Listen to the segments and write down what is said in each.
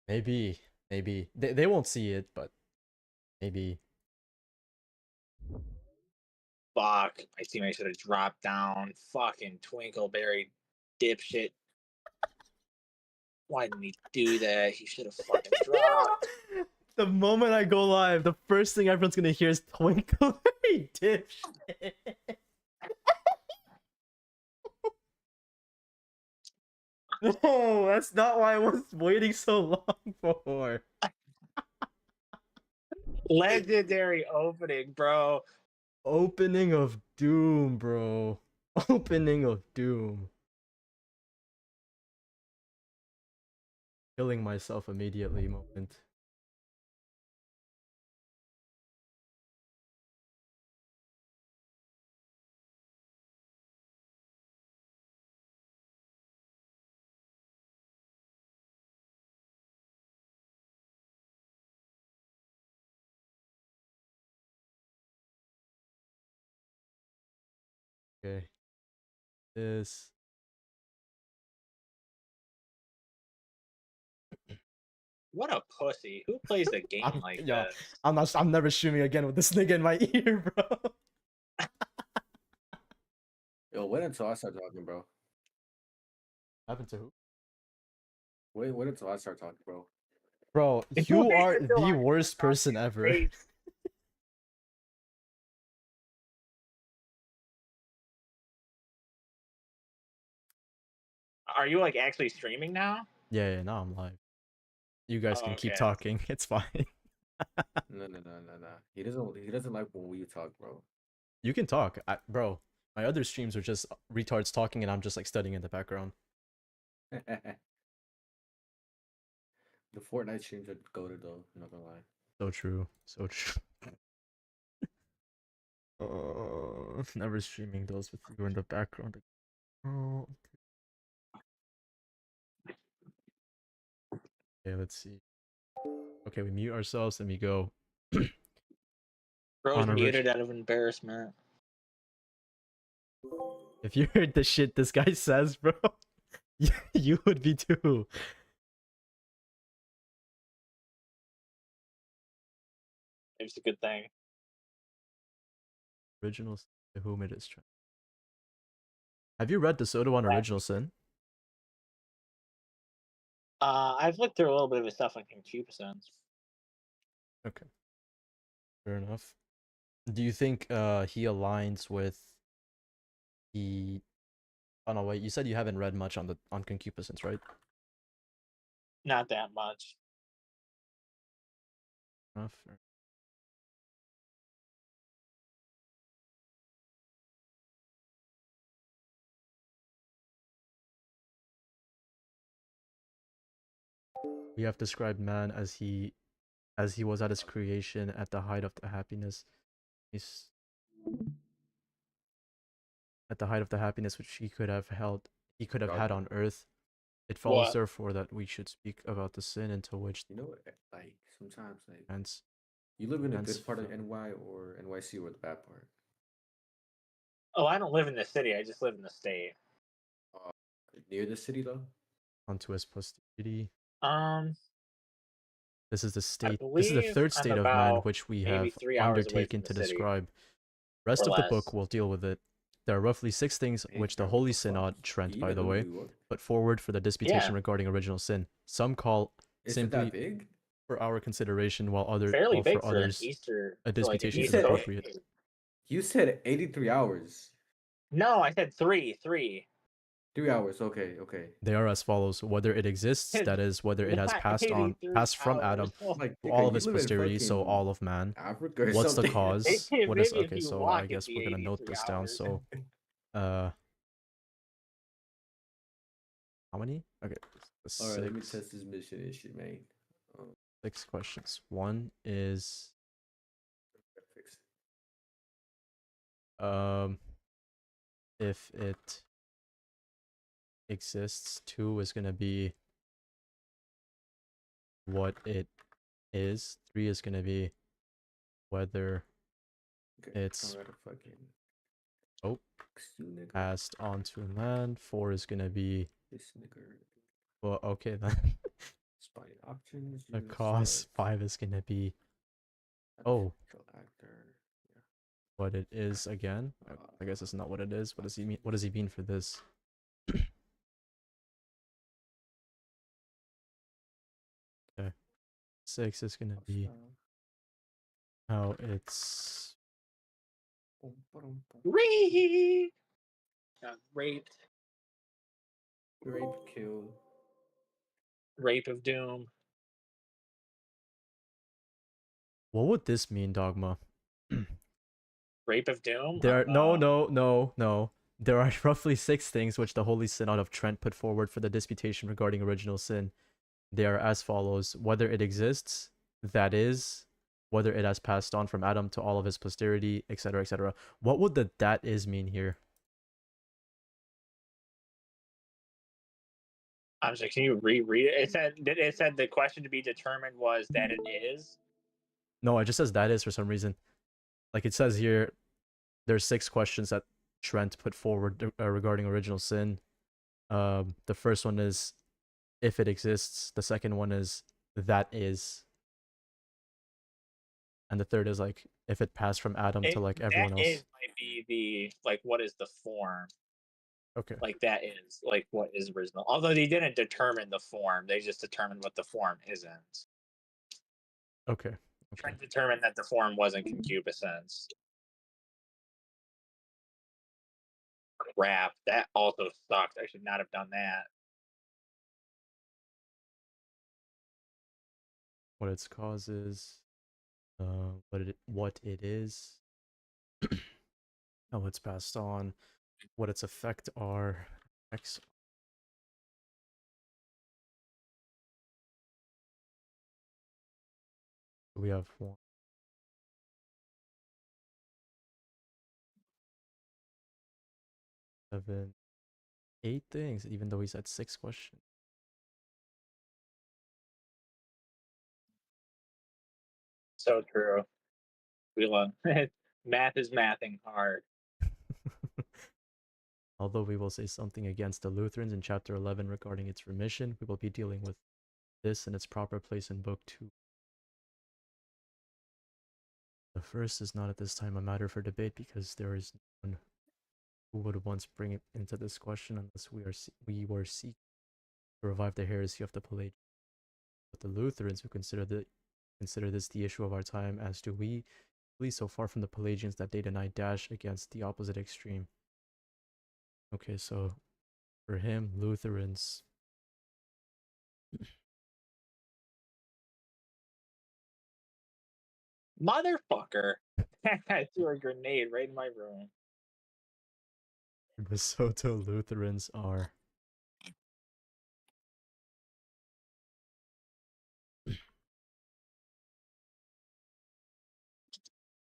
Maybe, maybe they won't see it, but maybe. Fuck. My teammate should have dropped down. Fucking Twinkleberry dipshit. Why didn't he do that? He should have fucking dropped. The moment I go live, the first thing everyone's gonna hear is Twinkle dipshit. No, that's not why I was waiting so long for. Legendary opening, bro. Opening of Doom, bro. Opening of Doom. Killing myself immediately moment. Okay. This. What a pussy. Who plays the game I'm like yo, this? I'm never streaming again with this nigga in my ear, bro. Yo, wait until I start talking, bro. Happened to who? Wait until I start talking, bro. Bro, you are the worst person ever. Are you like actually streaming now? Yeah, now I'm live. You guys Oh, can keep okay. talking. It's fine. No. He doesn't like when we talk, bro. You can talk, bro. My other streams are just retards talking, and I'm just like studying in the background. The Fortnite streams are goated though. I'm not gonna lie. So true. So true. Never streaming those with you in the background. Oh. Okay, let's see. Okay, we mute ourselves and we go. Bro's muted out of embarrassment. If you heard the shit this guy says, bro, you would be too. It's a good thing. Original Sin to whom it is trying. Have you read the Soto on Original Sin? I've looked through a little bit of his stuff on concupiscence. Okay. Fair enough. Do you think he aligns with the... Oh no, wait, you said you haven't read much on concupiscence, right? Not that much. Enough. We have described man as he was at his creation at the height of the happiness. He's at the height of the happiness which he could have had on earth. It follows therefore that we should speak about the sin into which like sometimes hence you live in a good part of NY or NYC or the bad part. Oh, I don't live in the city. I just live in the state. Near the city though. Onto his posterity. This is the state. This is the third state of man which we have undertaken to describe. Rest of the book will deal with it. There are roughly 6 things which the Holy Synod, Trent, by the way, put forward for the disputation regarding original sin. Some call simply big? For our consideration, while others for others Easter, a disputation like is appropriate. You said 83 hours. No, I said 3. 3 hours. Okay. They are as follows: whether it exists, that is, whether it has passed from Adam to all of his posterity, so all of man. What's the cause? What is okay? So I guess we're gonna note this down. So, how many? Okay, all right. Let me test this mission issue, man. 6 questions. 1 is if it exists. 2 is gonna be what it is. 3 is gonna be whether it's passed on to man. 4 is gonna be well, okay then. options. The cause 5 is gonna be actor. Yeah. what it is again. I guess it's not what it is. What does he mean? What does he mean for this? Okay, 6 is gonna be how it's raped. Rape, kill. Rape of doom. What would this mean, Dogma? Rape of doom? There are no. There are roughly 6 things which the Holy Synod of Trent put forward for the disputation regarding original sin. They are as follows: whether it exists, that is, whether it has passed on from Adam to all of his posterity, etc., etc. What would the "that is" mean here? I'm sorry, can you reread it? It said the question to be determined was that it is. No, it just says "that is" for some reason. Like it says here, there's 6 questions that Trent put forward regarding original sin. The first one is if it exists. The second one is that is. And the third is like if it passed from Adam to like everyone else. That might be the like what is the form? Okay. Like that is like what is original. Although they didn't determine the form, they just determined what the form isn't. Okay. Trent determined that the form wasn't concupiscence. Crap, that also sucked. I should not have done that. What its cause is, what it is, how it's passed on, what its effect are. We have 1, 7, 8 things, even though he's at 6 questions. So true. We love math is mathing hard. Although we will say something against the Lutherans in chapter 11 regarding its remission, we will be dealing with this in its proper place in book 2. The first is not at this time a matter for debate because there is no one who would once bring it into this question unless we were seeking to revive the heresy of the Pelagians. But the Lutherans who consider this the issue of our time, as do we, flee so far from the Pelagians that they deny dash against the opposite extreme. Okay, so for him, Lutherans. Motherfucker. I threw a grenade right in my room. The Soto Lutherans are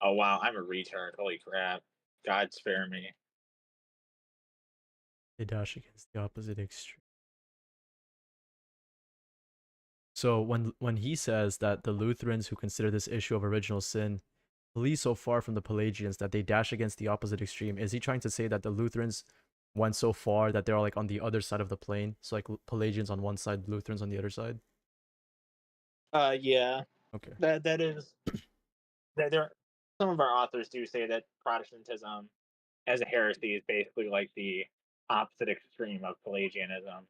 Oh wow, I'm a retard. Holy crap. God spare me. they dash against the opposite extreme. So when he says that the Lutherans who consider this issue of original sin flee so far from the Pelagians that they dash against the opposite extreme, is he trying to say that the Lutherans went so far that they're like on the other side of the plane? So like Pelagians on one side, Lutherans on the other side? Yeah. Okay. That is there some of our authors do say that Protestantism as a heresy is basically like the opposite extreme of Pelagianism.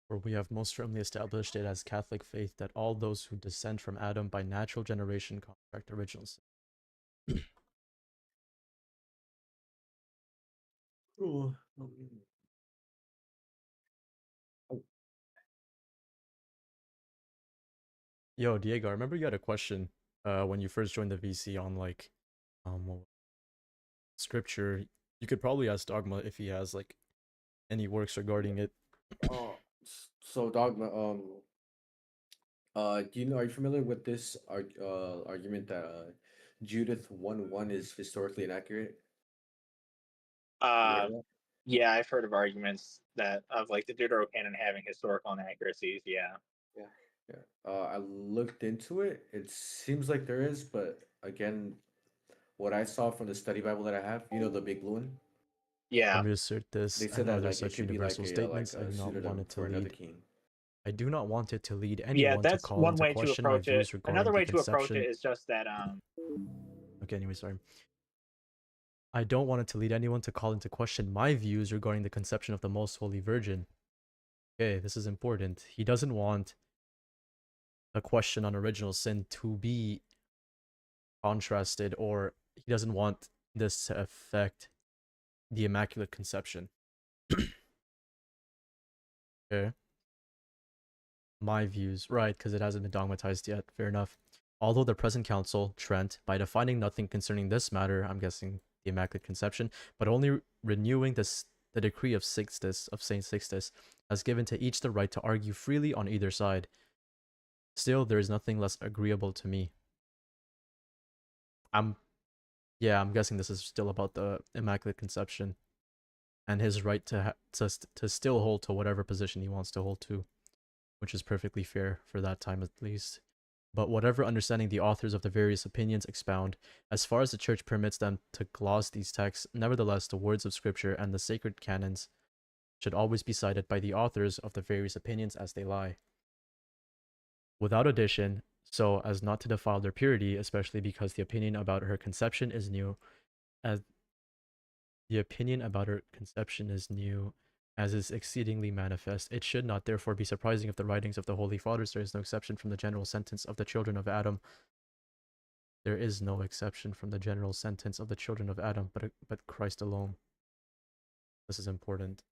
For we have most firmly established it as Catholic faith that all those who descend from Adam by natural generation contract original sin. Oh. Yo, Diego, I remember you had a question when you first joined the VC on like scripture. You could probably ask Dogma if he has like any works regarding it. So Dogma, do you know? Are you familiar with this argument that Judith 1:1 is historically inaccurate? You heard Uh, of that? yeah, I've heard of arguments that of like the Deuterocanon having historical inaccuracies. Yeah. Yeah. Yeah. I looked into it. It seems like there is, but again, what I saw from the study Bible that I have, the big blue one, Let Yeah. me assert this they said and that other like it such could be like universal like statements. I a do not want pseudonym it to for another lead. king. I do not want it to lead Yeah, anyone to that's call one into way to question my approach it. views regarding Another the way to approach it conception. is just that Okay, anyway, sorry. I don't want it to lead anyone to call into question my views regarding the conception of the Most Holy Virgin. Okay, this is important. He doesn't want a question on original sin to be contrasted, or he doesn't want this to affect the Immaculate Conception. Okay. My views, right, because it hasn't been dogmatized yet. Fair enough. Although the present council, Trent, by defining nothing concerning this matter, I'm guessing the Immaculate Conception, but only renewing the decree of Saint Sixtus, has given to each the right to argue freely on either side. Still, there is nothing less agreeable to me. I'm guessing this is still about the Immaculate Conception and his right to still hold to whatever position he wants to hold to, which is perfectly fair for that time at least. But whatever understanding the authors of the various opinions expound, as far as the Church permits them to gloss these texts, nevertheless the words of Scripture and the sacred canons should always be cited by the authors of the various opinions as they lie, without addition, so as not to defile their purity, especially because the opinion about her conception is new, as as is exceedingly manifest. It should not therefore be surprising if the writings of the Holy Fathers there is no exception from the general sentence of the children of Adam. There is no exception from the general sentence of the children of Adam, but Christ alone. This is important.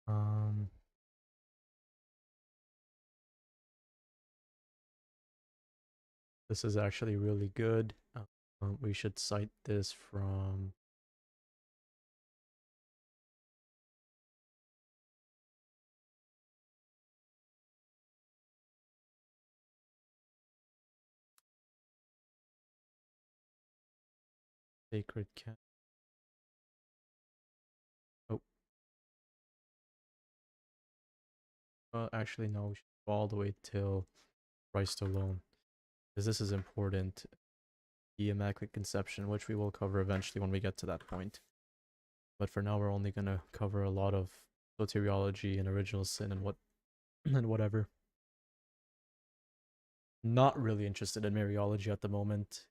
Um, this is actually really good. We should cite this from Sacred Cat. Oh, actually, no. We should go all the way till Christ alone, because this is important. The Immaculate Conception, which we will cover eventually when we get to that point. But for now, we're only gonna cover a lot of soteriology and original sin and and whatever. Not really interested in Mariology at the moment.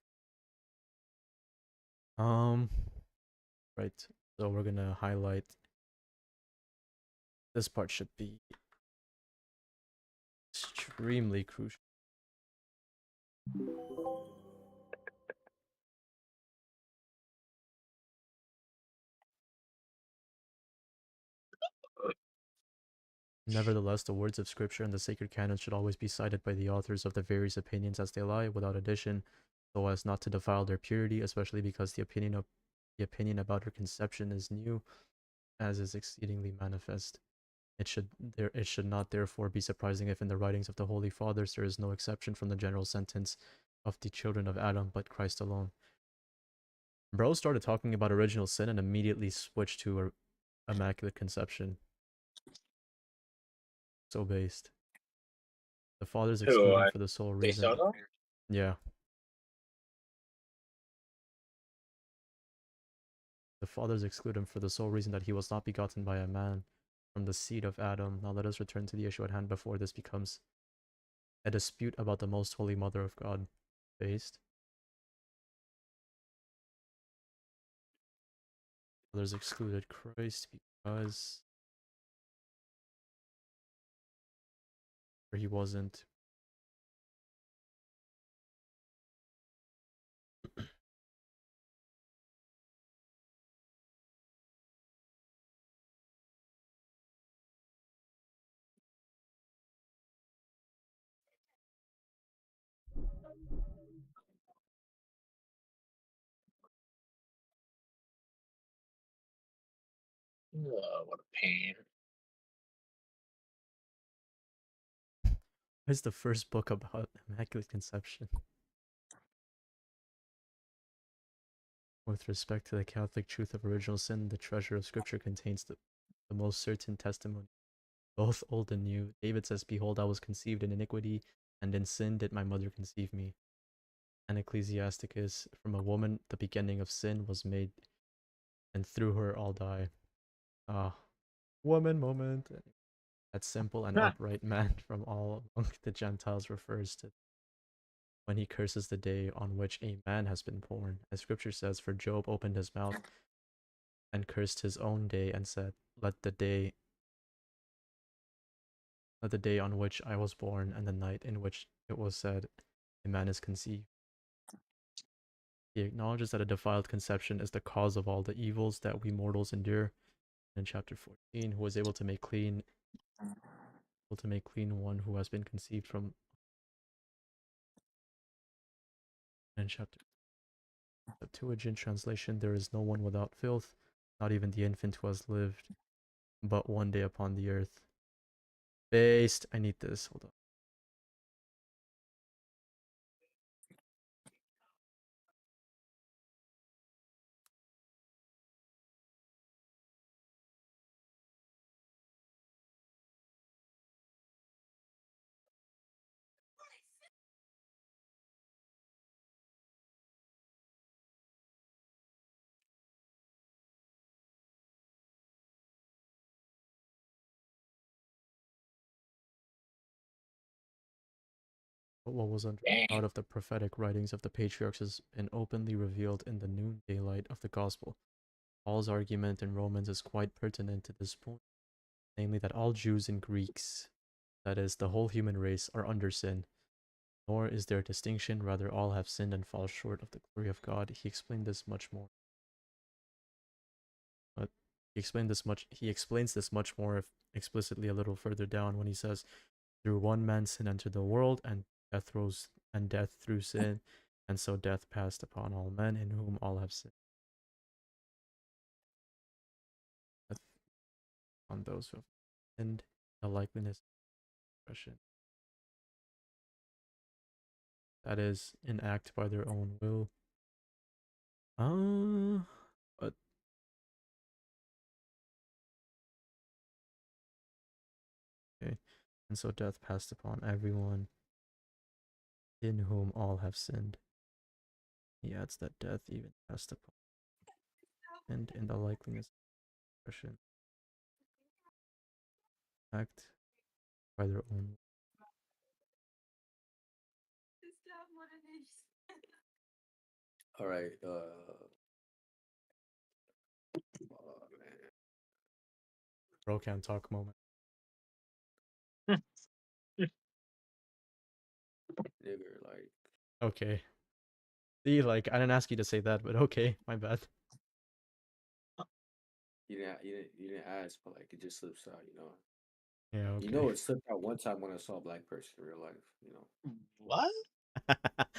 Right. So we're gonna highlight this part should be extremely crucial. Nevertheless, the words of Scripture and the sacred canon should always be cited by the authors of the various opinions as they lie, without addition, so as not to defile their purity, especially because the opinion about her conception is new, as is exceedingly manifest. It should not therefore be surprising if in the writings of the Holy Fathers there is no exception from the general sentence of the children of Adam, but Christ alone. Bro started talking about original sin and immediately switched to Immaculate Conception. So based. The fathers who exclude him for the sole De reason. Soto. Yeah. The fathers exclude him for the sole reason that he was not begotten by a man from the seed of Adam. Now let us return to the issue at hand before this becomes a dispute about the most holy mother of God. Based. Fathers excluded Christ because he wasn't. what a pain. What's the first book about Immaculate Conception? With respect to the Catholic truth of original sin, the treasure of Scripture contains the most certain testimony, both old and new. David says, "Behold, I was conceived in iniquity, and in sin did my mother conceive me." And Ecclesiasticus, "From a woman the beginning of sin was made, and through her all die." Ah, woman moment. That simple and upright man from all among the Gentiles refers to when he curses the day on which a man has been born. As scripture says, "For Job opened his mouth and cursed his own day and said, let the day on which I was born and the night in which it was said, a man is conceived." He acknowledges that a defiled conception is the cause of all the evils that we mortals endure. In chapter 14, who was able to make clean one who has been conceived from. In chapter Septuagint translation, "There is no one without filth, not even the infant who has lived but one day upon the earth." Based. I need this. Hold on. But what was out of the prophetic writings of the patriarchs has been openly revealed in the noonday light of the gospel. Paul's argument in Romans is quite pertinent to this point, namely that all Jews and Greeks, that is, the whole human race, are under sin. Nor is there distinction, rather all have sinned and fall short of the glory of God. He explained this much more. But he explains this much more explicitly a little further down when he says, "Through one man sin entered the world, and death through sin, and so death passed upon all men, in whom all have sinned." Death on those who have sinned, the likeliness of expression. That is, enact by their own will. But okay. And so death passed upon everyone, in whom all have sinned. He adds that death even passed upon, and in the likeliness of expression, act by their own. All right. Bro can't talk moment. Nigger, like. Okay. See, like, I didn't ask you to say that, but okay, my bad. You didn't ask, but like it just slips out, you know. Yeah, okay. You know, it slipped out one time when I saw a black person in real life. You know. What?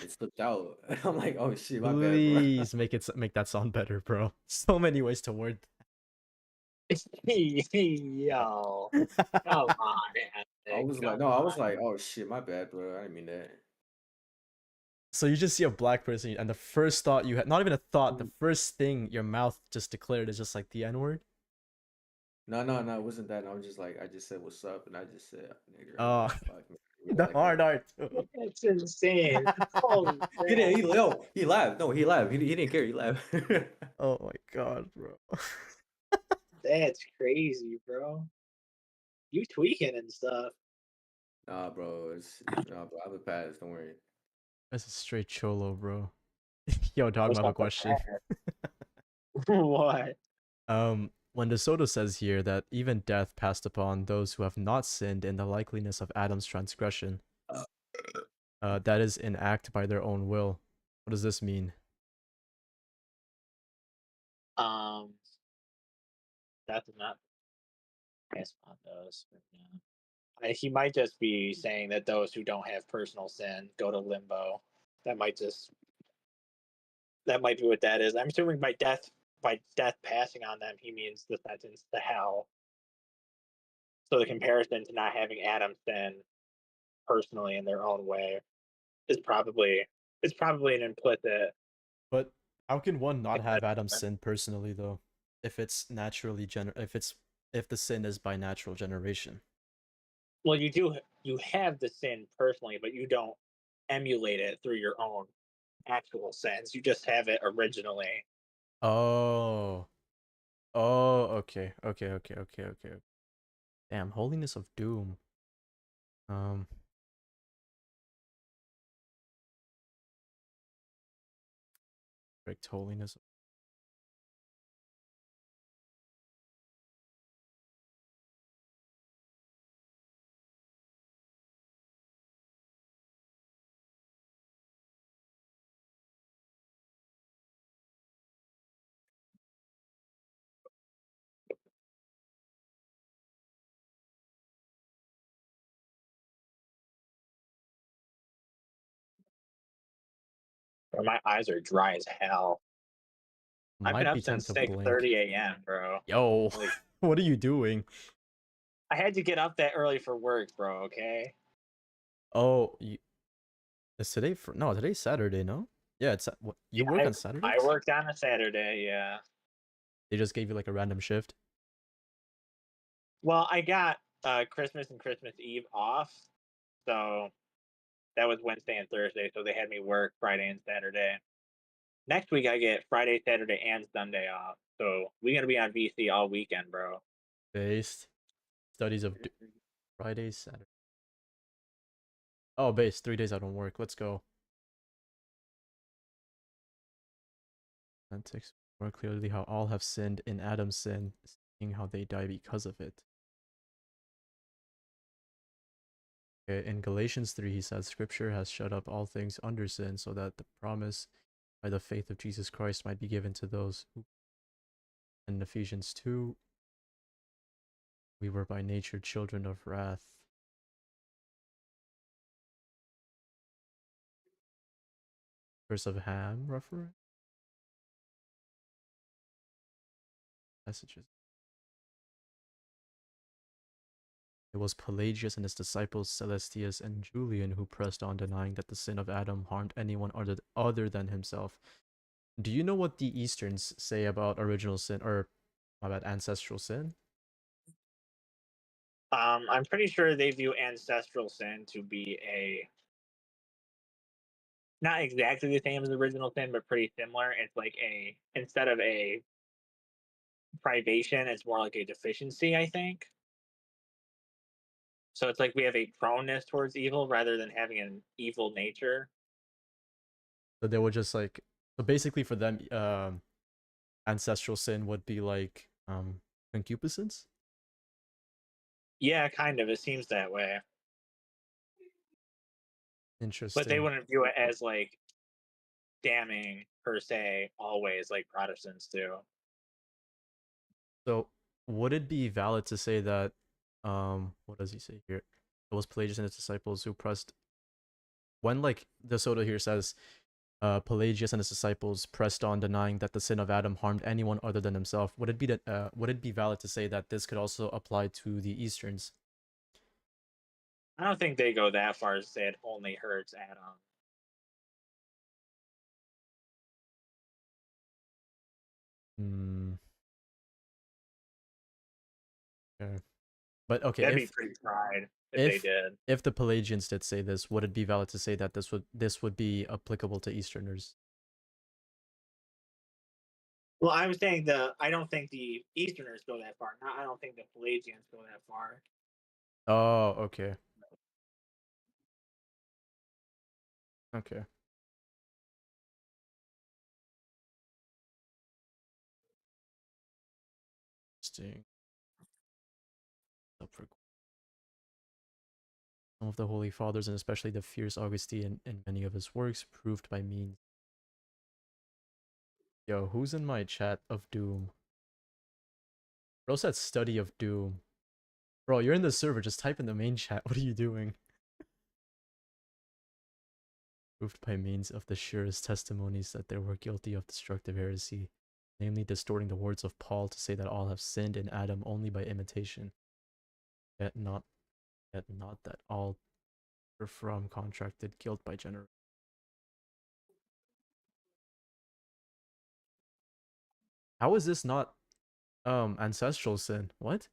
It slipped out. I'm like, oh shit, my bad, bro. Please make that sound better, bro. So many ways to word. Yo, come on, I was like, no, I was like, oh shit, my bad, bro. I didn't mean that. So you just see a black person, and the first thought you had, not even a thought, the first thing your mouth just declared is just like the N-word? No, it wasn't that. I was just like, I just said what's up, and I just said, nigger. Oh, Fuck, the hard art. That's insane. Holy he didn't. He laughed. No, he laughed. He didn't care. He laughed. Oh my god, bro. That's crazy, bro. You tweaking and stuff. Nah, bro. Nah, bro. I'm a pass. Don't worry. That's a straight cholo, bro. Yo, dog, I have a question. What? When De Soto says here that even death passed upon those who have not sinned in the likeliness of Adam's transgression, that is in act by their own will. What does this mean? That's not. Guess on those. He might just be saying that those who don't have personal sin go to limbo. That might be what that is. I'm assuming by death by death passing on them, he means the sentence to hell. So the comparison to not having Adam sin personally in their own way is probably an implicit. But how can one not have Adam's sin personally though? If it's naturally if the sin is by natural generation. Well, you have the sin personally, but you don't emulate it through your own actual sins. You just have it originally. Oh. Oh, okay. Okay. Damn, holiness of doom. Um strict holiness. Or my eyes are dry as hell. I've been Might be up time since to six blink. thirty a.m., bro. Yo, Like, what are you doing? I had to get up that early for work, bro. Okay. Oh, is today for no? Today's Saturday, no? Yeah, it's what you Yeah, work on I Saturdays? worked on a Saturday. Yeah. They just gave you like a random shift. Well, I got Christmas and Christmas Eve off, so that was Wednesday and Thursday. So they had me work Friday and Saturday. Next week I get Friday, Saturday, and Sunday off. So we're gonna be on VC all weekend, bro. Based studies of Fridays, Saturday. Oh, base 3 days I don't work. Let's go. That takes more clearly how all have sinned in Adam's sin, seeing how they die because of it. Okay, in Galatians 3, he says, Scripture has shut up all things under sin so that the promise by the faith of Jesus Christ might be given to those who. In Ephesians 2, we were by nature children of wrath. Verse of Ham reference? Messages. It was Pelagius and his disciples Celestius and Julian who pressed on, denying that the sin of Adam harmed anyone other than himself. Do you know what the Easterns say about original sin, or about ancestral sin? I'm pretty sure they view ancestral sin to be not exactly the same as original sin, but pretty similar. It's like instead of a privation, it's more like a deficiency, I think. So it's like we have a proneness towards evil rather than having an evil nature. So they were just like, so basically for them, ancestral sin would be like concupiscence. Yeah, kind of. It seems that way. But they Interesting. wouldn't view it as like damning per se, always like Protestants do. So would it be valid to say that, what does he say here? It was Pelagius and his disciples who pressed, when like the Soto here says, Pelagius and his disciples pressed on, denying that the sin of Adam harmed anyone other than himself. Would it be valid to say that this could also apply to the Easterns? I don't think they go that far as to say it only hurts Adam. Hmm. Okay. But okay, That'd be pretty pride if they if did. if the Pelagians did say this, would it be valid to say that this would be applicable to Easterners? Well, I was saying I don't think the Easterners go that far. I don't think the Pelagians go that far. Oh, okay. Okay. Interesting. Some of the Holy Fathers, and especially the fierce Augustine in many of his works, proved by means. Yo, who's in my chat of Doom? Bro said study of Doom. Bro, you're in the server, just type in the main chat. What are you doing? Proved by means of the surest testimonies that they were guilty of destructive heresy, namely distorting the words of Paul to say that all have sinned in Adam only by imitation, yet not that all are from contracted guilt by generation. How is this not ancestral sin? What?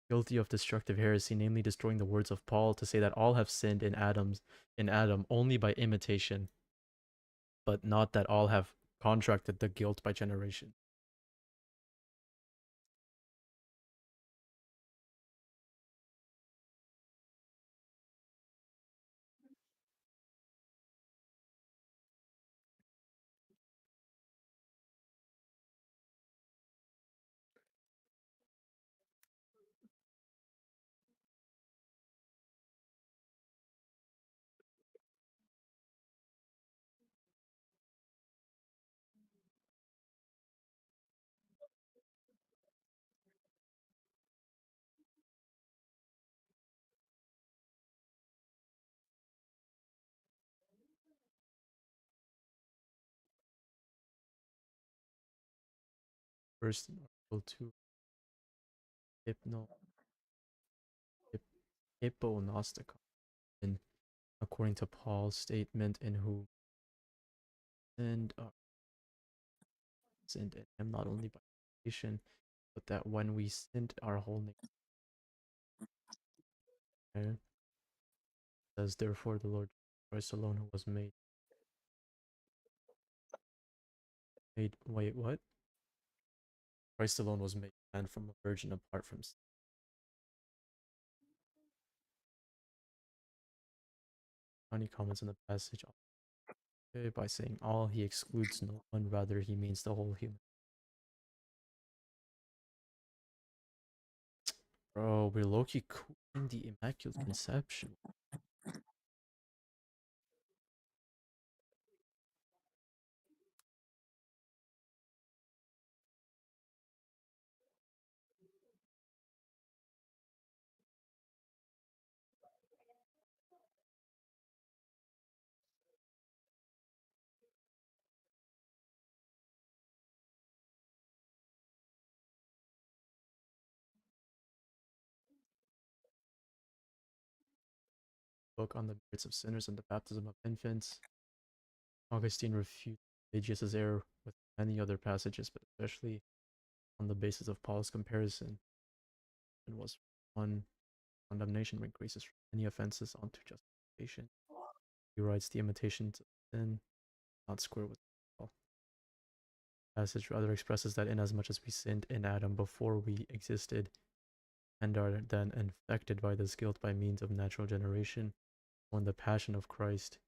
Guilty of destructive heresy, namely destroying the words of Paul to say that all have sinned in Adam only by imitation, but not that all have contracted the guilt by generation. First in Article 2, hypno, hypognosticon, and according to Paul's statement, in whom sinned sinned in him not only by creation, but that when we sinned, our whole nature says, therefore, the Lord Christ alone, who was made. Wait, what? Christ alone was made man from a virgin apart from sin. He comments on the passage by saying all, he excludes no one, rather he means the whole human. Bro, we're low-key cooling the Immaculate Conception. Book on the merits of sinners and the baptism of infants. Augustine refutes Pelagius's error with many other passages, but especially on the basis of Paul's comparison, and was one condemnation when grace is from many offenses onto justification. He writes the imitation of sin, not square with Paul. Passage rather expresses that inasmuch as we sinned in Adam before we existed, and are then infected by this guilt by means of natural generation, when the passion of Christ,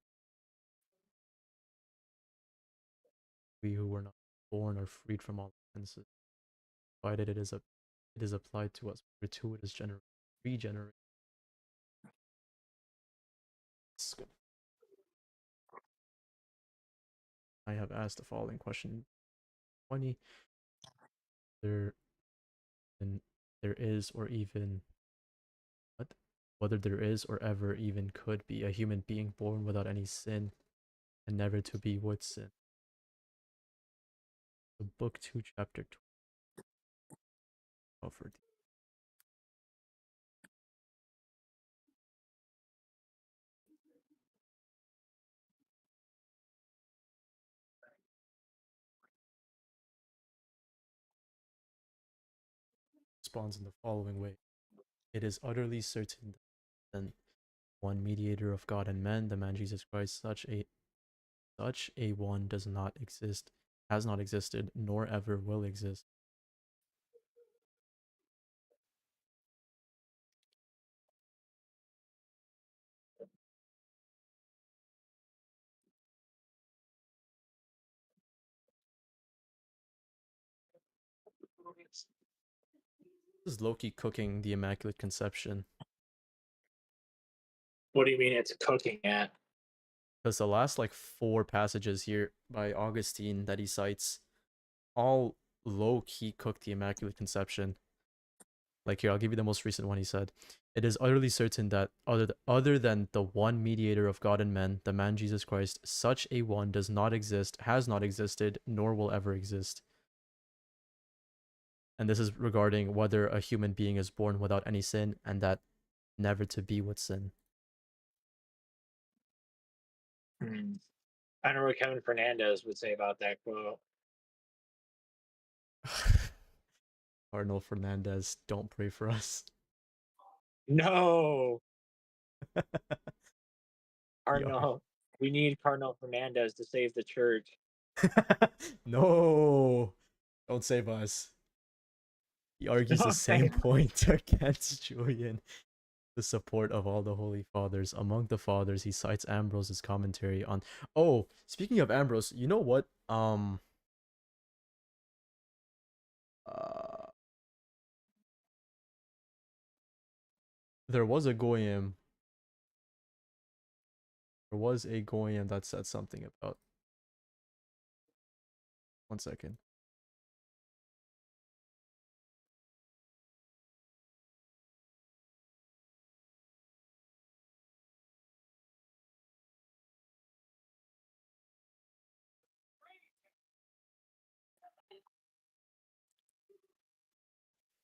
we who were not born are freed from all offenses, provided it is applied to us gratuitous regeneration. I have asked the following question 20. There there is or even what? Whether there is or ever even could be a human being born without any sin and never to be with sin. The book 2, chapter 12 offered responds in the following way. It is utterly certain that one mediator of God and men, the man Jesus Christ, such a one does not exist, has not existed, nor ever will exist. This is Loki cooking the Immaculate Conception. What do you mean it's cooking at? Because the last like 4 passages here by Augustine that he cites all low-key cook the Immaculate Conception. Like here, I'll give you the most recent one he said. It is utterly certain that other than the one mediator of God and men, the man Jesus Christ, such a one does not exist, has not existed, nor will ever exist. And this is regarding whether a human being is born without any sin, and that never to be with sin. I don't know what Kevin Fernandez would say about that quote. Cardinal Fernandez, don't pray for us. No, Cardinal. We need Cardinal Fernandez to save the church. No, don't save us. He argues the same point against Julian. The support of all the holy fathers. Among the fathers, he cites Ambrose's commentary on. Oh, speaking of Ambrose, you know what? Uh, there was a goyim. There was a goyim that said something about. 1 second.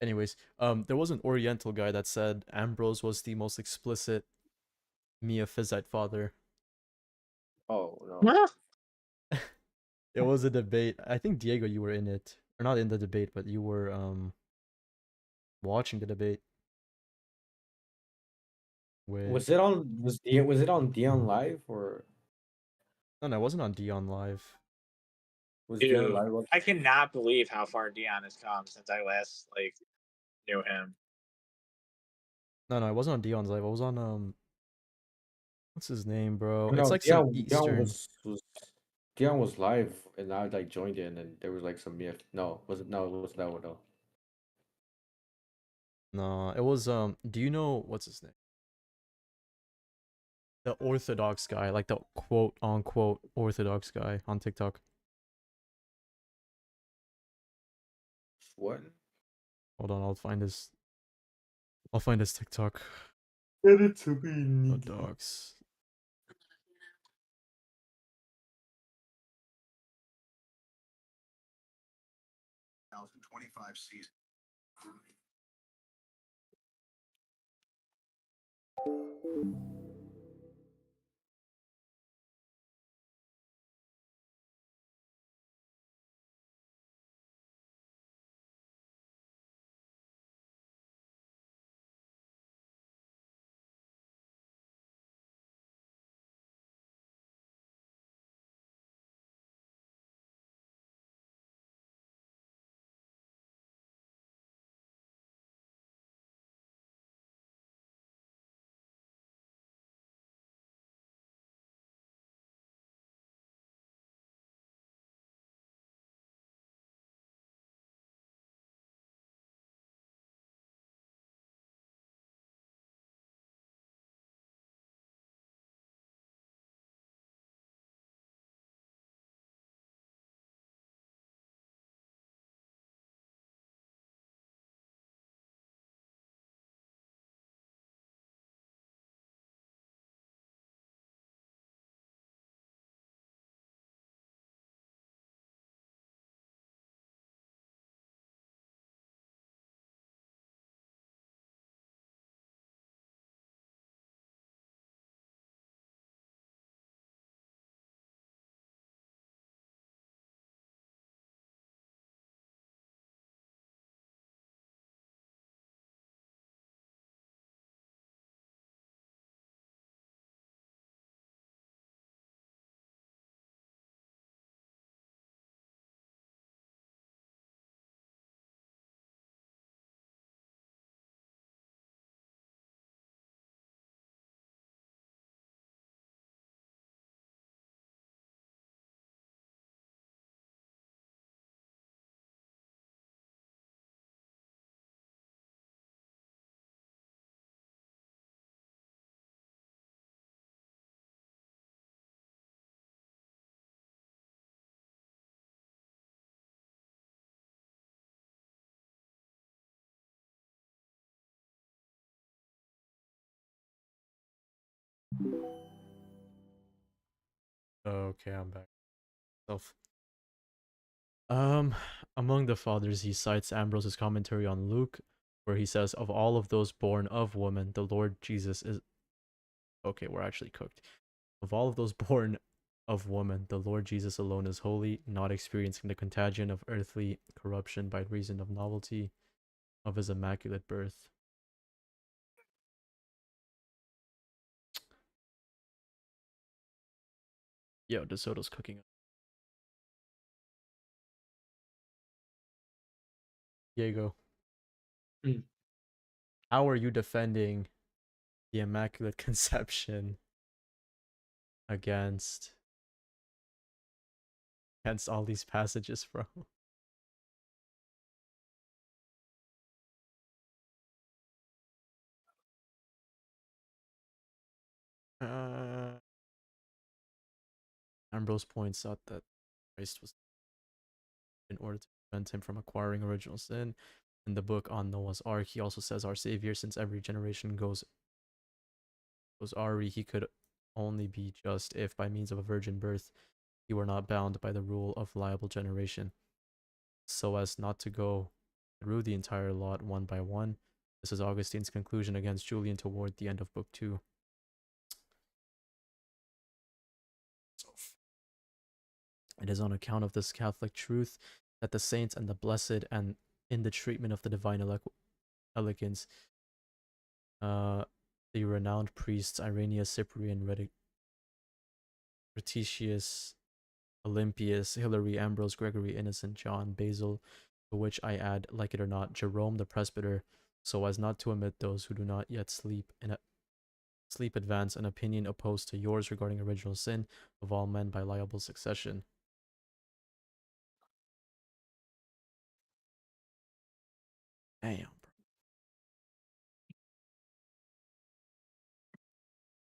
Anyways, there was an Oriental guy that said Ambrose was the most explicit Miaphysite father. Oh no. It was a debate. I think Diego, you were in it, or not in the debate, but you were watching the debate. Was it on was it on Dion Live or No, it wasn't on Dion Live. was Dion Dude, Live? I cannot believe how far Dion has come since I last knew him. No, it wasn't on Dion's Live. It was on what's his name, bro? It's No, like some Dion Eastern. was Dion was live and I like joined in and there was like some no, was it no, it wasn't that one though. No, it was do you know what's his name? The Orthodox guy, like the quote unquote Orthodox guy on TikTok. What? Hold on, I'll find his TikTok. Get it to me, Orthodox. 2025 season. Okay, I'm back. Self. Among the fathers, he cites Ambrose's commentary on Luke, where he says, "Of all of those born of woman, the Lord Jesus is." Okay, we're actually cooked. Of all of those born of woman, the Lord Jesus alone is holy, not experiencing the contagion of earthly corruption by reason of novelty of his immaculate birth. Yo, DeSoto's cooking. Diego, how are you defending the Immaculate Conception against all these passages, bro? Ambrose points out that Christ was in order to prevent him from acquiring original sin. In the book on Noah's Ark, he also says our Savior, since every generation goes Ari, he could only be just if, by means of a virgin birth, he were not bound by the rule of liable generation, so as not to go through the entire lot one by one. This is Augustine's conclusion against Julian toward the end of Book 2. It is on account of this Catholic truth that the saints and the blessed, and in the treatment of the divine elegance, the renowned priests Irenaeus, Cyprian, Reticius, Olympius, Hilary, Ambrose, Gregory, Innocent, John, Basil, to which I add, like it or not, Jerome the presbyter, so as not to omit those who do not yet sleep advance an opinion opposed to yours regarding original sin of all men by liable succession. Damn, bro.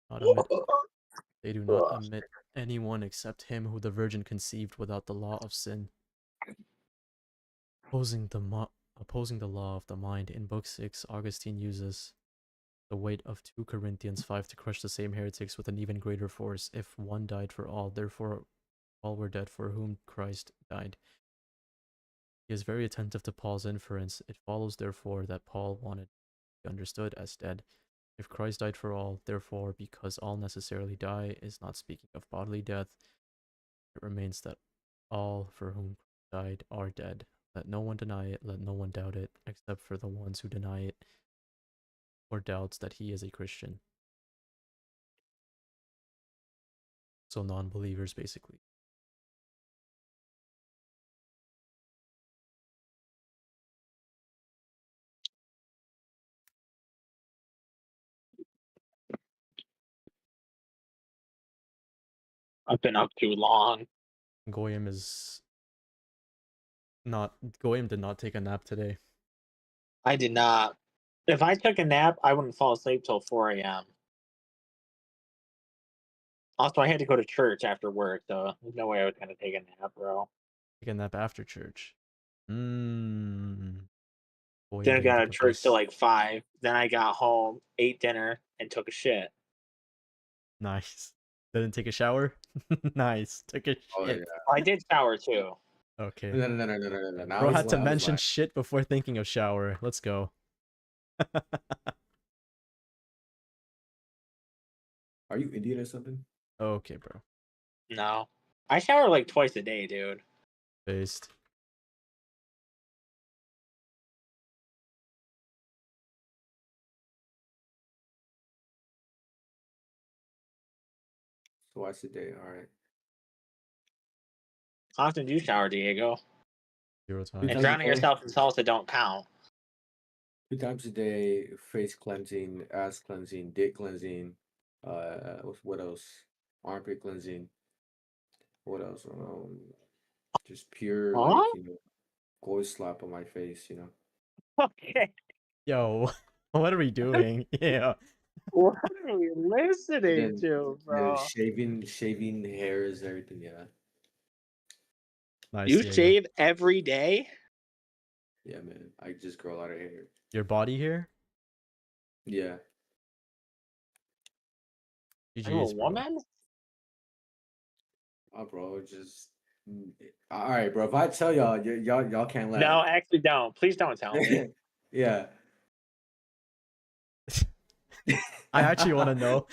Not admit, they do not admit anyone except him who the Virgin conceived without the law of sin. Opposing the law of the mind, in Book 6, Augustine uses the weight of 2 Corinthians 5 to crush the same heretics with an even greater force. If one died for all, therefore all were dead for whom Christ died. He is very attentive to Paul's inference. It follows, therefore, that Paul wanted to be understood as dead. If Christ died for all, therefore, because all necessarily die, is not speaking of bodily death, it remains that all for whom Christ died are dead. Let no one deny it, let no one doubt it, except for the ones who deny it or doubts that he is a Christian. So non-believers, basically. I've been up too long. Goyim did not take a nap today. I did not. If I took a nap, I wouldn't fall asleep till 4 a.m. Also, I had to go to church after work, so there's no way I was gonna take a nap, bro. Take a nap after church. Goyim Then I being got the to church till best. like 5. Then I got home, ate dinner, and took a shit. Nice. Didn't take a shower? Nice. Took a Oh yeah. shit. I did shower too. Okay. No. Now Bro he's had to lying. mention shit before thinking of shower. Let's go. Are you Indian or something? Okay, bro. No. I shower like twice a day, dude. Based. Twice a day. All right. How often do you shower, Diego? 0 Two And times. times a drowning day. yourself in salsa don't count. 2 times a day. Face cleansing, ass cleansing, dick cleansing. What else? Armpit cleansing. What else? Just pure Huh? goy slap on my face. Okay. Yo, what are we doing? Yeah. What are we listening Then to, bro? shaving hairs, everything. Yeah. Nice, You Diego. shave every day? Yeah, man. I just grow a lot of hair. Your body hair? Yeah. GG's, bro. Woman? Oh, bro, just all right, bro. If I tell y'all, y'all can't laugh. No, actually, don't. Please don't tell me. Yeah. I actually want to know,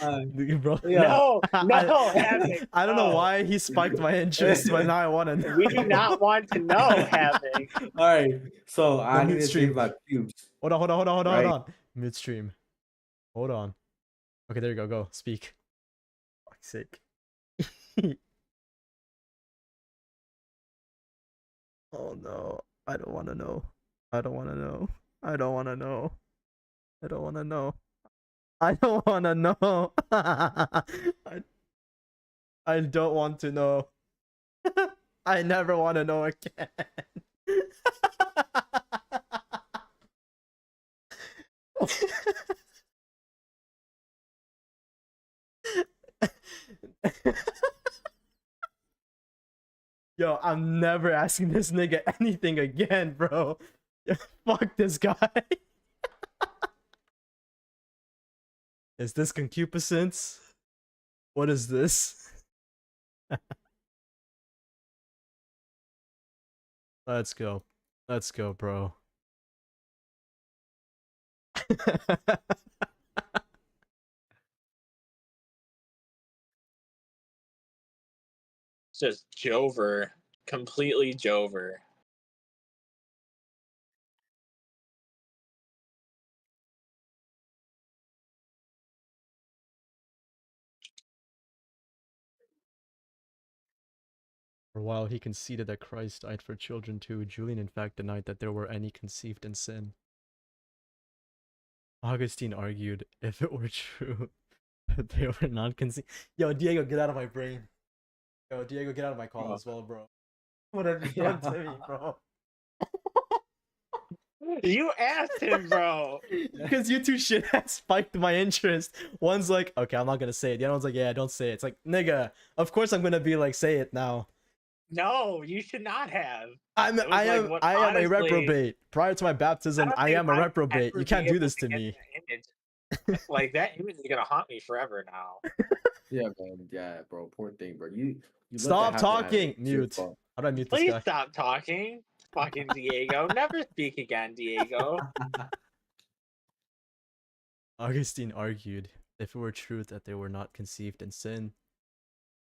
bro. Yeah. No, I, Havoc. I don't know no. why he spiked my interest, but now I want to know. We do not want to know, Havoc. All right. So I need to midstream. save my pubes. Hold on. Right? Hold on. Midstream. Hold on. Okay, there you go. Go. Speak. Fuck's sake. Oh no. I don't want to know. I don't want to know. I don't want to know. I don't want to know. I don't want to know. I don't want to know. I never want to know again. Yo, I'm never asking this nigga anything again, bro. Fuck this guy. Is this concupiscence? What is this? Let's go. Let's go, bro. Just Jover. Completely Jover. For a while, he conceded that Christ died for children too. Julian, in fact, denied that there were any conceived in sin. Augustine argued, if it were true that they were not conceived. Yo, Diego, get out of my brain. Yo, Diego, get out of my call as well, bro. What have you done to me, bro? You asked him, bro. Because you two shitheads spiked my interest. One's like, okay, I'm not gonna say it. The other one's like, yeah, don't say it. It's like, nigga, of course I'm gonna be like, say it now. No, you should not have. I am honestly, a reprobate. Prior to my baptism, I am a reprobate. You can't do this to me. Like that image is gonna haunt me forever now. Yeah, man. Yeah, bro. Poor thing, bro. You Stop talking. Mute. How do I mute this Please guy? stop talking. Fucking Diego. Never speak again, Diego. Augustine argued, if it were true that they were not conceived in sin,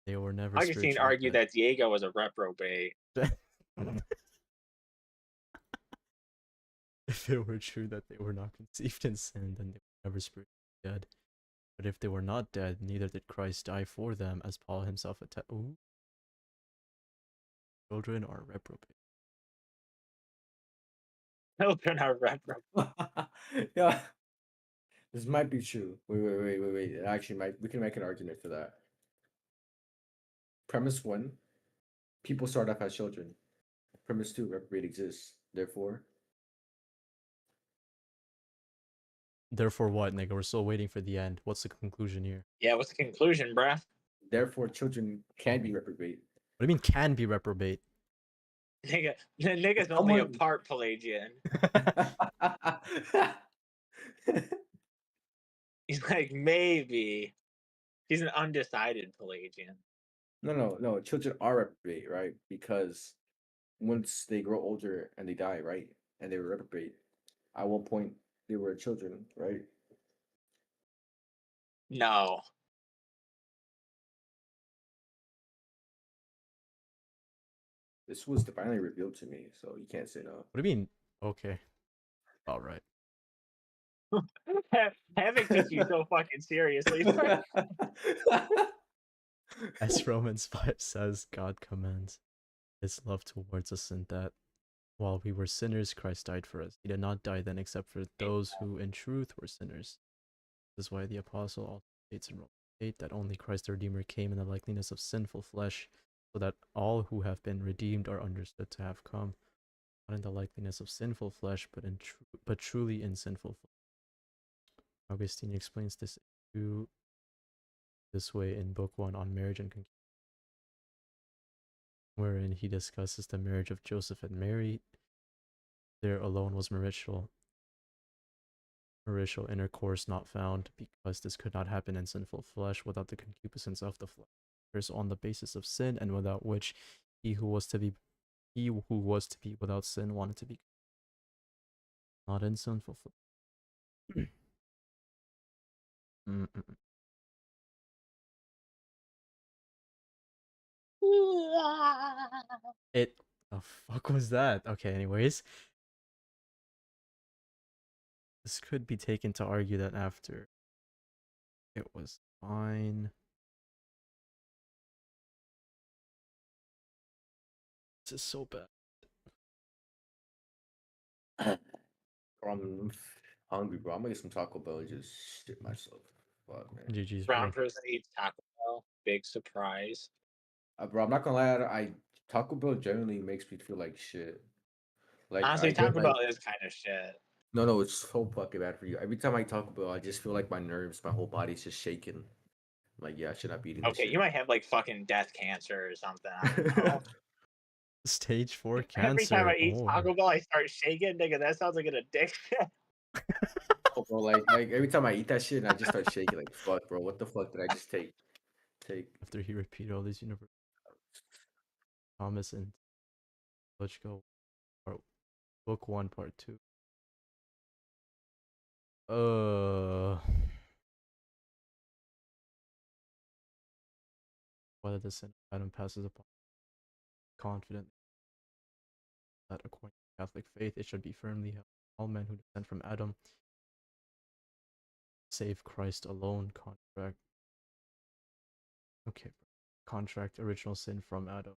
they were never Augustine argued that Diego was a reprobate. If it were true that they were not conceived in sin, then they were never spiritually dead. But if they were not dead, neither did Christ die for them, as Paul himself attested. Children are reprobate. Children are reprobate. Yeah. This might be true. Wait. It actually might. We can make an argument for that. Premise one: people start off as children. Premise two: reprobate exists. Therefore what, nigga? We're still waiting for the end. What's the conclusion here? Yeah, what's the conclusion, bruh? Therefore, children can be reprobate. What do you mean can be reprobate? Nigga's only a part Pelagian. He's like, maybe. He's an undecided Pelagian. No. Children are reprobate, right? Because once they grow older and they die, right? And they were reprobate. At one point, they were children, right? No. This was divinely revealed to me, so you can't say no. What do you mean? Okay. All right. Havoc took you so fucking seriously. As Romans 5 says, God commands his love towards us in that while we were sinners, Christ died for us. He did not die then except for those who in truth were sinners. This is why the apostle also states in Romans 8 that only Christ the Redeemer came in the likeness of sinful flesh, so that all who have been redeemed are understood to have come, not in the likeness of sinful flesh, but truly in sinful flesh. Augustine explains this way in Book 1 on marriage and concubinage, wherein he discusses the marriage of Joseph and Mary. There alone was marital Marital intercourse not found, because this could not happen in sinful flesh without the concupiscence of the flesh. There's on the basis of sin, and without which he who was to be without sin wanted to be not in sinful flesh. It. The fuck was that? Okay, anyways. This could be taken to argue that after it was fine. This is so bad. Bro, I'm hungry, bro. I'm gonna get some Taco Bell and just shit myself. Fuck, man. GG's, Brown bro. person eats Taco Bell. Big surprise. Bro, I'm not gonna lie. Taco Bell generally makes me feel like shit. Like I Honestly, get Taco like Bell is kind of shit. no, it's so fucking bad for you. Every time I Taco Bell, I just feel like my nerves, my whole body's just shaking. I'm like, yeah, I should not be eating this Okay, shit. you might have like fucking death cancer or something. I don't know. Stage 4 Every time cancer. I eat Taco Bell, I start shaking. Nigga, that sounds like an addiction. Oh, bro, like every time I eat that shit, and I just start shaking. Like, fuck, bro, what the fuck did I just take? After he repeated all these universe, Thomas and let's go. Book 1, part 2. Whether the sin of Adam passes upon confident that according to Catholic faith, it should be firmly held. All men who descend from Adam, save Christ alone, contract. Okay, contract original sin from Adam.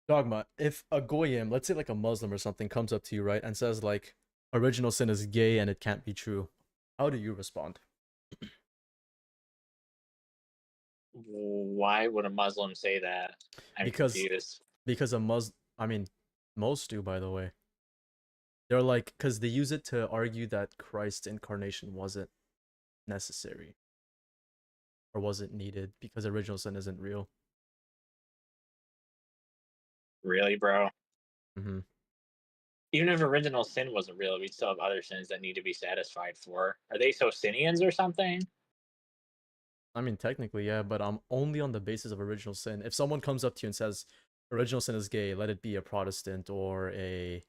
Dogma. If a goyim, let's say like a Muslim or something, comes up to you, right, and says like original sin is gay and it can't be true, how do you respond? Why would a Muslim say that? I'm confused. Because I mean, most do, by the way. They're like, because they use it to argue that Christ's incarnation wasn't necessary or wasn't needed because original sin isn't real. Really, bro? Mm-hmm. Even if original sin wasn't real, we still have other sins that need to be satisfied for. Are they Socinians or something? I mean, technically, yeah, but I'm only on the basis of original sin. If someone comes up to you and says original sin is gay, let it be a Protestant or a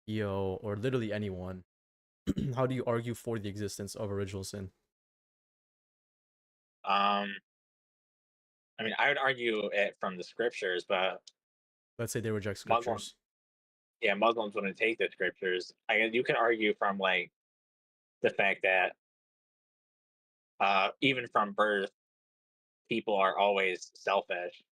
EO or literally anyone, how do you argue for the existence of original sin? I mean, I would argue it from the scriptures, but Let's say they reject Muslims, scriptures. yeah, Muslims wouldn't take the scriptures. I guess you can argue from like the fact that even from birth, people are always selfish,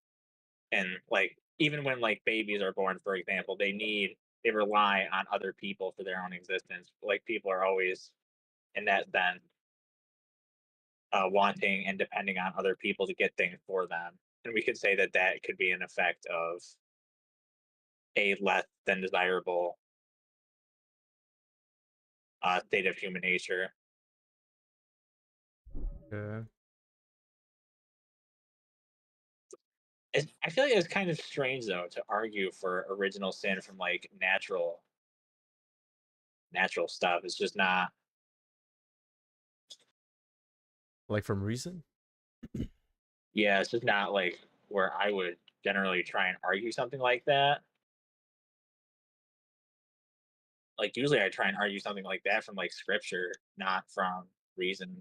and like even when like babies are born, for example, they rely on other people for their own existence. Like people are always in that sense wanting and depending on other people to get things for them. And we could say that that could be an effect of a less than desirable state of human nature. Yeah. I feel like it's kind of strange though to argue for original sin from like natural stuff. It's just not. Like from reason? Yeah, it's just not like where I would generally try and argue something like that. Like usually I try and argue something like that from like scripture, not from reason.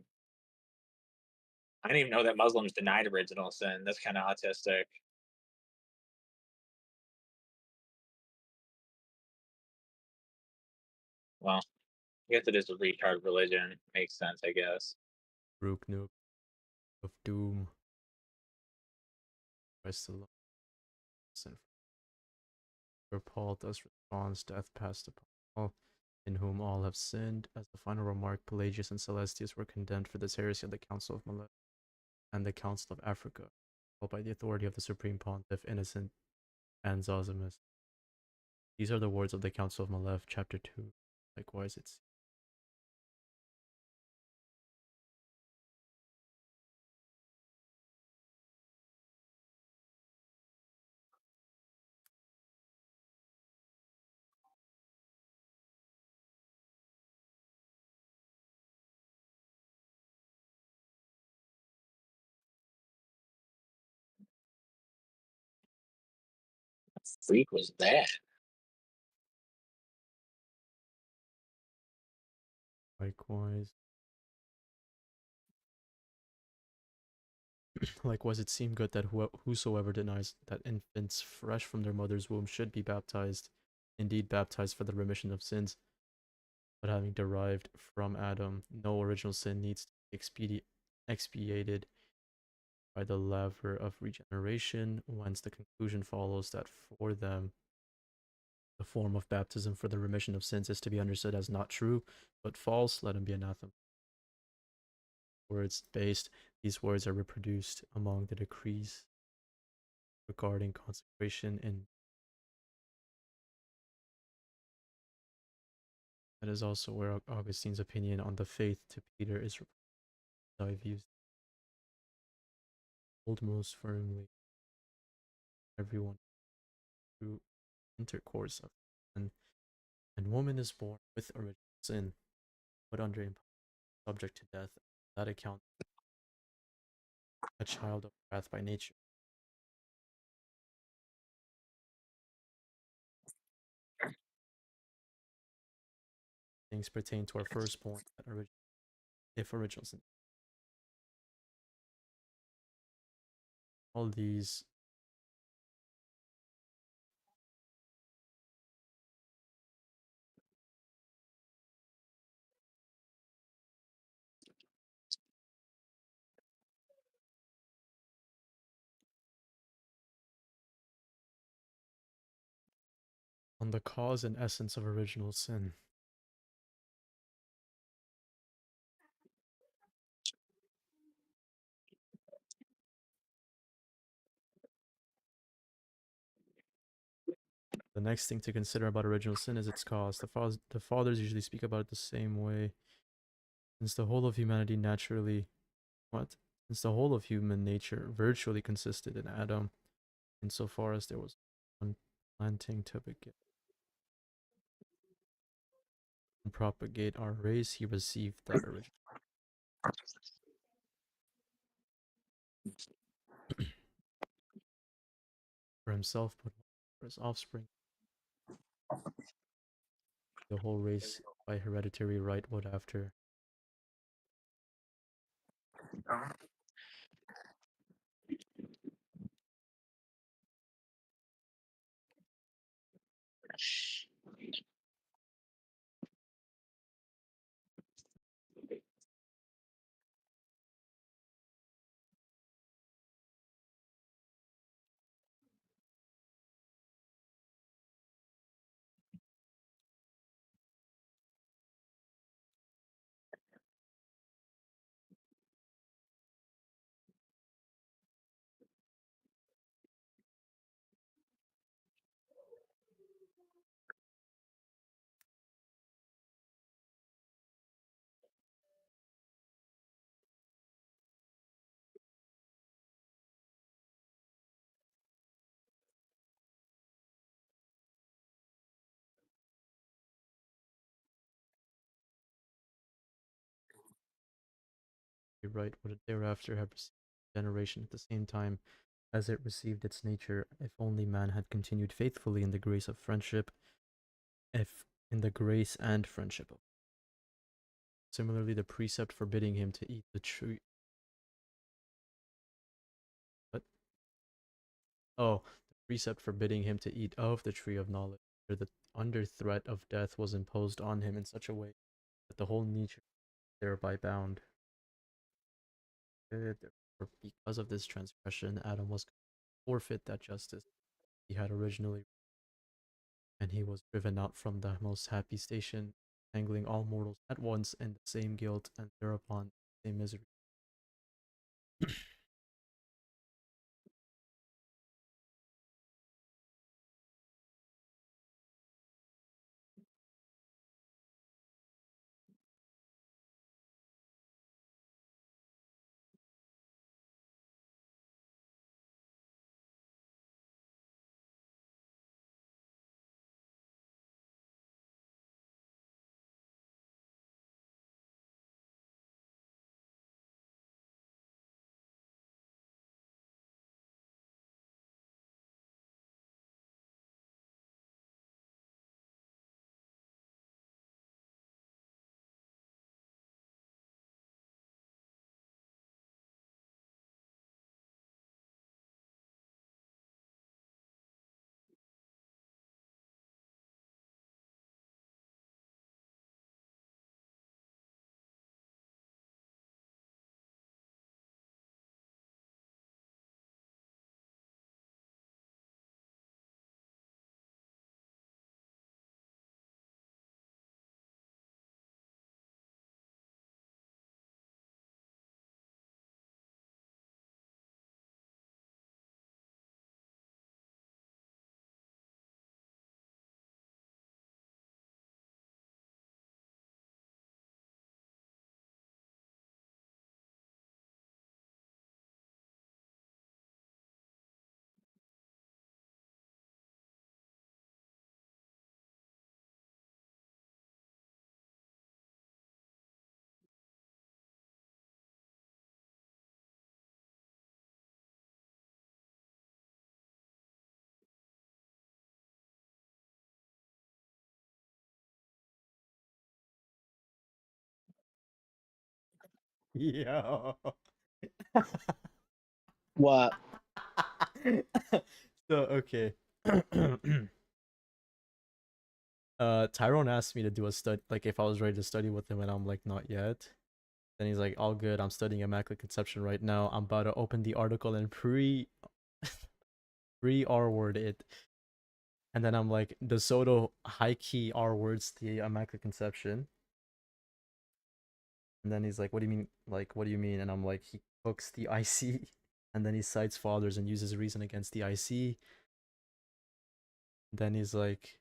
I didn't even know that Muslims denied original sin. That's kind of autistic. Well, I guess it is a retard religion. Makes sense, I guess. Rook Nook of Doom. Christ alone. Sin. For Paul thus responds, death passed upon all, in whom all have sinned. As the final remark, Pelagius and Celestius were condemned for this heresy at the Council of Milet and the Council of Africa, held by the authority of the Supreme Pontiff Innocent and Zosimus. These are the words of the Council of Malef, chapter 2. Likewise, it's freak was that? Likewise. Likewise, it seemed good that whosoever denies that infants fresh from their mother's womb should be baptized, indeed baptized for the remission of sins. But having derived from Adam, no original sin needs to be expiated by the laver of regeneration, whence the conclusion follows that for them, the form of baptism for the remission of sins is to be understood as not true, but false. Let him be anathema. Words based, these words are reproduced among the decrees regarding consecration, and that is also where Augustine's opinion on the faith to Peter is I've used hold most firmly everyone through intercourse of man and woman is born with original sin, but under subject to death. That account a child of wrath by nature. Things pertain to our firstborn, if original sin. All these on the cause and essence of original sin. The next thing to consider about original sin is its cause. The fathers usually speak about it the same way. Since the whole of humanity naturally, what? Since the whole of human nature virtually consisted in Adam, insofar as there was one planting to begin and propagate our race, he received that original for himself, but for his offspring. The whole race by hereditary right would after right would thereafter have received generation at the same time as it received its nature, if only man had continued faithfully in the grace of friendship, if in the grace and friendship of. Similarly, the precept forbidding him to eat the tree. But oh, the precept forbidding him to eat of the tree of knowledge, under threat of death, was imposed on him in such a way that the whole nature thereby bound. Therefore, because of this transgression, Adam was forfeit that justice he had originally, and he was driven out from the most happy station, angling all mortals at once in the same guilt, and thereupon the same misery. Yo. What? So okay. Tyrone asked me to do a study, like if I was ready to study with him, and I'm like, not yet. Then he's like, all good. I'm studying Immaculate Conception right now. I'm about to open the article and pre R word it. And then I'm like, the Soto high key R words the Immaculate Conception. And then he's like, what do you mean? Like, what do you mean? And I'm like, he hooks the IC. And then he cites fathers and uses reason against the IC. Then he's like,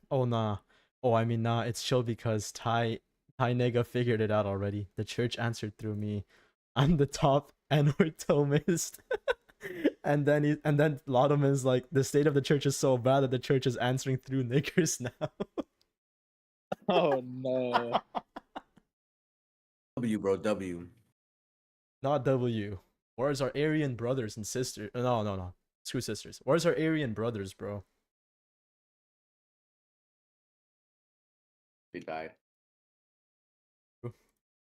oh nah. Oh, I mean nah, it's chill because Ty Nega figured it out already. The church answered through me. I'm the top N-word Thomist. And then Laudeman's like, the state of the church is so bad that the church is answering through niggers now. Oh no. W, bro, W. Not W. Where's our Aryan brothers and sisters? No. Screw sisters. Where's our Aryan brothers, bro? They died.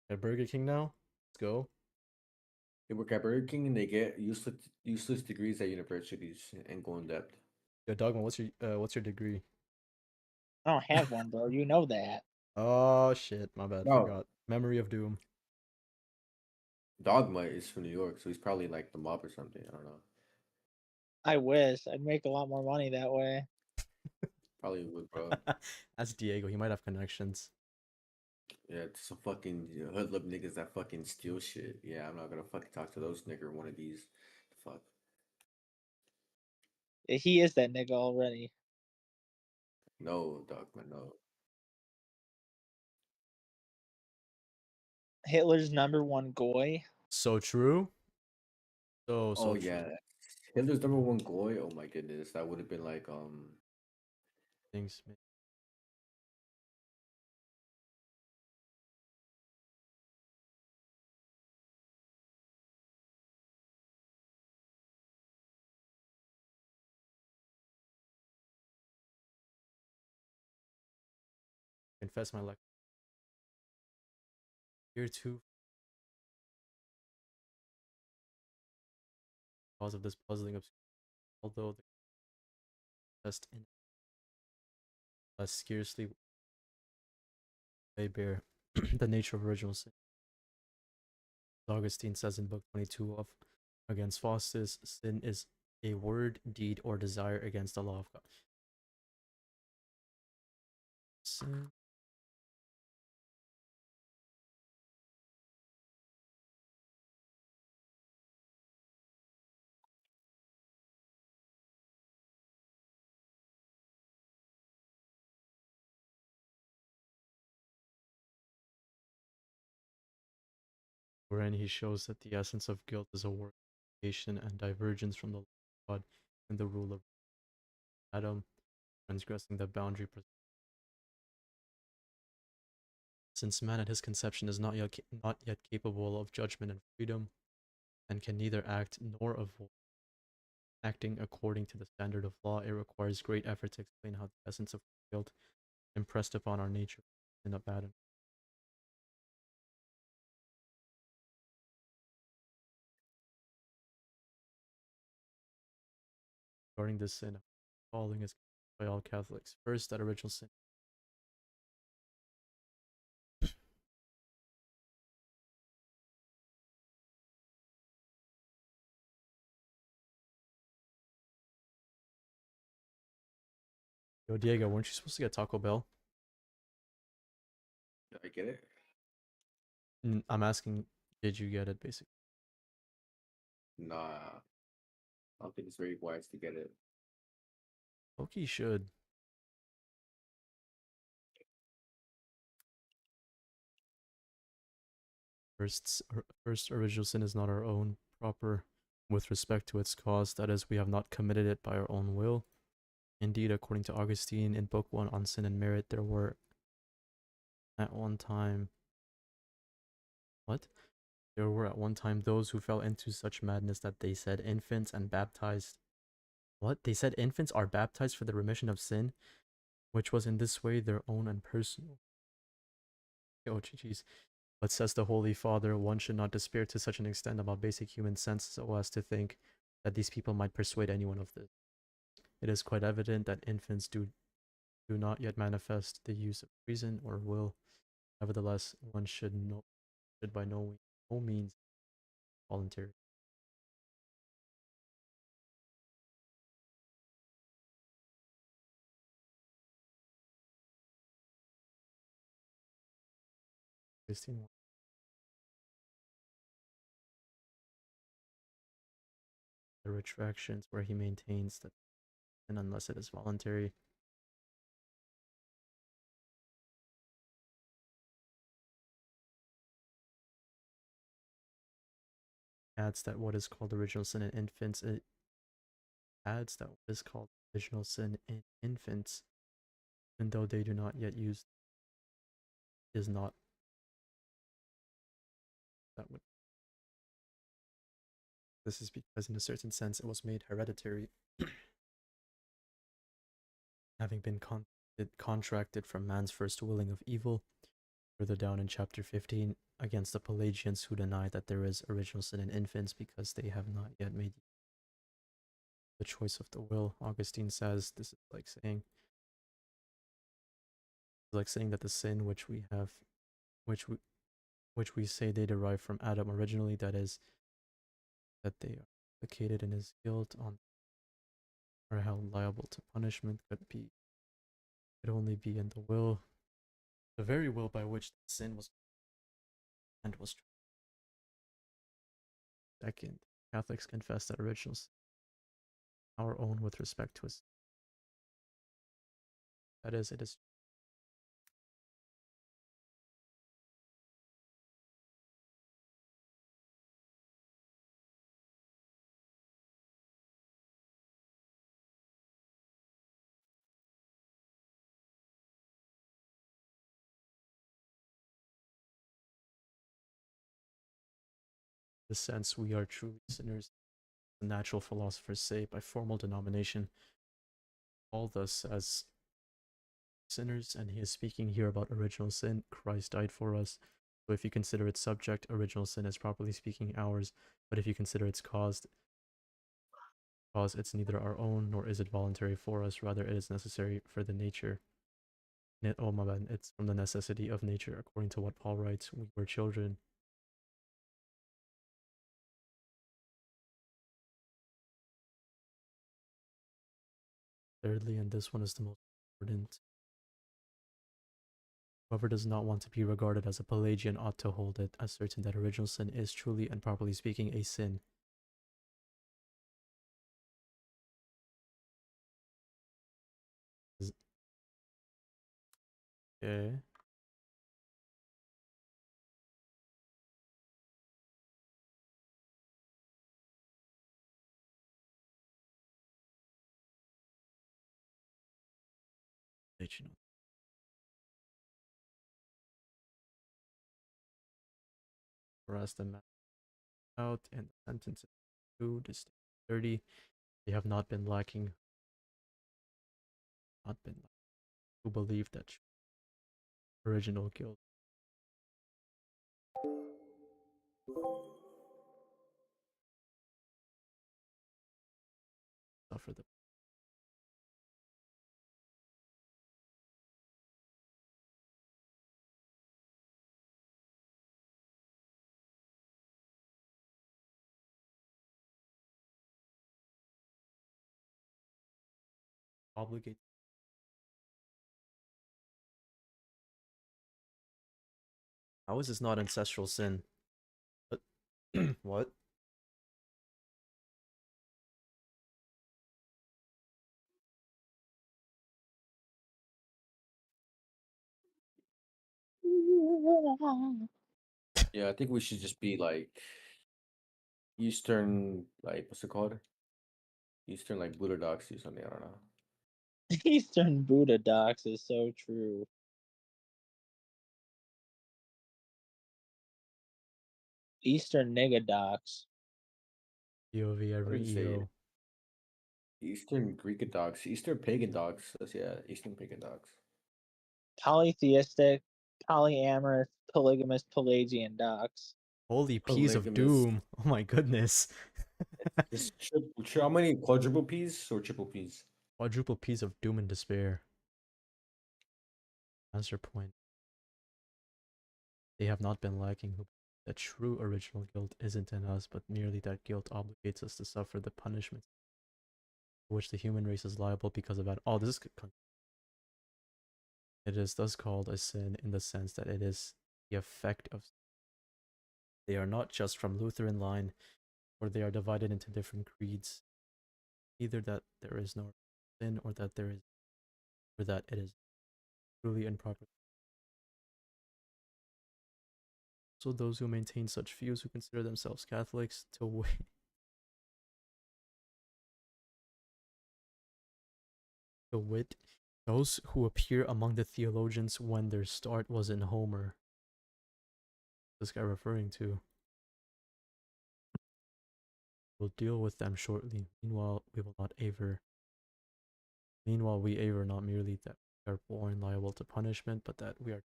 At Burger King now? Let's go. They work at Burger King and they get useless degrees at universities and go in depth. Yo, Dogma, what's your degree? I don't have one, bro. You know that. Oh shit, my bad. No. Forgot. Memory of Doom. Dogma is from New York, so he's probably like the mob or something. I don't know. I wish I'd make a lot more money that way. Probably would, bro. That's Diego. He might have connections. Yeah, it's some fucking hoodlum niggas that fucking steal shit. Yeah, I'm not gonna fucking talk to those nigger one of these. Fuck. He is that nigga already. No, Dogma, no. Hitler's #1 goy. So true. So Oh true. yeah. Hitler's #1 goy. Oh my goodness, that would have been like Things. Confess my luck. Year 2. Cause of this puzzling although the test in scarcely lay bare the nature of original sin. Augustine says in book 22 of Against Faustus, sin is a word, deed, or desire against the law of God. Sin. Wherein he shows that the essence of guilt is a work of creation and divergence from the law of God and the rule of Adam, transgressing the boundary. Since man at his conception is not yet capable of judgment and freedom, and can neither act nor avoid acting according to the standard of law, it requires great effort to explain how the essence of guilt impressed upon our nature in a bad. Regarding this sin, following is by all Catholics. First, that original sin. Yo, Diego, weren't you supposed to get Taco Bell? did I get it? I'm asking, did you get it, basically? Nah. I don't think it's very wise to get it. Loki should. First original sin is not our own proper with respect to its cause, that is, we have not committed it by our own will. Indeed, according to Augustine in Book 1 on Sin and Merit, there were at one time those who fell into such madness that they said infants and baptized. What? They said infants are baptized for the remission of sin, which was in this way their own and personal. Oh, jeez. But says the Holy Father, one should not despair to such an extent about basic human sense so as to think that these people might persuade anyone of this. It is quite evident that infants do not yet manifest the use of reason or will. Nevertheless, one should by no means voluntary. The retractions where he maintains that, and unless it is voluntary, adds that what is called original sin in infants, it adds that what is called original sin in infants, even though they do not yet use, is not that would. This is because in a certain sense it was made hereditary, having been contracted from man's first willing of evil. Further down in chapter 15, against the Pelagians who deny that there is original sin in infants because they have not yet made the choice of the will. Augustine says this is like saying that the sin which we have, which we say they derive from Adam originally, that is, that they are implicated in his guilt on, are held liable to punishment, could only be in the will, the very will by which the sin was and was. Second, Catholics confess that original sin, our own with respect to us. That is, it is the sense we are truly sinners. The natural philosophers say by formal denomination, called us as sinners, and he is speaking here about original sin. Christ died for us. So if you consider its subject, original sin is properly speaking ours, but if you consider its cause, it's neither our own nor is it voluntary for us, rather it is necessary for the nature. Oh my bad, it's from the necessity of nature, according to what Paul writes, we were children. Thirdly, and this one is the most important, whoever does not want to be regarded as a Pelagian ought to hold it as certain that original sin is truly and properly speaking a sin. Okay. Whereas the out and the sentences 2 to 30, they have not been lacking, who believe that original guilt suffer the obligate. How is this not ancestral sin? But what? Yeah, I think we should just be like Eastern, like what's it called? Eastern, like Buddha docs or something. I don't know. Eastern Buddha docs is so true. Eastern nigga docs. POV every EO. Eastern Greek docs, Eastern pagan docs. Yeah, Eastern pagan docs. Polytheistic, polyamorous, polygamous Pelagian docs. Holy peas of Polygamous. doom. Oh my goodness. It's how many quadruple P's or triple P's? Quadruple peas of doom and despair. Answer point. They have not been lacking who the true original guilt isn't in us, but merely that guilt obligates us to suffer the punishment for which the human race is liable because of that. Oh, this is it is thus called a sin in the sense that it is the effect of. They are not just from Lutheran line, or they are divided into different creeds. Either that there is no sin, or that there is, or that it is truly improper. So those who maintain such views, who consider themselves Catholics, to wit, those who appear among the theologians when their start was in Homer. This guy referring to. We'll deal with them shortly. Meanwhile, we will not aver. Meanwhile, we aver not merely that we are born liable to punishment, but that we are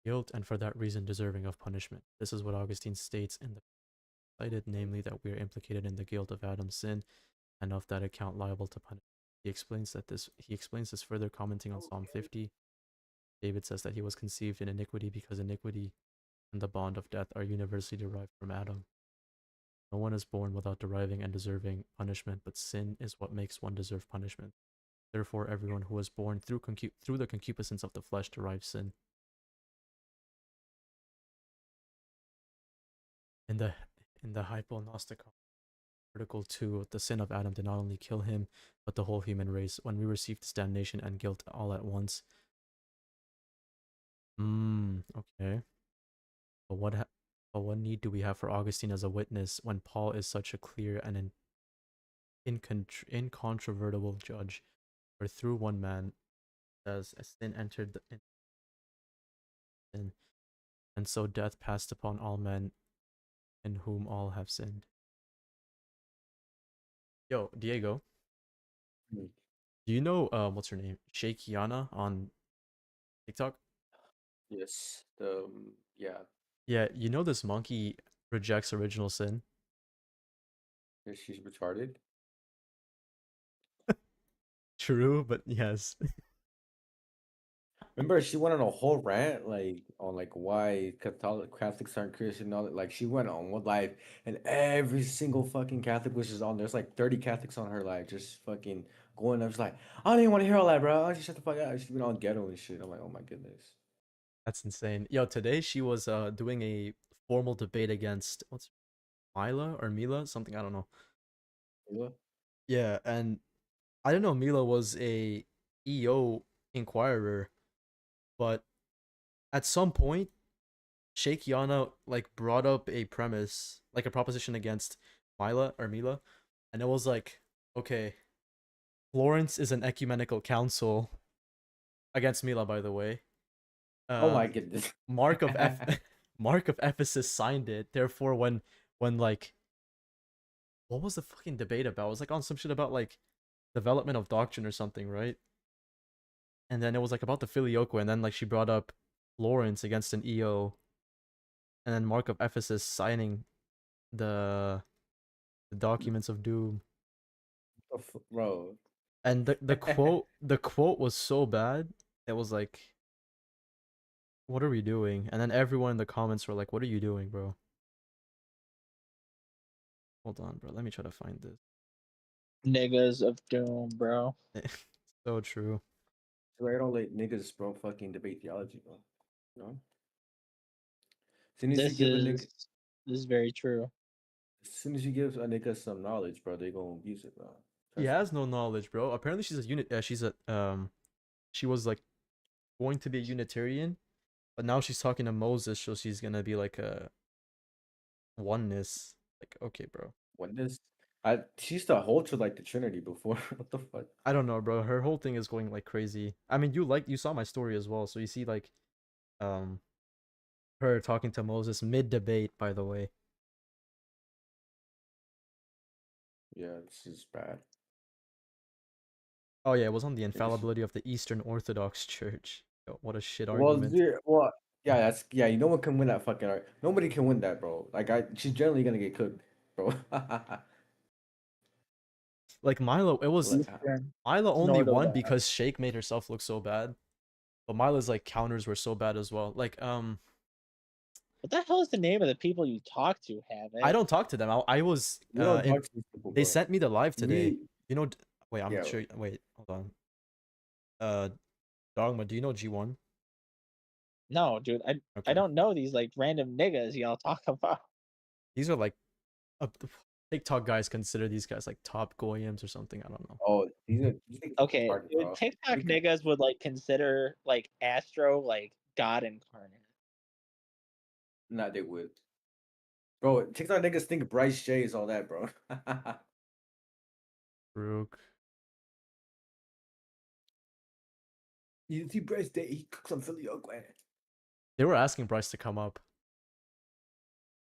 guilt and for that reason deserving of punishment. This is what Augustine states in the cited, namely that we are implicated in the guilt of Adam's sin and of that account liable to punishment. He explains this further commenting on Psalm 50. David says that he was conceived in iniquity because iniquity and the bond of death are universally derived from Adam. No one is born without deriving and deserving punishment, but sin is what makes one deserve punishment. Therefore, everyone who was born through the concupiscence of the flesh derives sin. In the Hypognosticon, Article 2, the sin of Adam did not only kill him, but the whole human race. When we receive this damnation and guilt all at once. Okay. But what need do we have for Augustine as a witness when Paul is such a clear and incontrovertible judge? For through one man, as sin entered the sin, and so death passed upon all men, in whom all have sinned. Yo, Diego. Hmm. Do you know what's her name? Sheikiana on TikTok? Yes. Yeah. Yeah, you know this monkey rejects original sin. She's retarded. True, but yes. Remember, she went on a whole rant on why Catholics aren't Christian and all that. Like she went on one live, and every single fucking Catholic was just on. There's like 30 Catholics on her live, just fucking going. I was like, I don't even want to hear all that, bro. Just shut the fuck up. She's been on ghetto and shit. I'm like, oh my goodness. That's insane. Yo, today she was doing a formal debate against what's Mila, something I don't know. Mila? Yeah, and I don't know, Mila was a EO inquirer, but at some point Sheikiana like brought up a premise, like a proposition against Mila, and it was like, okay, Florence is an ecumenical council against Mila, by the way. Oh my goodness. Mark of Mark of Ephesus signed it. Therefore, when like, what was the fucking debate about? It was like on some shit about like development of doctrine or something, right? And then it was like about the filioque, and then like she brought up Florence against an EO, and then Mark of Ephesus signing the documents of doom. Bro. And the quote was so bad. It was like, what are we doing? And then everyone in the comments were like, what are you doing, bro? Hold on, bro. Let me try to find this. Niggas of doom, bro. So true. So I don't let niggas bro fucking debate theology, bro. You know? As soon as you give a nigga, This is very true. as soon as you give a nigga some knowledge, bro, they gonna abuse it, bro. He has no knowledge, bro. Apparently, she's a unit. She was like going to be a Unitarian, but now she's talking to Moses, so she's gonna be like a oneness. Like, okay, bro. Oneness. She used to hold to like the Trinity before. What the fuck? I don't know, bro. Her whole thing is going like crazy. I mean, you saw my story as well, so you see like, um, her talking to Moses mid debate. By the way. Yeah, this is bad. Oh yeah, it was on the infallibility of the Eastern Orthodox Church. Yo, what a shit Well, argument. yeah, yeah. No one can win that fucking art. Nobody can win that, bro. She's generally gonna get cooked, bro. Like Milo, it was Like, Milo only Snorted won that. because Shake made herself look so bad. But Milo's like counters were so bad as well. Like What the hell is the name of the people you talk to, I Havoc? don't talk to them. I was we don't in talk to these people, they bro. sent me the live today. We You know wait, I'm yeah. sure wait, hold on. Uh Dogma, do you know G1? No, dude, I Okay. don't know these like random niggas y'all talk about. These are like uh, TikTok guys consider these guys like top goyams or something. I don't know. Oh, these niggas are Okay, retarded, dude, bro. TikTok We could- niggas would like consider like Astro like God incarnate. Nah, they would, bro. TikTok niggas think Bryce J is all that, bro. Rook. You see Bryce J, he cooks on Philly Oakland. They were asking Bryce to come up.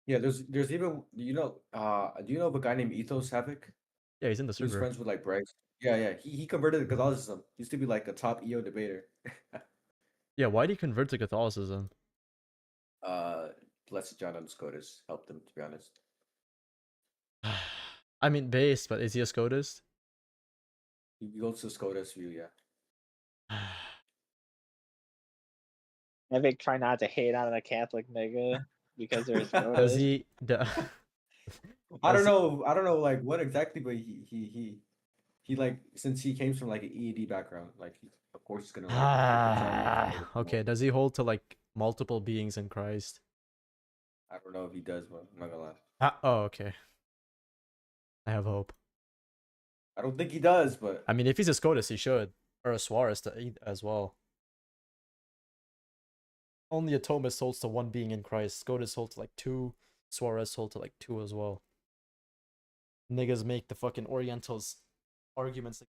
Yeah, there's even do you know of a guy named Ethos Havoc? Yeah, he's in the He was server. friends with like Bryce. Yeah, yeah. He converted to Catholicism. He used to be like a top EO debater. Yeah, why'd he convert to Catholicism? uh, Blessed John and Scotus helped him, to be honest. I mean base, but is he a SCOTUS? He goes to Scotus view, yeah. Havoc try not to hate on a Catholic nigga because they're Does SCOTUS. he I don't does he know. I don't know like what exactly, but he like since he came from like an EAD background, like of course he's gonna like okay, does he hold to like multiple beings in Christ? I don't know if he does, but I'm not gonna lie. Oh, okay. I have hope. I don't think he does, but I mean, if he's a SCOTUS, he should. Or a Suarez as well. Only a Thomas holds to one being in Christ. SCOTUS holds to like two. Suarez holds to like two as well. Niggas make the fucking Orientals arguments like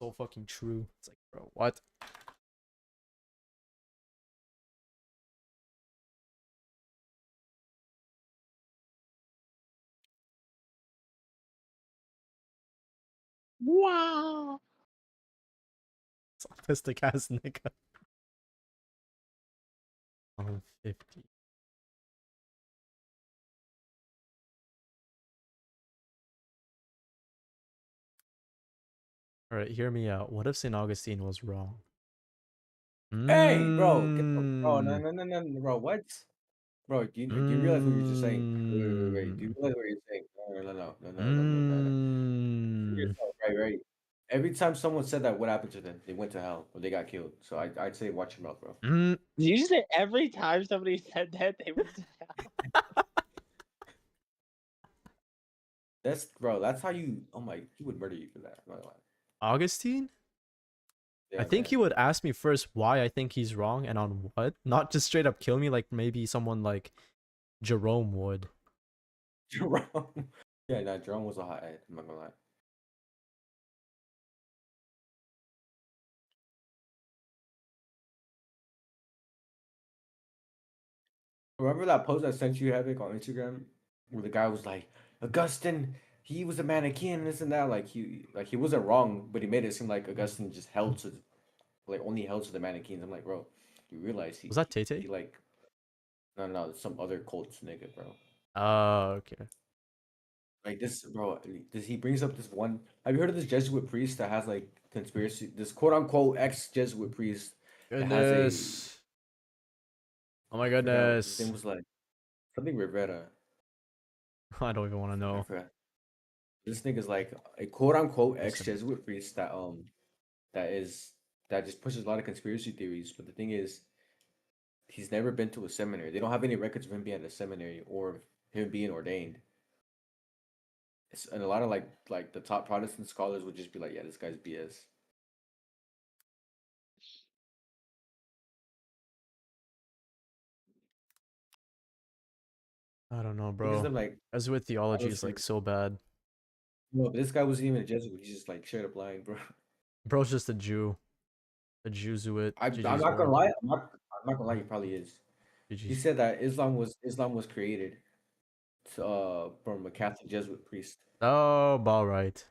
so fucking true. It's like, bro, what? Wow. It's autistic ass nigga. 50. Alright, hear me out. What if St. Augustine was wrong? hey, bro, bro, Mm. no, bro, what? Bro, do you realize what you're just saying? Wait. Do you Mm. realize what you're saying? No. Hear Mm. yourself, right. Every time someone said that, what happened to them? They went to hell or they got killed. So I'd say watch your mouth, bro. Mm. Did you say every time somebody said that they would? That's how you. Oh my, he would murder you for that. I'm not gonna lie. Augustine? I Yeah, think man. he would ask me first why I think he's wrong and on what. Not just straight up kill me like maybe someone like Jerome would. Jerome. Yeah, no, Jerome was a hot head. I'm not gonna lie. Remember that post I sent you, Havoc, on Instagram, where the guy was like, Augustine, he was a mannequin, this and that. Like he wasn't wrong, but he made it seem like Augustine just held to, like only held to the mannequins. I'm like, bro, you realize Was that Tete? he like, no, some other cults nigga, bro. Oh, okay. Like this, bro. Does he brings up this one? Have you heard of this Jesuit priest that has like conspiracy? This quote unquote ex Jesuit priest that has a Goodness. Oh my I forgot what his name goodness. was like something Rivera. I don't even want to I know. forgot. This nigga's like a quote unquote ex Listen. Jesuit priest that is that just pushes a lot of conspiracy theories. But the thing is, he's never been to a seminary. They don't have any records of him being at a seminary or him being ordained. And a lot of like the top Protestant scholars would just be like, yeah, this guy's BS. I don't know, Because bro. I'm like, As with I theology was is like for so bad. no, but this guy wasn't even a Jesuit. He's just like straight up lying, bro. Bro's just a Jew. A Jesuit. I'm GG's not gonna word. lie. I'm not gonna lie. He probably is. He GG's. said that Islam was created from a Catholic Jesuit priest. Oh, ball right.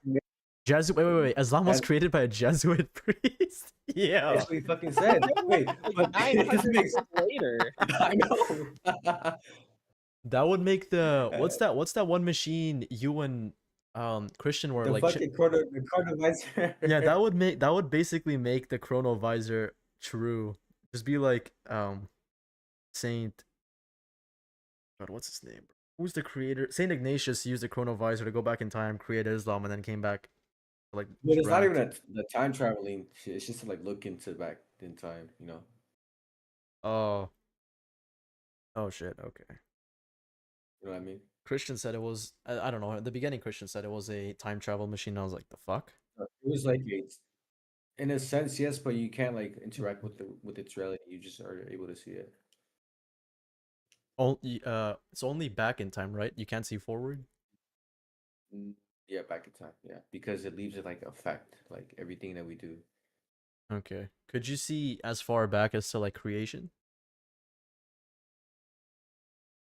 Jesuit. Wait. Islam was That's, created by a Jesuit priest. Yeah. that's what he fucking said. Wait, but Like it just 900 makes. years later. I know. That would make the what's that one machine you and Christian were The like fucking the chronovisor. yeah, that would basically make the chronovisor true. Just be like Saint God, what's his name? Who's the creator? Saint Ignatius used the chronovisor to go back in time, create Islam, and then came back like But it's not trapped. even the time traveling shit. It's just to like look into back in time, you know. Oh. Oh shit, okay. You know what I mean? Christian said it was I don't know, at the beginning Christian said it was a time travel machine. I was like, the fuck? It was like in a sense, yes, but you can't like interact with its reality. You just are able to see it. It's only back in time, right? You can't see forward? Yeah, back in time. Yeah, because it leaves it like effect, like everything that we do. Okay. Could you see as far back as to like creation?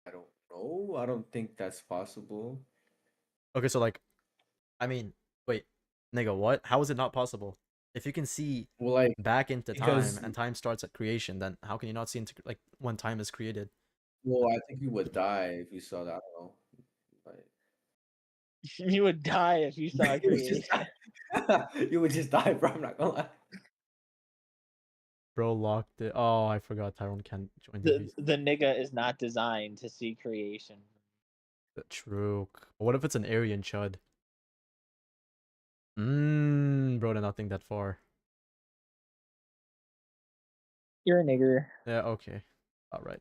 I don't know. I don't think that's possible. Okay, so like I mean, wait, nigga, what? How is it not possible? If you can see Well, like back into time because and time starts at creation, then how can you not see into like when time is created? well, I think you would die if you saw that. I don't know. Like, You would die if you saw you would just creation. die. You would just die, bro. I'm not gonna lie. Bro locked it. Oh, I forgot Tyrone can't join the VC. The nigga is not designed to see creation. True. What if it's an Aryan chud? Bro, did not think that far. You're a nigger. Yeah, okay. Alright.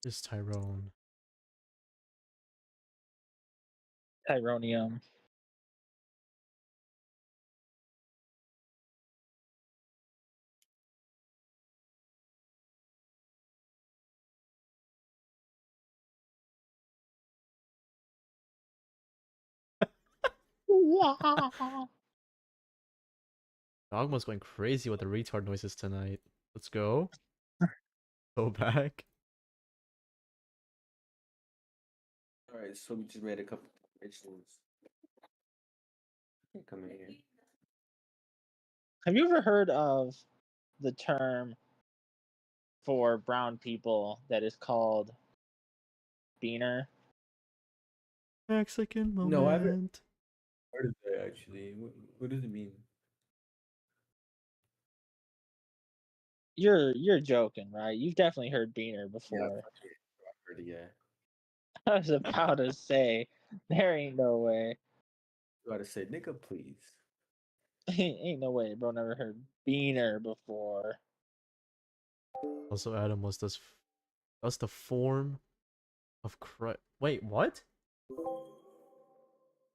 This Tyrone. Tyronium. Dogma's going crazy with the retard noises tonight. Let's go. Go back. All right, so we just made a couple predictions. Come in here. Have you ever heard of the term for brown people that is called beaner? Mexican moment. No, I haven't heard of that actually. What does it mean? You're joking, right? You've definitely heard beaner Yeah, before. I've heard it. Yeah, I was about to say, there ain't no way. you gotta say, nigga, please. Ain't no way, bro. Never heard beaner before. Also, Adam was this. That's the form of Christ. Wait, what?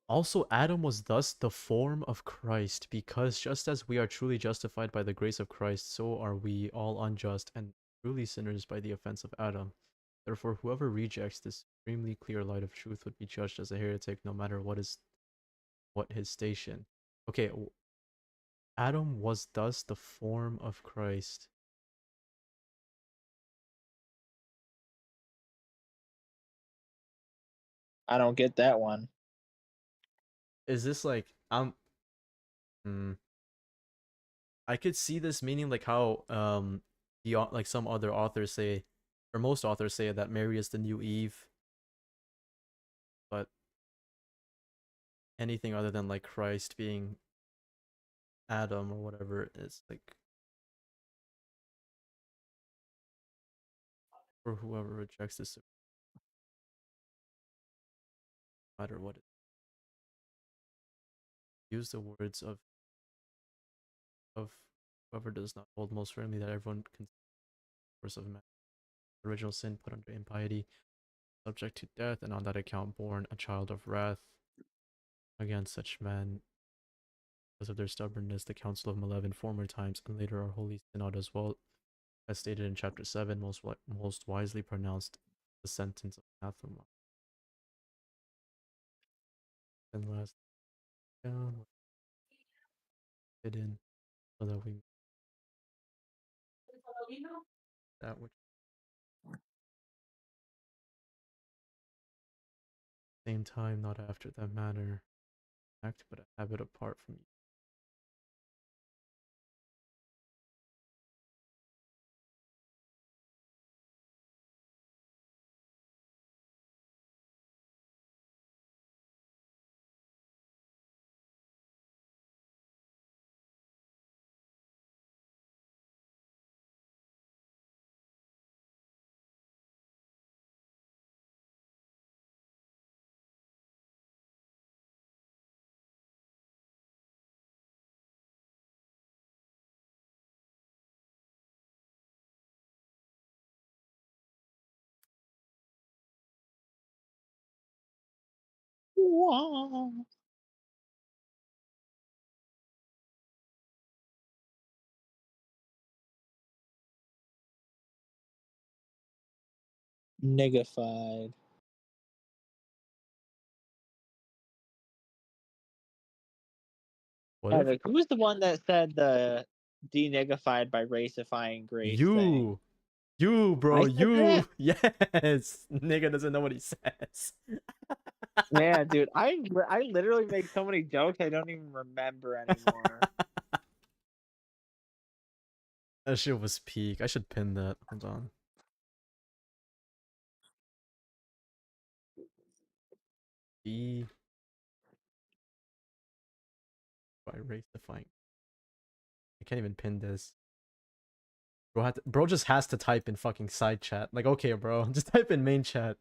Also, Adam was thus the form of Christ, because just as we are truly justified by the grace of Christ, so are we all unjust and truly sinners by the offense of Adam. Therefore, whoever rejects this extremely clear light of truth would be judged as a heretic, no matter what his station. Okay, Adam was thus the form of Christ. I don't get that one. Is this like I could see this meaning like how like some other authors say, or most authors say that Mary is the new Eve, but anything other than like Christ being Adam or whatever is like for whoever rejects this, no matter what. Use the words of whoever does not hold most firmly that everyone can course of man. Original sin put under impiety, subject to death, and on that account born a child of wrath. Against such men, because of their stubbornness, the Council of Malev in former times and later our Holy Synod as well, as stated in chapter 7, most wisely pronounced the sentence of anathema. And last down, hidden, so that we that which Same time, not after that manner. Act, but a habit apart from you. Wow. Niggified. What if Havoc, who was the one that said the deniggified by racifying grace thing? you, bro, I said you, that? yes, nigga doesn't know what he says. Man, dude, I literally make so many jokes I don't even remember anymore. That shit was peak. I should pin that. Hold on. B by race defying. I can't even pin this. Bro just has to type in fucking side chat. Like, okay, bro, just type in main chat.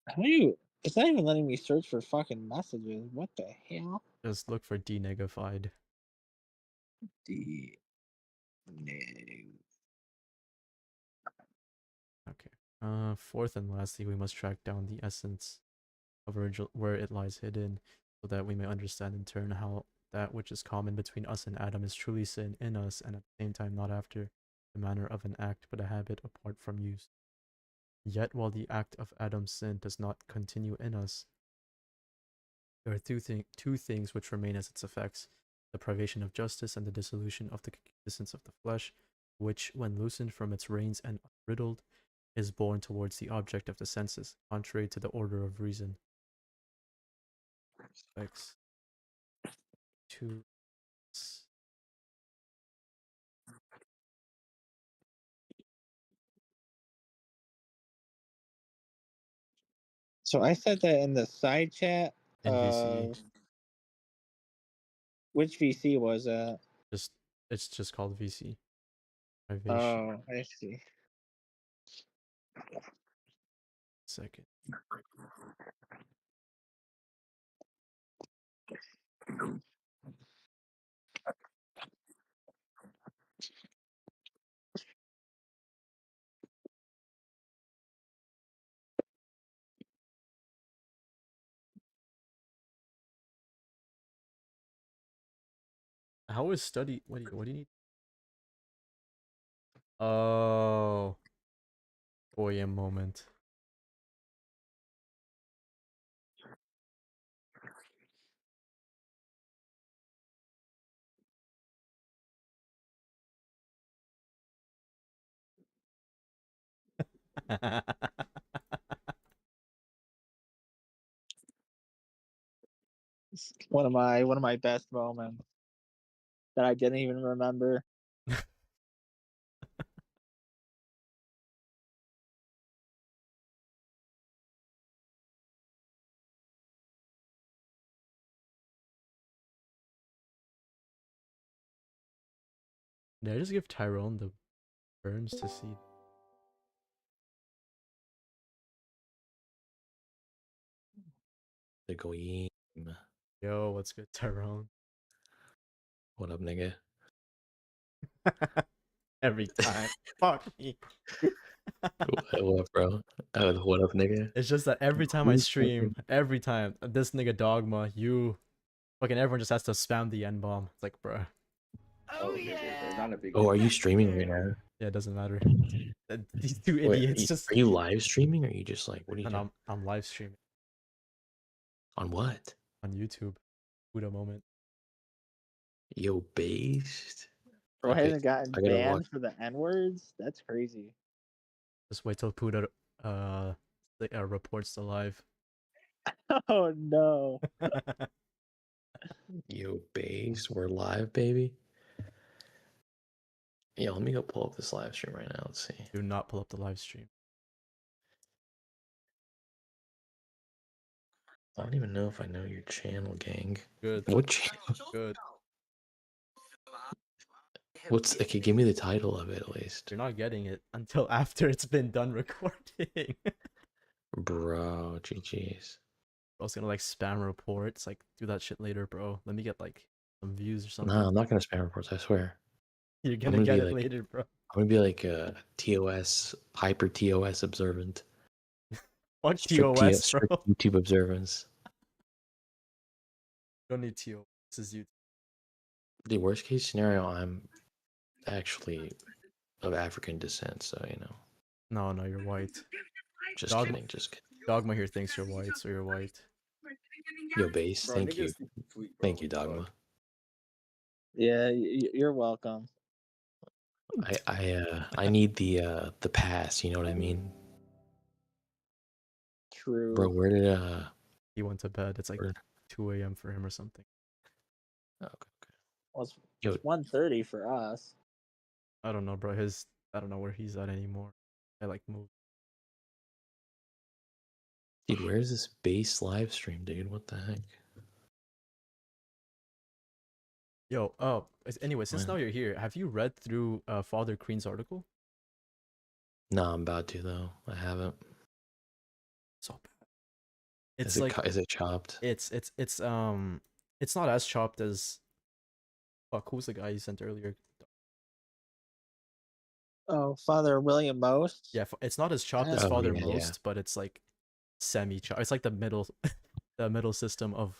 How do you? It's not even letting me search for fucking messages. What the hell? Just look for deniggified. D. Okay. Fourth and lastly, we must track down the essence of original where it lies hidden, so that we may understand in turn how that which is common between us and Adam is truly sin in us, and at the same time not after the manner of an act, but a habit apart from use. Yet while the act of Adam's sin does not continue in us, there are two things which remain as its effects: the privation of justice and the dissolution of the concupiscence of the flesh, which, when loosened from its reins and unriddled, is borne towards the object of the senses, contrary to the order of reason. X two. So I said that in the side chat. NVC. Which VC was that? It's just called VC. Privation. Oh, I see. Second. How is study? What do you need? Oh, boy, a moment. One of my best moments that I didn't even remember. Did I just give Tyrone the burns to see? The goyim. Yo, what's good, Tyrone? What up, nigga? Every time. Fuck me. What up, bro? What up, nigga? It's just that every time I stream, every time this nigga Dogma, you, fucking everyone just has to spam the N bomb. It's like, bruh. Oh yeah. They're not a big. Oh, are you streaming right now? Yeah, it doesn't matter. These two Wait, idiots just. Are you live streaming or are you just like, what are you And doing? I'm live streaming On what? on YouTube. Buddha moment. Yo, based. Bro Okay, hasn't gotten I gotta watch. banned for the N words. That's crazy. Just wait till Puda reports the live. Oh no. Yo, base, we're live, baby. Yeah, let me go pull up this live stream right now. Let's see. Do not pull up the live stream. I don't even know if I know your channel, gang. Good. What channel? Good. What's okay? Give me the title of it at least. You're not getting it until after it's been done recording. Bro, GG's. I was gonna like spam reports, like do that shit later, bro. Let me get like some views or something. Nah, I'm not gonna spam reports. I swear. You're gonna get it later, bro. I'm gonna be like a TOS, hyper TOS observant. Fuck TOS, strict bro. YouTube observance. Don't need TOS. This is YouTube. The worst case scenario, I'm actually of African descent, so you know. No, you're white. Just kidding, just kidding. Dogma here thinks you're white, so you're white. Yo, base, Bro, thank you. niggas tweet, bro. Thank you, Dogma. Yeah, you're welcome. I need the pass, you know what I mean? True. Bro, where did He went to bed. It's like 2 a.m. for him or something. Okay. Well, it's 1:30 for us. I don't know, bro. I don't know where he's at anymore. I like moved. Dude, where's this base live stream, dude? What the heck? Yo, anyway, since now you're here, have you read through Father Crean's article? No, I'm about to though. I haven't. So bad. Is it chopped? It's not as chopped as fuck. Who's the guy you sent earlier? Oh, Father William Most. Yeah, it's not as chopped as Father Most, but it's like semi-chopped. It's like the middle, the middle system of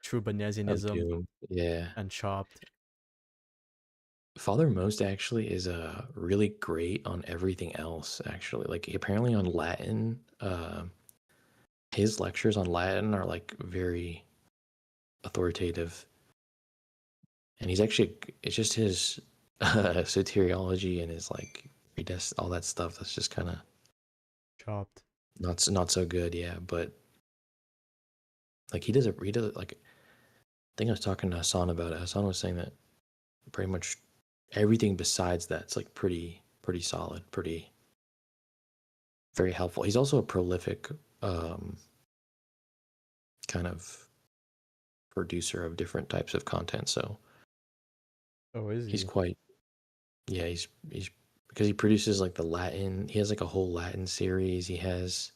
true Benesianism. Yeah, and chopped. Father Most actually is really great on everything else. Actually, like apparently on Latin, his lectures on Latin are like very authoritative, and it's just his soteriology and his like all that stuff that's just kind of chopped. Not so good, yeah. But like he does it like. I think I was talking to Hassan about it. Hassan was saying that pretty much everything besides that's like pretty solid, very helpful. He's also a prolific kind of producer of different types of content. So is he? He's quite he's because he produces like the Latin. He has like a whole Latin series. He has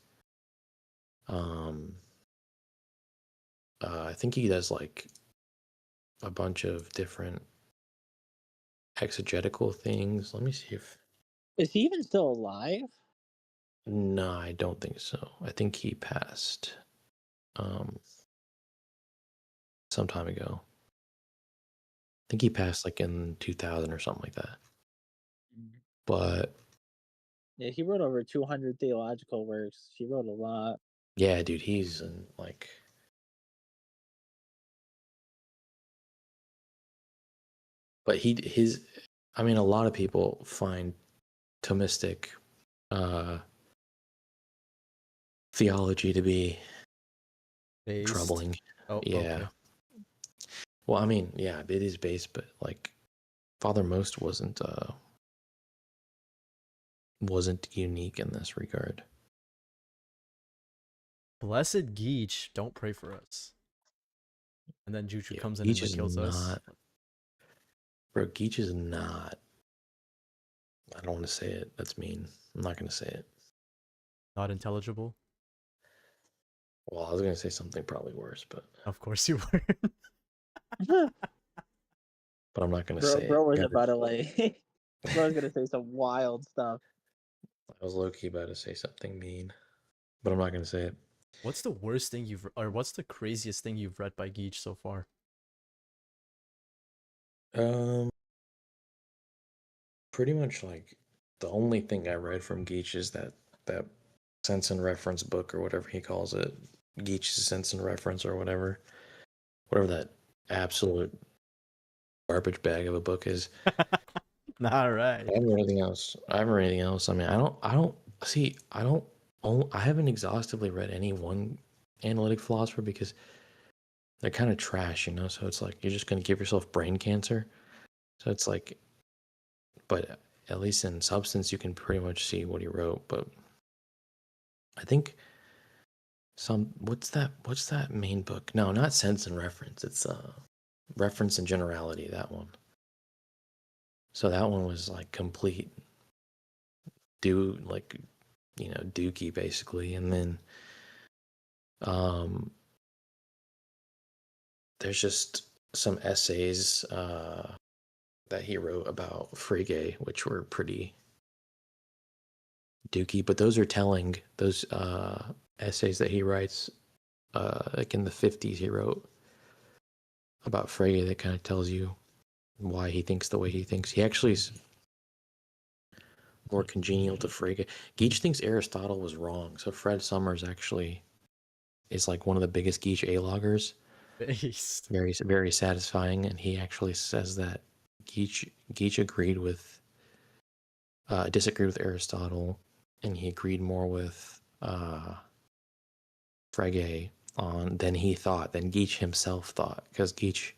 I think he does like a bunch of different exegetical things. Let me see if is he even still alive? No, I don't think so. I think he passed some time ago. I think he passed like in 2000 or something like that. But yeah, he wrote over 200 theological works. He wrote a lot. Yeah, dude, he's in like but I mean a lot of people find Thomistic theology to be troubling. Oh, yeah. Okay. Well, I mean, yeah, it is based, but like Father Most wasn't unique in this regard. Blessed Geach, don't pray for us. And then Juju comes in and kills us. Bro, Geach is not. I don't want to say it. That's mean. I'm not going to say it. Not intelligible? Well, I was going to say something probably worse, but... Of course you were. But I'm not going to say bro it. Was about to like... Bro was going to say some wild stuff. I was low-key about to say something mean, but I'm not going to say it. What's the worst thing what's the craziest thing you've read by Geach so far? Pretty much like the only thing I read from Geach is that sense and reference book or whatever he calls it. Geach's sense and reference or whatever that absolute garbage bag of a book is. All right. I haven't read anything else. I mean, I don't See, I haven't exhaustively read any one analytic philosopher because they're kind of trash, you know? So it's like you're just going to give yourself brain cancer. So it's like, but at least in substance, you can pretty much see what he wrote. But I think what's that main book? No, not Sense and Reference. It's Reference and Generality, that one. So that one was like complete dookie basically. And then there's just some essays that he wrote about Frege, which were pretty dookie, but those are telling. Those essays that he writes, like in the 50s, he wrote about Frege that kind of tells you why he thinks the way he thinks. He actually is more congenial to Frege. Geach thinks Aristotle was wrong, so Fred Summers actually is like one of the biggest Geach A-loggers. Based. Very, very satisfying, and he actually says that Geach agreed with, disagreed with Aristotle, and he agreed more with Frege than he thought, than Geach himself thought, because Geach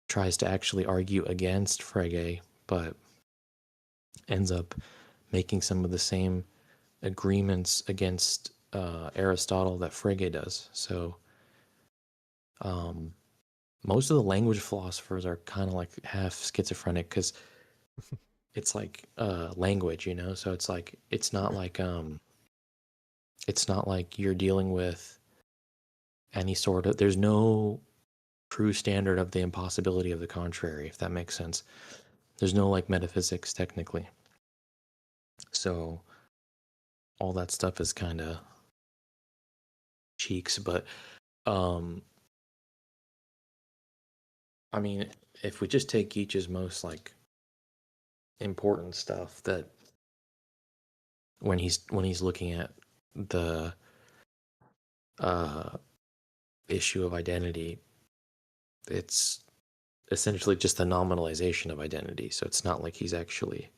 tries to actually argue against Frege, but ends up making some of the same agreements against Aristotle that Frege does. So most of the language philosophers are kind of like half schizophrenic because it's like language, you know? So it's like it's not like you're dealing with any sort of, there's no true standard of the impossibility of the contrary, if that makes sense. There's no like metaphysics technically. So all that stuff is kind of cheeks, but I mean, if we just take Geach's most like important stuff, that when he's looking at the issue of identity, it's essentially just the nominalization of identity. So it's not like he's actually,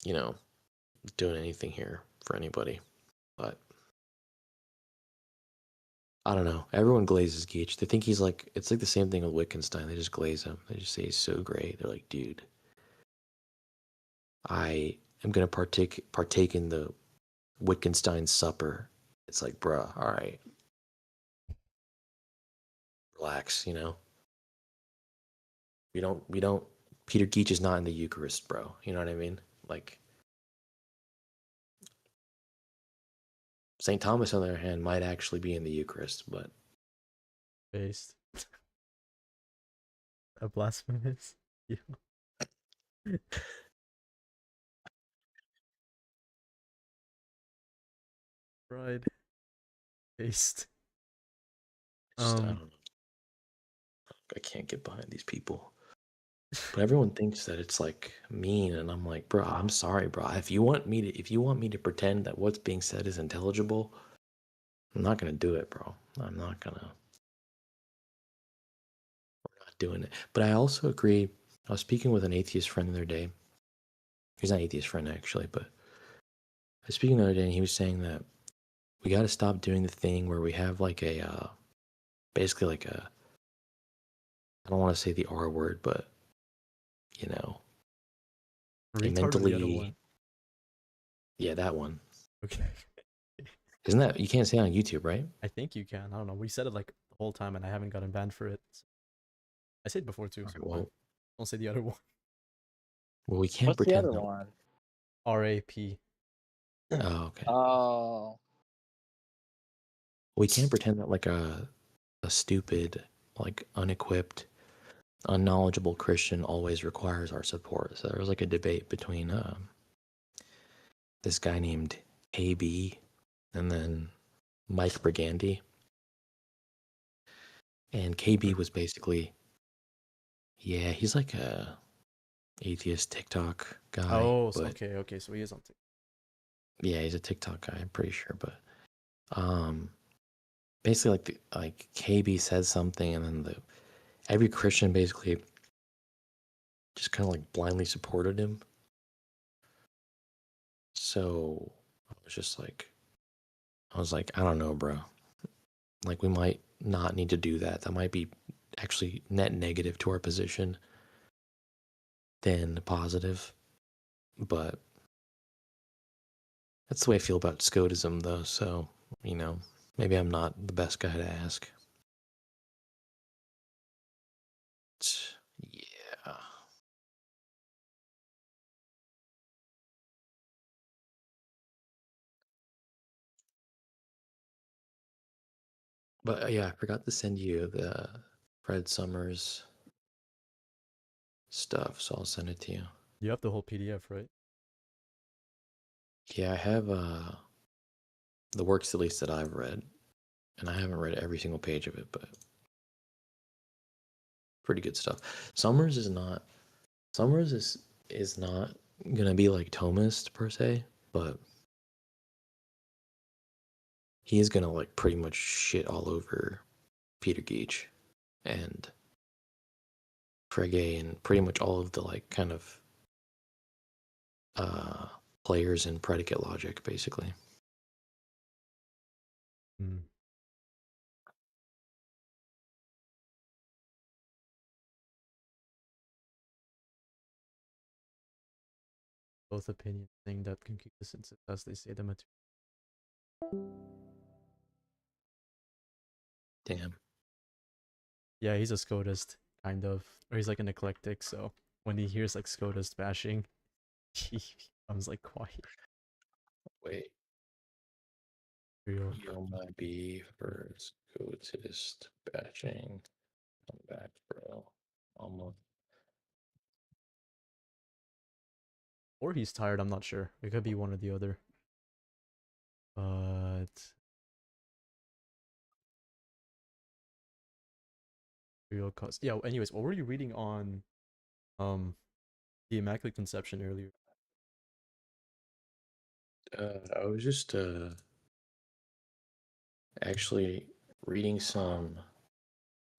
you know, doing anything here for anybody. But I don't know. Everyone glazes Geach. They think he's like, it's like the same thing with Wittgenstein. They just glaze him. They just say he's so great. They're like, dude, I am gonna partake in the Wittgenstein supper. It's like, bruh, all right, relax. You know, we don't. Peter Geach is not in the Eucharist, bro. You know what I mean? Like, St. Thomas, on the other hand, might actually be in the Eucharist, but Based. A blasphemous. Yeah. Pride. Based. just, I don't know. I can't get behind these people. But everyone thinks that it's like mean, and I'm like, bro, I'm sorry, bro. If you want me to pretend that what's being said is intelligible, I'm not gonna do it, bro. I'm not gonna. We're not doing it. But I also agree. I was speaking with an atheist friend the other day. He's not an atheist friend actually, but I was speaking the other day, and he was saying that we got to stop doing the thing where we have like a, basically like a, I don't want to say the R word, but you know, a Retard or the other one? yeah, that one. Okay. Isn't that, you can't say it on YouTube, right? I think you can. I don't know. We said it like the whole time, and I haven't gotten banned for it. I said it before too. So Well, don't say the other one. well, we can't What's the pretend other that. one? RAP. Oh, okay. Oh. We can't pretend that like a stupid, like unequipped, unknowledgeable Christian always requires our support. So there was like a debate between this guy named KB and then Mike Brigandy. And KB was basically, yeah, he's like a atheist TikTok guy. Oh, but okay. So he is on TikTok. yeah, he's a TikTok guy, I'm pretty sure. But basically, like KB says something, and then every Christian basically just kind of like blindly supported him. So I was like, I don't know, bro. Like, we might not need to do that. That might be actually net negative to our position than positive. But that's the way I feel about Scotism, though. So, maybe I'm not the best guy to ask. Yeah. But yeah, I forgot to send you the Fred Summers stuff, so I'll send it to you. You have the whole PDF, right? Yeah, I have the works at least that I've read, and I haven't read every single page of it, but pretty good stuff. Summers is not gonna be like Thomist per se, but he is gonna like pretty much shit all over Peter Geach and Frege and pretty much all of the like kind of players in predicate logic, basically. Both opinions saying that concupiscence is, as they say, the material. Damn. Yeah, he's a Scotist, kind of. Or he's like an eclectic, so when he hears like Scotist bashing, he becomes like quiet. Wait. Real. You'll might be for Scotist bashing. Come back, bro. Almost. Or he's tired, I'm not sure. It could be one or the other. But real cause. Yeah, anyways, what were you reading on the Immaculate Conception earlier? I was just actually reading some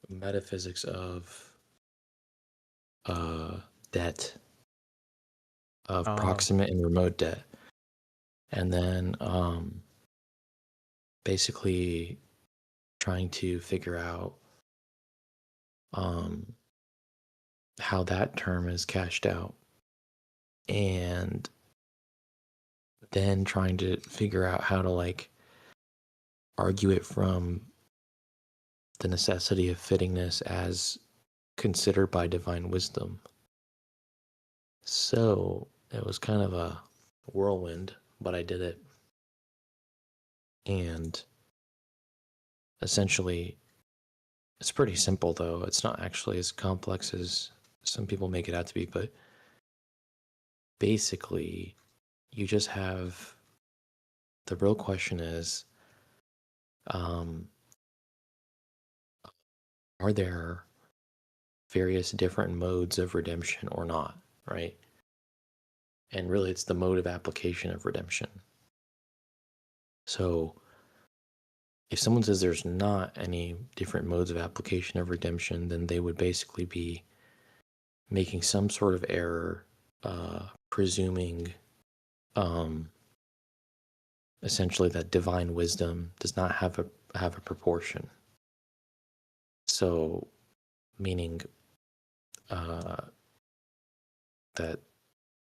metaphysics of debt, of proximate and remote debt, and then basically trying to figure out how that term is cashed out, and then trying to figure out how to like argue it from the necessity of fittingness as considered by divine wisdom. So it was kind of a whirlwind, but I did it. And essentially, it's pretty simple, though. It's not actually as complex as some people make it out to be, but basically, you just have the real question is, are there various different modes of redemption or not, right? And really, it's the mode of application of redemption. So if someone says there's not any different modes of application of redemption, then they would basically be making some sort of error, presuming essentially that divine wisdom does not have a proportion. So, meaning that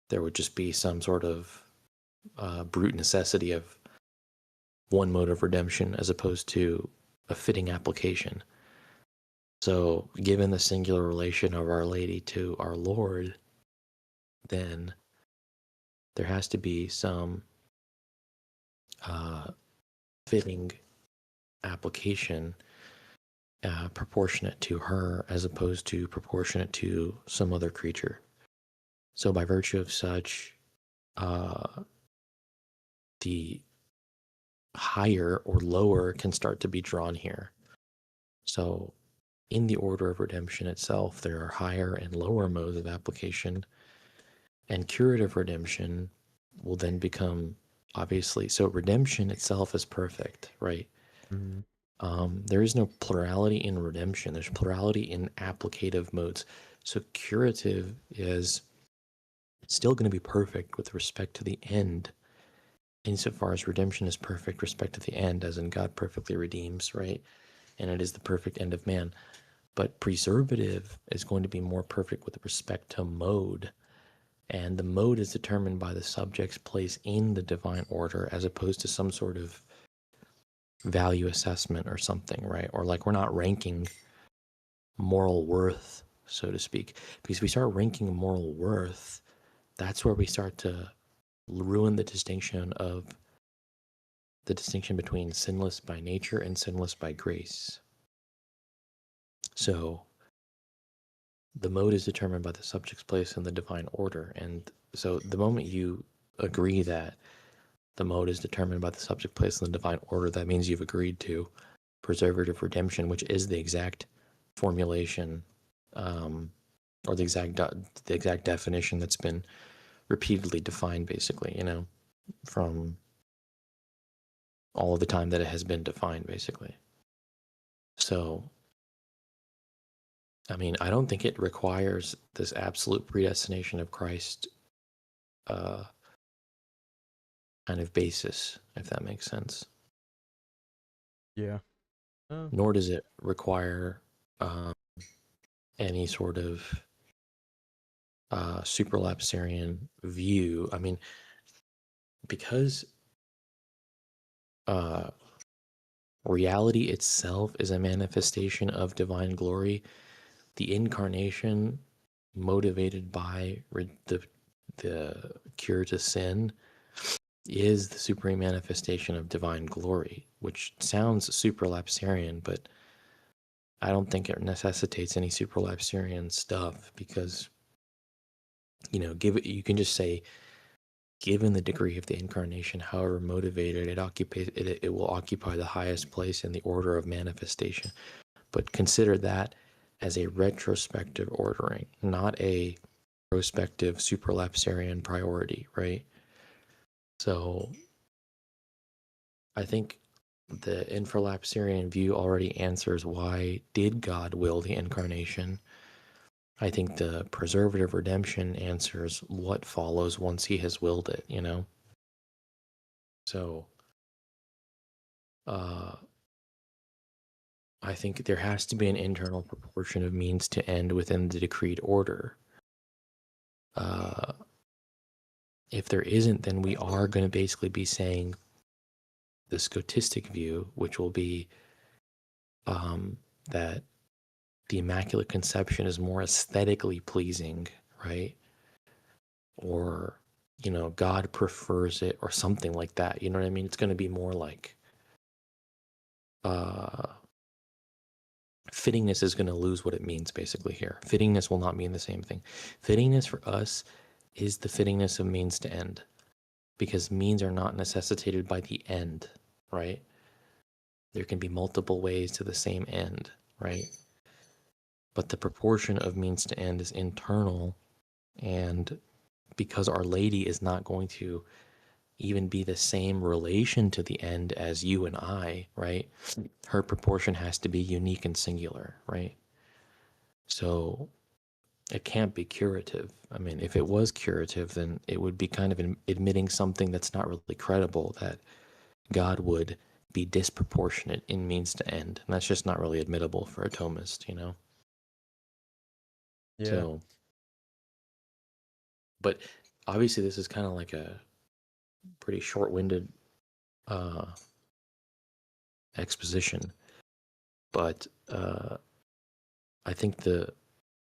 there would just be some sort of brute necessity of one mode of redemption as opposed to a fitting application. So, given the singular relation of Our Lady to our Lord, then there has to be some fitting application proportionate to her as opposed to proportionate to some other creature. So by virtue of such, the higher or lower can start to be drawn here. So in the order of redemption itself, there are higher and lower modes of application, and curative redemption will then become obviously, so redemption itself is perfect, right? Mm-hmm. There is no plurality in redemption. There's plurality in applicative modes. So curative is still going to be perfect with respect to the end, insofar as redemption is perfect respect to the end, as in God perfectly redeems, right? And it is the perfect end of man. But preservative is going to be more perfect with respect to mode. And the mode is determined by the subject's place in the divine order, as opposed to some sort of value assessment or something, right? Or like we're not ranking moral worth, so to speak. Because if we start ranking moral worth, that's where we start to ruin the distinction between sinless by nature and sinless by grace. So the mode is determined by the subject's place in the divine order. And so the moment you agree that the mode is determined by the subject place in the divine order, that means you've agreed to preservative redemption, which is the exact formulation or the exact definition that's been repeatedly defined, basically, from all of the time that it has been defined, basically. So, I mean, I don't think it requires this absolute predestination of Christ kind of basis, if that makes sense. Yeah. Nor does it require any sort of supralapsarian view. I mean, because reality itself is a manifestation of divine glory, the incarnation, motivated by the cure to sin, is the supreme manifestation of divine glory, which sounds supralapsarian, but I don't think it necessitates any supralapsarian stuff, because you can just say, given the degree of the incarnation, however motivated, it will occupy the highest place in the order of manifestation. But consider that as a retrospective ordering, not a prospective supralapsarian priority, right? So I think the infralapsarian view already answers why did God will the incarnation. I think the preservative redemption answers what follows once he has willed it, So I think there has to be an internal proportion of means to end within the decreed order. If there isn't, then we are going to basically be saying the scotistic view, which will be that the Immaculate Conception is more aesthetically pleasing, right? Or, God prefers it, or something like that. You know what I mean? It's going to be more like fittingness is going to lose what it means, basically, here. Fittingness will not mean the same thing. Fittingness for us is the fittingness of means to end, because means are not necessitated by the end, right? There can be multiple ways to the same end, right? But the proportion of means to end is internal, and because Our Lady is not going to even be the same relation to the end as you and I, right? Her proportion has to be unique and singular, right? So it can't be curative. I mean, if it was curative, then it would be kind of admitting something that's not really credible, that God would be disproportionate in means to end. And that's just not really admittable for a Thomist, Yeah. So, but obviously this is kind of like a pretty short-winded exposition. But I think the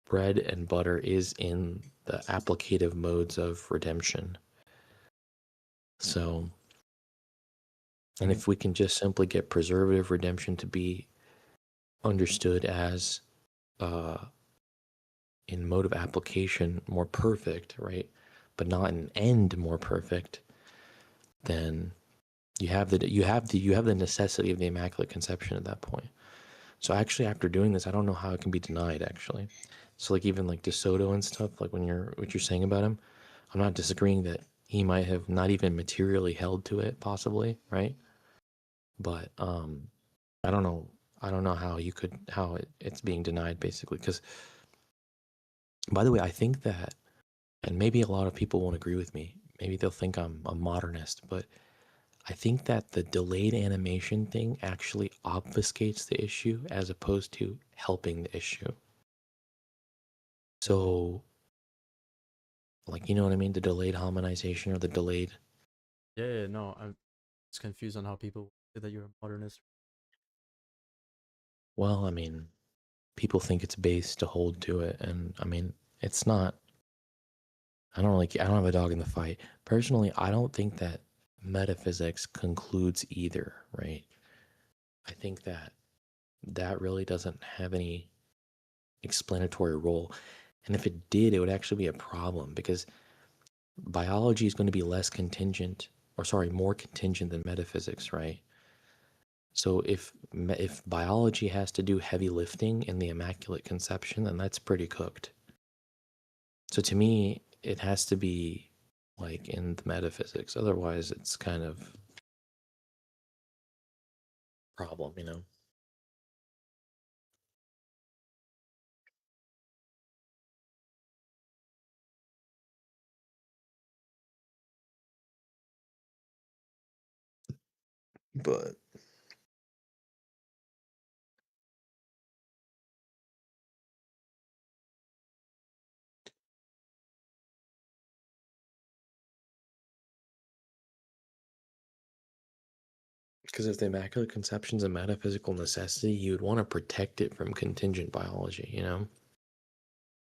bread and butter is in the applicative modes of redemption. So, and if we can just simply get preservative redemption to be understood as in mode of application more perfect, right? But not an end more perfect, then you have the necessity of the Immaculate Conception at that point. So actually, after doing this, I don't know how it can be denied, actually. So like even like De Soto and stuff, like what you're saying about him, I'm not disagreeing that he might have not even materially held to it, possibly, right? But I don't know how it's being denied, basically. Because, by the way, I think that, and maybe a lot of people won't agree with me, maybe they'll think I'm a modernist, but I think that the delayed animation thing actually obfuscates the issue as opposed to helping the issue. So, like, you know what I mean? The delayed harmonization or the delayed. Yeah, no, I'm just confused on how people say that you're a modernist. Well, I mean, people think it's base to hold to it, and I mean, it's not. I don't have a dog in the fight. Personally, I don't think that metaphysics concludes either, right? I think that really doesn't have any explanatory role. And if it did, it would actually be a problem because biology is going to be more contingent than metaphysics, right? So if biology has to do heavy lifting in the Immaculate Conception, then that's pretty cooked. So to me, it has to be like in the metaphysics. Otherwise, it's kind of a problem, you know? But because if the Immaculate Conception's a metaphysical necessity, you would want to protect it from contingent biology, you know?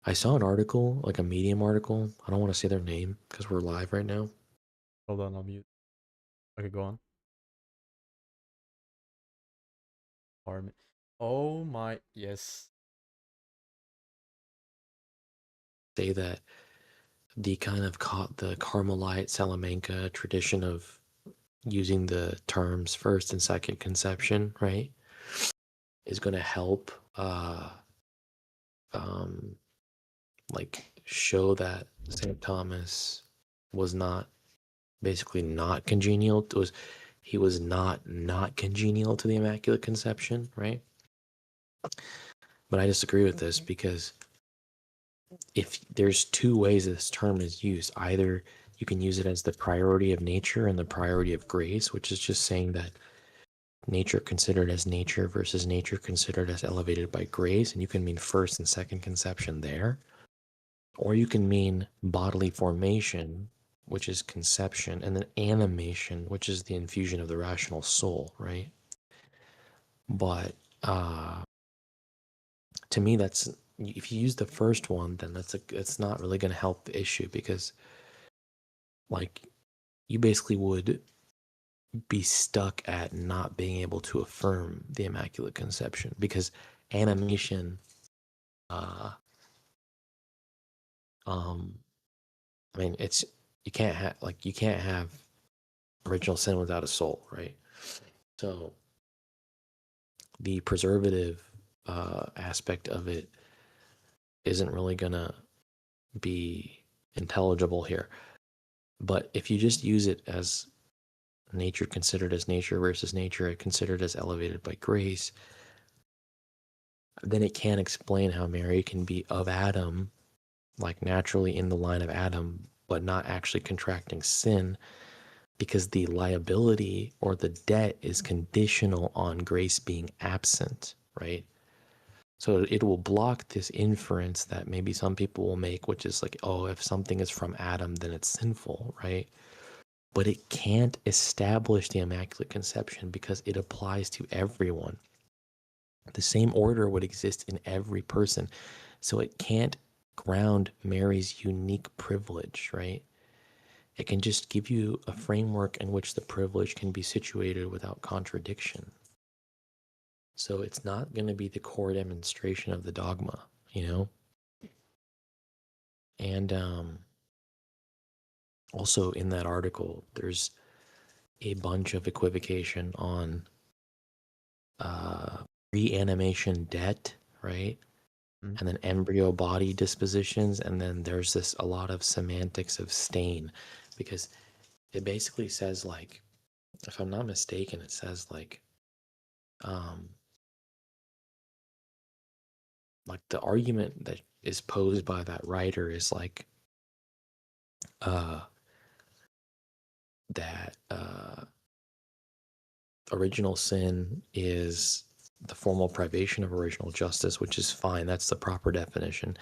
I saw an article, like a Medium article. I don't want to say their name because we're live right now. Hold on, I'll mute. Okay, go on. Oh my, yes. Say that the kind of the Carmelite Salamanca tradition of using the terms first and second conception, right, is going to help like show that St. Thomas was basically not congenial. He was not congenial to the Immaculate Conception, right? But I disagree with this because if there's two ways this term is used, either you can use it as the priority of nature and the priority of grace, which is just saying that nature considered as nature versus nature considered as elevated by grace, and you can mean first and second conception there. Or you can mean bodily formation, which is conception, and then animation, which is the infusion of the rational soul, right? But to me, that's, if you use the first one, then it's not really going to help the issue because, like, you basically would be stuck at not being able to affirm the Immaculate Conception because animation, I mean, you can't have original sin without a soul, right? So the preservative aspect of it isn't really gonna be intelligible here. But if you just use it as nature considered as nature versus nature considered as elevated by grace, then it can explain how Mary can be of Adam, like naturally in the line of Adam, but not actually contracting sin because the liability or the debt is conditional on grace being absent, right? So it will block this inference that maybe some people will make, which is like, oh, if something is from Adam, then it's sinful, right? But it can't establish the Immaculate Conception because it applies to everyone. The same order would exist in every person. So it can't ground Mary's unique privilege, right? It can just give you a framework in which the privilege can be situated without contradiction. So it's not going to be the core demonstration of the dogma, you know? And also in that article, there's a bunch of equivocation on reanimation debt, right? And then embryo body dispositions, and then there's a lot of semantics of stain, because it basically says, like, if I'm not mistaken, it says like the argument that is posed by that writer is like that original sin is the formal privation of original justice, which is fine. That's the proper definition.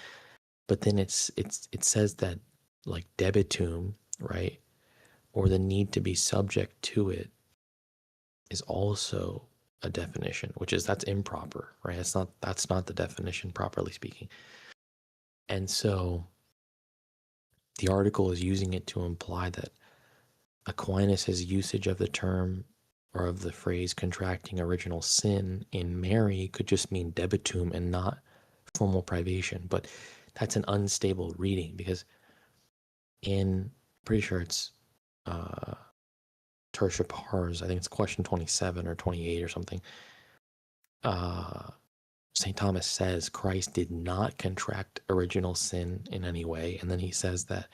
But then it says that like debitum, right, or the need to be subject to it is also a definition, which is that's improper, right? That's not the definition, properly speaking. And so the article is using it to imply that Aquinas' usage of the term or of the phrase contracting original sin in Mary could just mean debitum and not formal privation. But that's an unstable reading because pretty sure it's Tertia Pars, I think it's question 27 or 28 or something. St. Thomas says Christ did not contract original sin in any way. And then he says that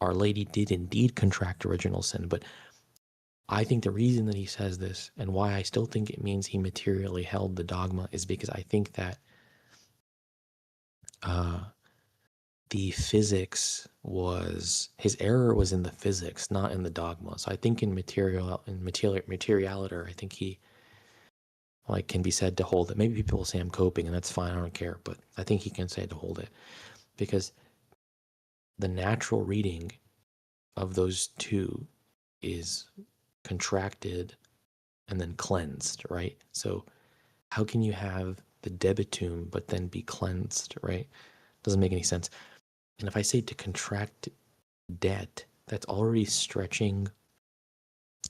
Our Lady did indeed contract original sin. But I think the reason that he says this and why I still think it means he materially held the dogma is because I think that the physics his error was in the physics, not in the dogma. So I think in materialiter, I think he can be said to hold it. Maybe people will say I'm coping, and that's fine. I don't care, but I think he can say to hold it because the natural reading of those two is contracted and then cleansed, right? So how can you have the debitum but then be cleansed, right? Doesn't make any sense. And if I say to contract debt, that's already stretching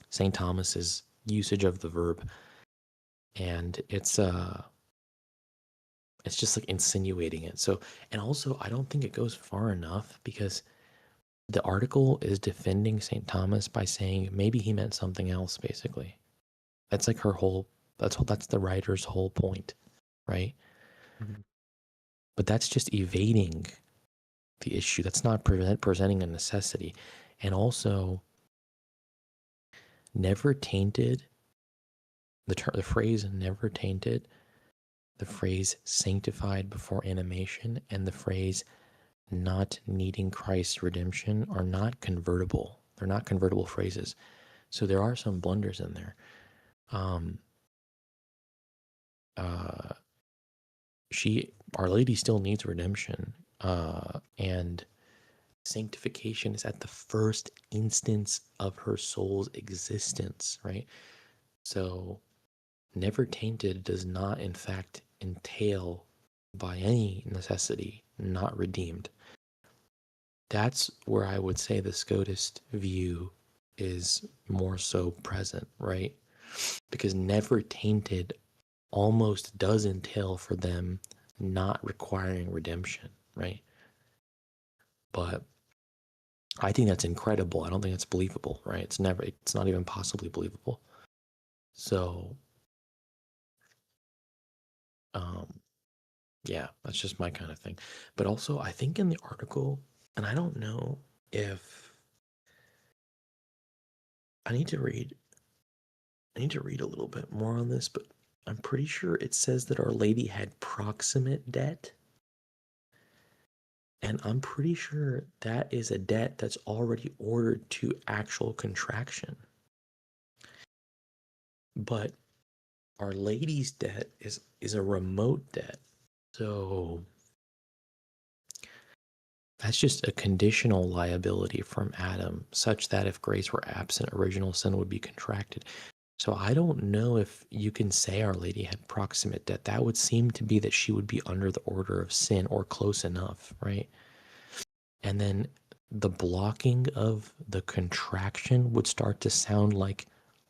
St. Thomas's usage of the verb, and it's just like insinuating it. So, and also I don't think it goes far enough because the article is defending St. Thomas by saying maybe he meant something else, basically. That's like that's the writer's whole point, right? Mm-hmm. But that's just evading the issue. That's not presenting a necessity. And also, never tainted, the phrase never tainted, the phrase sanctified before animation, and the phrase not needing Christ's redemption are not convertible. They're not convertible phrases. So there are some blunders in there. Our Lady still needs redemption, and sanctification is at the first instance of her soul's existence, right? So never tainted does not, in fact, entail by any necessity not redeemed. That's where I would say the Scotist view is more so present, right? Because never tainted almost does entail for them not requiring redemption, right? But I think that's incredible. I don't think that's believable, right? It's not even possibly believable. So, yeah, that's just my kind of thing. But also, I think in the article, and I don't know if I need to read a little bit more on this, but I'm pretty sure it says that Our Lady had proximate debt. And I'm pretty sure that is a debt that's already ordered to actual contraction. But Our Lady's debt is a remote debt. So that's just a conditional liability from Adam, such that if grace were absent, original sin would be contracted. So I don't know if you can say Our Lady had proximate debt. That would seem to be that she would be under the order of sin or close enough, right? And then the blocking of the contraction would start to sound like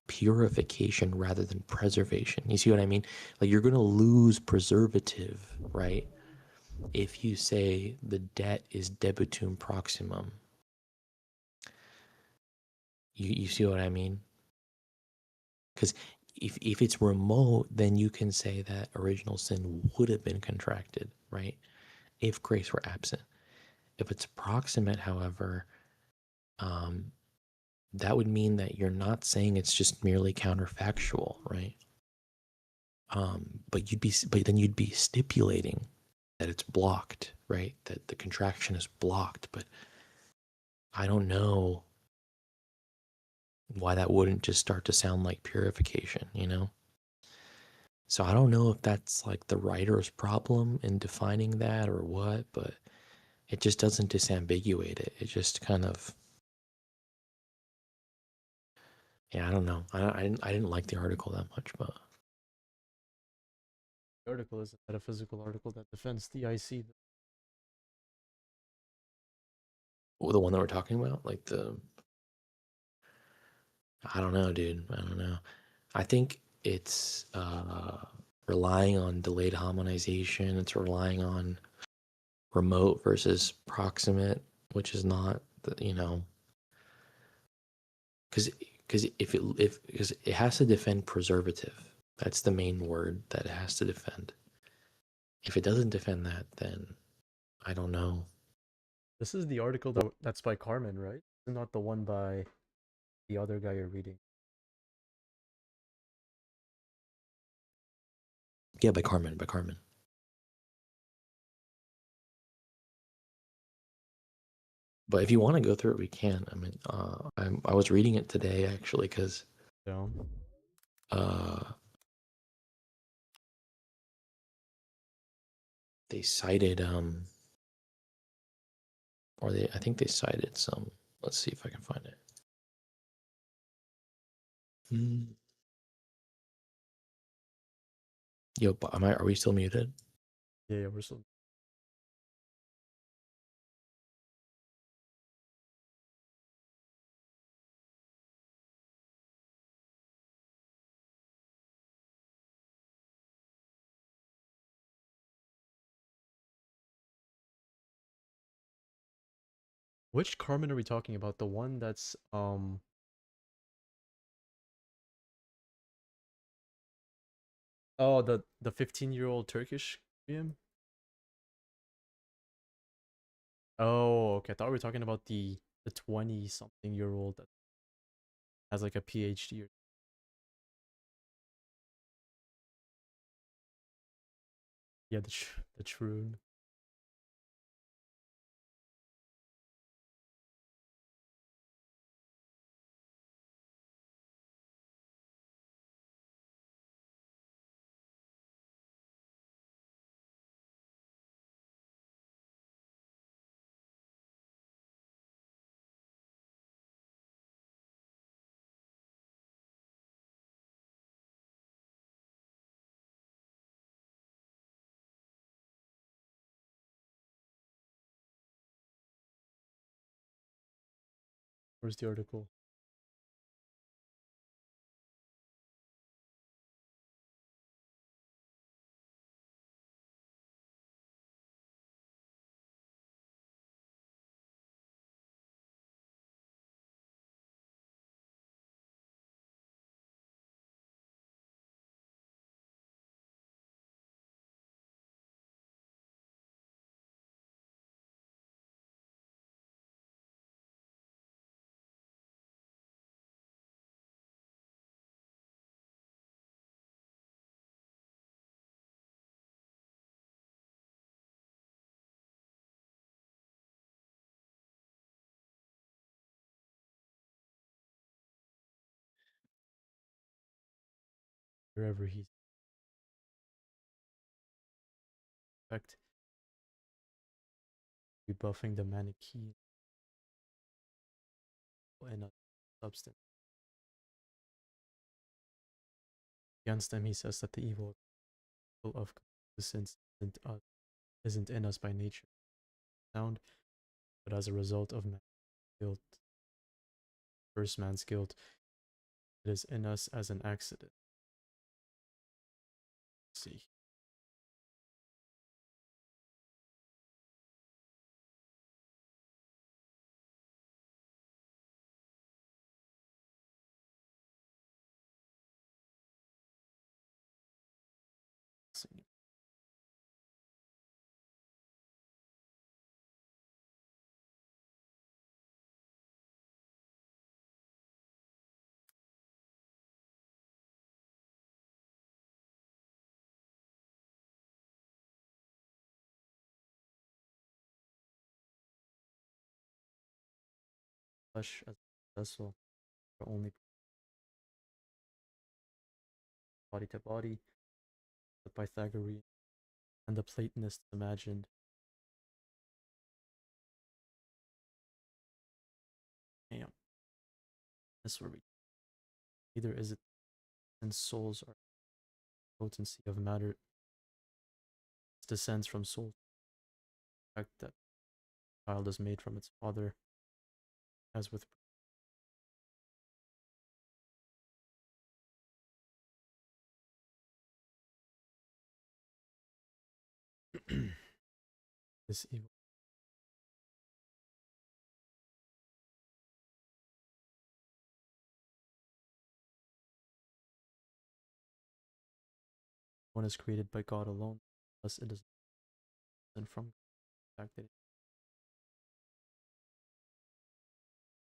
purification rather than preservation. You see what I mean? Like you're going to lose preservative, right? If you say the debt is debitum proximum. You see what I mean? Because if it's remote, then you can say that original sin would have been contracted, right? If grace were absent. If it's proximate, however, that would mean that you're not saying it's just merely counterfactual, right? But then you'd be stipulating that it's blocked, right? That the contraction is blocked. But I don't know why that wouldn't just start to sound like purification, you know? So I don't know if that's like the writer's problem in defining that or what, but it just doesn't disambiguate it. It just kind of, yeah, I don't know. I didn't like the article that much, but The article is a metaphysical article that defends the IC. the one that we're talking about, like I don't know, dude. I don't know. I think it's relying on delayed harmonization. It's relying on remote versus proximate, which is not, you know, because because it has to defend preservative. That's the main word that it has to defend. If it doesn't defend that, then I don't know. This is the article that's by Carmen, right? Not the one by the other guy you're reading. Yeah, by Carmen, by Carmen. But if you want to go through it, we can. I mean, I was reading it today actually because Down. They cited or I think they cited some. Let's see if I can find it. Yo, are we still muted? Yeah, we're still. Which Carmen are we talking about? The one that's oh, the 15-year-old Turkish Korean? Oh, okay. I thought we were talking about the 20-something-year-old that has like a PhD. Yeah, the true. Where's the article? Wherever he's effect rebuffing the Manichaean in a substance. Against them, he says that the evil of sins isn't in us by nature, sound, but as a result of man's guilt. First man's guilt, it is in us as an accident. Let's see. Let's see. Flesh as a vessel, only body to body, the Pythagorean and the Platonists imagined. Damn. That's where we either is it and souls are potency of matter descends from soul. The fact that child is made from its father, as with this evil. One is created by God alone, thus it is and from the fact that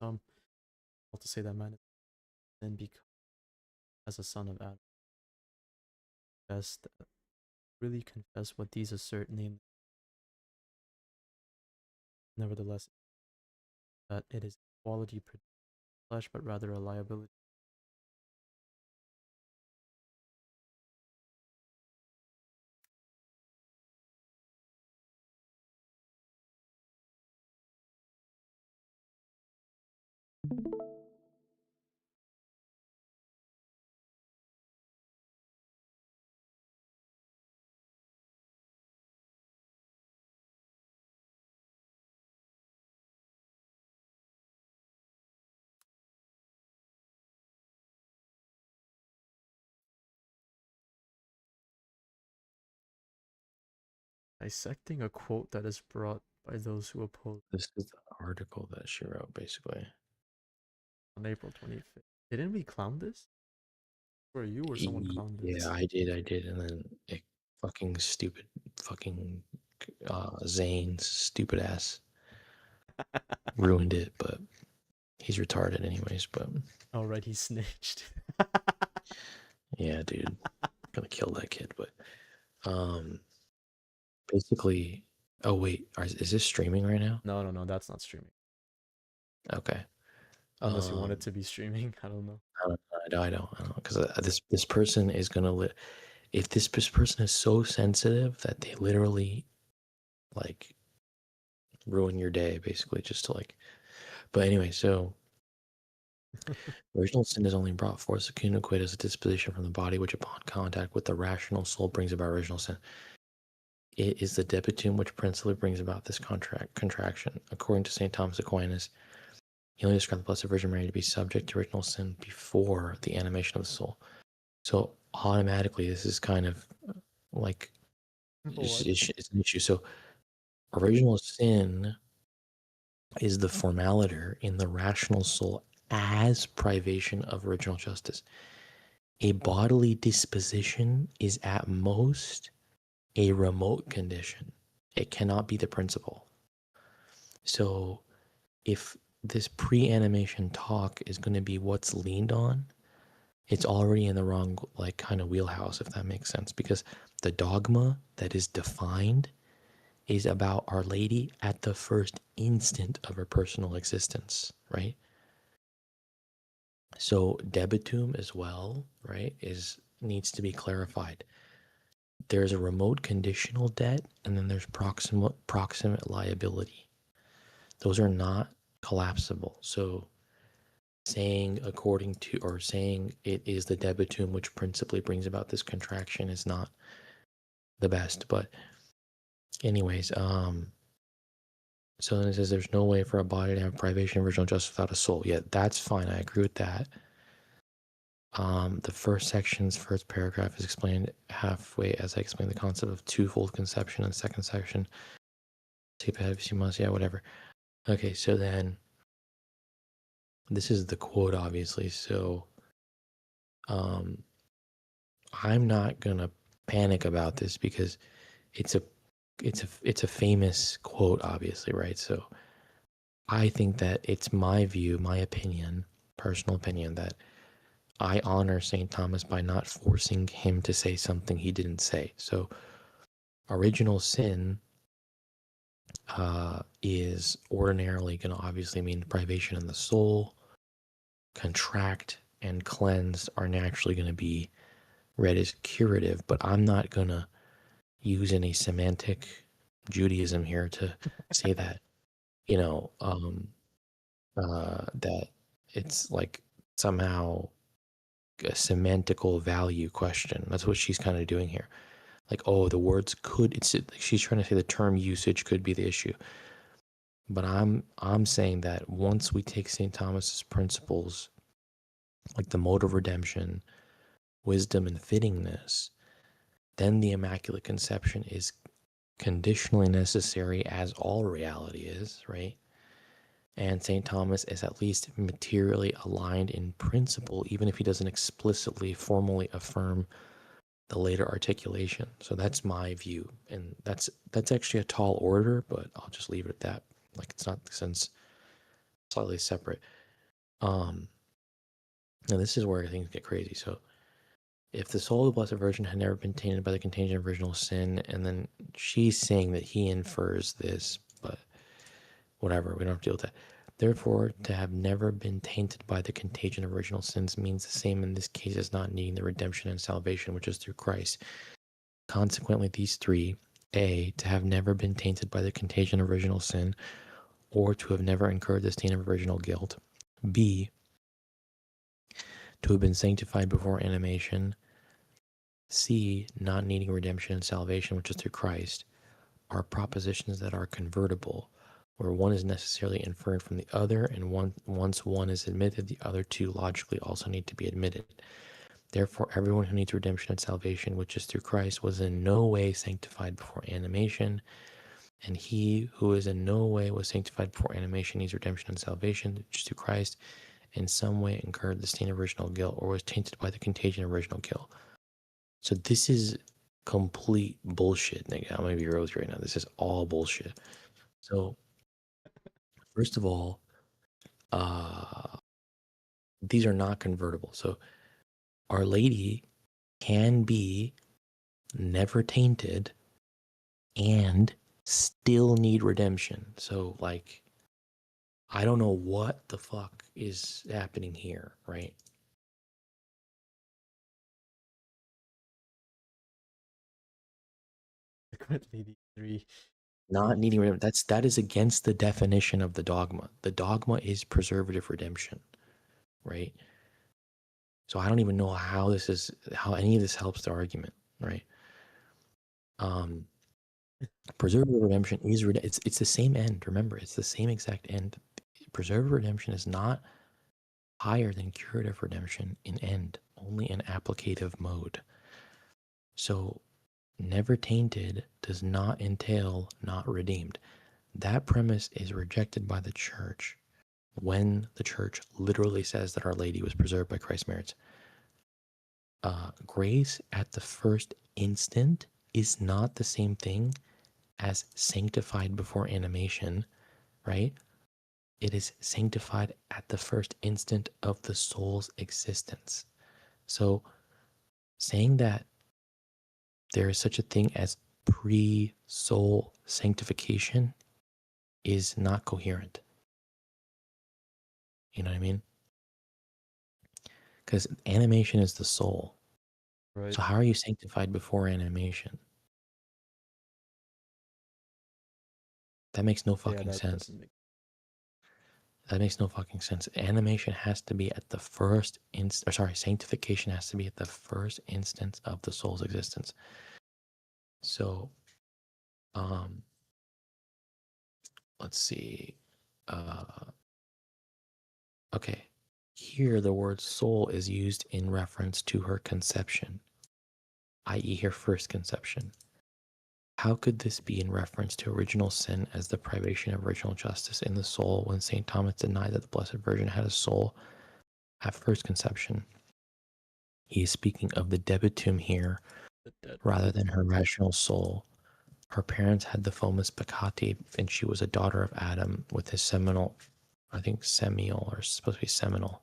all to say that man is then become as a son of Adam. Best really confess what these assert, namely, nevertheless, that it is quality produced flesh, but rather a liability. Dissecting a quote that is brought by those who oppose. This is the article that she wrote, basically. On April 25th. Didn't we clown this? Or you or someone clowned this? Yeah, I did, and then it fucking stupid, fucking Zane's stupid ass ruined it, but he's retarded anyways, but... Oh, right, he snitched. Yeah, dude. Gonna kill that kid, but... Basically... Oh, wait, is this streaming right now? No, that's not streaming. Okay. Unless you want it to be streaming, I don't know. I don't, because this person is gonna if this person is so sensitive that they literally like ruin your day, basically, just to like. But anyway, so original sin is only brought forth secundo as a disposition from the body, which upon contact with the rational soul brings about original sin. It is the debitum which principally brings about this contraction. According to St. Thomas Aquinas, he only described the Blessed Virgin Mary to be subject to original sin before the animation of the soul. So automatically, this is kind of like it's an issue. So original sin is the formaliter in the rational soul as privation of original justice. A bodily disposition is at most a remote condition. It cannot be the principle. So if this pre-animation talk is going to be what's leaned on, it's already in the wrong like kind of wheelhouse, if that makes sense, because the dogma that is defined is about Our Lady at the first instant of her personal existence, right? So debitum as well, right, needs to be clarified. There's a remote conditional debt, and then there's proximate liability. Those are not collapsible. So saying according to, or saying it is the debitum which principally brings about this contraction is not the best. But anyways, so then it says there's no way for a body to have privation of original justice without a soul. Yeah, that's fine. I agree with that. The first paragraph is explained halfway as I explain the concept of twofold conception, and the second section, yeah, whatever. Okay, so then this is the quote, obviously. So I'm not gonna panic about this because it's a famous quote, obviously, right? So I think that it's my view, my opinion, personal opinion, that I honor St. Thomas by not forcing him to say something he didn't say. So original sin is ordinarily going to obviously mean privation in the soul, contract and cleanse are naturally going to be read as curative, but I'm not going to use any semantic Judaism here to say that, that it's like somehow a semantical value question. That's what she's kind of doing here. Like, oh, the words could, she's trying to say the term usage could be the issue. But I'm saying that once we take St. Thomas's principles, like the mode of redemption, wisdom, and fittingness, then the Immaculate Conception is conditionally necessary, as all reality is, right? And St. Thomas is at least materially aligned in principle, even if he doesn't explicitly, formally affirm the later articulation. So that's my view, and that's actually a tall order, but I'll just leave it at that. Like, it's not, since slightly separate. Now this is where things get crazy. So if the soul of the Blessed Virgin had never been tainted by the contagion of original sin, and then she's saying that he infers this, but whatever, we don't have to deal with that. Therefore, to have never been tainted by the contagion of original sins means the same in this case as not needing the redemption and salvation which is through Christ. Consequently, these three, A, to have never been tainted by the contagion of original sin, or to have never incurred the stain of original guilt. B, to have been sanctified before animation. C, not needing redemption and salvation, which is through Christ, are propositions that are convertible, where one is necessarily inferred from the other, and once one is admitted, the other two logically also need to be admitted. Therefore, everyone who needs redemption and salvation, which is through Christ, was in no way sanctified before animation, and he who is in no way was sanctified before animation needs redemption and salvation, which is through Christ, in some way incurred the stain of original guilt, or was tainted by the contagion of original guilt. So this is complete bullshit, nigga. I'm gonna be real with you right now. This is all bullshit. So, first of all, these are not convertible. So, Our Lady can be never tainted and still need redemption. So, like, I don't know what the fuck is happening here, right? Frequently, these three. Not needing redemption. That is against the definition of the dogma. The dogma is preservative redemption, right? So I don't even know how any of this helps the argument, right? Preservative redemption is it's the same end. Remember, it's the same exact end. Preservative redemption is not higher than curative redemption in end, only in applicative mode. So never tainted does not entail not redeemed. That premise is rejected by the church when the church literally says that Our Lady was preserved by Christ's merits. Grace at the first instant is not the same thing as sanctified before animation, right? It is sanctified at the first instant of the soul's existence. So saying that there is such a thing as pre-soul sanctification is not coherent. You know what I mean? Because animation is the soul. Right. So how are you sanctified before animation? That makes no fucking sense. That makes no fucking sense. Animation has to be at the first sanctification has to be at the first instance of the soul's existence. So, let's see. Okay. Here, the word soul is used in reference to her conception, i.e., her first conception. How could this be in reference to original sin as the privation of original justice in the soul when St. Thomas denied that the Blessed Virgin had a soul at first conception? He is speaking of the debitum here rather than her rational soul. Her parents had the fomus peccati, and she was a daughter of Adam with his seminal, I think semial or supposed to be seminal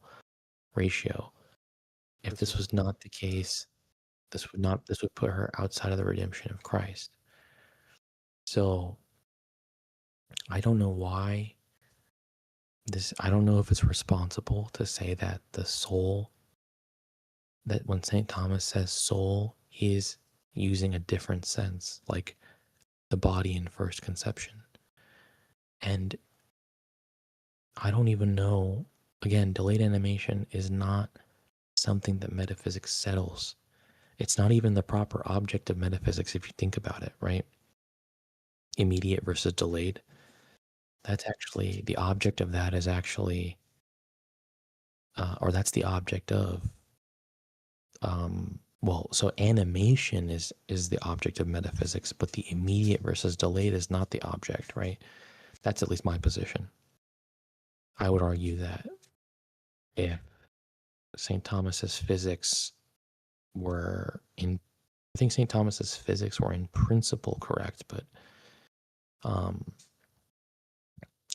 ratio. If this was not the case, this would put her outside of the redemption of Christ. So I don't know why I don't know if it's responsible to say that the soul, that when St. Thomas says soul, he's using a different sense, like the body in first conception. And I don't even know, again, delayed animation is not something that metaphysics settles. It's not even the proper object of metaphysics if you think about it, right? Immediate versus delayed. That's actually, the object of that is actually, or that's the object of, well, so animation is the object of metaphysics, but the immediate versus delayed is not the object, right? That's at least my position. I would argue that if St. Thomas's physics were in, I think St. Thomas's physics were in principle correct, but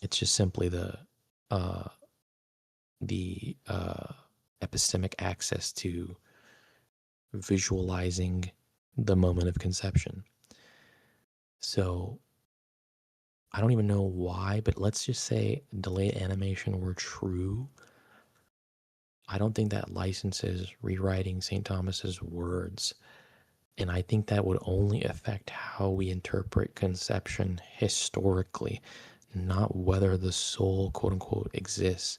it's just simply the epistemic access to visualizing the moment of conception. So I don't even know why, but let's just say delayed animation were true. I don't think that licenses rewriting St. Thomas's words. And I think that would only affect how we interpret conception historically, not whether the soul, quote unquote, exists.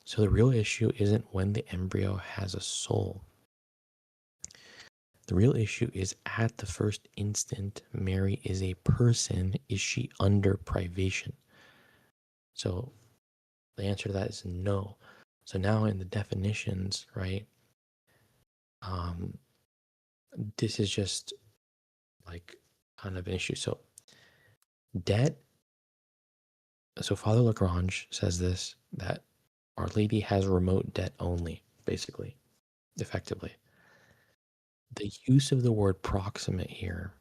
So the real issue isn't when the embryo has a soul. The real issue is at the first instant Mary is a person, is she under privation? So the answer to that is no. So now in the definitions, right? This is just like kind of an issue. So debt. So Father Lagrange says this, that Our Lady has remote debt only, basically, effectively. The use of the word proximate here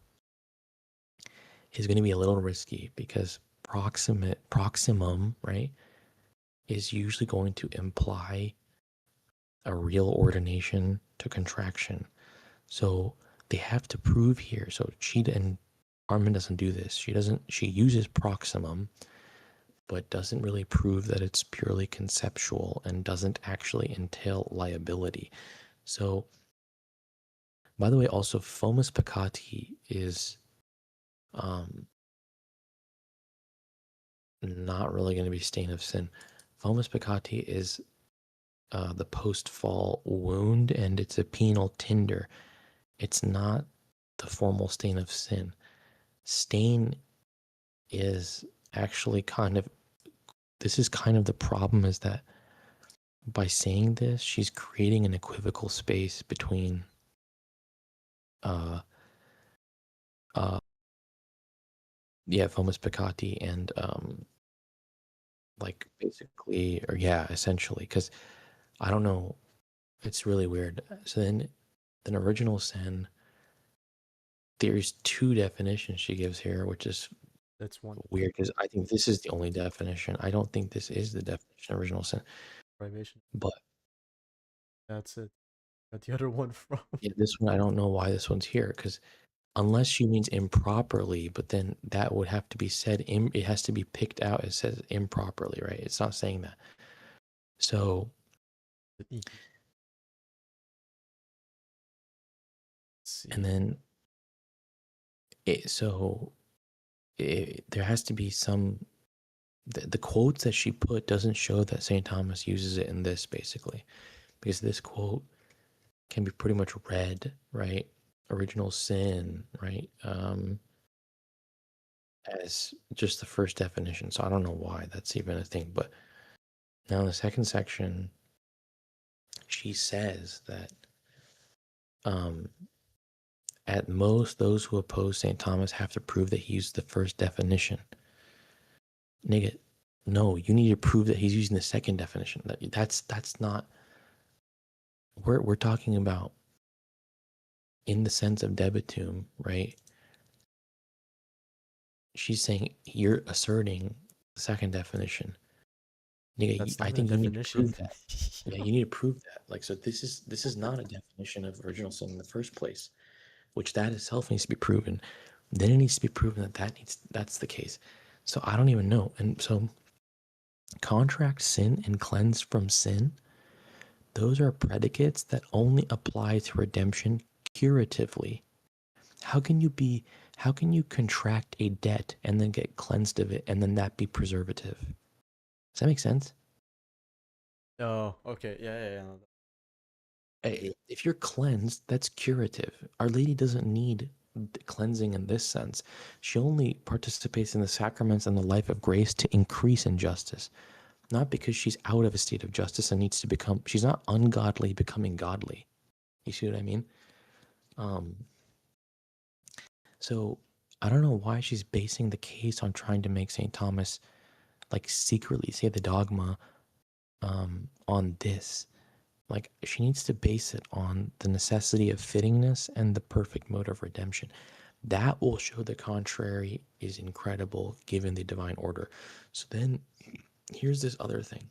is going to be a little risky because proximum, right, is usually going to imply a real ordination to contraction. So they have to prove here. So and Armin doesn't do this. She uses proximum, but doesn't really prove that it's purely conceptual and doesn't actually entail liability. So, by the way, also fomus peccati is not really going to be stain of sin. Fomus peccati is the post-fall wound, and it's a penal tinder. It's not the formal stain of sin. Stain is actually this is kind of the problem, is that by saying this, she's creating an equivocal space between fomus peccati and like basically, or yeah, essentially, because I don't know, it's really weird. So then original sin, there's two definitions she gives here, which is That's one weird because I think this is the only definition. I don't think this is the definition of original sin. privation. But That's it. Got the other one from. yeah, this one, I don't know why this one's here, because unless she means improperly, but then that would have to be said, it has to be picked out. It says improperly, right? It's not saying that. So and then there has to be some, the quotes that she put doesn't show that St. Thomas uses it in this, basically, because this quote can be pretty much read, right? Original sin, right? As just the first definition. So I don't know why that's even a thing. But now in the second section, she says that at most, those who oppose St. Thomas have to prove that he used the first definition. Nigga, no, you need to prove that he's using the second definition. That's not. We're talking about in the sense of debitum, right? She's saying you're asserting the second definition. Nigga, I think you need to prove that. Yeah, you need to prove that. Like, so this is not a definition of original sin in the first place, which that itself needs to be proven. Then it needs to be proven that that's the case. So I don't even know. And so contract sin and cleanse from sin, those are predicates that only apply to redemption curatively. How can you contract a debt and then get cleansed of it and then that be preservative? Does that make sense? Oh, okay. Yeah. If you're cleansed, that's curative. Our Lady doesn't need cleansing in this sense. She only participates in the sacraments and the life of grace to increase in justice, not because she's out of a state of justice and needs to become, she's not ungodly becoming godly. You see what I mean? So I don't know why she's basing the case on trying to make St. Thomas like secretly say the dogma on this. Like, she needs to base it on the necessity of fittingness and the perfect mode of redemption. That will show the contrary is incredible given the divine order. So then here's this other thing.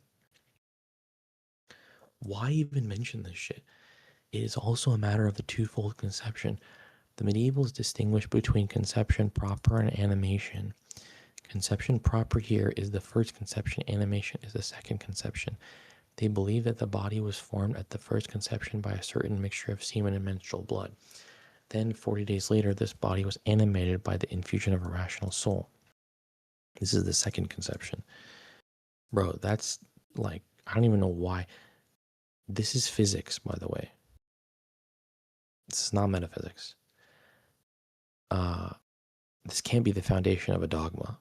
Why even mention this shit? It is also a matter of the twofold conception. The medievals distinguish between conception proper and animation. Conception proper here is the first conception, animation is the second conception. They believe that the body was formed at the first conception by a certain mixture of semen and menstrual blood. Then, 40 days later, this body was animated by the infusion of a rational soul. This is the second conception. Bro, that's like, I don't even know why. This is physics, by the way. This is not metaphysics. This can't be the foundation of a dogma.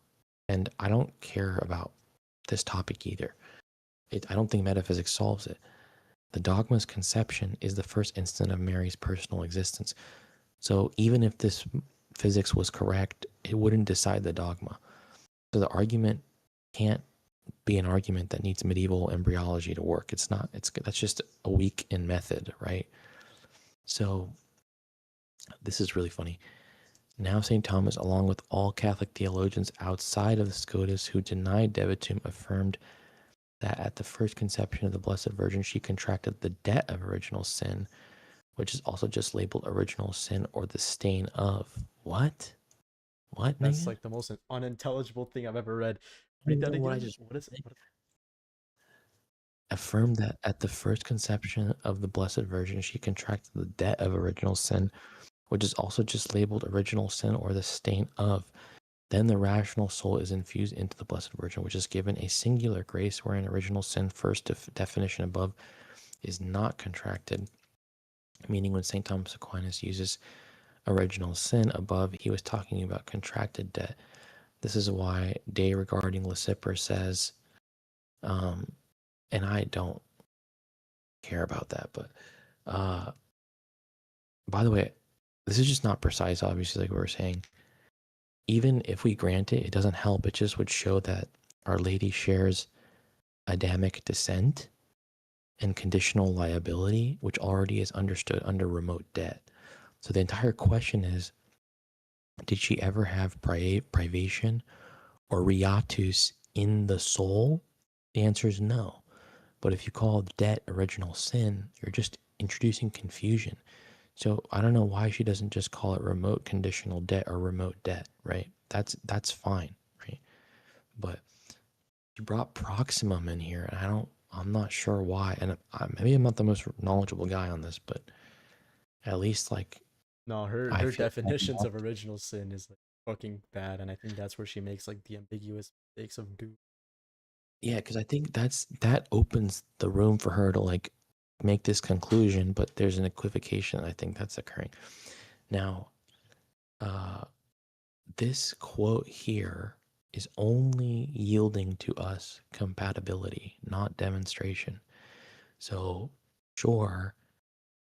And I don't care about this topic either. I don't think metaphysics solves it. The dogma's conception is the first instant of Mary's personal existence. So even if this physics was correct, it wouldn't decide the dogma. So the argument can't be an argument that needs medieval embryology to work. It's not. That's just a weak in method, right? So this is really funny. Now St. Thomas, along with all Catholic theologians outside of the Scotus who denied Debitum, affirmed that at the first conception of the Blessed Virgin, she contracted the debt of original sin, which is also just labeled original sin or the stain of. What? What? That's nigga? like the most unintelligible thing I've ever read. Read that again. What is it? Affirmed that at the first conception of the Blessed Virgin, she contracted the debt of original sin, which is also just labeled original sin or the stain of. Then the rational soul is infused into the Blessed Virgin, which is given a singular grace wherein original sin, first definition above, is not contracted. Meaning when St. Thomas Aquinas uses original sin above, he was talking about contracted debt. This is why De regarding Leciper says, and I don't care about that, but by the way, this is just not precise, obviously, like we were saying. Even if we grant it, it doesn't help. It just would show that Our Lady shares Adamic descent and conditional liability, which already is understood under remote debt. So the entire question is, did she ever have privation or riatus in the soul? The answer is no. But if you call debt original sin, you're just introducing confusion. So I don't know why she doesn't just call it remote conditional debt or remote debt, right? That's fine, right? But she brought proximum in here, and I'm not sure why. And maybe I'm not the most knowledgeable guy on this, but at least like No, her definitions of original sin is like fucking bad, and I think that's where she makes like the ambiguous mistakes of do. Yeah, because I think that opens the room for her to like make this conclusion, but there's an equivocation. I think that's occurring. Now, this quote here is only yielding to us compatibility, not demonstration. So, sure,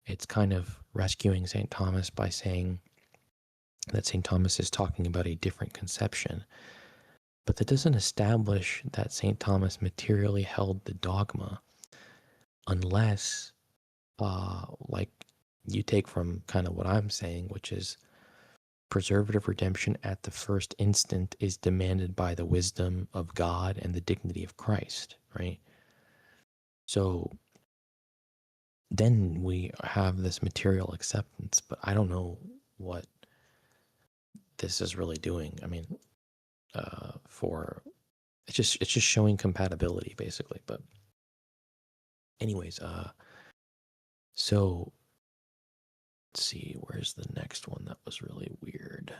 it's kind of rescuing St. Thomas by saying that St. Thomas is talking about a different conception. But that doesn't establish that St. Thomas materially held the dogma unless, like you take from kind of what I'm saying, which is preservative redemption at the first instant is demanded by the wisdom of God and the dignity of Christ, right? So then we have this material acceptance, but I don't know what this is really doing. I mean, for it's just showing compatibility basically. But anyways, so let's see, where's the next one that was really weird?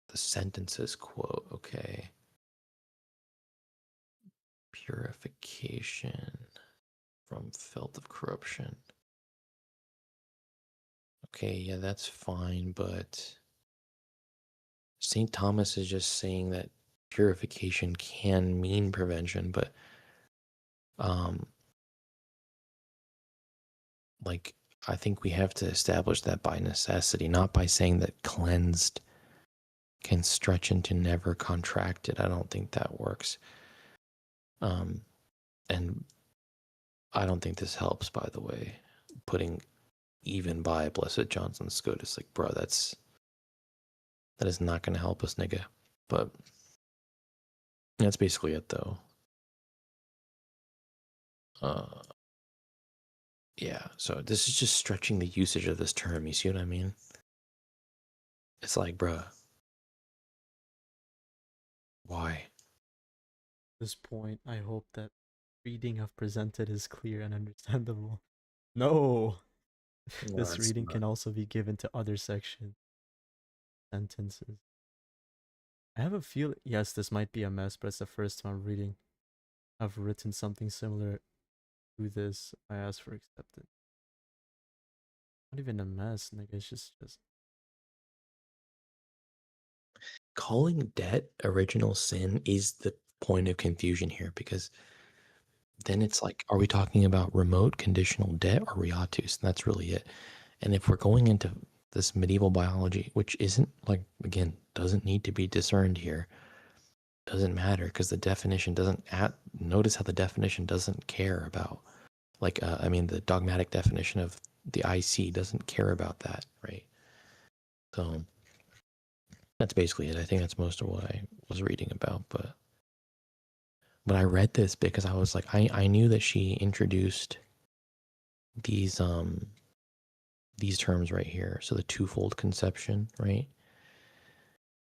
The sentences quote, okay. Purification from filth of corruption. Okay, yeah, that's fine, but St. Thomas is just saying that purification can mean prevention, but like I think we have to establish that by necessity, not by saying that cleansed can stretch into never contracted. I don't think that works. And I don't think this helps, by the way. Putting even by Blessed Johnson Scotus, like, bro, that is not going to help us, nigga. But that's basically it, though. Yeah, so this is just stretching the usage of this term. You see what I mean? It's like, bruh, why? At this point, I hope that reading I've presented is clear and understandable. No! This reading can also be given to other sections. Sentences. I have a feel, yes, this might be a mess, but it's the first time I'm reading. I've written something similar to this. I asked for acceptance. Not even a mess, nigga. It's just. Calling debt original sin is the point of confusion here, because then it's like, are we talking about remote conditional debt or riatus? And that's really it. And if we're going into this medieval biology, which isn't like, again, doesn't need to be discerned here, doesn't matter, because the definition doesn't notice how the definition doesn't care about, like, I mean, the dogmatic definition of the IC doesn't care about that, right? So that's basically it. I think that's most of what I was reading about. But I read this because I was like, I knew that she introduced these terms right here. So the twofold conception, right?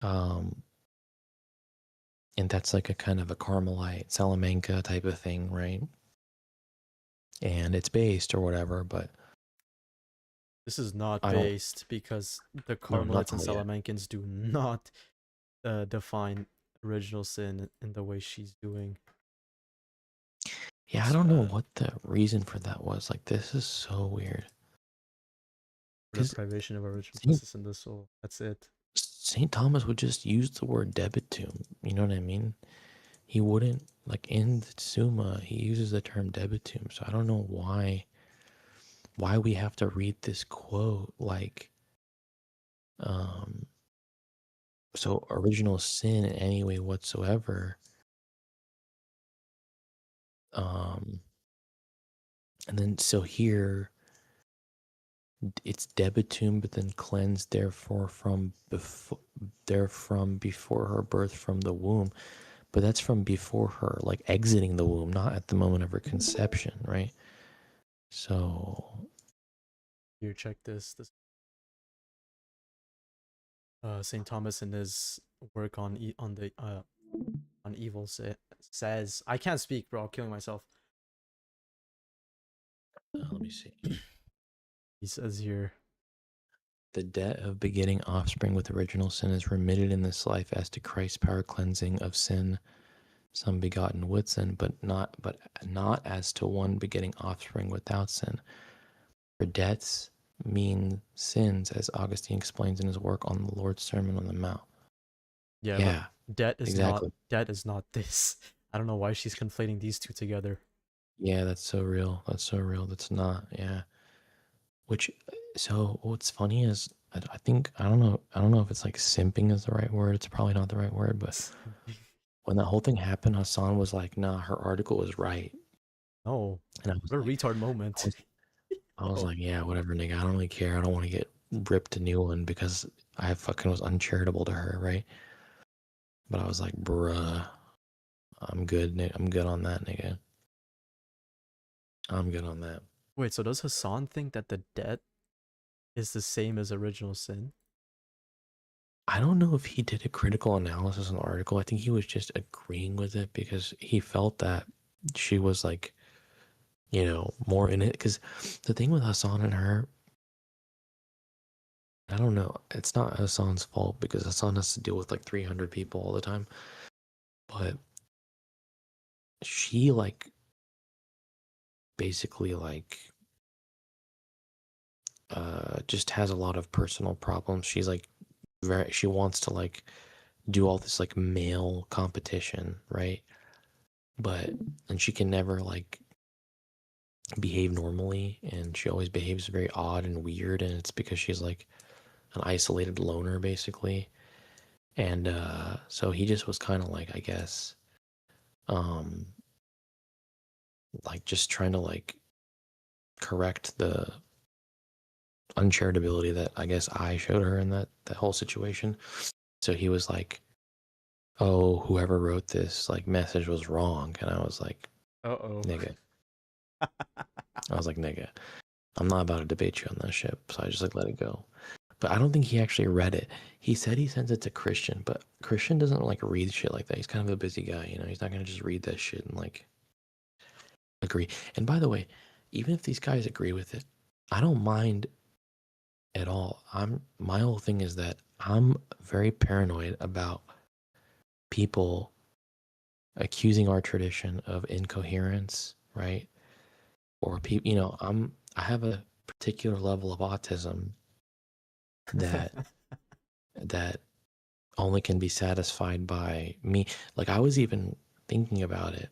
And that's like a kind of a Carmelite Salamanca type of thing, right? And it's based or whatever, but This is not based because the Carmelites and Salamancans do not define original sin in the way she's doing. Yeah, I don't know what the reason for that was. Like, this is so weird. The privation of original justice in the soul. That's it. St. Thomas would just use the word debitum. You know what I mean? He wouldn't, like, in the Summa, he uses the term debitum. So I don't know why we have to read this quote like, so original sin in any way whatsoever. And then so here it's debitum, but then cleansed therefore before her birth from the womb. But that's from before her, like, exiting the womb, not at the moment of her conception, right? So here, check this. St. Thomas in his work on evil says, I can't speak, bro. I'm killing myself. Let me see. He says here, the debt of begetting offspring with original sin is remitted in this life as to Christ's power cleansing of sin, some begotten with sin, but not as to one begetting offspring without sin. For debts mean sins, as Augustine explains in his work on the Lord's Sermon on the Mount. Yeah, debt is not this. I don't know why she's conflating these two together. Yeah, that's so real. That's not. Yeah. Which, so what's funny is I think I don't know if it's like simping is the right word. It's probably not the right word, but when that whole thing happened, Hassan was like, "Nah, her article was right." Oh, and I was what a retard moment. I was like, "Yeah, whatever, nigga. I don't really care. I don't want to get ripped a new one because I fucking was uncharitable to her, right?" But I was like, "Bruh, I'm good. I'm good on that, nigga. I'm good on that." Wait, so does Hassan think that the debt is the same as original sin? I don't know if he did a critical analysis on the article. I think he was just agreeing with it because he felt that she was like, more in it. Because the thing with Hassan and her, I don't know. It's not Hassan's fault because Hassan has to deal with like 300 people all the time. But she like basically like just has a lot of personal problems. She's like she wants to like do all this like male competition, right? And she can never like behave normally, and she always behaves very odd and weird, and it's because she's like an isolated loner basically. And so he just was kind of like, I guess, like just trying to like correct the uncharitability that I guess I showed her in that whole situation. So he was like, oh, whoever wrote this like message was wrong. And I was like, nigga. I was like, nigga, I'm not about to debate you on that shit. So I just like let it go. But I don't think he actually read it. He said he sent it to Christian, but Christian doesn't like read shit like that. He's kind of a busy guy, He's not gonna just read that shit and like agree. And by the way, even if these guys agree with it, I don't mind at all. My whole thing is that I'm very paranoid about people accusing our tradition of incoherence, right? Or people, I have a particular level of autism that that only can be satisfied by me. Like I was even thinking about it,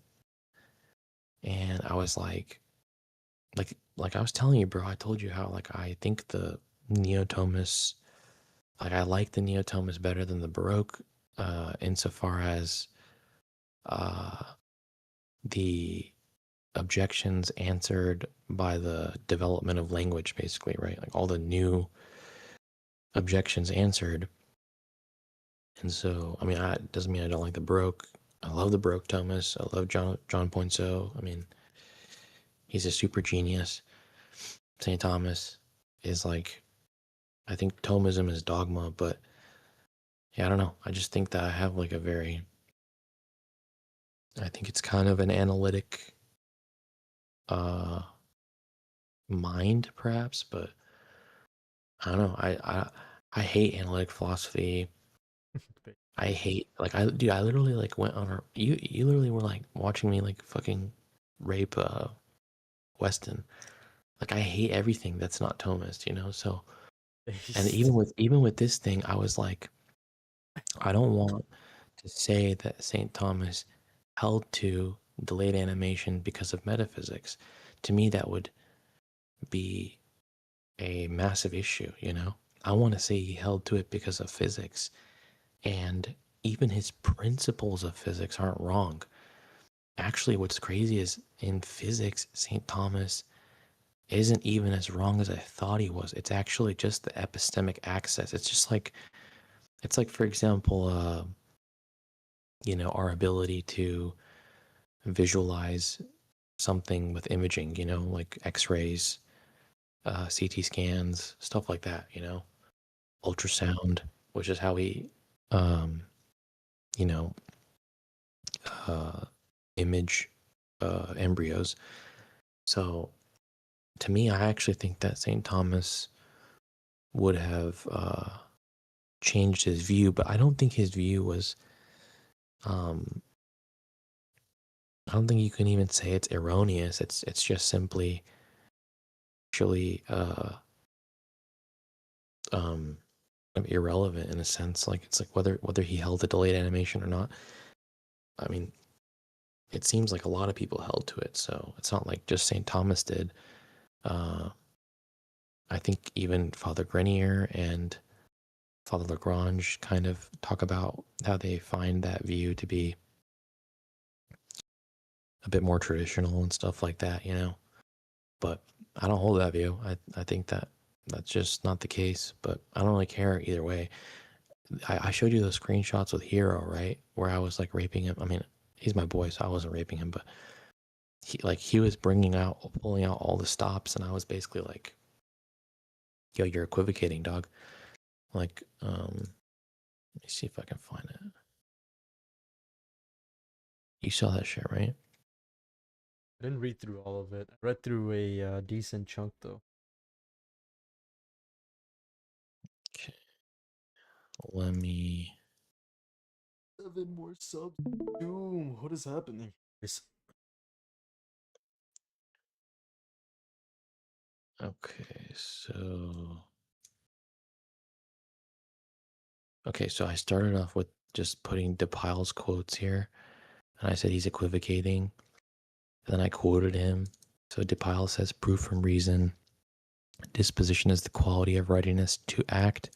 and I was like I was telling you, bro. I told you how like I think the Neo-Thomists, like I like the Neo-Thomists better than the Baroque, insofar as the objections answered by the development of language, basically, right? Like all the new objections answered. And so, I mean, it doesn't mean I don't like the Baroque. I love the Baroque Thomas. I love John Poinsot. I mean, he's a super genius. St. Thomas is like, I think Thomism is dogma, but yeah, I don't know. I just think that I have like I think it's kind of an analytic mind, perhaps, but I don't know. I hate analytic philosophy. I hate I literally like went on you literally were like watching me like fucking rape Weston. Like I hate everything that's not Thomist, So and even with this thing, I was like, I don't want to say that St. Thomas held to delayed animation because of metaphysics. To me, that would be a massive issue, I want to say he held to it because of physics, and even his principles of physics aren't wrong. Actually, what's crazy is in physics, St. Thomas isn't even as wrong as I thought he was. It's actually just the epistemic access. It's like, for example, our ability to visualize something with imaging, like X-rays, CT scans, stuff like that, ultrasound, which is how we, you know, image embryos. So to me, I actually think that St. Thomas would have changed his view, but I don't think his view was, I don't think you can even say it's erroneous. It's just simply actually irrelevant in a sense. Like it's like whether he held the delayed animation or not. I mean, it seems like a lot of people held to it, so it's not like just St. Thomas did. I think even Father Grenier and Father Lagrange kind of talk about how they find that view to be a bit more traditional and stuff like that, But I don't hold that view. I think that that's just not the case, but I don't really care either way. I showed you those screenshots with Hero, right? Where I was like raping him. I mean, he's my boy, so I wasn't raping him, but he was pulling out all the stops, and I was basically like, yo, you're equivocating, dog. Like, let me see if I can find it. You saw that shit, right? I didn't read through all of it. I read through a decent chunk though. Okay. Let me. 7 more subs. Doom. What is happening? Okay, so. Okay, so I started off with just putting DePile's quotes here, and I said he's equivocating. And then I quoted him. So DePile says, proof from reason. Disposition is the quality of readiness to act.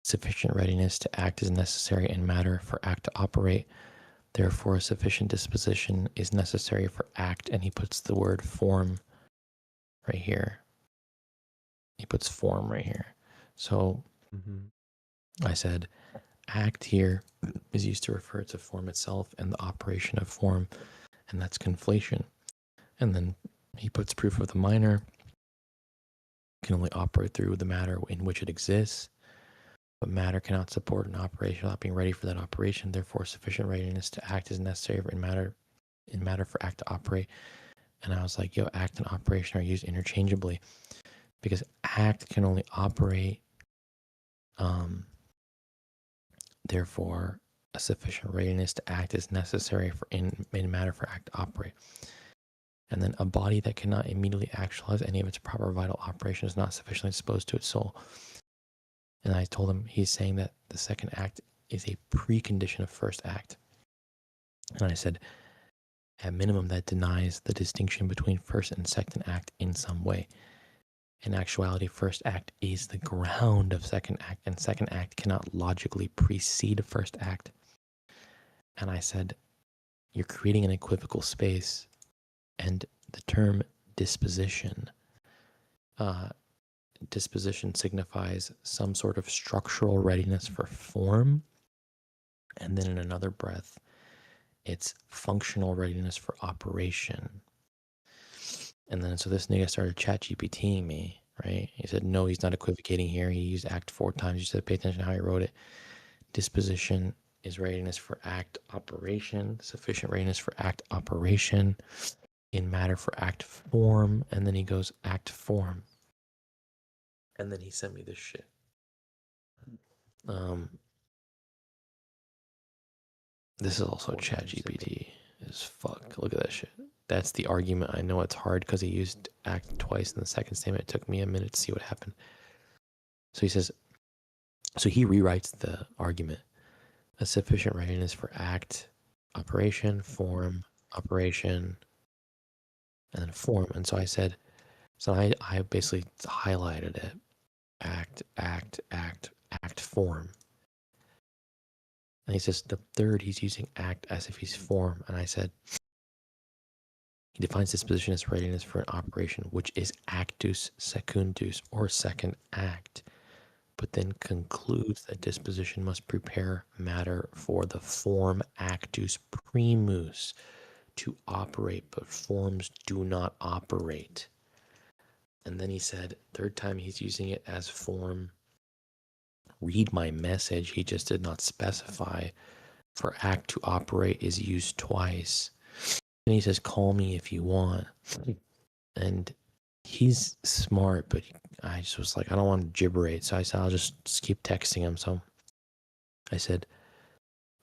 Sufficient readiness to act is necessary in matter for act to operate. Therefore, sufficient disposition is necessary for act. And he puts the word form right here. He puts form right here. So I said, act here is used to refer to form itself and the operation of form, and that's conflation. And then he puts proof of the minor can only operate through the matter in which it exists, but matter cannot support an operation without being ready for that operation. Therefore, sufficient readiness to act is necessary in matter for act to operate. And I was like, yo, act and operation are used interchangeably because act can only operate. Therefore, a sufficient readiness to act is necessary for in matter for act to operate. And then a body that cannot immediately actualize any of its proper vital operation is not sufficiently disposed to its soul. And I told him he's saying that the second act is a precondition of first act. And I said, at minimum, that denies the distinction between first and second act in some way. In actuality, first act is the ground of second act, and second act cannot logically precede first act. And I said, you're creating an equivocal space, and the term disposition, disposition signifies some sort of structural readiness for form, and then in another breath, it's functional readiness for operation. And then so this nigga started chat GPTing me, right? He said, no, he's not equivocating here. He used act 4 times. He said, pay attention to how he wrote it. Disposition is readiness for act operation, sufficient readiness for act operation, in matter for act form. And then he goes, act form. And then he sent me this shit. This is also chat GPT as fuck. Look at that shit. That's the argument. I know it's hard because he used act twice in the second statement. It took me a minute to see what happened. So he says, so he rewrites the argument. A sufficient readiness for act, operation, form, operation, and then form. And so I said, so I basically highlighted it. Act, act, act, act, form. And he says the third, he's using act as if he's form. And I said, he defines disposition as readiness for an operation, which is actus secundus, or second act, but then concludes that disposition must prepare matter for the form actus primus to operate, but forms do not operate. And then he said, third time he's using it as form. Read my message. He just did not specify. For act to operate is used twice. And he says, call me if you want. And he's smart, but I just was like, I don't want to gibberate. So I said, I'll just keep texting him. So I said,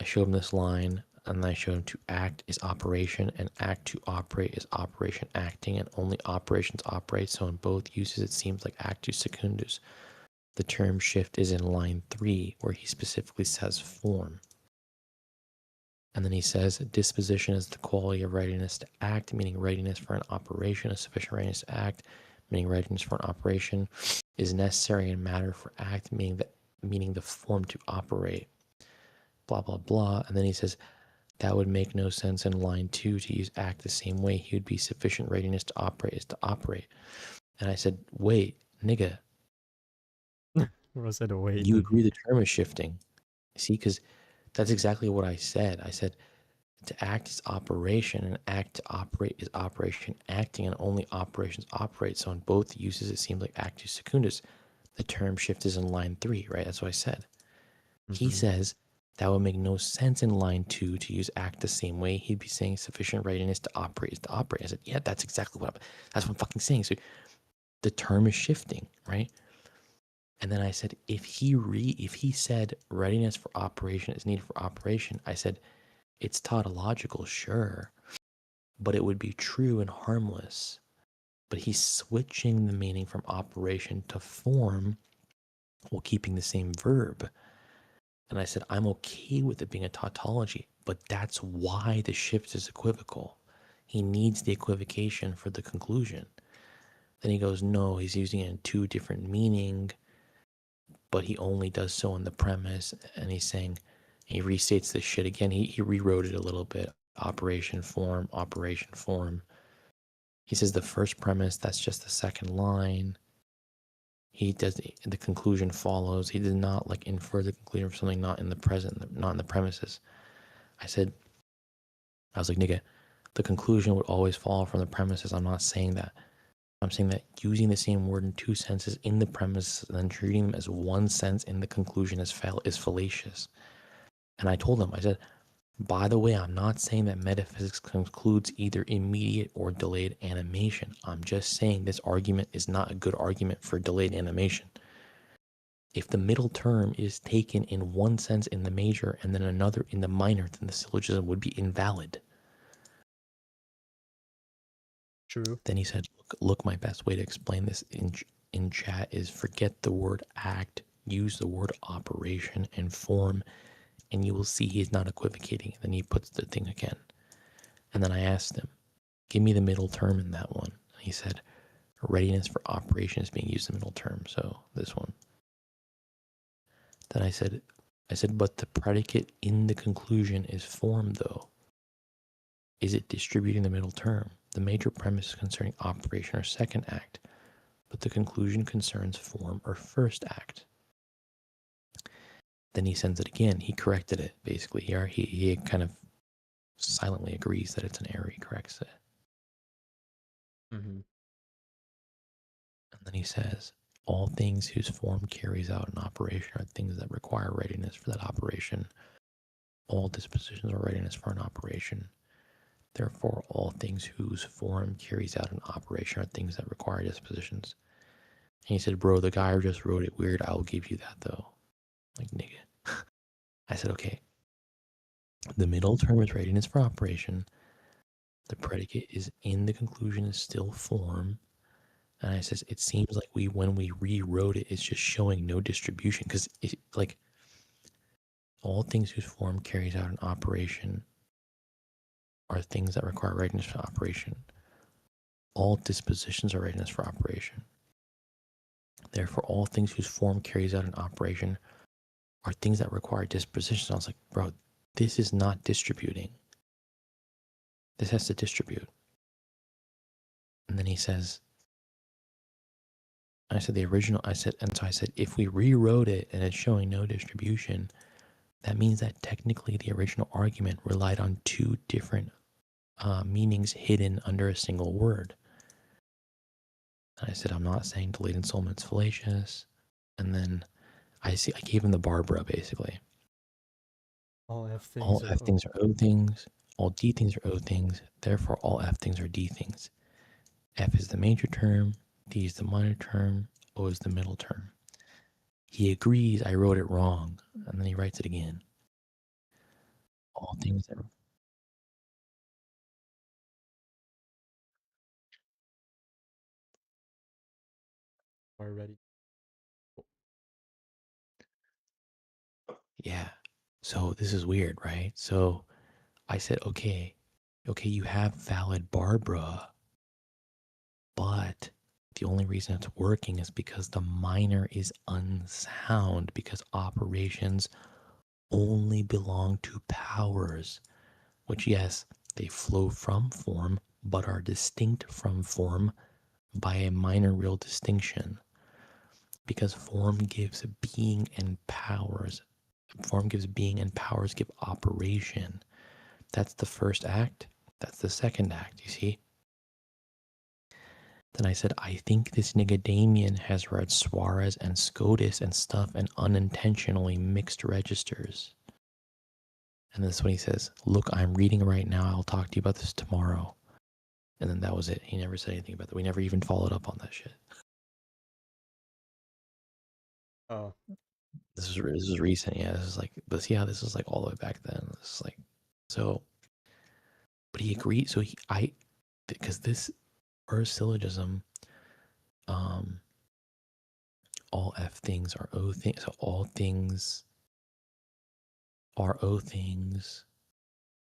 I showed him this line, and I showed him to act is operation, and act to operate is operation acting, and only operations operate. So in both uses, it seems like actus secundus. The term shift is in line 3, where he specifically says form. And then he says, disposition is the quality of readiness to act, meaning readiness for an operation. A sufficient readiness to act, meaning readiness for an operation, is necessary in matter for act, meaning the form to operate. Blah, blah, blah. And then he says, that would make no sense in line 2 to use act the same way. He would be sufficient readiness to operate is to operate. And I said, wait, nigga. What was it? Wait. You agree the term is shifting. See, because that's exactly what I said. I said, to act is operation, and act to operate is operation acting, and only operations operate. So in both uses, it seems like actus secundus. the term shift is in line 3, right? That's what I said. He says that would make no sense in line 2 to use act the same way. He'd be saying sufficient readiness to operate is to operate. I said, yeah, that's exactly that's what I'm fucking saying. So the term is shifting, right? And then I said, if he said readiness for operation is needed for operation, I said, it's tautological, sure, but it would be true and harmless. But he's switching the meaning from operation to form while keeping the same verb. And I said, I'm okay with it being a tautology, but that's why the shift is equivocal. He needs the equivocation for the conclusion. Then he goes, no, he's using it in 2 different meaning, but he only does so in the premise. And he's saying, he restates this shit again. He rewrote it a little bit. Operation form, operation form. He says the first premise, that's just the second line. He does the conclusion follows. He did not like infer the conclusion from something not in the present, not in the premises. I was like, nigga, the conclusion would always follow from the premises. I'm not saying that. I'm saying that using the same word in 2 senses in the premise and then treating them as 1 sense in the conclusion is fallacious. And I told him, I said, by the way, I'm not saying that metaphysics concludes either immediate or delayed animation. I'm just saying this argument is not a good argument for delayed animation. If the middle term is taken in 1 sense in the major and then another in the minor, then the syllogism would be invalid. True. Then he said, look, my best way to explain this in chat is forget the word act, use the word operation and form, and you will see he's not equivocating. Then he puts the thing again. And then I asked him, give me the middle term in that one. And he said, readiness for operation is being used in the middle term. So this one. Then I said, but the predicate in the conclusion is form though. Is it distributing the middle term? The major premise is concerning operation or second act, but the conclusion concerns form or first act. Then he sends it again. He corrected it, basically. He kind of silently agrees that it's an error. He corrects it. And then he says, all things whose form carries out an operation are things that require readiness for that operation. All dispositions are readiness for an operation. Therefore, all things whose form carries out an operation are things that require dispositions. And he said, bro, the guy who just wrote it weird, I'll give you that though. Like, nigga. I said, okay. The middle term is readiness for operation. The predicate is in the conclusion is still form. And I says, it seems like when we rewrote it, it's just showing no distribution. Because, like, all things whose form carries out an operation are things that require readiness for operation. All dispositions are readiness for operation. Therefore, all things whose form carries out an operation are things that require dispositions. I was like, bro, this is not distributing. This has to distribute. And then he says, I said, if we rewrote it and it's showing no distribution, that means that technically the original argument relied on 2 different meanings hidden under a single word. And I said, I'm not saying delayed ensoulment's fallacious. And then I gave him the Barbara, basically. All F things all F things are O things. All D things are O things. Therefore, all F things are D things. F is the major term. D is the minor term. O is the middle term. He agrees I wrote it wrong. And then he writes it again. All things that... are ready. Yeah. So this is weird, right? So I said, okay, you have valid Barbara, but the only reason it's working is because the minor is unsound, because operations only belong to powers, which, yes, they flow from form, but are distinct from form by a minor real distinction. Because form gives being and powers. Form gives being and powers give operation. That's the first act. That's the second act, you see? Then I said, I think this nigga Damien has read Suarez and SCOTUS and stuff and unintentionally mixed registers. And this is when he says, look, I'm reading right now. I'll talk to you about this tomorrow. And then that was it. He never said anything about that. We never even followed up on that shit. Oh. This is recent. Yeah, this is like, but yeah, this was like all the way back then. This is like, so, but he agreed. So because this first syllogism, all F things are O things. So all things are O things.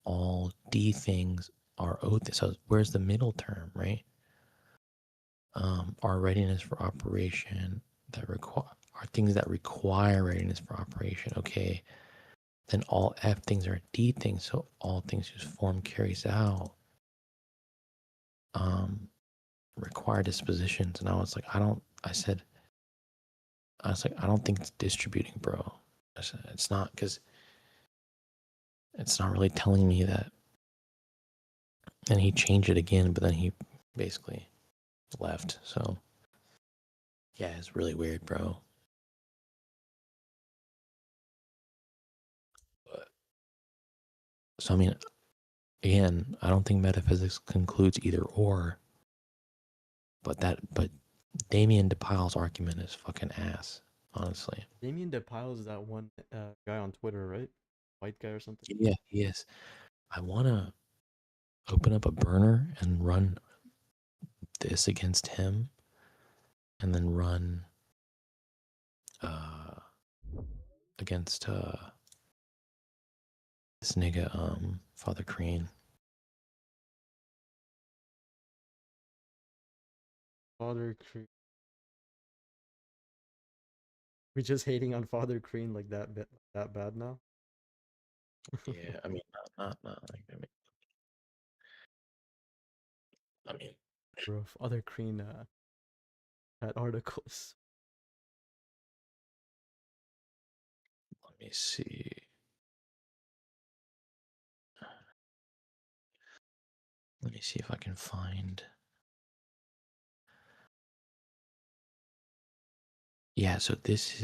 All D things are O things. So where's the middle term, right? Our readiness for operation that are things that require readiness for operation. Okay. Then all F things are D things. So all things whose form carries out require dispositions. And I was like, I don't think it's distributing, bro. I said, it's not, because it's not really telling me that. And he changed it again, but then he basically left. So yeah, it's really weird, bro. So I mean, again, I don't think metaphysics concludes either or. But Damien DePile's argument is fucking ass, honestly. Damien DePile's that one guy on Twitter, right? White guy or something? Yeah, he is. I want to open up a burner and run this against him, and then run against this nigga, Father Crane. Father Crane. We just hating on Father Crane like that bad now? Yeah, I mean, not like, I mean, Bro, Father Crane had articles. let me see. Let me see if I can find. Yeah, so this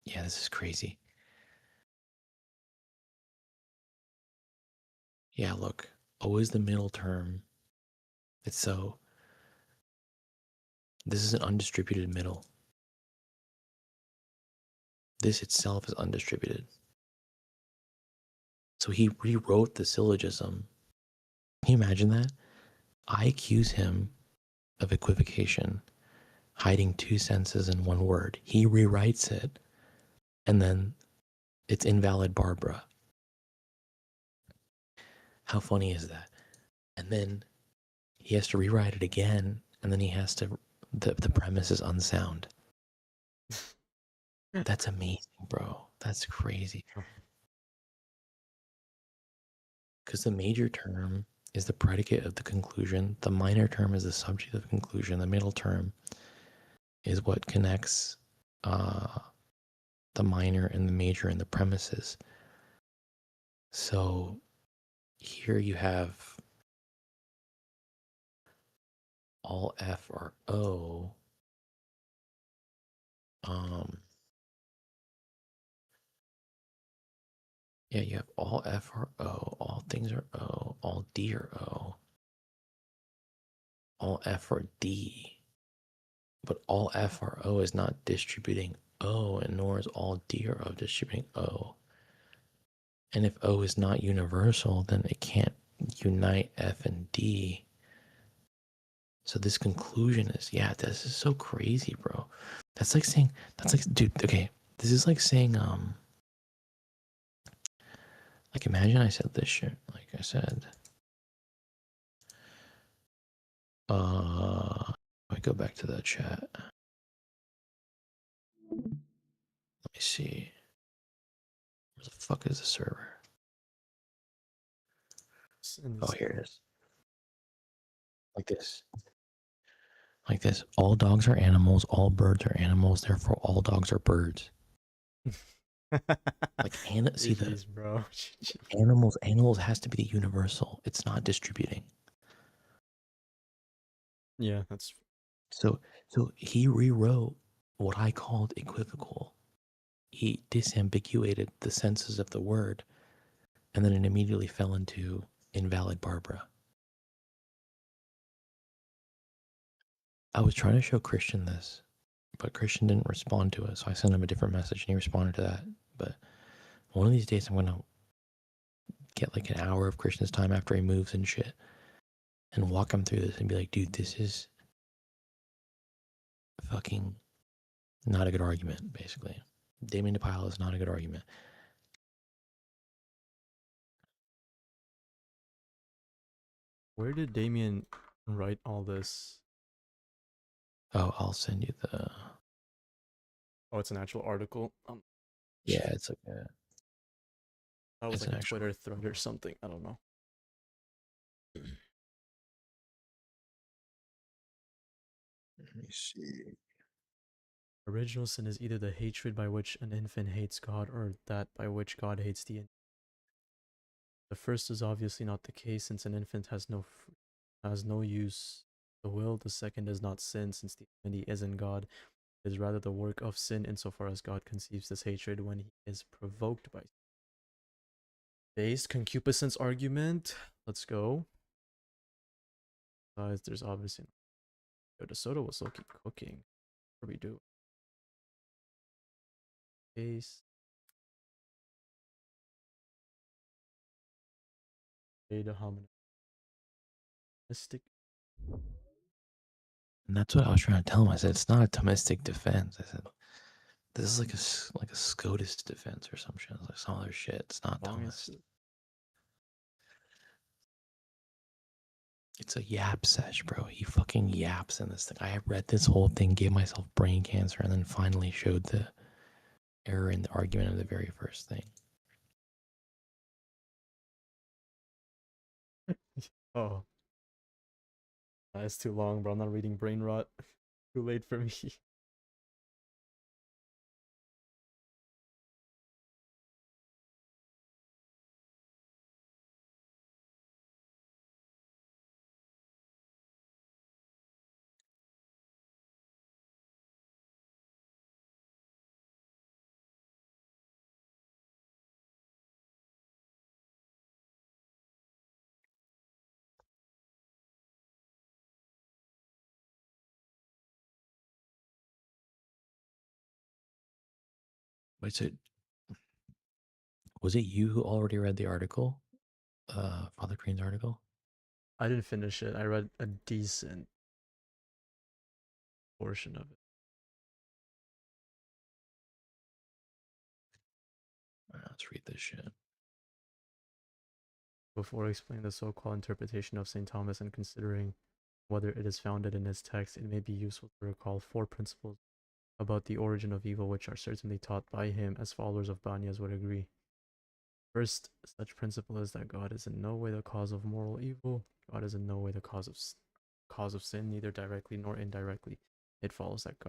is crazy. Yeah, look, O is the middle term. It's so, this is an undistributed middle. This itself is undistributed. So he rewrote the syllogism. Can you imagine that? I accuse him of equivocation, hiding two senses in one word. He rewrites it, and then it's invalid Barbara. How funny is that? And then he has to rewrite it again, and then he has to, the premise is unsound. That's amazing, bro. That's crazy. Because the major term is the predicate of the conclusion. The minor term is the subject of the conclusion. The middle term is what connects the minor and the major and the premises. So here you have all F are O. Yeah, you have all F are O, all things are O, all D are O, all F are D. But all F are O is not distributing O, and nor is all D are O distributing O. And if O is not universal, then it can't unite F and D. So this conclusion is, yeah, this is so crazy, bro. That's like, dude, okay, this is like saying, like, imagine I said this shit. Like I said, I go back to that chat. Let me see. Where the fuck is the server? Oh, here it is. Like this. Like this. All dogs are animals. All birds are animals. Therefore, all dogs are birds. Like, see the bro. animals has to be the universal. It's not distributing. Yeah, that's So he rewrote what I called equivocal. He disambiguated the senses of the word, and then it immediately fell into invalid Barbara. I was trying to show Christian this, but Christian didn't respond to it, so I sent him a different message, and he responded to that. But one of these days, I'm gonna get like an hour of Christian's time after he moves and shit, and walk him through this and be like, dude, this is fucking not a good argument, basically. Damien DePile is not a good argument. Where did Damien write all this? Oh, I'll send you the... Oh, it's an actual article. Yeah, it's like a... That was It's like an a actual... Twitter thread or something. I don't know. Let me see. Original sin is either the hatred by which an infant hates God or that by which God hates the infant. The first is obviously not the case since an infant has no use the will. The second does not sin since the enmity is in God. It is rather the work of sin insofar as God conceives this hatred when he is provoked by sin. Based concupiscence argument. Let's go. Besides, there's obviously the Soto will still keep cooking. What do we do? Base. Beta hominem. Mystic. And that's what I was trying to tell him. I said, it's not a Thomistic defense. I said, this is like a SCOTUS defense or some shit. It's like some other shit. It's not Thomas. It's a yap sesh, bro. He fucking yaps in this thing. I read this whole thing, gave myself brain cancer, and then finally showed the error in the argument of the very first thing. Oh. That's too long, bro. I'm not reading Brain Rot. Too late for me. Wait, so was it you who already read the article? Father Green's article? I didn't finish it. I read a decent portion of it. Alright, let's read this shit. Before explaining the so-called interpretation of St. Thomas and considering whether it is founded in his text, it may be useful to recall 4 principles about the origin of evil which are certainly taught by him, as followers of Banyas would agree. First such principle is that God is in no way the cause of moral evil. God is in no way the cause of sin, neither directly nor indirectly. It follows that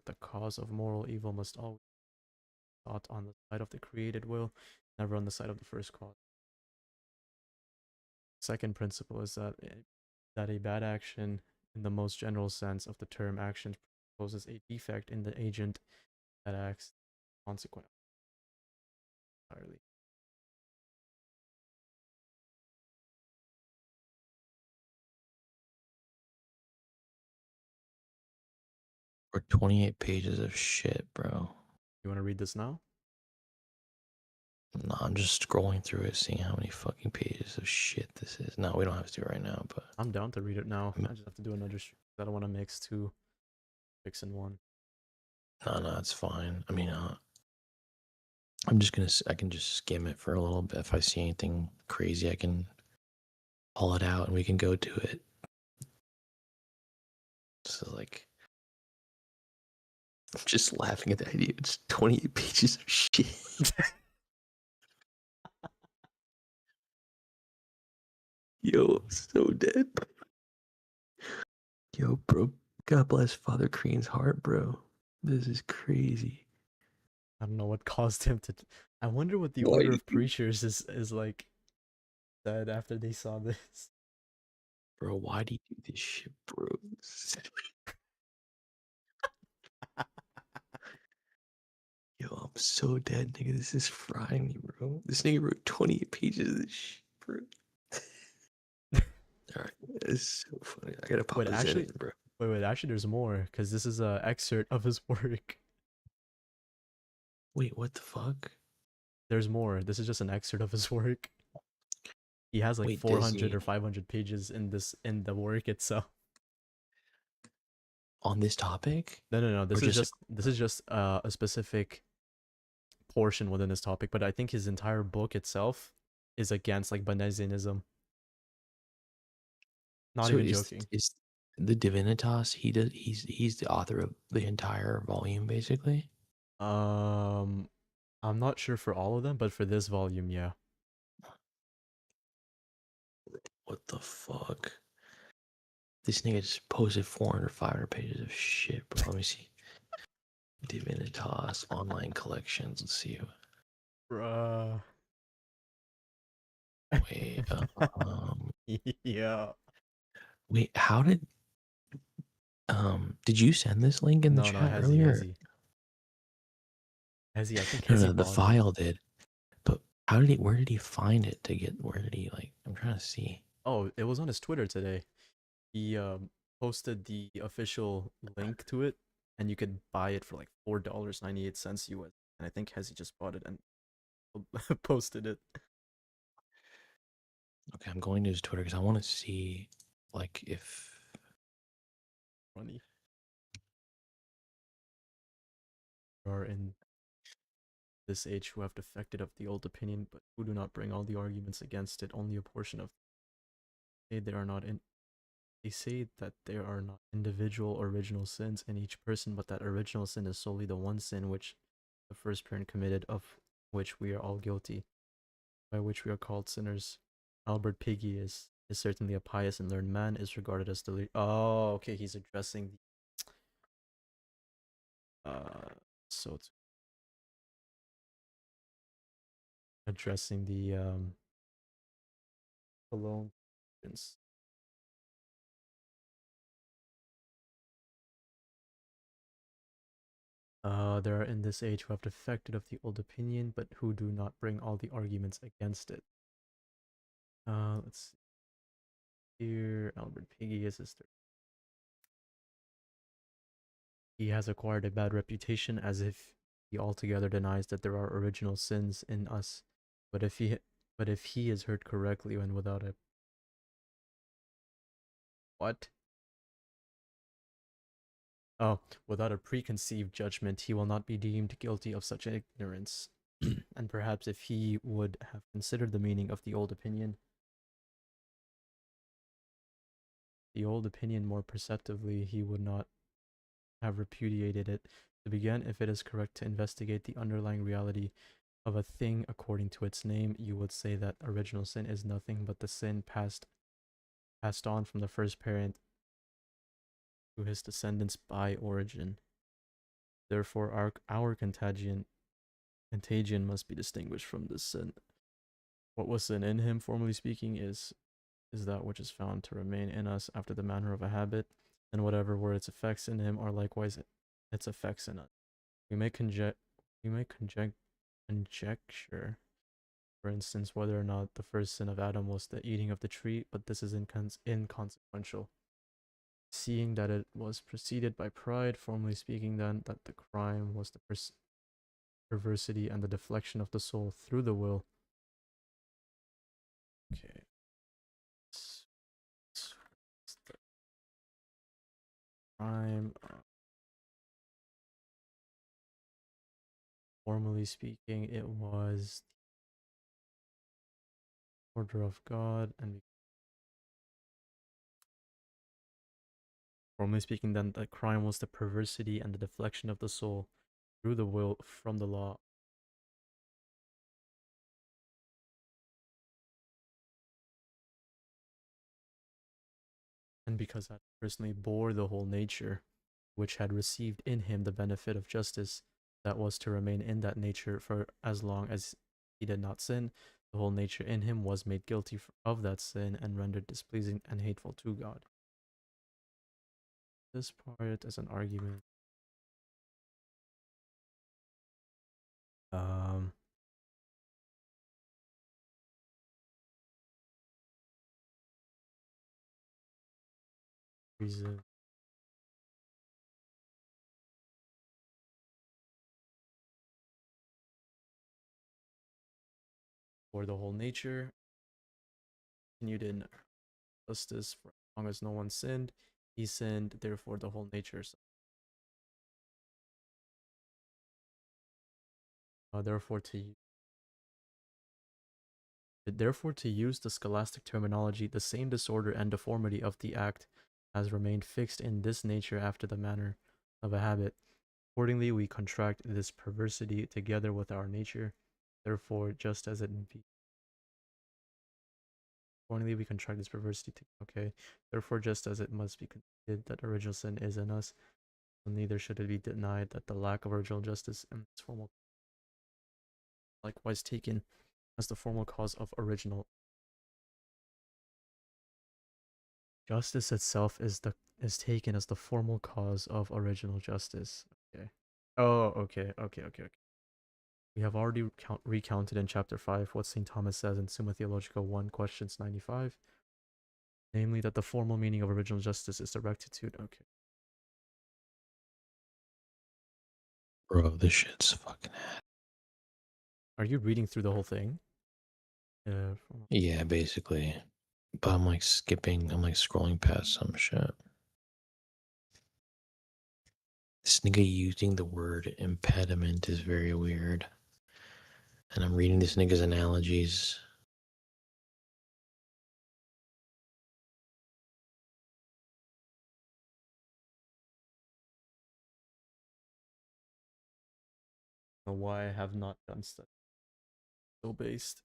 the cause of moral evil must always be sought on the side of the created will, never on the side of the first cause. Second principle is that a bad action, in the most general sense of the term action, poses a defect in the agent that acts consequently entirely. Or 28 pages of shit, bro. You want to read this now? No, I'm just scrolling through it, seeing how many fucking pages of shit this is. No, we don't have to do it right now, but I'm down to read it now. I just have to do another stream. I don't want to mix 2 picks in one. no, it's fine. I mean, I can just skim it for a little bit. If I see anything crazy, I can pull it out and we can go to it. So, like, I'm just laughing at the idea. It's 28 pages of shit. Yo, I'm so dead. Yo, bro, God bless Father Crean's heart, bro. This is crazy. I don't know what caused him to. I wonder what the order of preachers is like said after they saw this. Bro, why do you do this shit, bro? Yo, I'm so dead, nigga. This is frying me, bro. This nigga wrote 28 pages of this shit, bro. Alright, it's so funny. I gotta pop Wait, a Zen actually, in, bro. wait. Actually, there's more because this is a excerpt of his work. Wait, what the fuck? There's more. This is just an excerpt of his work. He has like Wait, 400 or 500 pages in the work itself. on this topic? No. Or This is just a specific portion within this topic, but I think his entire book itself is against like Benesianism. Not so even joking. Is the Divinitas? He's the author of the entire volume, basically. I'm not sure for all of them, but for this volume, yeah. What the fuck? This nigga just posted 400, 500 pages of shit, bro. Let me see. Divinitas online collections. Let's see. Bruh. Wait, Yeah. wait, how did you send this link in the No, chat Hezi, earlier? Hezi, I think No, Hezi the bought it. file did. But where did he find it where did he, like, I'm trying to see. Oh, it was on his Twitter today. He posted the official link to it, and you could buy it for like $4.98 US. And I think Hezi just bought it and posted it. Okay, I'm going to his Twitter because I want to see, like, if Funny. Are in this age who have defected of the old opinion, but who do not bring all the arguments against it. Only a portion of they are not in. They say that there are not individual original sins in each person, but that original sin is solely the one sin which the first parent committed, of which we are all guilty, by which we are called sinners. Albert Piggy is certainly a pious and learned man, is regarded as the oh, okay, he's addressing the Soto. Addressing the alone. There are in this age who have defected of the old opinion, but who do not bring all the arguments against it. Let's see here. Albert Piggy is his third. He has acquired a bad reputation, as if he altogether denies that there are original sins in us. But if he is heard correctly and without a what? Oh, without a preconceived judgment, he will not be deemed guilty of such ignorance. And perhaps if he would have considered the meaning of the old opinion more perceptively, he would not have repudiated it. To begin, if it is correct to investigate the underlying reality of a thing according to its name, you would say that original sin is nothing but the sin passed on from the first parent to his descendants by origin. Therefore, our contagion must be distinguished from this sin. What was sin in him, formally speaking, is that which is found to remain in us after the manner of a habit, and whatever were its effects in him are likewise its effects in us. We may conjecture, for instance, whether or not the first sin of Adam was the eating of the tree, but this is inconsequential. Seeing that it was preceded by pride, formally speaking, then, that the crime was the perversity and the deflection of the soul through the will. Okay. The crime, formally speaking, it was the order of God, and formally speaking, then, the crime was the perversity and the deflection of the soul through the will from the law. And because that personally bore the whole nature, which had received in him the benefit of justice, that was to remain in that nature for as long as he did not sin, The whole nature in him was made guilty of that sin and rendered displeasing and hateful to God. This part as an argument. Reason. For the whole nature, continued in justice for as long as no one sinned. He sinned, therefore the whole nature. Therefore, to use the scholastic terminology, the same disorder and deformity of the act has remained fixed in this nature after the manner of a habit. Accordingly, we contract this perversity together with our nature. Therefore, just as it be. Accordingly, we contract this perversity to. Okay. Therefore, just as it must be conceded that original sin is in us, neither should it be denied that the lack of original justice and its formal likewise taken as the formal cause of original justice itself is taken as the formal cause of original justice. Okay. Oh, okay. We have already recounted in chapter 5 what St. Thomas says in Summa Theologica 1, questions 95. Namely, that the formal meaning of original justice is the rectitude. Okay. Bro, this shit's fucking. Are you reading through the whole thing? Yeah, basically. But I'm like skipping, I'm like scrolling past some shit. This nigga using the word impediment is very weird. And I'm reading this nigga's analogies. Why I have not done stuff. So based.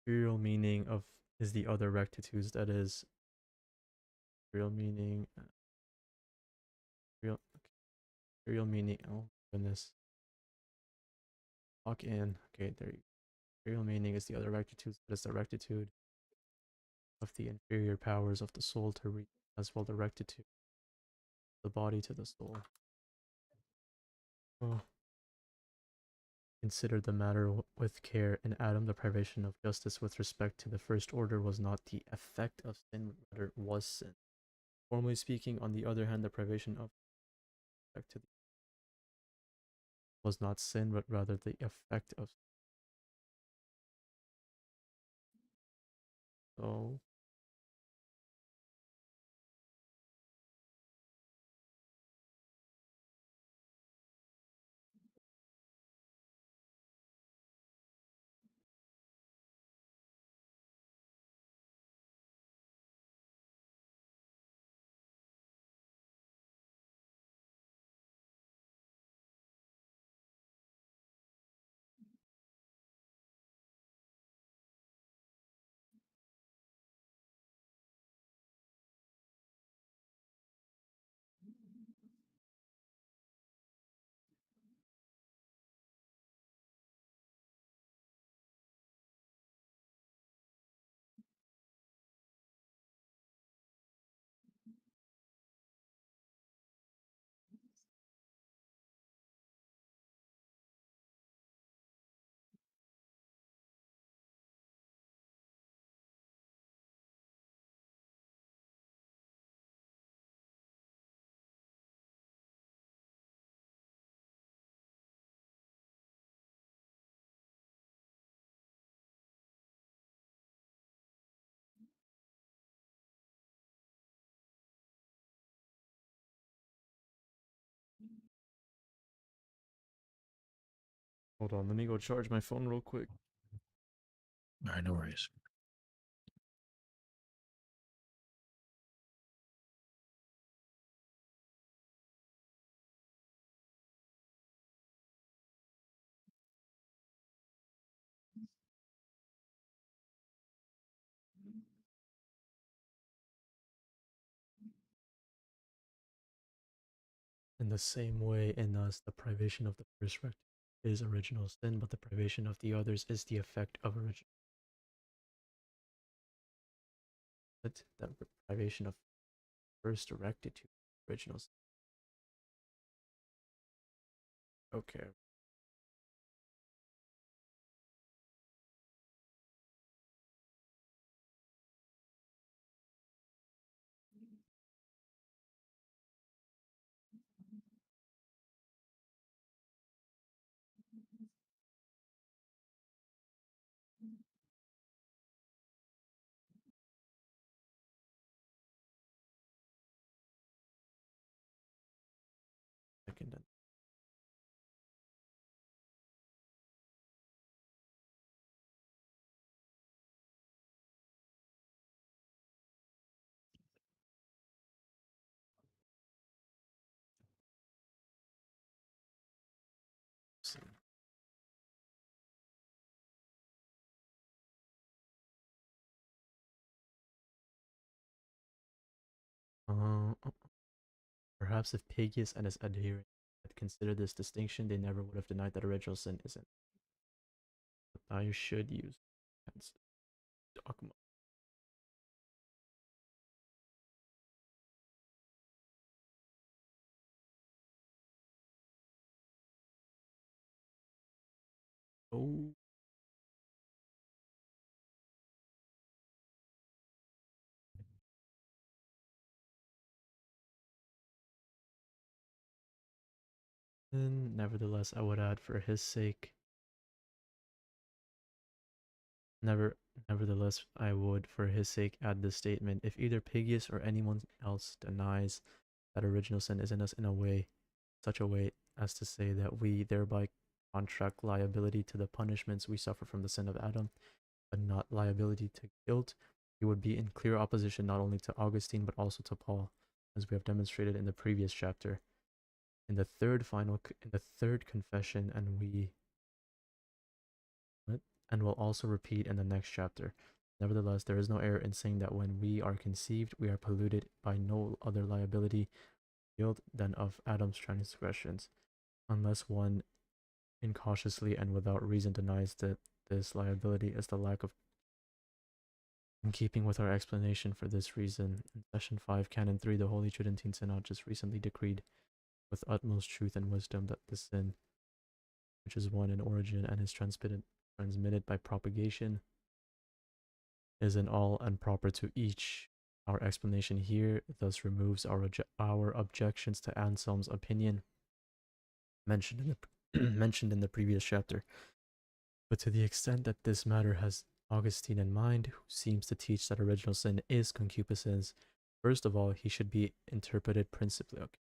Real meaning of is the other rectitudes, that is real meaning real meaning, oh goodness, lock in. Okay, there you go. Real meaning is the other rectitudes, that is the rectitude of the inferior powers of the soul to reach, as well the rectitude of the body to the soul. Oh. Consider the matter with care. In Adam, the privation of justice with respect to the first order was not the effect of sin, but rather was sin. Formally speaking, on the other hand, the privation of respect to the was not sin, but rather the effect of sin. So hold on, let me go charge my phone real quick. Alright, no worries. In the same way, in us, the privation of the first rectitude is original sin, but the privation of the others is the effect of original. But that privation of first directed to original sin. Okay. Second. Perhaps if Pigius and his adherents had considered this distinction, they never would have denied that original sin isn't. But I should use dogma. Oh. And nevertheless, I would add for his sake. Nevertheless, I would, for his sake, add this statement: if either Pigius or anyone else denies that original sin is in us in a way, such a way as to say that we thereby contract liability to the punishments we suffer from the sin of Adam, but not liability to guilt, he would be in clear opposition not only to Augustine but also to Paul, as we have demonstrated in the previous chapter. In the third confession, and will also repeat in the next chapter. Nevertheless, there is no error in saying that when we are conceived, we are polluted by no other liability guilt than of Adam's transgressions, unless one incautiously and without reason denies that this liability is the lack of. In keeping with our explanation for this reason, in Session 5, Canon 3, the Holy Tridentine Synod just recently decreed with utmost truth and wisdom that the sin, which is one in origin and is transmitted by propagation, is in all and proper to each. Our explanation here thus removes our objections to Anselm's opinion mentioned in the previous chapter. But to the extent that this matter has Augustine in mind, who seems to teach that original sin is concupiscence, first of all, he should be interpreted principally. Okay.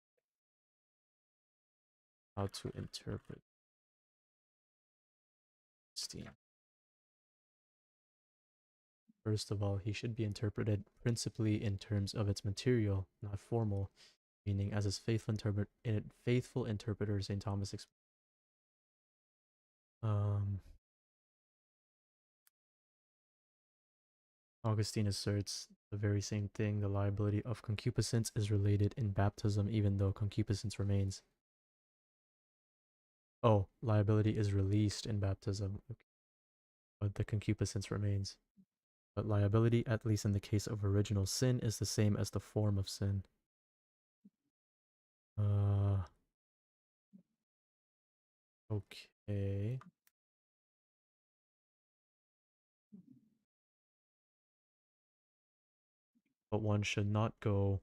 How to interpret Augustine. First of all, he should be interpreted principally in terms of its material, not formal, meaning as his faithful interpreter St. Thomas explained. Augustine asserts the very same thing: the liability of concupiscence is related in baptism, even though concupiscence remains. Oh, liability is released in baptism, okay, but the concupiscence remains. But liability, at least in the case of original sin, is the same as the form of sin. Okay. But one should not go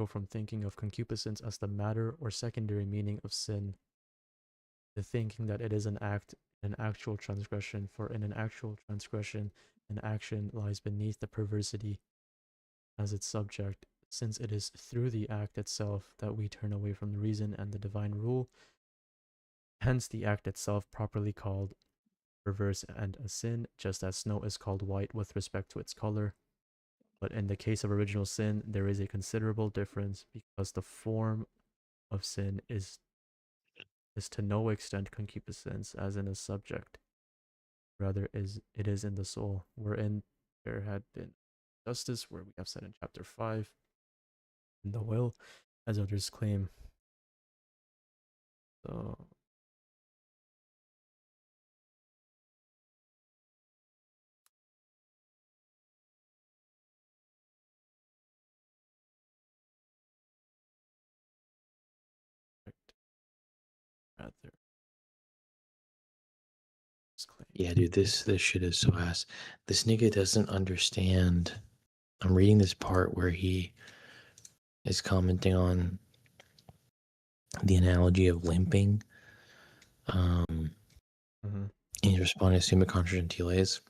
from thinking of concupiscence as the matter or secondary meaning of sin to thinking that it is an act, an actual transgression, for in an actual transgression, an action lies beneath the perversity as its subject, since it is through the act itself that we turn away from the reason and the divine rule. Hence the act itself properly called perverse and a sin, just as snow is called white with respect to its color. But in the case of original sin, there is a considerable difference, because the form of sin is to no extent concupiscence as in a subject. Rather, it is in the soul, wherein there had been justice, where we have said in chapter 5, in the will, as others claim. So rather Yeah, dude, this shit is so ass. This nigga doesn't understand. I'm reading this part where he is commenting on the analogy of limping. He's responding to summa contra gentiles.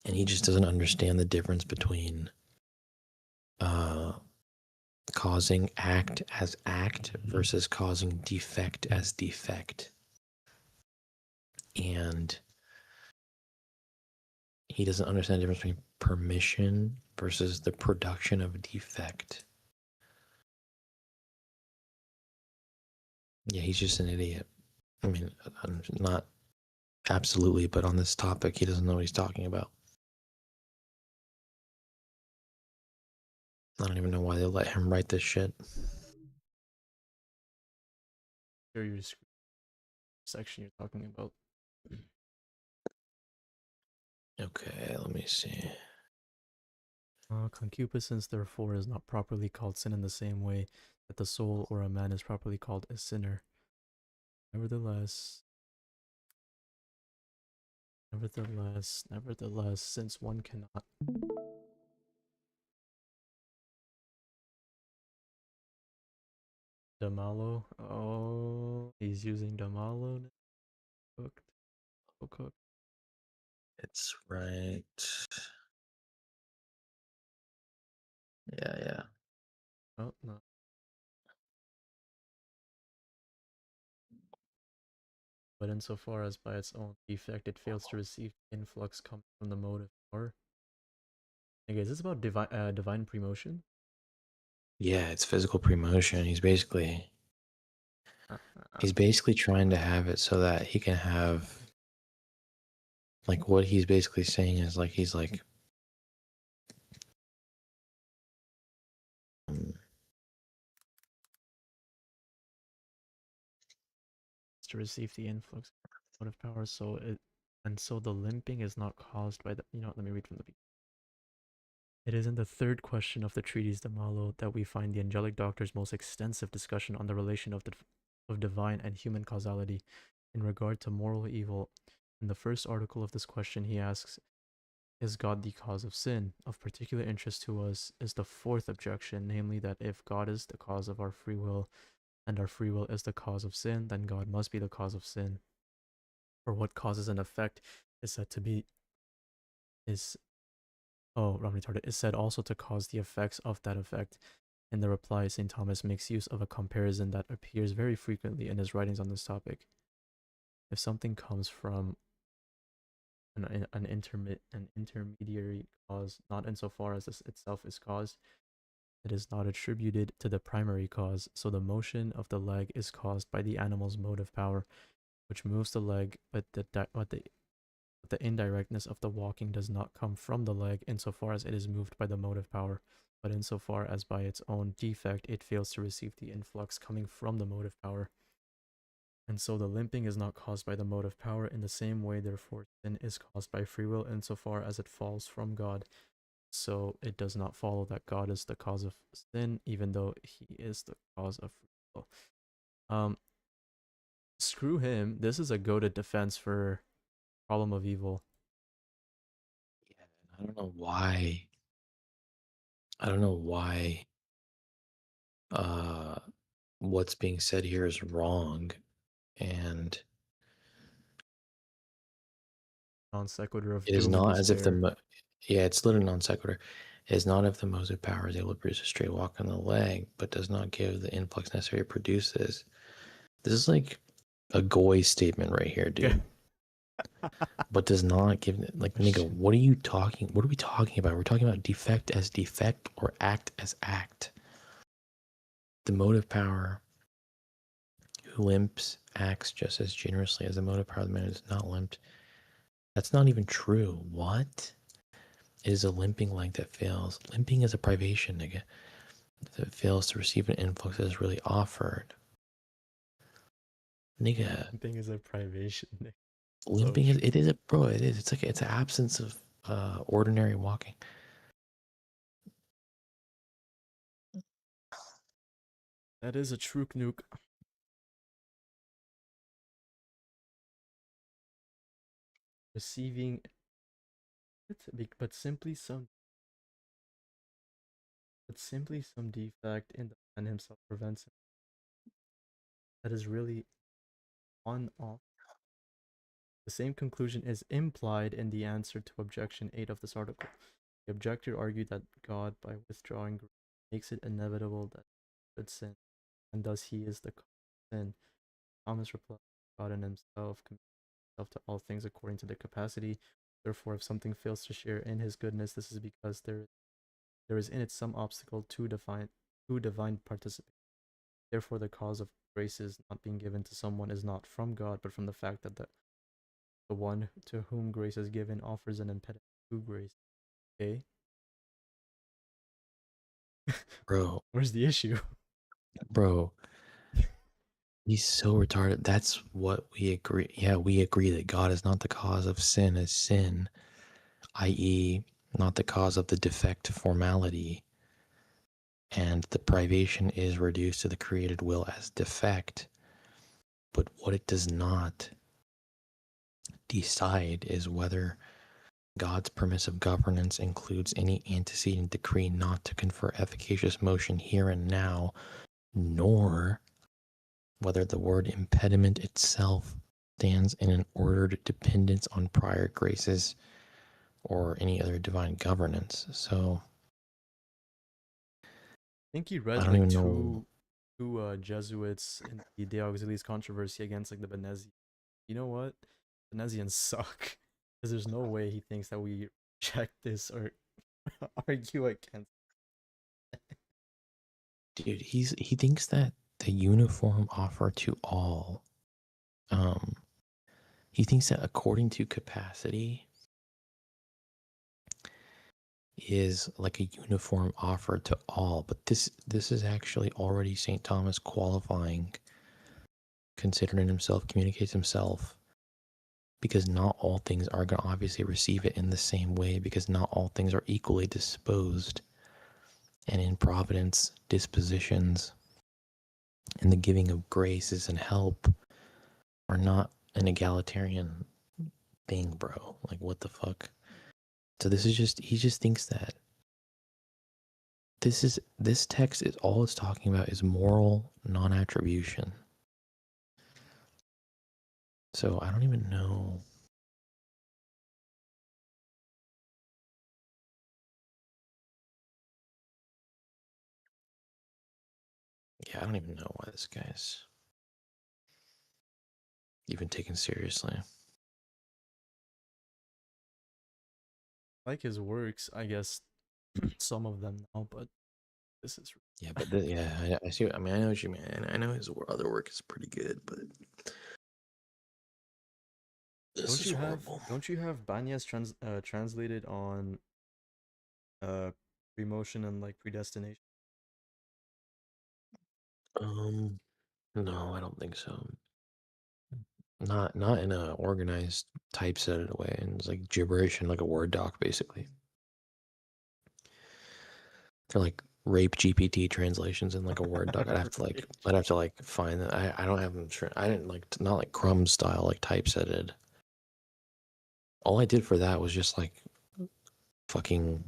And he just doesn't understand the difference between causing act as act versus causing defect as defect. And he doesn't understand the difference between permission versus the production of defect. Yeah, he's just an idiot. I mean, I'm not absolutely, but on this topic, he doesn't know what he's talking about. I don't even know why they let him write this shit. share your section you're talking about. Okay, let me see. Concupiscence, therefore, is not properly called sin in the same way that the soul or a man is properly called a sinner. Nevertheless, since one cannot Damalo. Oh, he's using Damalo. Cooked. It's right. Yeah. Oh, no. But insofar as by its own defect it fails to receive influx coming from the motive power. Okay, is this about divine premotion? Yeah, it's physical premotion. He's basically trying to have it so that he can have, like, what he's basically saying is like he's like to receive the influx of motive power, so the limping is not caused by the let me read from the beginning. It is in the third question of the treatise De Malo that we find the angelic doctor's most extensive discussion on the relation of divine and human causality in regard to moral evil. In the first article of this question, he asks, is God the cause of sin? Of particular interest to us is the fourth objection, namely that if God is the cause of our free will, and our free will is the cause of sin, then God must be the cause of sin. For what causes an effect is said to be is said also to cause the effects of that effect. In the reply, St. Thomas makes use of a comparison that appears very frequently in his writings on this topic. If something comes from an intermediary cause, not insofar as this itself is caused, it is not attributed to the primary cause, so the motion of the leg is caused by the animal's motive power, which moves the leg, but the indirectness of the walking does not come from the leg insofar as it is moved by the motive power, but insofar as by its own defect it fails to receive the influx coming from the motive power. And so the limping is not caused by the motive power. In the same way, therefore, sin is caused by free will insofar as it falls from God. So it does not follow that God is the cause of sin, even though he is the cause of free will. Screw him. This is a goated defense for problem of evil. Yeah, I don't know why. What's being said here is wrong, and Non sequitur of it is doom and not as if despair. it's literally non sequitur. It is not if the motive power is able to produce a straight walk on the leg, but does not give the influx necessary to produce this. This is like a goy statement right here, dude. But does not give, like, nigga, what are we talking about? We're talking about defect as defect or act as act. The motive power who limps acts just as generously as the motive power of the man who is not limped. That's not even true. What? It is a limping leg that fails. Limping is a privation, nigga. That fails to receive an influx that is really offered. Nigga, Limping is a privation, Nick. limping is it is a bro. It is. It's like it's an absence of ordinary walking. That is a true nuke. Receiving it, but simply some defect in the man himself prevents him. That is really on off. The same conclusion is implied in the answer to objection 8 of this article. The objector argued that God, by withdrawing grace, makes it inevitable that should sin, and thus he is the cause of sin. Thomas replied, God in himself commits himself to all things according to their capacity. Therefore, if something fails to share in his goodness, this is because there is in it some obstacle to divine participation. Therefore, the cause of graces not being given to someone is not from God, but from the fact that the one to whom grace is given offers an impediment to grace. Okay? Bro. Where's the issue? Bro. He's so retarded. That's what we agree. Yeah, we agree that God is not the cause of sin as sin, i.e., not the cause of the defect to formality. And the privation is reduced to the created will as defect. But what it does not decide is whether God's permissive governance includes any antecedent decree not to confer efficacious motion here and now, nor whether the word impediment itself stands in an ordered dependence on prior graces or any other divine governance. So I think he I read don't like even know. two Jesuits in the De Auxiliis controversy against like the Benezians. You know what? Benezians suck. Because there's no way he thinks that we check this or argue against. Dude, he thinks that the uniform offer to all, he thinks that according to capacity is like a uniform offer to all, but this is actually already St. Thomas qualifying, considering himself, communicates himself, because not all things are going to obviously receive it in the same way, because not all things are equally disposed, and in providence dispositions and the giving of graces and help are not an egalitarian thing, bro. Like, what the fuck? So this is just, he just thinks that this text is all it's talking about is moral non-attribution. So I don't even know. Yeah, I don't even know why this guy's even taken seriously. Like his works, I guess some of them now, but this is Yeah, but yeah, I see. I mean, I know what you mean. I know his other work is pretty good, but this is horrible. Don't you have Banya's translated on premotion and like predestination? No, I don't think so. Not in a organized typesetted way, and it's like gibberish in like a Word doc, basically. They're like rape GPT translations in like a Word doc. I'd have to like find that. I don't have them. I didn't like not like Crumb style like typesetted. All I did for that was just like fucking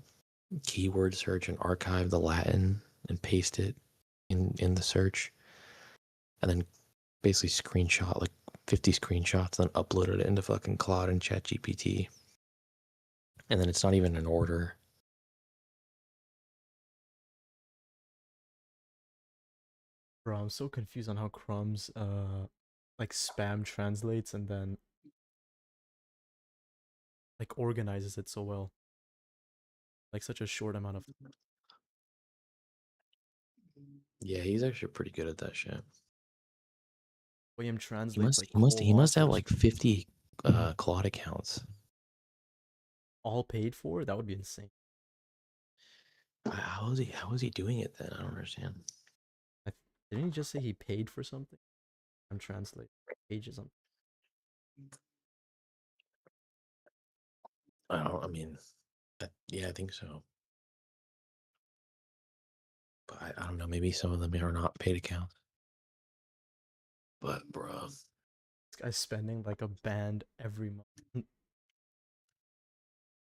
keyword search and archive the Latin and paste it in the search, and then basically screenshot like 50 screenshots, then uploaded it into fucking Claude and ChatGPT, and then it's not even in order. Bro, I'm so confused on how Crumb's like spam translates and then like organizes it so well. Like such a short amount of time. Yeah, he's actually pretty good at that shit. William translates like He must have authors. like 50 Claude accounts. All paid for? That would be insane. How is he doing it then? I don't understand. Didn't he just say he paid for something? I'm translating pages on. I mean, yeah, I think so. But I don't know. Maybe some of them are not paid accounts. But bro, This guy's spending like a band every month,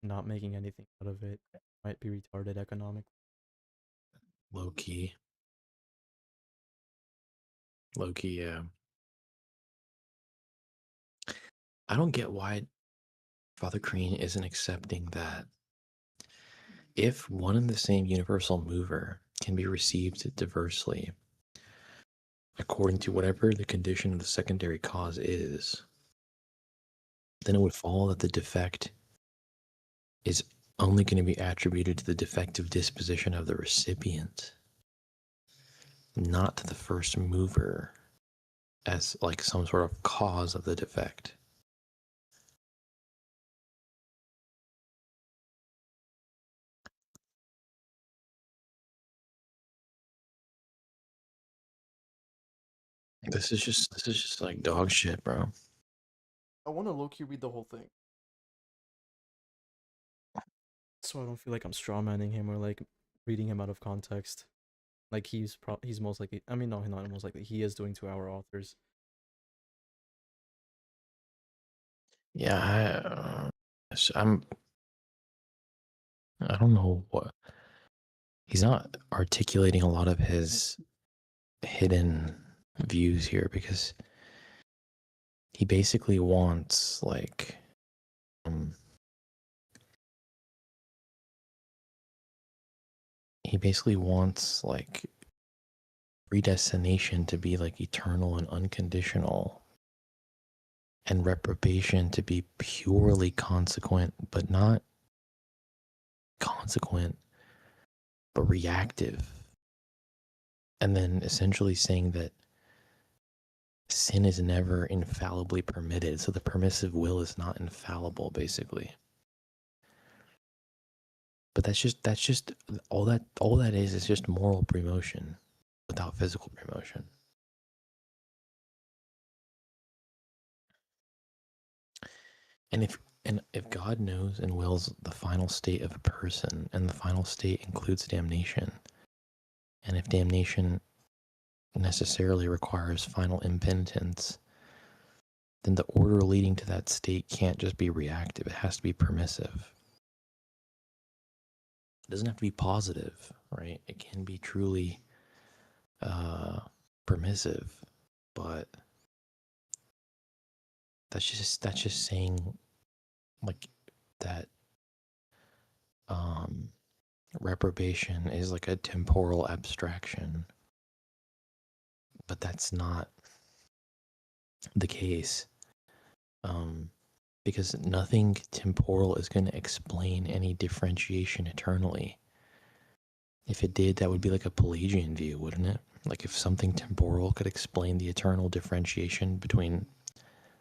not making anything out of it. Might be retarded economically. low key, yeah. I don't get why Father Crean isn't accepting that if one and the same universal mover can be received diversely according to whatever the condition of the secondary cause is, then it would follow that the defect is only going to be attributed to the defective disposition of the recipient, not to the first mover as like some sort of cause of the defect. This is just like dog shit, bro. I want to low-key read the whole thing, so I don't feel like I'm strawmanning him or like reading him out of context. Like he's most likely. I mean, no, not most likely. He is doing to our authors. Yeah, I don't know what he's not articulating a lot of his hidden views here because he basically wants like predestination to be like eternal and unconditional, and reprobation to be purely consequent but not consequent but reactive, and then essentially saying that sin is never infallibly permitted, so the permissive will is not infallible, basically. But that's just all that is just moral premotion without physical premotion. And if God knows and wills the final state of a person, and the final state includes damnation, and if damnation necessarily requires final impenitence, then the order leading to that state can't just be reactive, it has to be permissive. It doesn't have to be positive, right? It can be truly permissive, but that's just saying like that reprobation is like a temporal abstraction, but that's not the case, because nothing temporal is going to explain any differentiation eternally. If it did, that would be like a Pelagian view, wouldn't it? Like if something temporal could explain the eternal differentiation between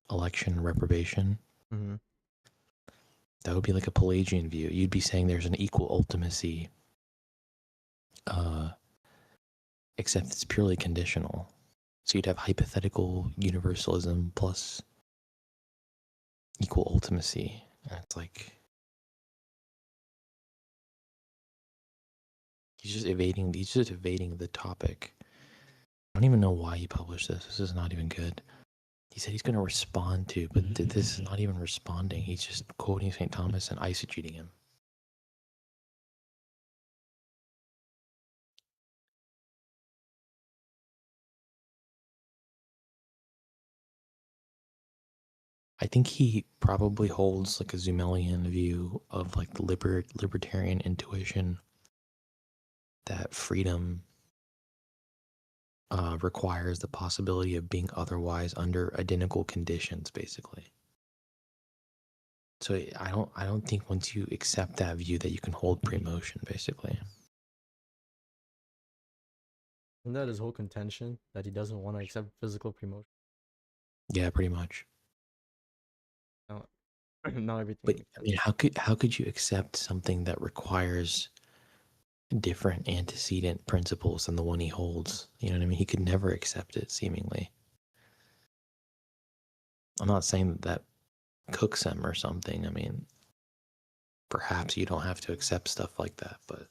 election and reprobation, Mm-hmm. that would be like a Pelagian view. You'd be saying there's an equal ultimacy, except it's purely conditional. So you'd have hypothetical universalism plus equal ultimacy. And it's like he's just evading the topic. I don't even know why he published this. This is not even good. He said he's going to respond to, but this is not even responding. He's just quoting St. Thomas and eisegeting him. I think he probably holds like a Zumelian view of like the libertarian intuition that freedom requires the possibility of being otherwise under identical conditions, basically. So I don't think once you accept that view that you can hold premotion, basically. Isn't that his whole contention, that he doesn't want to accept physical premotion? Yeah, pretty much. Not everything. But I mean, how could you accept something that requires different antecedent principles than the one he holds? You know what I mean? He could never accept it, seemingly. I'm not saying that cooks him or something. I mean, perhaps you don't have to accept stuff like that, but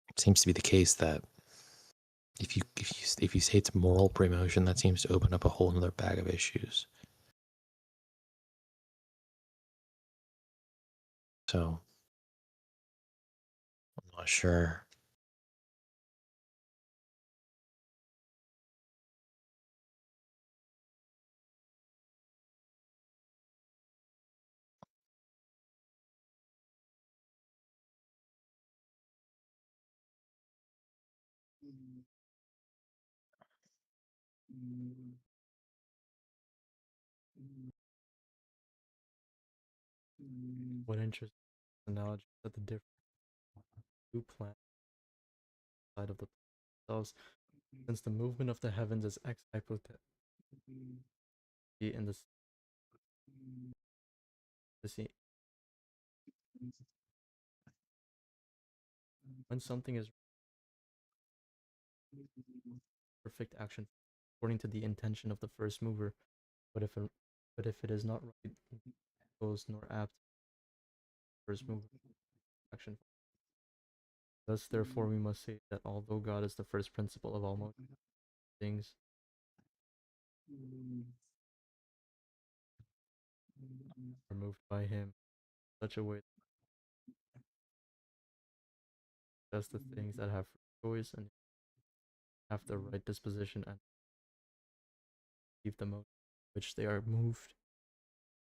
it seems to be the case that if you say it's moral promotion, that seems to open up a whole other bag of issues. So I'm not sure. What interesting analogy that the different two planet side of the themselves, since the movement of the heavens is ex hypothetical in the sea. When something is perfect action according to the intention of the first mover, but if it is not right, goes nor apt first mover action. Thus, therefore, we must say that although God is the first principle of all things, are moved by Him in such a way that the things that have choice and have the right disposition and keep the motion which they are moved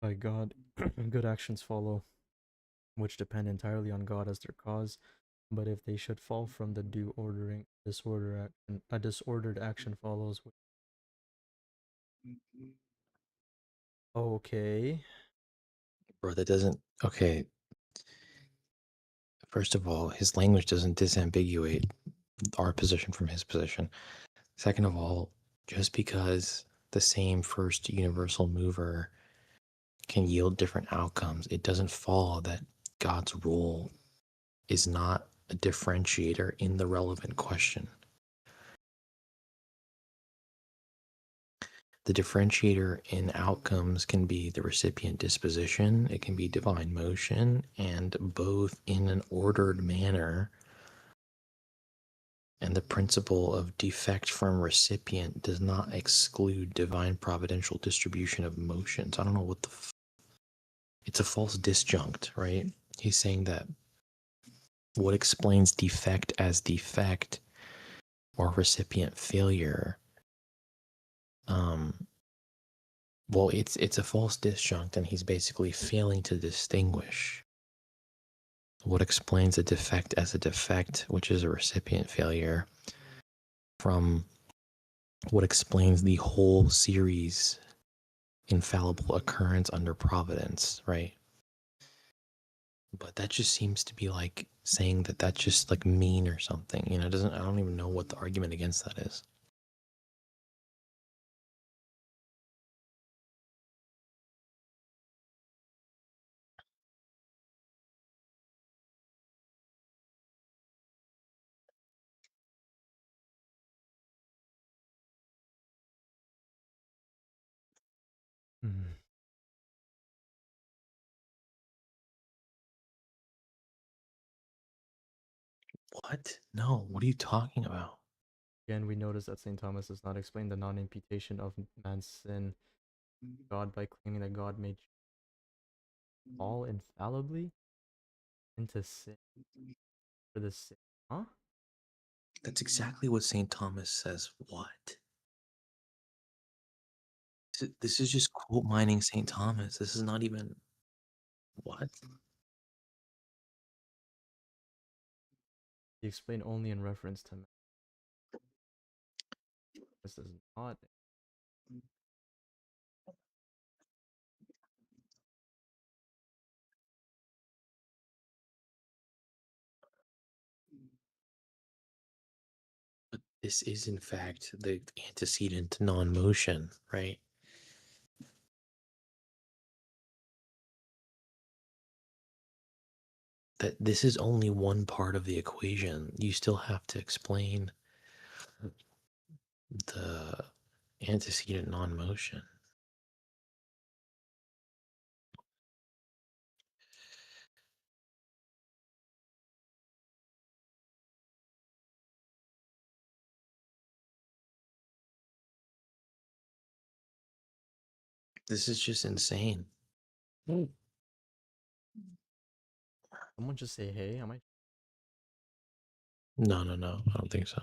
by God. Good actions follow, which depend entirely on God as their cause. But if they should fall from the due ordering, a disordered action follows. Okay. Bro, that doesn't. Okay. First of all, his language doesn't disambiguate our position from his position. Second of all, just because the same first universal mover can yield different outcomes, it doesn't follow that God's rule is not a differentiator in the relevant question. The differentiator in outcomes can be the recipient disposition, it can be divine motion, and both in an ordered manner. And the principle of defect from recipient does not exclude divine providential distribution of motions. I don't know what it's a false disjunct, right? He's saying that what explains defect as defect or recipient failure, well, it's a false disjunct, and he's basically failing to distinguish what explains a defect as a defect, which is a recipient failure, from what explains the whole series infallible occurrence under providence, right? But that just seems to be like saying that that's just like mean or something. You know, I don't even know what the argument against that is. Hmm. What? No, what are you talking about? Again, we notice that St. Thomas does not explain the non-imputation of man's sin to God by claiming that God made all infallibly into sin for the sin. Huh? That's exactly what St. Thomas says. What? This is just quote mining St. Thomas. This is not even. What? He explained only in reference to man. This does not. But this is, in fact, the antecedent to non motion, right? That this is only one part of the equation. You still have to explain the Antecedent non-motion. This is just insane. Someone just say hey. Am I? No, I don't think so.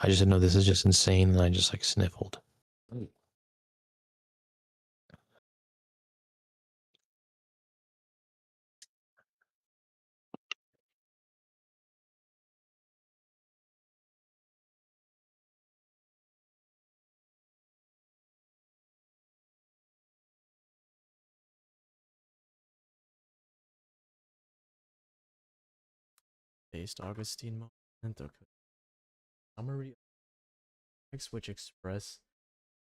I just know this is just insane, and I just like sniffled. Based Augustine moment. Okay. Summary of texts which express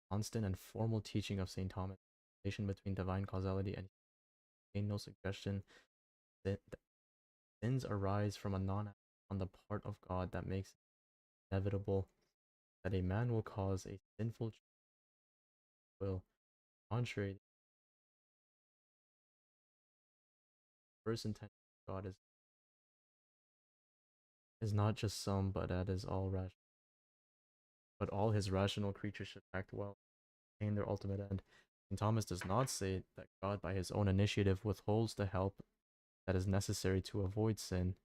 constant and formal teaching of Saint Thomas. Relation between divine causality and no suggestion that sins arise from a non on the part of God that makes it inevitable that a man will cause a sinful will contrary to the first intention of God is not just some, but that is all rational. But all his rational creatures should act well, attain their ultimate end. And Thomas does not say that God, by his own initiative, withholds the help that is necessary to avoid sin,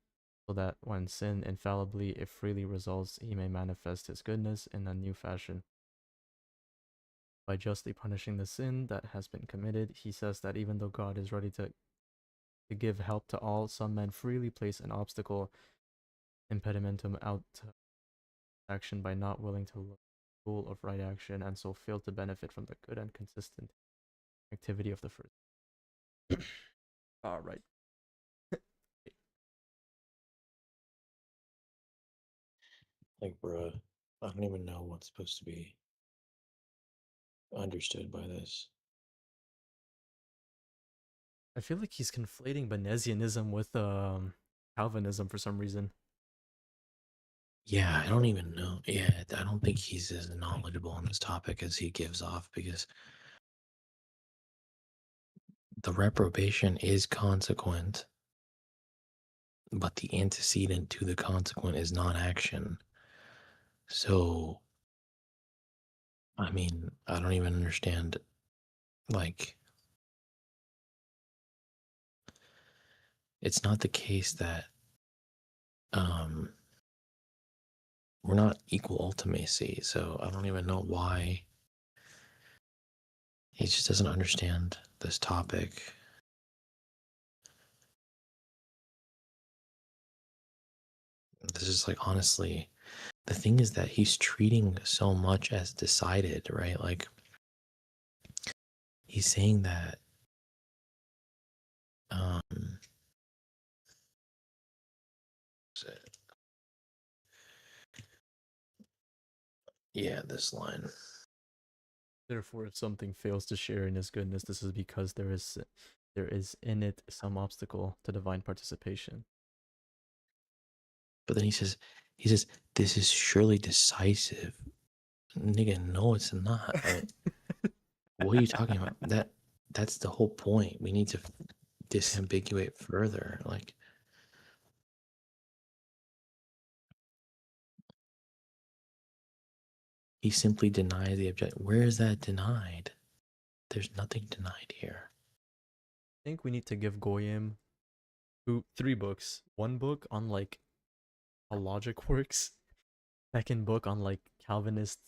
so that when sin infallibly, if freely results, he may manifest his goodness in a new fashion. By justly punishing the sin that has been committed, he says that even though God is ready to give help to all, some men freely place an obstacle, impedimentum out to action by not willing to look the rule of right action, and so fail to benefit from the good and consistent activity of the first. All right. Like, bruh, I don't even know what's supposed to be understood by this. I feel like he's conflating Benesianism with Calvinism for some reason. Yeah, I don't even know. Yeah, I don't think he's as knowledgeable on this topic as he gives off, because the reprobation is consequent, but the antecedent to the consequent is non-action. So, I mean, I don't even understand, like, it's not the case that we're not equal ultimacy, so I don't even know why he just doesn't understand this topic. This is like, honestly, the thing is that he's treating so much as decided, right? Like, he's saying that yeah, this line. Therefore, if something fails to share in his goodness, this is because there is in it some obstacle to divine participation. But then he says, this is surely decisive. Nigga, no, it's not. What are you talking about? That's the whole point. We need to disambiguate further. Like, he simply denies the object. Where is that denied? There's nothing denied here. I think we need to give Goyim 3 books. 1 book on like how logic works. 2nd book on like Calvinist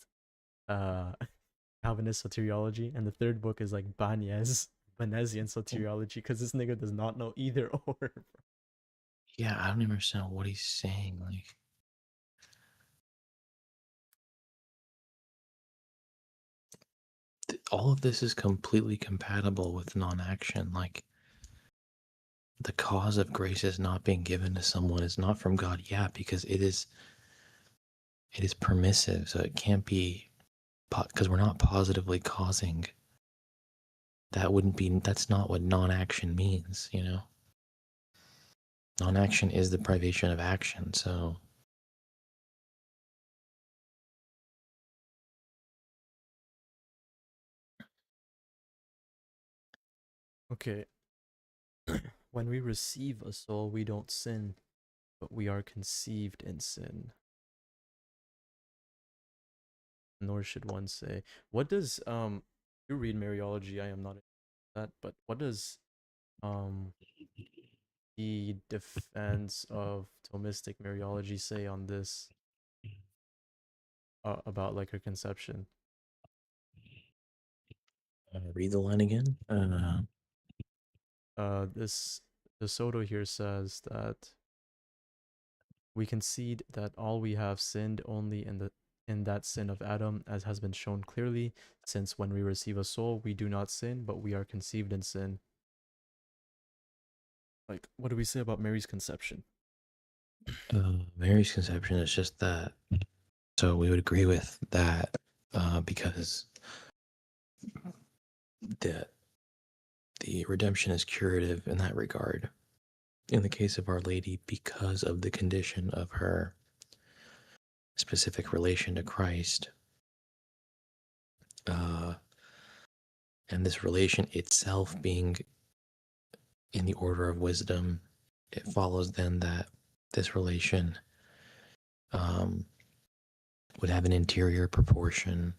soteriology, and the 3rd book is like Benesian soteriology, because this nigga does not know either or. Yeah, I don't even understand what he's saying. Like, all of this is completely compatible with non-action. Like, the cause of grace is not being given to someone is not from God. Yeah, because it is permissive, so it can't be, because we're not positively causing. That's not what non-action means, you know? Non-action is the privation of action, so Okay. When we receive a soul, we don't sin, but we are conceived in sin. Nor should one say. What does you read Mariology? I am not that, but what does the defense of Thomistic Mariology say on this about like her conception? Read the line again. The Soto here says that we concede that all we have sinned only in that sin of Adam, as has been shown clearly, since when we receive a soul, we do not sin, but we are conceived in sin. Like, what do we say about Mary's conception? Mary's conception is just that. So we would agree with that because the redemption is curative in that regard. In the case of Our Lady, because of the condition of her specific relation to Christ, and this relation itself being in the order of wisdom, it follows then that this relation would have an interior proportion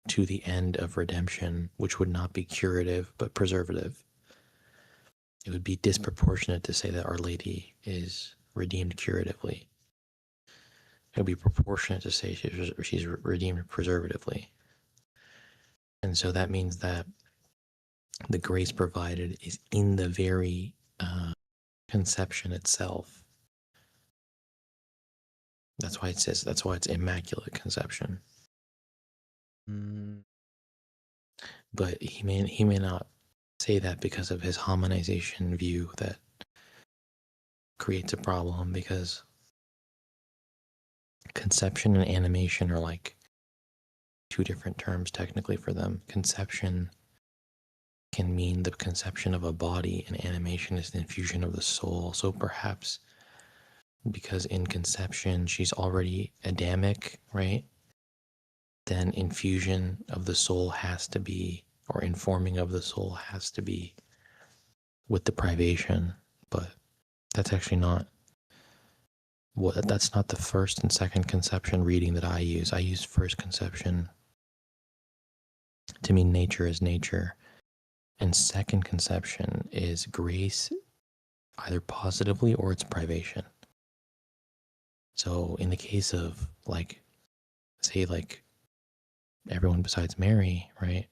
to the end of redemption, which would not be curative but preservative. It would be disproportionate to say that Our Lady is redeemed curatively. It would be proportionate to say she's redeemed preservatively. And so that means that the grace provided is in the very conception itself. That's why it's immaculate conception. But he may not say that because of his harmonization view that creates a problem, because conception and animation are like two different terms technically for them. Conception can mean the conception of a body, and animation is the infusion of the soul. So perhaps because in conception she's already Adamic, right? Then infusion of the soul has to be, or informing of the soul has to be with the privation. But that's actually not that's not the first and second conception reading that I use. I use first conception to mean nature is nature. And second conception is grace, either positively or it's privation. So in the case of like, say like everyone besides Mary, right?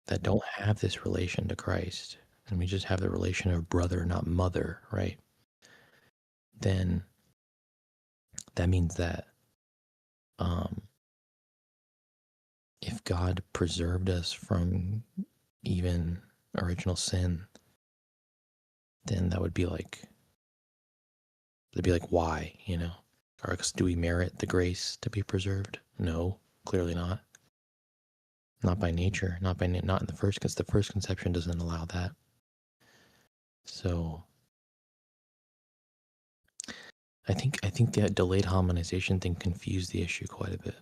That don't have this relation to Christ, and we just have the relation of brother, not mother, right? Then that means that if God preserved us from even original sin, then that would be like, why, you know? Or do we merit the grace to be preserved? No, clearly not. Not by nature, not in the first, because the first conception doesn't allow that. So I think the delayed harmonization thing confused the issue quite a bit,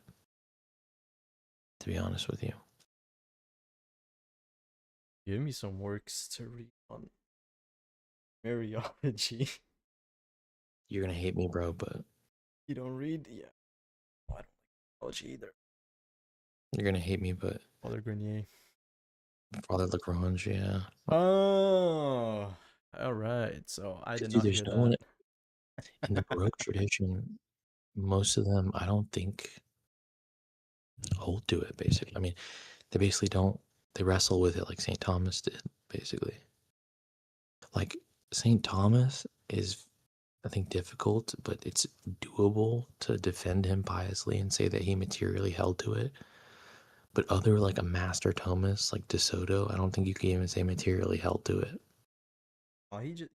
to be honest with you. Give me some works to read on Mariology. You're gonna hate me, bro, but You don't read? Yeah. Oh, I don't like Mariology either. you're gonna hate me, but Father Grenier. Father Lagrange, yeah. Oh, all right. So I did Dude, not there's hear no one that. in the Baroque tradition. Most of them, I don't think, hold to it. Basically, I mean, they basically don't. They wrestle with it like St. Thomas did, basically. Like St. Thomas is, I think, difficult, but it's doable to defend him piously and say that he materially held to it. But other, like a master Thomas, like De Soto, I don't think you can even say materially held to it. Oh, he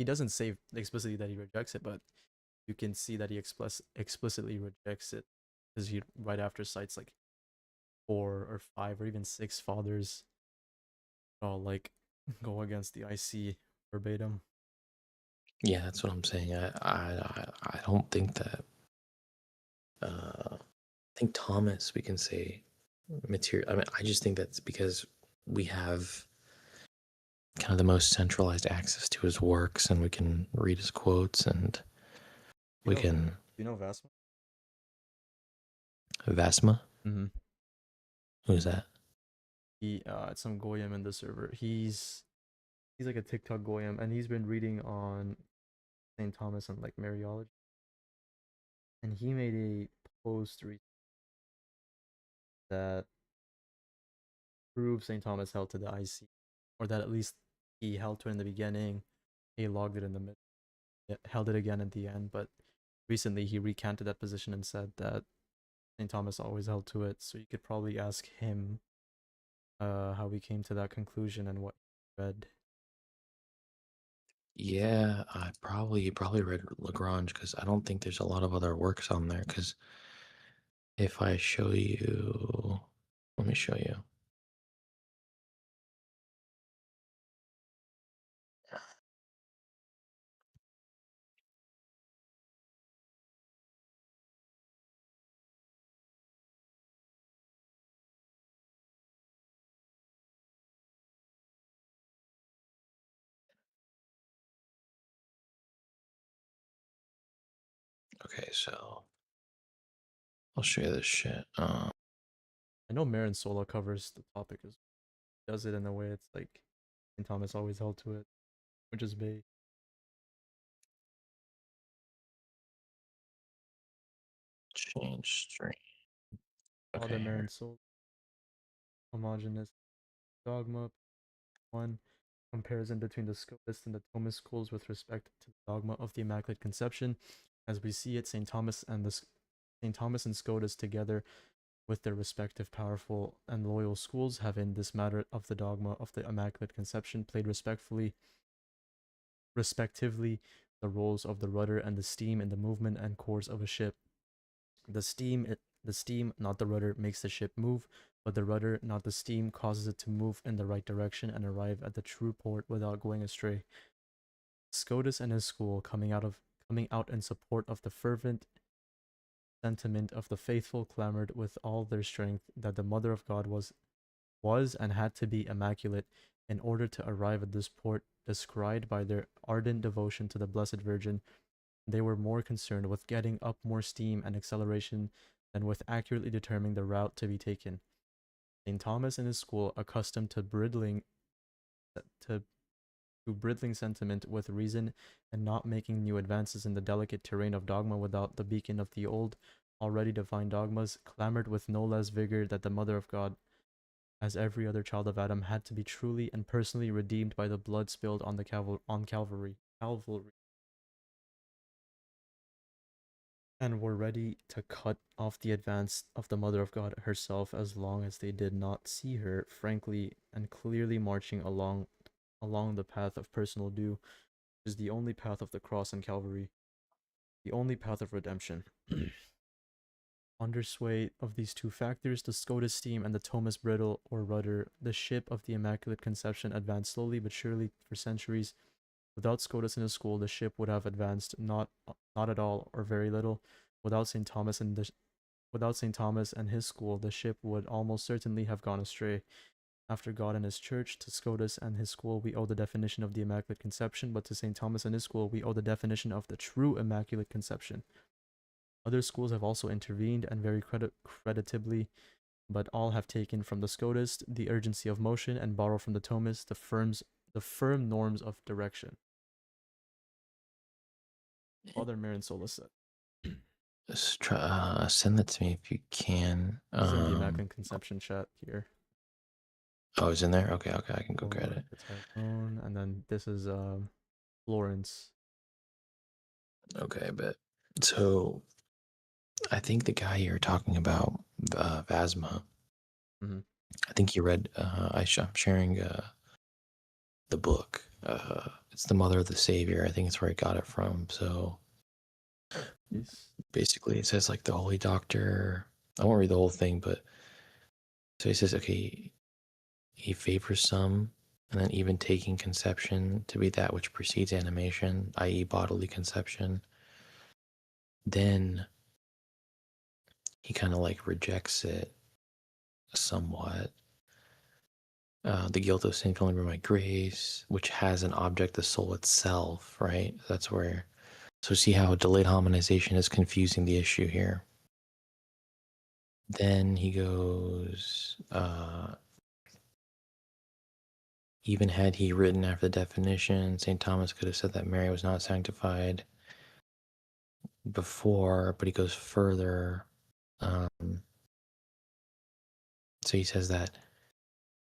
doesn't say explicitly that he rejects it, but you can see that he explicitly rejects it, because he right after cites like 4 or 5 or even 6 fathers all like go against the IC verbatim. Yeah, that's what I'm saying. I don't think that. I think Thomas, we can say, material. I mean, I just think that's because we have kind of the most centralized access to his works, and we can read his quotes, and we can. You know Vasma? Vasma? Mm-hmm. Who's that? It's some goyim in the server. He's like a TikTok goyim, and he's been reading on St. Thomas and like Mariology. And he made a post that proves St. Thomas held to the IC, or that at least he held to it in the beginning. He logged it in the middle, held it again at the end. But recently he recanted that position and said that St. Thomas always held to it. So you could probably ask him how he came to that conclusion and what he read. Yeah, I probably read Lagrange, because I don't think there's a lot of other works on there. Because if I show you, let me show you. Okay, so I'll show you this shit. I know Marin Sola covers the topic as does it in a way it's like St. Thomas always held to it, which is big. Change stream. Father Okay, Marin Sola, homogeneous dogma. 1. Comparison between the Scotist and the Thomist schools with respect to the dogma of the Immaculate Conception. As we see it, St. Thomas and Scotus together with their respective powerful and loyal schools have in this matter of the dogma of the Immaculate Conception played respectively the roles of the rudder and the steam in the movement and course of a ship. The steam, not the rudder, makes the ship move, but the rudder, not the steam, causes it to move in the right direction and arrive at the true port without going astray. Scotus and his school, coming out in support of the fervent sentiment of the faithful, clamored with all their strength that the Mother of God was and had to be immaculate in order to arrive at this port, described by their ardent devotion to the Blessed Virgin. They were more concerned with getting up more steam and acceleration than with accurately determining the route to be taken. St. Thomas and his school, accustomed to bridling sentiment with reason and not making new advances in the delicate terrain of dogma without the beacon of the old, already divine dogmas, clamored with no less vigor that the Mother of God, as every other child of Adam, had to be truly and personally redeemed by the blood spilled on Calvary, and were ready to cut off the advance of the Mother of God herself as long as they did not see her frankly and clearly marching along the path of personal due, which is the only path of the cross and Calvary, the only path of redemption. Under sway of these two factors, the Scotus steam and the Thomist bridle or rudder, the ship of the Immaculate Conception advanced slowly but surely for centuries. Without Scotus and his school, the ship would have advanced not at all or very little. Without St. Thomas and his school, the ship would almost certainly have gone astray. After God and his church, to Scotus and his school we owe the definition of the Immaculate Conception, but to St. Thomas and his school we owe the definition of the true Immaculate Conception. Other schools have also intervened, and very creditably, but all have taken from the Scotist the urgency of motion and borrow from the Thomist the firm norms of direction. Father Marin Sola said. Send that to me if you can. It's in the Immaculate Conception chat here. Oh, it's in there? Okay, I can go get it. And then this is Florence. Okay, but so I think the guy you're talking about, Vasma, I think you read, I'm sharing the book. It's The Mother of the Savior. I think it's where I got it from. So basically it says like the Holy Doctor, I won't read the whole thing, but so he says, okay, he favors some, and then even taking conception to be that which precedes animation, i.e. bodily conception. Then he kind of like rejects it somewhat. The guilt of sin can only be by grace, which has an object, the soul itself, right? That's where, so see how delayed harmonization is confusing the issue here. Then he goes, even had he written after the definition, St. Thomas could have said that Mary was not sanctified before, but he goes further. So he says that,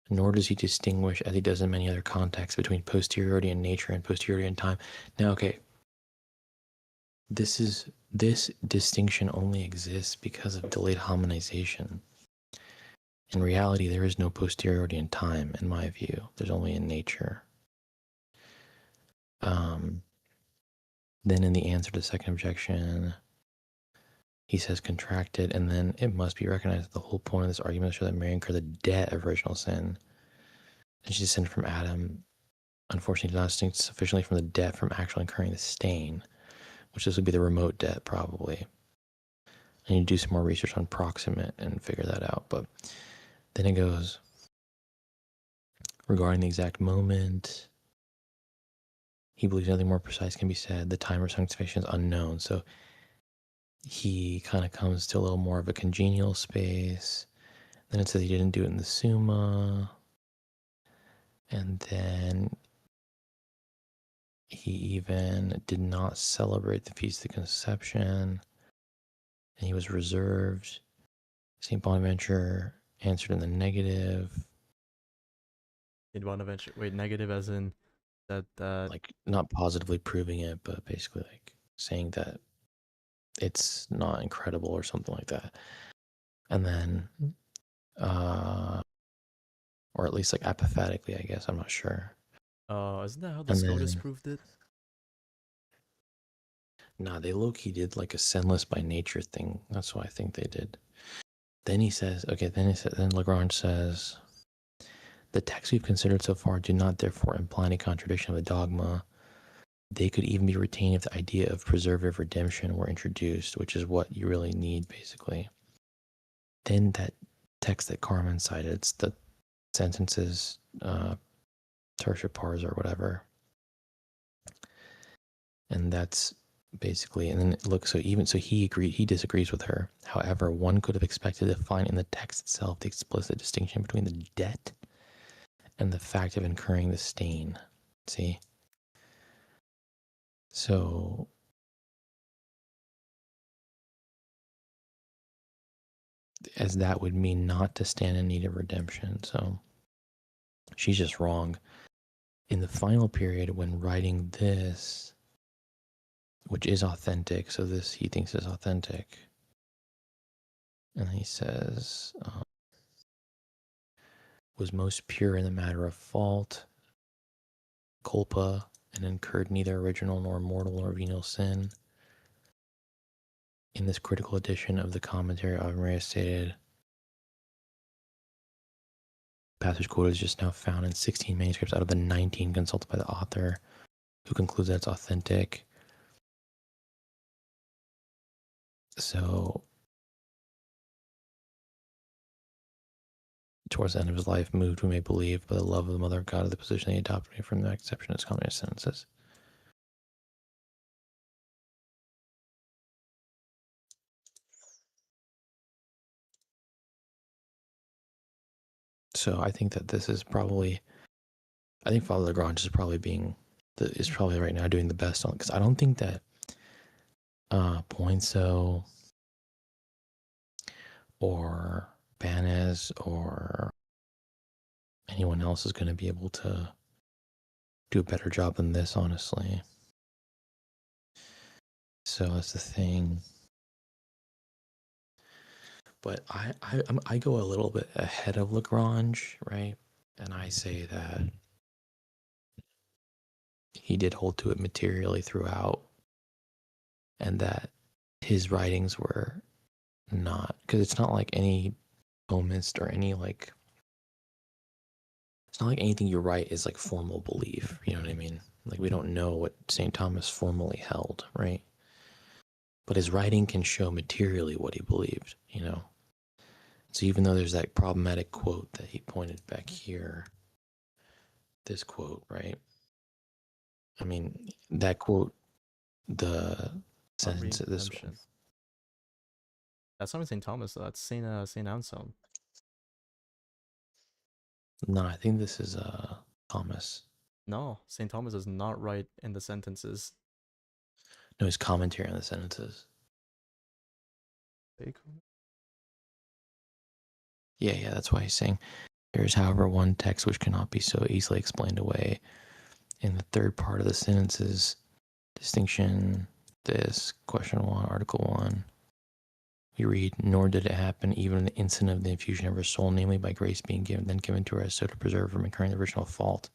nor does he distinguish, as he does in many other contexts, between posteriority in nature and posteriority in time. Now, okay, this distinction only exists because of delayed harmonization. In reality, there is no posteriority in time, in my view. There's only in nature. Then in the answer to the second objection, he says contracted, and then it must be recognized that the whole point of this argument is to show that Mary incurred the debt of original sin. And she descended from Adam, unfortunately did not distinct sufficiently from the debt from actually incurring the stain, which this would be the remote debt probably. I need to do some more research on proximate and figure that out. But then it goes, regarding the exact moment, he believes nothing more precise can be said. The time of sanctification is unknown. So he kind of comes to a little more of a congenial space. Then it says he didn't do it in the Summa. And then he even did not celebrate the Feast of the Conception. And he was reserved. St. Bonaventure answered in the negative. St. Bonaventure, wait, negative as in that like not positively proving it, but basically like saying that it's not incredible or something like that. And then or at least like apophatically, I guess, I'm not sure. Isn't that how the Scotus proved it? Nah, they low-key did like a sinless by nature thing. That's what I think they did. Then he says, okay, then Lagrange says, the texts we've considered so far do not therefore imply any contradiction of the dogma. They could even be retained if the idea of preservative redemption were introduced, which is what you really need, basically. Then that text that Carmen cited, it's the sentences, tertia pars or whatever. And that's basically, and then look, so he disagrees with her. However, one could have expected to find in the text itself the explicit distinction between the debt and the fact of incurring the stain. See? So as that would mean not to stand in need of redemption. So she's just wrong. In the final period, when writing this, which is authentic, so this he thinks is authentic, and he says, was most pure in the matter of fault, culpa, and incurred neither original nor mortal nor venial sin. In this critical edition of the commentary, Ave Maria stated, passage quoted is just now found in 16 manuscripts out of the 19 consulted by the author, who concludes that it's authentic. So, towards the end of his life, moved, we may believe, by the love of the Mother of God, of the position he adopted from the exception of his communist sentences. So I think that this is probably, I think Father Lagrange is probably right now doing the best on it, because I don't think that Poinsot or Banez or anyone else is going to be able to do a better job than this, honestly. So that's the thing. But I go a little bit ahead of Lagrange, right? And I say that he did hold to it materially throughout, and that his writings were not, because it's not like any Thomist or any like, it's not like anything you write is like formal belief, you know what I mean? Like we don't know what St. Thomas formally held, right? But his writing can show materially what he believed, you know? So even though there's that problematic quote that he pointed back here, this quote, right? I mean, that quote, the sentence, this one. That's not St. Thomas, though. That's St. Anselm. No, I think this is Thomas. No, St. Thomas is not right in the sentences. No, his commentary on the sentences. Yeah, that's why he's saying, there is, however, one text which cannot be so easily explained away. In the third part of the sentences, distinction, this, question 1, article 1, we read, nor did it happen even in the instant of the infusion of her soul, namely by grace being given to her as so to preserve from incurring the original fault.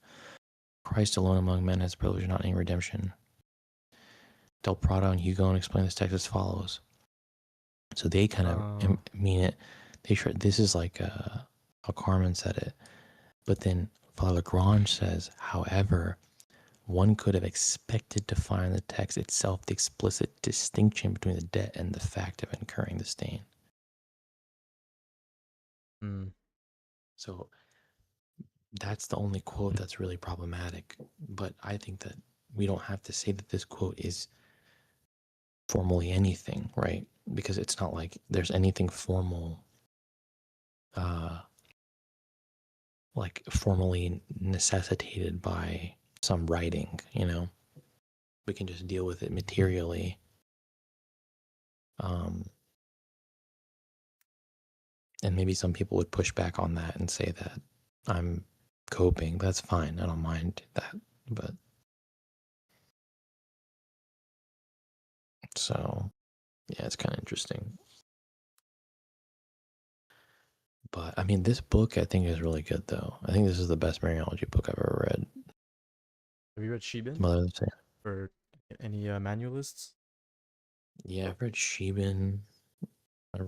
Christ alone among men has privilege, not any redemption. Del Prado and Hugo explain this text as follows. So they kind of mean it. This is like how Carmen said it. But then Father Lagrange says, however, one could have expected to find in the text itself the explicit distinction between the debt and the fact of incurring the stain. So that's the only quote that's really problematic. But I think that we don't have to say that this quote is formally anything, right? Because it's not like there's anything formal, like formally necessitated by some writing, you know? We can just deal with it materially. And maybe some people would push back on that and say that I'm coping. That's fine. I don't mind that. But so, yeah, it's kind of interesting. But I mean, this book I think is really good, though. I think this is the best Mariology book I've ever read. Have you read Shebin? Or any manualists? Yeah, I've read Shebin. I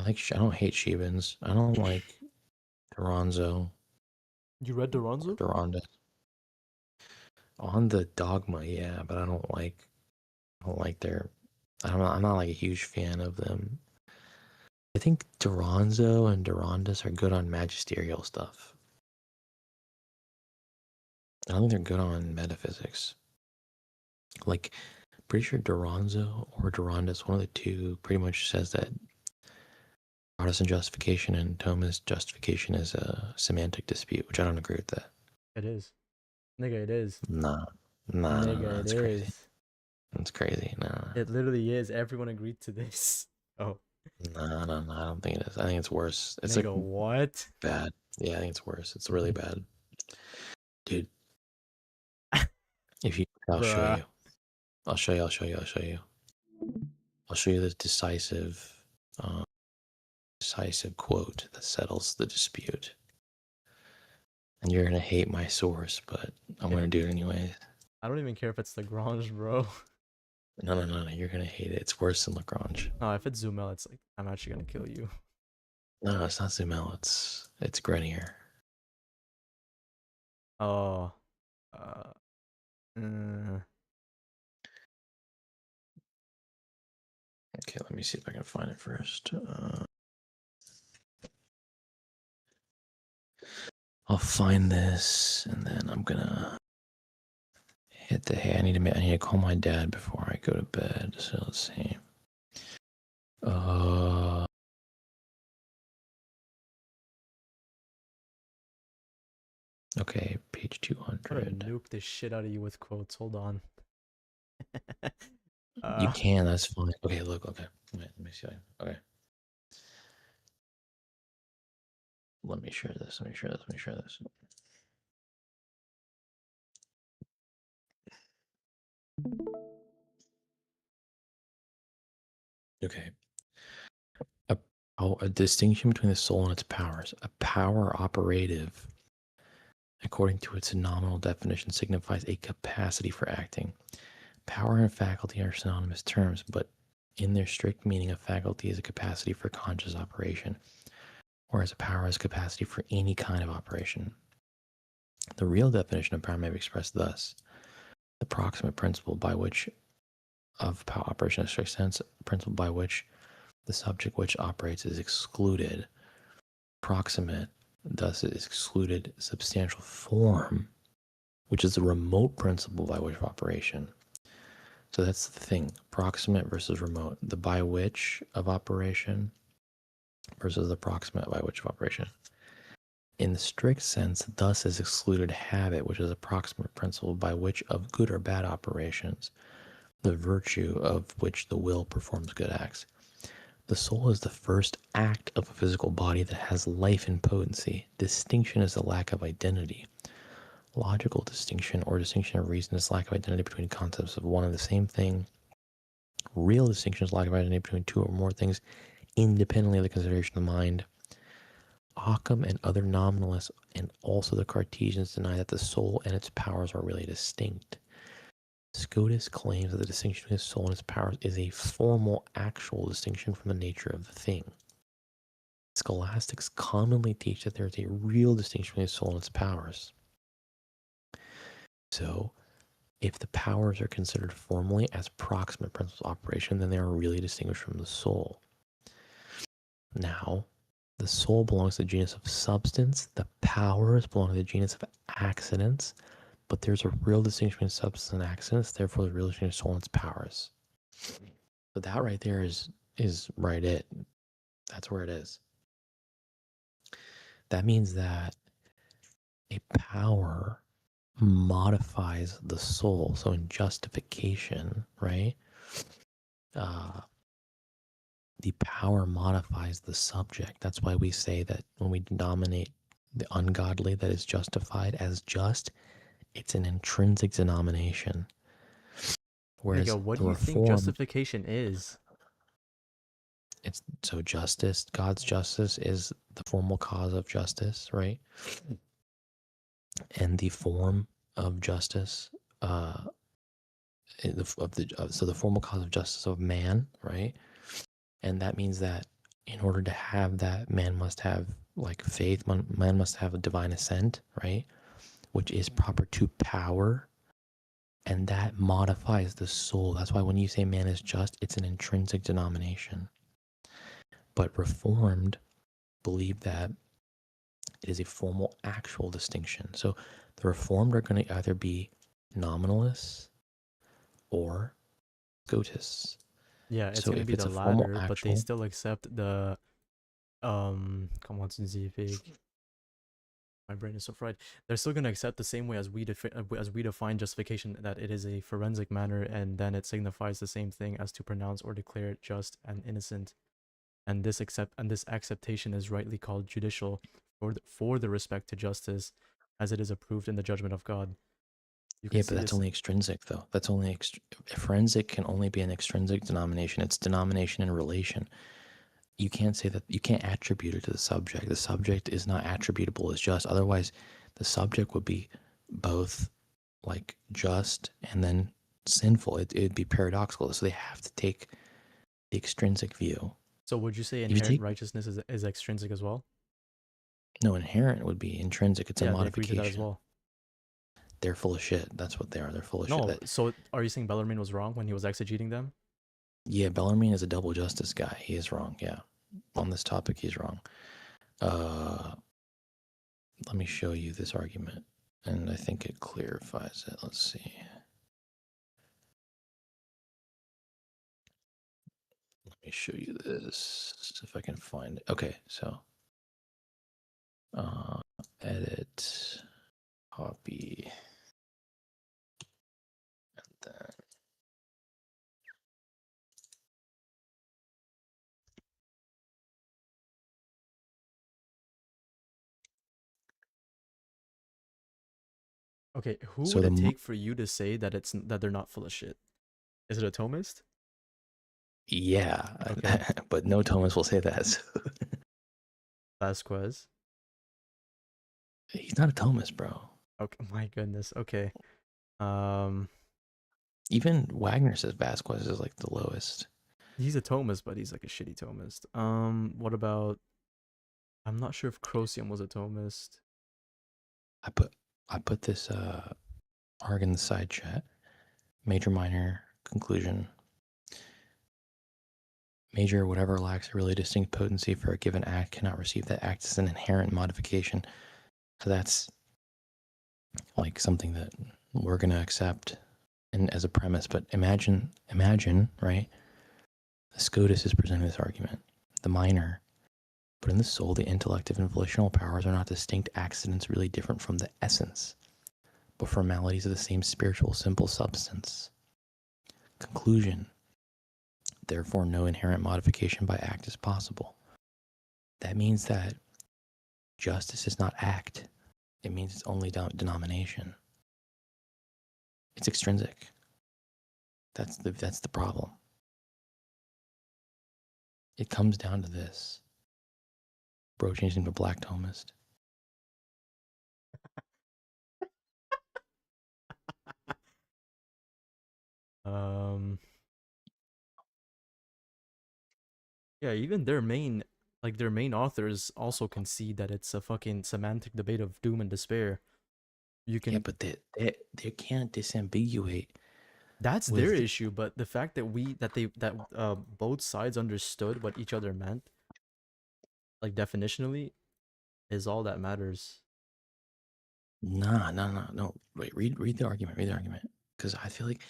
don't hate Shebins. I don't like Duranzo. You read Duranzo? Duranda. On the Dogma, yeah, but I don't like their. I'm not like a huge fan of them. I think Duranzo and Durandus are good on magisterial stuff. I don't think they're good on metaphysics. Like, pretty sure Duranzo or Durandus, one of the two, pretty much says that Protestant justification and Thomist justification is a semantic dispute, which I don't agree with that. It is. Nigga, it is. Nah, Nigga, that's crazy. That's crazy. Nah. It literally is. Everyone agreed to this. Oh. No, I don't think it is. I think it's worse. It's Nigga, like what? Bad. Yeah, I think it's worse. It's really bad. Dude. If you I'll show you. I'll show you this decisive quote that settles the dispute. And you're gonna hate my source, but I'm gonna do it anyways. I don't even care if it's Lagrange, bro. No, you're gonna hate it. It's worse than Lagrange. No, if it's Zumel, it's like I'm actually gonna kill you. No, it's not Zumel. It's Grenier. Oh. Okay, let me see if I can find it first. I'll find this, and then I'm gonna hit the hay. I need to call my dad before I go to bed. So let's see. Okay, page 200. I'm gonna nuke the shit out of you with quotes. Hold on. You can, that's fine. Okay, look, okay. Wait, let me see. Okay. Let me share this. Okay. A distinction between the soul and its powers. A power operative, according to its nominal definition, signifies a capacity for acting. Power and faculty are synonymous terms, but in their strict meaning, a faculty is a capacity for conscious operation, whereas a power is capacity for any kind of operation. The real definition of power may be expressed thus: the proximate principle by which of power operation in a strict sense, principle by which The subject which operates is excluded. Proximate, thus is excluded. Substantial form, which is the remote principle by which of operation. So that's the thing, proximate versus remote. The by which of operation versus the proximate by which of operation. In the strict sense, thus is excluded habit, which is a proximate principle by which of good or bad operations, the virtue of which the will performs good acts. The soul is the first act of a physical body that has life and potency. Distinction is the lack of identity. Logical distinction or distinction of reason is lack of identity between concepts of one and the same thing. Real distinction is lack of identity between two or more things independently of the consideration of the mind. Occam and other nominalists and also the Cartesians deny that the soul and its powers are really distinct. Scotus claims that the distinction between the soul and its powers is a formal, actual distinction from the nature of the thing. Scholastics commonly teach that there is a real distinction between the soul and its powers. So, if the powers are considered formally as proximate principles of operation, then they are really distinguished from the soul. Now, the soul belongs to the genus of substance, the powers belong to the genus of accidents, but there's a real distinction between substance and accidents, therefore the real distinction between soul and its powers. So that right there is right it. That's where it is. That means that a power modifies the soul. So in justification, right? The power modifies the subject. That's why we say that when we denominate the ungodly that is justified as just, it's an intrinsic denomination. Whereas Nigga, what the do you think reform, justification is? it's so justice, God's justice is the formal cause of justice, right? And the form of justice, so the formal cause of justice of man, right? And that means that in order to have that, man must have like faith, man must have a divine assent, right? Which is proper to power. And that modifies the soul. That's why when you say man is just, it's an intrinsic denomination. But Reformed believe that it is a formal, actual distinction. So the Reformed are going to either be nominalists or Scotists. Yeah, it's So gonna if be it's the a formal, latter, but they actual, still accept the come on, my brain is so fried. They're still gonna accept the same way as we define justification, that it is a forensic manner, and then it signifies the same thing as to pronounce or declare it just and innocent. And this acceptation is rightly called judicial for the respect to justice, as it is approved in the judgment of God. You can yeah, see but that's this. only extrinsic though. That's only forensic can only be an extrinsic denomination. It's denomination in relation. You can't say that, you can't attribute it to the subject. The subject is not attributable as just. Otherwise, the subject would be both like just and then sinful. It'd be paradoxical. So they have to take the extrinsic view. So would you say If you inherent take, righteousness is extrinsic as well? no, inherent would be intrinsic. It's a Yeah, they agree to that as modification. well. They're full of shit. That's what they are. They're full of No, shit. so are you saying Bellarmine was wrong when he was exegeting them? Yeah, Bellarmine is a double justice guy. He is wrong. Yeah. On this topic, he's wrong. Let me show you this argument, and I think it clarifies it. Let's see. Let me show you this, if I can find it. Okay, so edit, copy, and then Okay, who so would it take for you to say that that they're not full of shit? Is it a Thomist? yeah, Okay. but no Thomas will say that. So. Vasquez. He's not a Thomas, bro. Okay, my goodness. Okay. Even Wagner says Vasquez is like the lowest. He's a Thomist, but he's like a shitty Thomist. What about? I'm not sure if Crosium was a Thomist. I put this arg in the side chat. Major, minor, conclusion. major whatever lacks a really distinct potency for a given act cannot receive that act as an inherent modification. So that's like something that we're going to accept and as a premise. But imagine, right? The Scotus is presenting this argument. The minor, but in the soul, the intellective and volitional powers are not distinct accidents really different from the essence, but formalities of the same spiritual simple substance. Conclusion. Therefore, no inherent modification by act is possible. That means that justice is not act. It means it's only denomination. It's extrinsic. That's the problem. It comes down to this. Bro changed into a black Thomist. Yeah, even their main authors also concede that it's a fucking semantic debate of doom and despair. You can. Yeah, but they can't disambiguate. That's their issue, but the fact that both sides understood what each other meant, like definitionally, is all that matters. No. Wait, read the argument. Read the argument, because I feel like,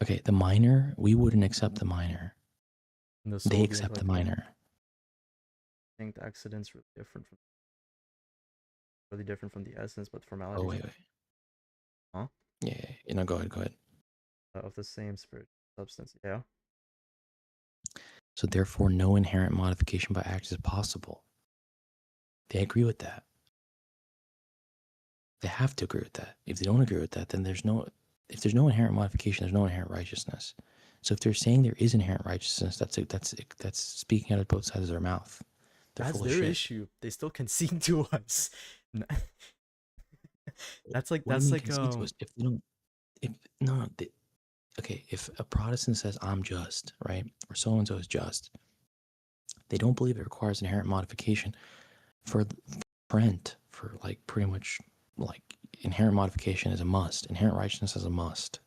okay, the minor, we wouldn't accept the minor. They accept the minor. I think the accident's really different from the essence, but formality. Oh wait. Huh? Yeah. Go ahead. Of the same spirit substance. Yeah. So therefore, no inherent modification by act is possible. They agree with that. They have to agree with that. If they don't agree with that, then there's no inherent modification, there's no inherent righteousness. So if they're saying there is inherent righteousness, that's speaking out of both sides of their mouth. That's their issue. They still concede to us. That's like if they don't, if a Protestant says I'm just, right, or so and so is just, they don't believe it requires inherent modification. For Brent, for like pretty much like inherent modification is a must. Inherent righteousness is a must.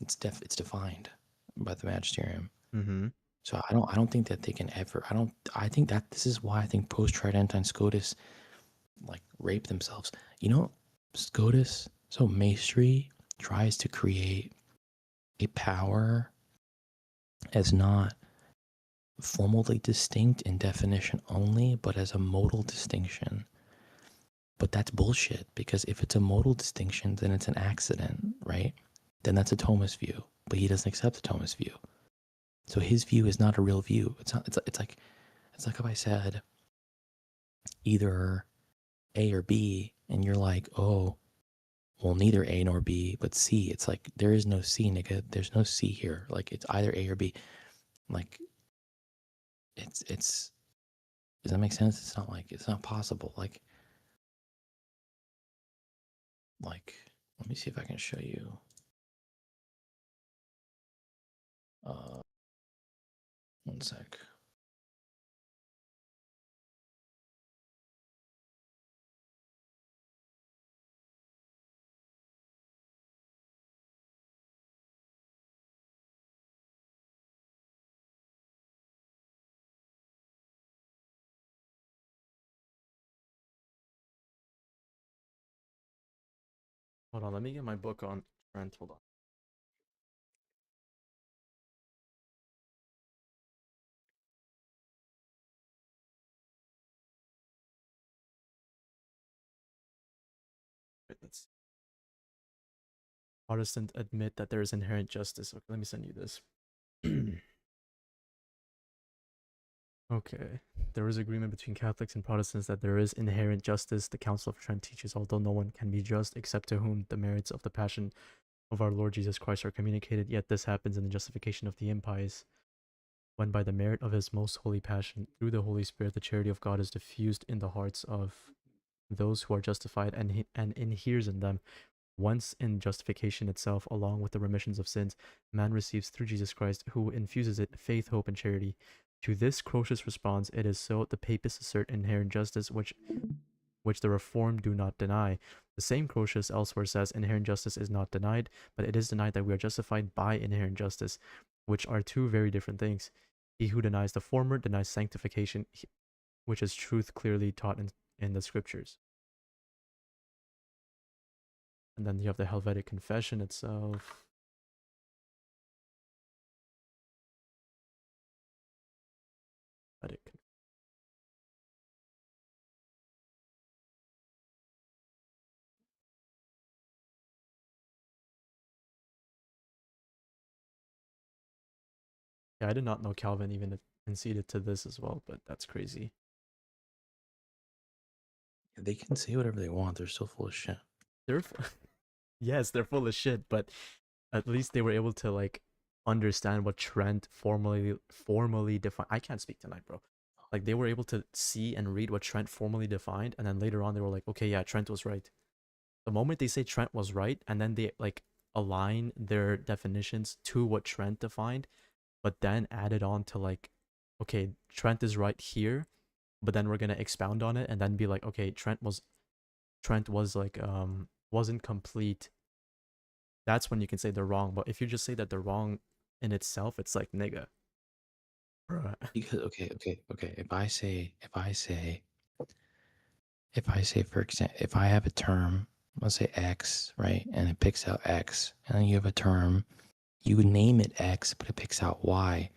It's defined by the magisterium. Mm-hmm. So I don't think that they can ever. I think that this is why I think post-Tridentine Scotus like rape themselves. Scotus. So Maestri tries to create a power as not formally distinct in definition only, but as a modal distinction. But that's bullshit, because if it's a modal distinction, then it's an accident, right? Then that's a Thomist view, but he doesn't accept the Thomist view. So his view is not a real view. It's like if I said either A or B, and you're like, oh, well, neither A nor B, but C. It's like, there is no C, nigga. There's no C here. Like, it's either A or B. Like, it's does that make sense? It's not possible. Like, let me see if I can show you. One sec. Hold on, let me get my book on Trent. Hold on. Wait, let's see. Protestants admit that there is inherent justice. Okay, let me send you this. Okay. There is agreement between Catholics and Protestants that there is inherent justice. The Council of Trent teaches, although no one can be just except to whom the merits of the passion of our Lord Jesus Christ are communicated, yet this happens in the justification of the impious, when by the merit of his most holy passion, through the Holy Spirit, the charity of God is diffused in the hearts of those who are justified and inheres in them. Once in justification itself, along with the remissions of sins, man receives through Jesus Christ, who infuses it faith, hope, and charity. To this Crotius responds, it is so the papists assert inherent justice, which the Reformed do not deny. The same Crotius elsewhere says inherent justice is not denied, but it is denied that we are justified by inherent justice. which are two very different things. He who denies the former denies sanctification, which is truth clearly taught in the scriptures. And then you have the Helvetic Confession itself. Helvetic. Yeah, I did not know Calvin even conceded to this as well, but that's crazy. They can say whatever they want. They're still full of shit. Yes, they're full of shit, but at least they were able to like understand what Trent formally defined. I can't speak tonight, bro. Like they were able to see and read what Trent formally defined, and then later on they were like, okay, yeah, Trent was right. The moment they say Trent was right, and then they like align their definitions to what Trent defined, but then added on to like, okay, Trent is right here, but then we're gonna expound on it and then be like, okay, Trent was like wasn't complete. That's when you can say they're wrong. But if you just say that they're wrong in itself, it's like nigga. Bruh. Because okay. If I say for example, if I have a term, let's say X, right, and it picks out X, and then you have a term, you would name it X, but it picks out Y.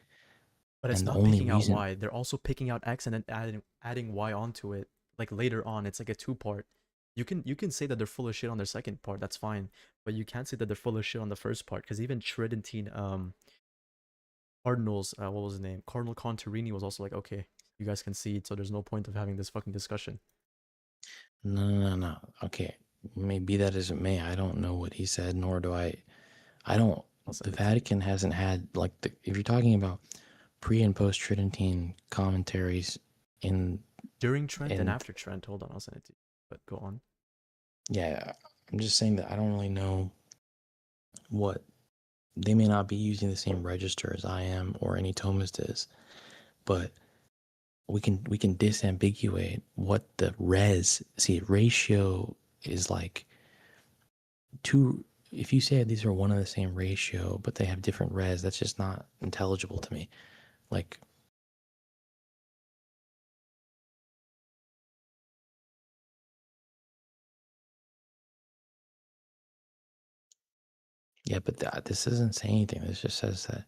But it's And the not only picking out reason Y. They're also picking out X and then adding Y onto it. Like later on, it's like a two-part. You can say that they're full of shit on their second part. That's fine, but you can't say that they're full of shit on the first part because even Tridentine Cardinals, what was his name? Cardinal Contarini was also like, okay, you guys concede, so there's no point of having this fucking discussion. No. Okay, maybe that as it may. I don't know what he said, nor do I. I don't. The Vatican hasn't had like if you're talking about pre and post Tridentine commentaries during Trent and after Trent. Hold on, I'll send it to you. But go on. Yeah, I'm just saying that I don't really know what they may not be using the same register as I am or any Thomist is, but we can disambiguate what the ratio is like two. If you say these are one and the same ratio, but they have different res, that's just not intelligible to me. Like, yeah, but this doesn't say anything. This just says that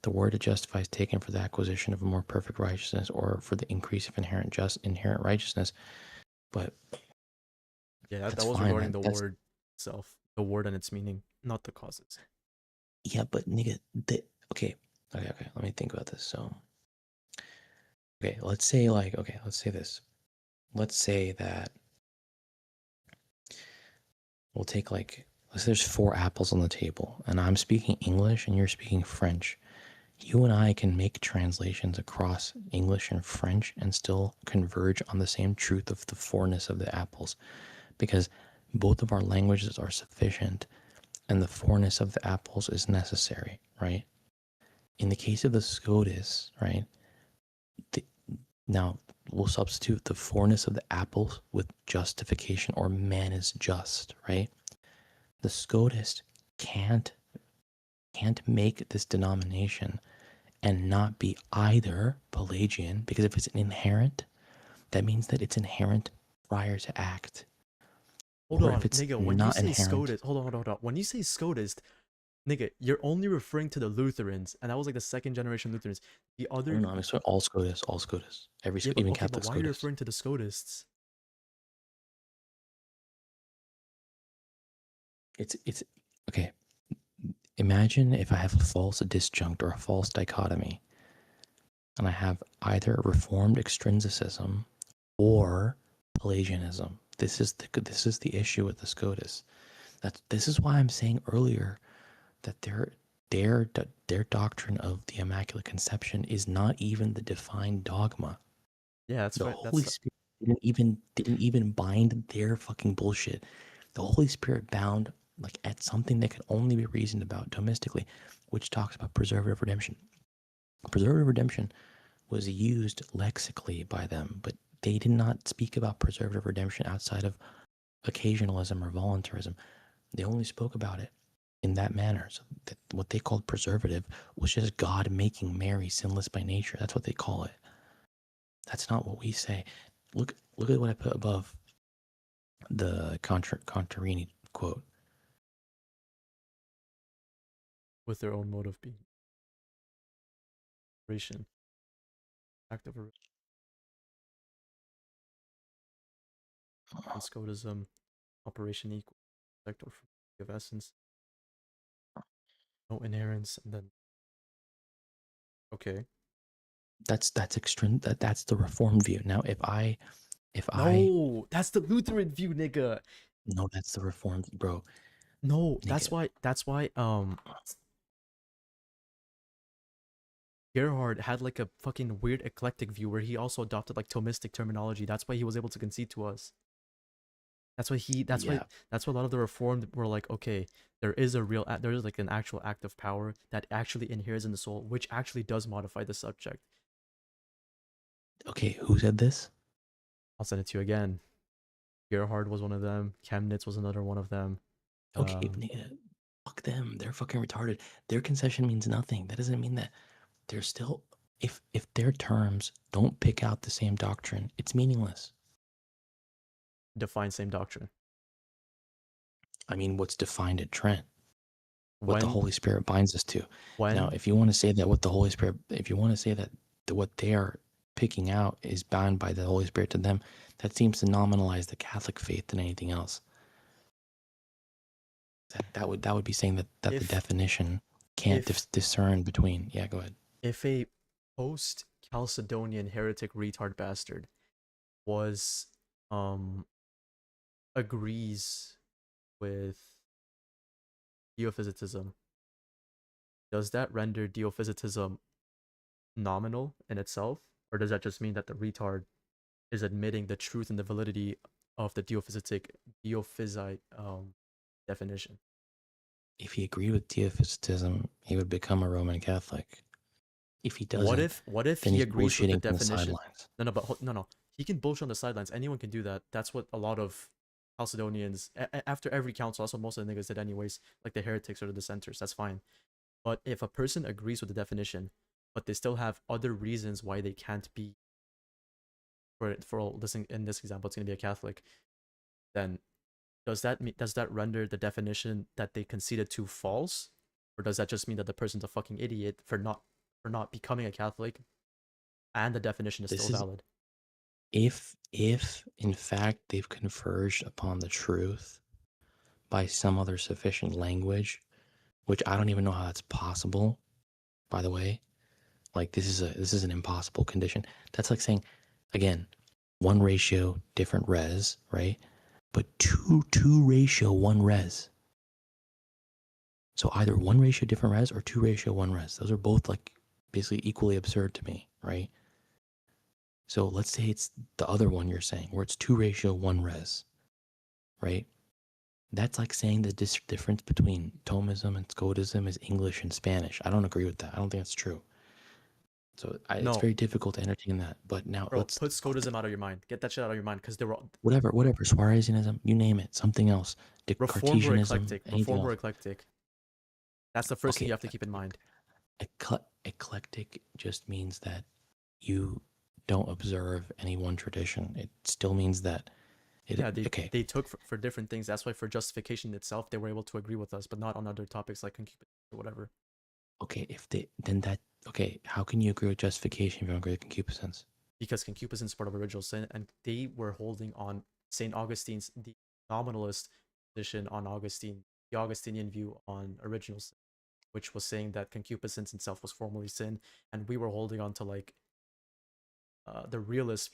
the word to justify is taken for the acquisition of a more perfect righteousness or for the increase of inherent righteousness. But yeah, that was fine. Regarding the word itself, the word and its meaning, not the causes. Yeah, but nigga, okay. Let me think about this. So, okay, let's say this. Let's say that we'll take let's say there's 4 apples on the table, and I'm speaking English and you're speaking French. You and I can make translations across English and French and still converge on the same truth of the 4-ness of the apples, because both of our languages are sufficient and the 4-ness of the apples is necessary, right? In the case of the SCOTUS, right, now we'll substitute the 4-ness of the apples with justification, or man is just, right? The SCOTUS can't make this denomination and not be either Pelagian, because if it's an inherent, that means that it's inherent prior to act. Hold on, nigga, when you say SCOTUS, hold on. When you say SCOTUS, nigga, you're only referring to the Lutherans, and that was like the second generation Lutherans. The other... No, I'm saying all SCOTUS. Every even Catholic but why SCOTUS. are you referring to the SCOTUS? It's okay. Imagine if I have a false disjunct or a false dichotomy, and I have either Reformed extrinsicism or Pelagianism. This is the issue with the SCOTUS. This is why I'm saying earlier that their doctrine of the Immaculate Conception is not even the defined dogma. Yeah, that's the right. Holy Spirit didn't even bind their fucking bullshit. The Holy Spirit bound at something that could only be reasoned about domestically, which talks about preservative redemption. Preservative redemption was used lexically by them, but they did not speak about preservative redemption outside of occasionalism or voluntarism. They only spoke about it in that manner. So that what they called preservative was just God making Mary sinless by nature. That's what they call it. That's not what we say. Look at what I put above the Contarini quote. With their own mode of being. Act of and Scotism, Operation Equal, Sector of Essence, no inherence, and then okay. That's extreme. That's the Reformed view. Now, if I no, that's the Lutheran view, nigga. No, that's the Reformed, bro. No, Nigga. that's why Gerhard had like a fucking weird eclectic view where he also adopted like Thomistic terminology. That's why he was able to concede to us. That's why a lot of the Reformed were like, okay, there is like an actual act of power that actually inheres in the soul, which actually does modify the subject. Okay, who said this? I'll send it to you again. Gerhard was one of them. Chemnitz was another one of them. Okay, nigga, fuck them. They're fucking retarded. Their concession means nothing. That doesn't mean that they're still. If their terms don't pick out the same doctrine, it's meaningless. Define same doctrine. I mean, what's defined at Trent? What the Holy Spirit binds us to. Now, if you want to say that what the Holy Spirit, if you want to say that what they are picking out is bound by the Holy Spirit to them, that seems to nominalize the Catholic faith than anything else. That would be saying that the definition can't discern between. Yeah, go ahead. If a post-Chalcedonian heretic retard bastard was agrees with Theophysitism, does that render Theophysitism nominal in itself, or does that just mean that the retard is admitting the truth and the validity of the Theophysite definition? If he agreed with Theophysitism, he would become a Roman Catholic. If he doesn't, what if then he he's agrees with the bullshitting from the definition? sidelines. No. He can bullshit on the sidelines. Anyone can do that. That's what a lot of Chalcedonians, after every council, that's what most of the niggas did anyways, like the heretics or the dissenters. That's fine. But if a person agrees with the definition, but they still have other reasons why they can't be, for listening in this example, it's going to be a Catholic, then does that render the definition that they conceded to false, or does that just mean that the person's a fucking idiot for not becoming a Catholic, and the definition is still valid? If in fact they've converged upon the truth by some other sufficient language, which I don't even know how that's possible, by the way. Like this is an impossible condition. That's like saying, again, 1 ratio different res, right? But 2 ratio 1 res. So either 1 ratio different res or 2 ratio 1 res. Those are both like basically equally absurd to me, right? So let's say it's the other one you're saying, where it's 2 ratio 1 res, right? That's like saying the difference between Thomism and Scotism is English and Spanish. I don't agree with that. I don't think that's true. So it's very difficult to entertain that. But now let's put Scotism out of your mind. Get that shit out of your mind, because they were whatever. Suarezism, you name it, something else. Reformed or eclectic. Reformed or eclectic. That's the first thing you have to keep in mind. Eclectic just means that you don't observe any one tradition. It still means that they took for different things. That's why for justification itself, they were able to agree with us, but not on other topics like concupiscence or whatever. Okay, how can you agree with justification if you don't agree with concupiscence? Because concupiscence is part of original sin, and they were holding on St. Augustine's, the nominalist position on Augustine, the Augustinian view on original sin, which was saying that concupiscence itself was formally sin, and we were holding on to like the realist,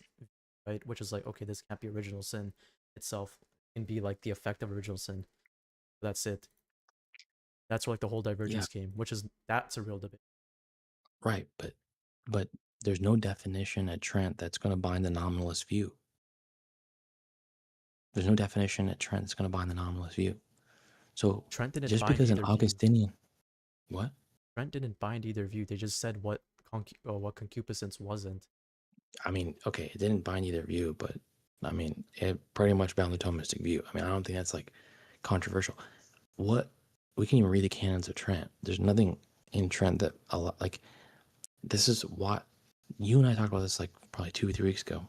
right, which is like, okay, this can't be original sin itself, it can be like the effect of original sin. That's it. That's where like the whole divergence came, that's a real debate. Right, but there's no definition at Trent that's going to bind the nominalist view. There's no definition at Trent that's going to bind the nominalist view. So Trent didn't just bind because an either Augustinian, view. What? Trent didn't bind either view. They just said what concupiscence wasn't. I mean, okay, it didn't bind either view, but I mean, it pretty much bound the Thomistic view. I mean, I don't think that's like controversial. What we can even read the canons of Trent. There's nothing in Trent that like this is why you and I talked about this like probably 2 or 3 weeks ago.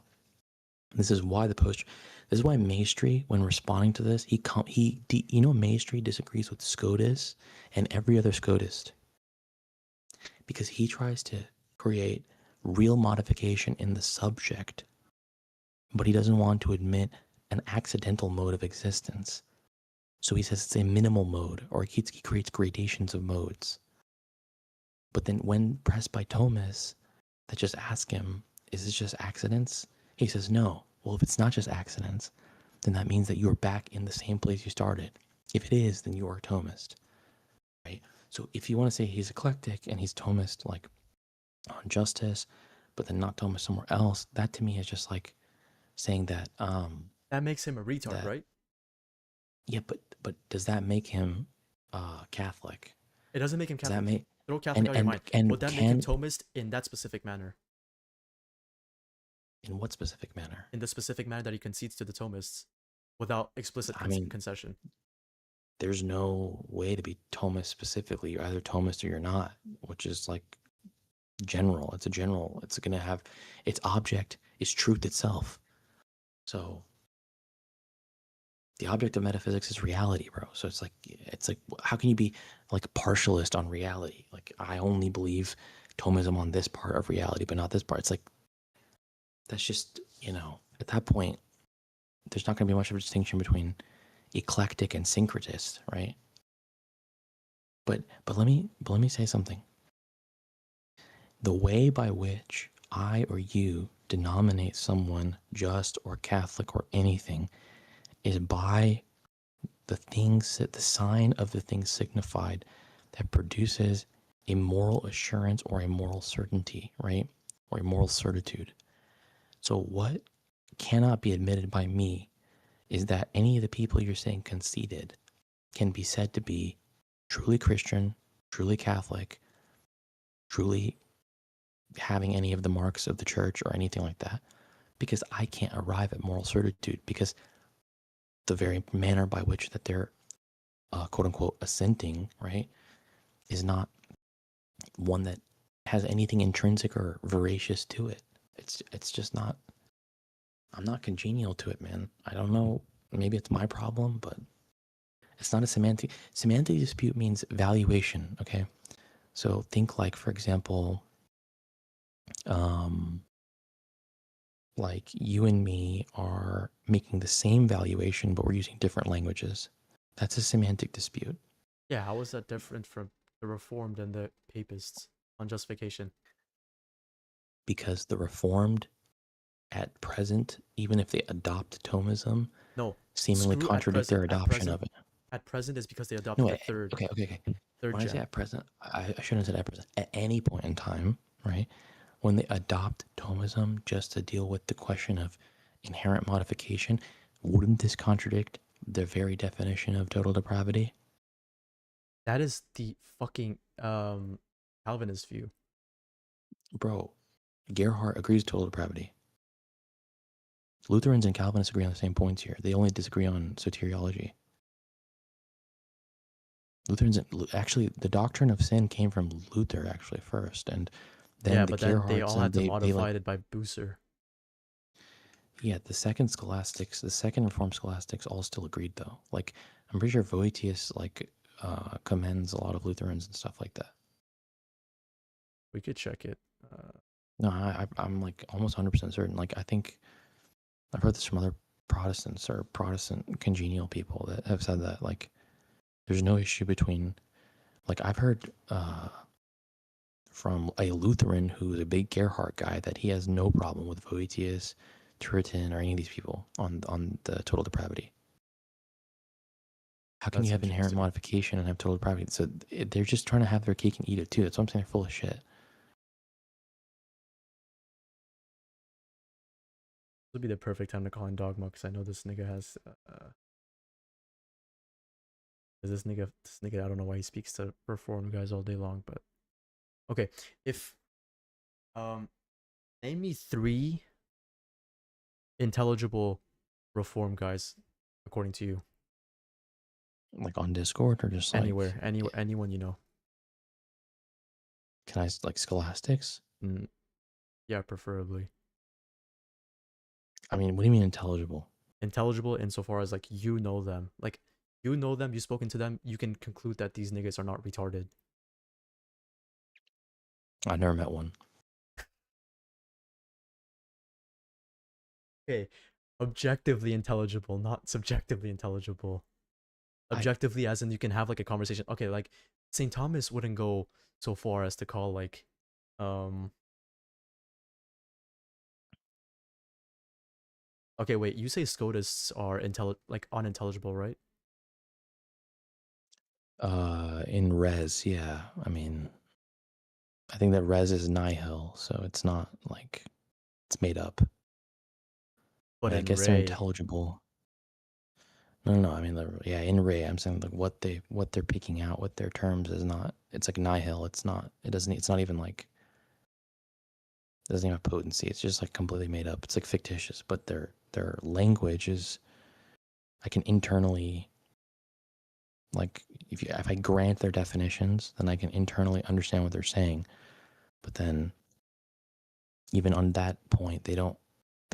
This is why Maestri, when responding to this, Maestri disagrees with Scotus and every other Scotist because he tries to create real modification in the subject, but he doesn't want to admit an accidental mode of existence. So he says it's a minimal mode, or he creates gradations of modes. But then when pressed by Thomas, that just ask him, is this just accidents? He says, no. Well, if it's not just accidents, then that means that you're back in the same place you started. If it is, then you are a Thomist, right? So if you want to say he's eclectic and he's Thomist, like on justice, but then not Thomist somewhere else, that to me is just like saying that. That makes him a retard, right? Yeah, but does that make him Catholic? It doesn't make him Catholic. Does that make Throw Catholic out of your mind. and Would that make him Thomist in that specific manner? In what specific manner? In the specific manner that he concedes to the Thomists, without explicit concession. There's no way to be Thomist specifically. You're either Thomist or you're not, which is like general. It's a general. It's going to have its object is truth itself. So the object of metaphysics is reality, bro. So it's like how can you be like partialist on reality? Like I only believe Thomism on this part of reality, but not this part. It's like that's just, at that point, there's not going to be much of a distinction between eclectic and syncretist, right? But let me say something. The way by which I or you denominate someone just or Catholic or anything is by the sign of the thing signified that produces a moral assurance or a moral certainty, right? Or a moral certitude. So what cannot be admitted by me is that any of the people you're saying conceded can be said to be truly Christian, truly Catholic, truly having any of the marks of the church or anything like that, because I can't arrive at moral certitude because the very manner by which that they're quote unquote assenting, right, is not one that has anything intrinsic or veracious to it. It's just not. I'm not congenial to it, man. I don't know. Maybe it's my problem, but it's not a semantic. Semantic dispute means valuation, okay? So think like, for example, like you and me are making the same valuation, but we're using different languages. That's a semantic dispute. Yeah, how is that different from the Reformed and the Papists on justification? Because the Reformed at present, even if they adopt Thomism, seemingly contradict their adoption of it. At present is because they adopted the third. Okay. Third when I say at present, I shouldn't have said at present. At any point in time, right? When they adopt Thomism just to deal with the question of inherent modification, wouldn't this contradict the very definition of total depravity? That is the fucking Calvinist view. Bro, Gerhardt agrees with total depravity. Lutherans and Calvinists agree on the same points here. They only disagree on soteriology. Lutherans, actually, the doctrine of sin came from Luther actually first, and then then they all had to modify it by Bucer. Yeah, the second Reformed scholastics all still agreed though. Like I'm pretty sure Voetius commends a lot of Lutherans and stuff like that. We could check it. No, I'm like almost 100% certain. Like I think I've heard this from other Protestants or Protestant congenial people that have said that like there's no issue between, like I've heard from a Lutheran who's a big Gerhardt guy that he has no problem with Voetius, Turretin, or any of these people on the total depravity. How can you have inherent modification and have total depravity? So they're just trying to have their cake and eat it too. That's what I'm saying. They're full of shit. This would be the perfect time to call in Dogma because I know this nigga has. This nigga, I don't know why he speaks to Reformed guys all day long, but okay. If name me 3 intelligible Reform guys according to you. Like on Discord or just like Anywhere, anyone you know. Can I like scholastics? Yeah, preferably. I mean, what do you mean intelligible? Intelligible insofar as like you know them. Like you know them, you've spoken to them, you can conclude that these niggas are not retarded. I've never met one. Okay. Objectively intelligible, not subjectively intelligible. Objectively, as in you can have like a conversation. Okay, like St. Thomas wouldn't go so far as to call like okay, wait, you say SCOTUS are like unintelligible, right? In res, yeah. I mean, I think that res is nihil, so it's not like it's made up. But I in guess they're Ray, intelligible. No. I mean, yeah, in Ray, I'm saying like what they're picking out with their terms is not. It's like nihil. It's not. It doesn't. It's not even like. It doesn't even have potency. It's just like completely made up. It's like fictitious. But their language is. I can internally. Like if I grant their definitions, then I can internally understand what they're saying. But then, even on that point, they don't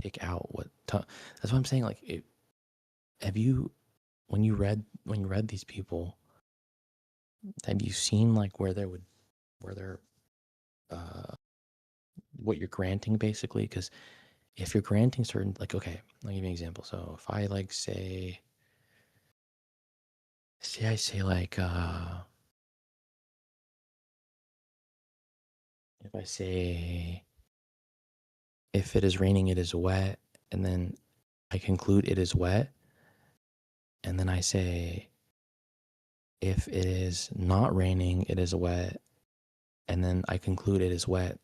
pick out what. That's what I'm saying. Like, have you, when you read these people, have you seen like where they're, what you're granting basically? Because if you're granting certain, like, okay, I'll give you an example. So if I like say I say like, if I say, if it is raining, it is wet, and then I conclude it is wet, and then I say, if it is not raining, it is wet, and then I conclude it is wet.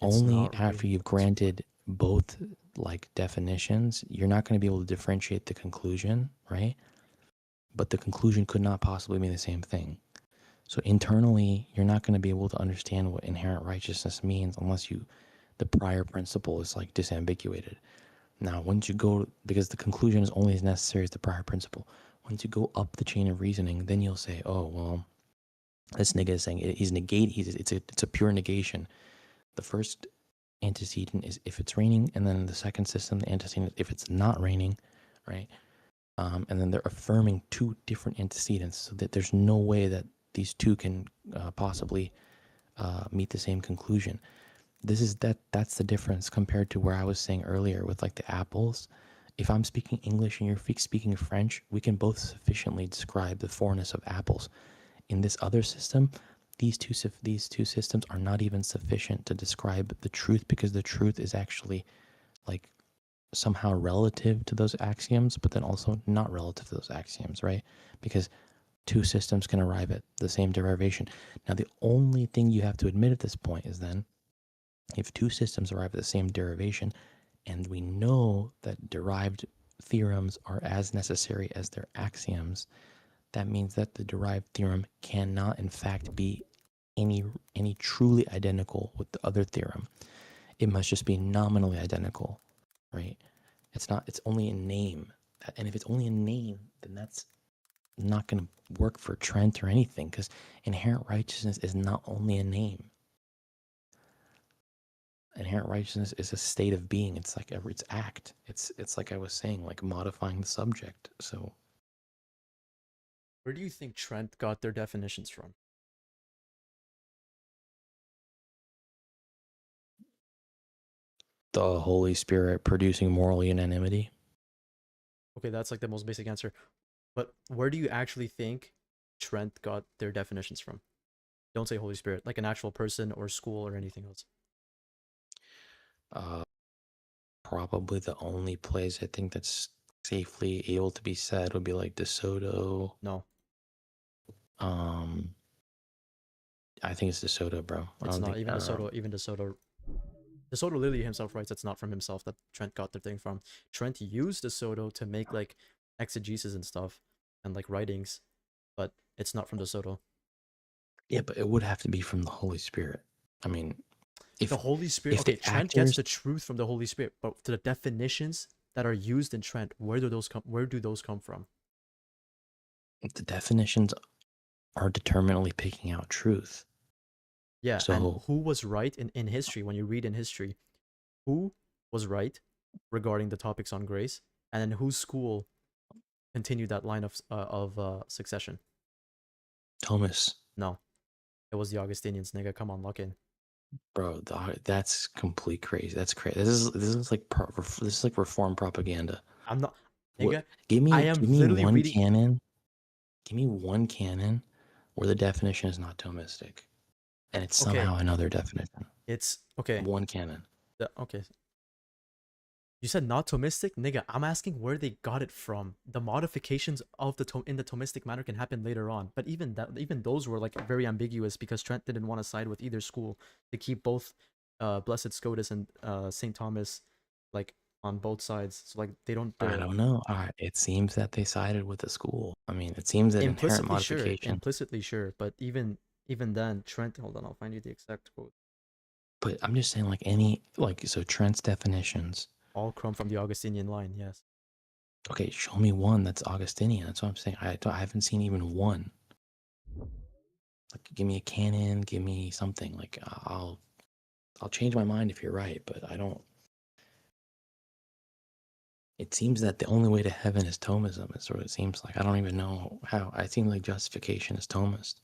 it's Only not after raining, you've granted both like definitions, you're not going to be able to differentiate the conclusion, right? But the conclusion could not possibly mean the same thing. So internally, you're not going to be able to understand what inherent righteousness means unless the prior principle is like disambiguated. Now, once you go, because the conclusion is only as necessary as the prior principle. Once you go up the chain of reasoning, then you'll say, oh, well, this nigga is saying it's a pure negation. The first antecedent is if it's raining, and then the second system, the antecedent is if it's not raining, right? And then they're affirming two different antecedents, so that there's no way that these two can possibly meet the same conclusion. That's the difference compared to where I was saying earlier with like the apples. If I'm speaking English and you're speaking French, we can both sufficiently describe the foreignness of apples. In this other system, these two systems are not even sufficient to describe the truth, because the truth is actually like somehow relative to those axioms, but then also not relative to those axioms, right? Because two systems can arrive at the same derivation. Now, the only thing you have to admit at this point is then, if two systems arrive at the same derivation, and we know that derived theorems are as necessary as their axioms, that means that the derived theorem cannot, in fact, be any truly identical with the other theorem. It must just be nominally identical, right? It's only a name. And if it's only a name, then that's not going to work for Trent or anything, because inherent righteousness is not only a name. Inherent righteousness is a state of being. It's like it's act. It's like I was saying, like modifying the subject. So where do you think Trent got their definitions from? the Holy Spirit producing moral unanimity. Okay, that's like the most basic answer. But where do you actually think Trent got their definitions from? Don't say Holy Spirit, like an actual person or school or anything else. Probably the only place I think that's safely able to be said would be like De Soto. No. I think it's De Soto, bro. It's not. Even De Soto, De Soto literally himself writes it's not from himself that Trent got their thing from. Trent used De Soto to make like exegesis and stuff and like writings, but it's not from De Soto. Yeah, but it would have to be from the Holy Spirit. I mean, if the Holy Spirit, okay, Trent gets the truth from the Holy Spirit, but to the definitions that are used in Trent, where do those come from? The definitions are determinately picking out truth. Yeah, and So who was right in history, when you read in history, who was right regarding the topics on grace, and then whose school continued that line of succession? Thomas, No, it was the Augustinians, nigga. Come on, lock in. bro, that's complete crazy. That's crazy. This is like reform propaganda. I'm not, What? nigga. Give I me am literally one reading. canon. Give me one canon where the definition is not Thomistic, and it's Okay, somehow another definition. it's okay. One canon. Okay, you said not Thomistic, nigga. I'm asking where they got it from. The modifications of in the Thomistic matter can happen later on, but even those were like very ambiguous because Trent didn't want to side with either school to keep both, Blessed Scotus and Saint Thomas, like on both sides. So like they don't. I don't know. It seems that they sided with the school. I mean, it seems that inherent modification. Implicitly sure, but even then, Trent. Hold on, I'll find you the exact quote. But I'm just saying, so Trent's definitions. All come from the Augustinian line, yes. Okay, show me one that's Augustinian. That's what I'm saying. I haven't seen even one. Like, give me a canon. Give me something. Like, I'll change my mind if you're right, but I don't. It seems that the only way to heaven is Thomism. Is what it seems like. I don't even know how. I seem like justification is Thomist.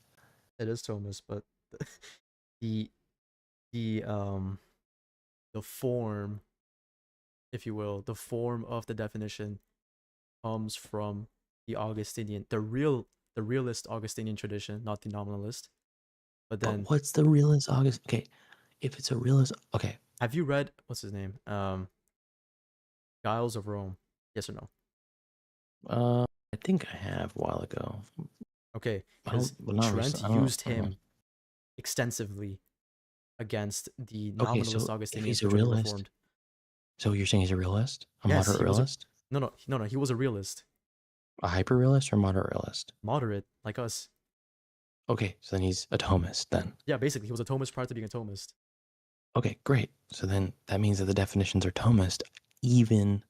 It is Thomas, but the the form, if you will, the form of the definition comes from the Augustinian, the realist Augustinian tradition, not the nominalist. But then, But what's the realist August? Okay, if it's a realist, okay. have you read what's his name? Giles of Rome. Yes or no? I think I have a while ago. Okay, because Trent used him extensively against the nominalist Augustinians, which are the Reformed. So you're saying he's a realist? A moderate realist? No, he was a realist. A hyper realist or moderate realist? Moderate, like us. Okay, so then he's a Thomist then. Yeah, basically, he was a Thomist prior to being a Thomist. Okay, great. So then that means that the definitions are Thomist, even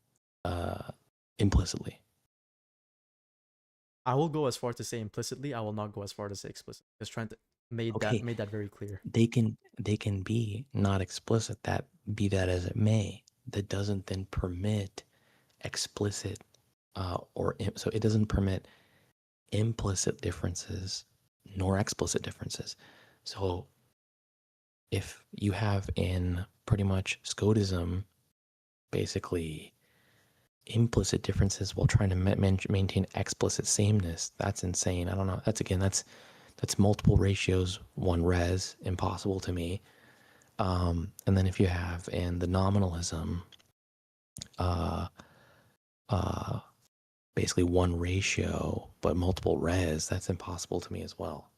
implicitly. I will go as far to say implicitly. I will not go as far to say explicit, because Trent made that very clear. They can be not explicit. That be that as it may. That doesn't then permit explicit so it doesn't permit implicit differences nor explicit differences. So if you have in pretty much Scotism basically implicit differences while trying to maintain explicit sameness, that's insane. I don't know. That's multiple ratios, one res, impossible to me. And then if you have in the nominalism, basically one ratio, but multiple res, that's impossible to me as well.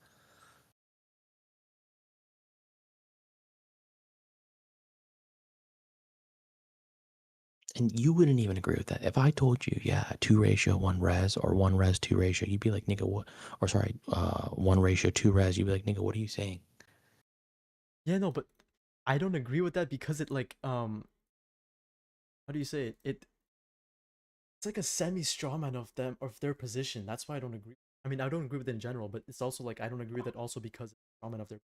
And you wouldn't even agree with that. If I told you, yeah, 2 ratio, 1 res, or 1 res, 2 ratio, you'd be like, nigga, what? Or sorry, 1 ratio, 2 res, you'd be like, nigga, what are you saying? Yeah, no, but I don't agree with that because it like how do you say it? It's like a semi-straw man of their position. That's why I don't agree. I mean, I don't agree with it in general, but it's also like I don't agree with it also because it's straw man of their.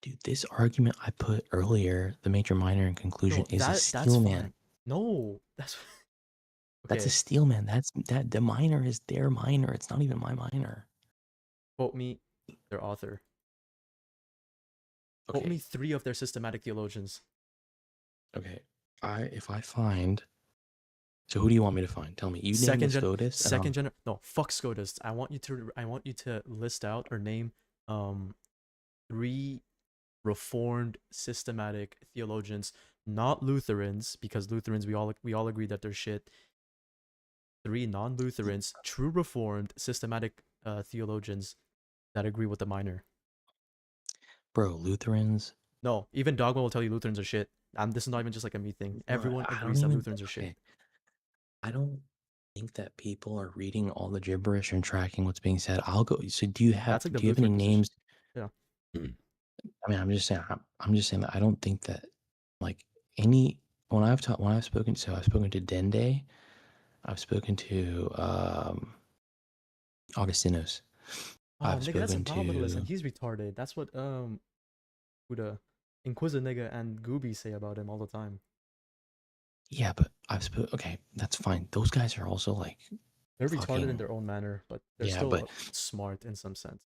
Dude, this argument I put earlier, the major, minor, and conclusion is a steel man. No, that's okay. That's a steel man. That the minor is their minor. It's not even my minor. Quote me their author. Okay. Quote me 3 of their systematic theologians. Okay. If I find. So who do you want me to find? Tell me. You name the Scotus. No, fuck Scotus. I want you to list out or name 3 Reformed systematic theologians, not Lutherans, because Lutherans we all agree that they're shit. 3 non-Lutherans, true Reformed systematic theologians that agree with the minor. Bro, Lutherans. No, even Dogma will tell you Lutherans are shit. This is not even just like a me thing. Everyone agrees that Lutherans are shit. I don't think that people are reading all the gibberish and tracking what's being said. I'll go. So do you have any names? Yeah. I mean, I'm just saying that I don't think that like I've spoken to Dende, I've spoken to Augustinus. Oh, I've nigga, that's a spoken novelist, and to. he's retarded. That's what who the Inquisitor nigga and Gooby say about him all the time. Yeah, but okay, that's fine. Those guys are also like They're retarded in fucking. their own manner, but they're Yeah, still but smart in some sense.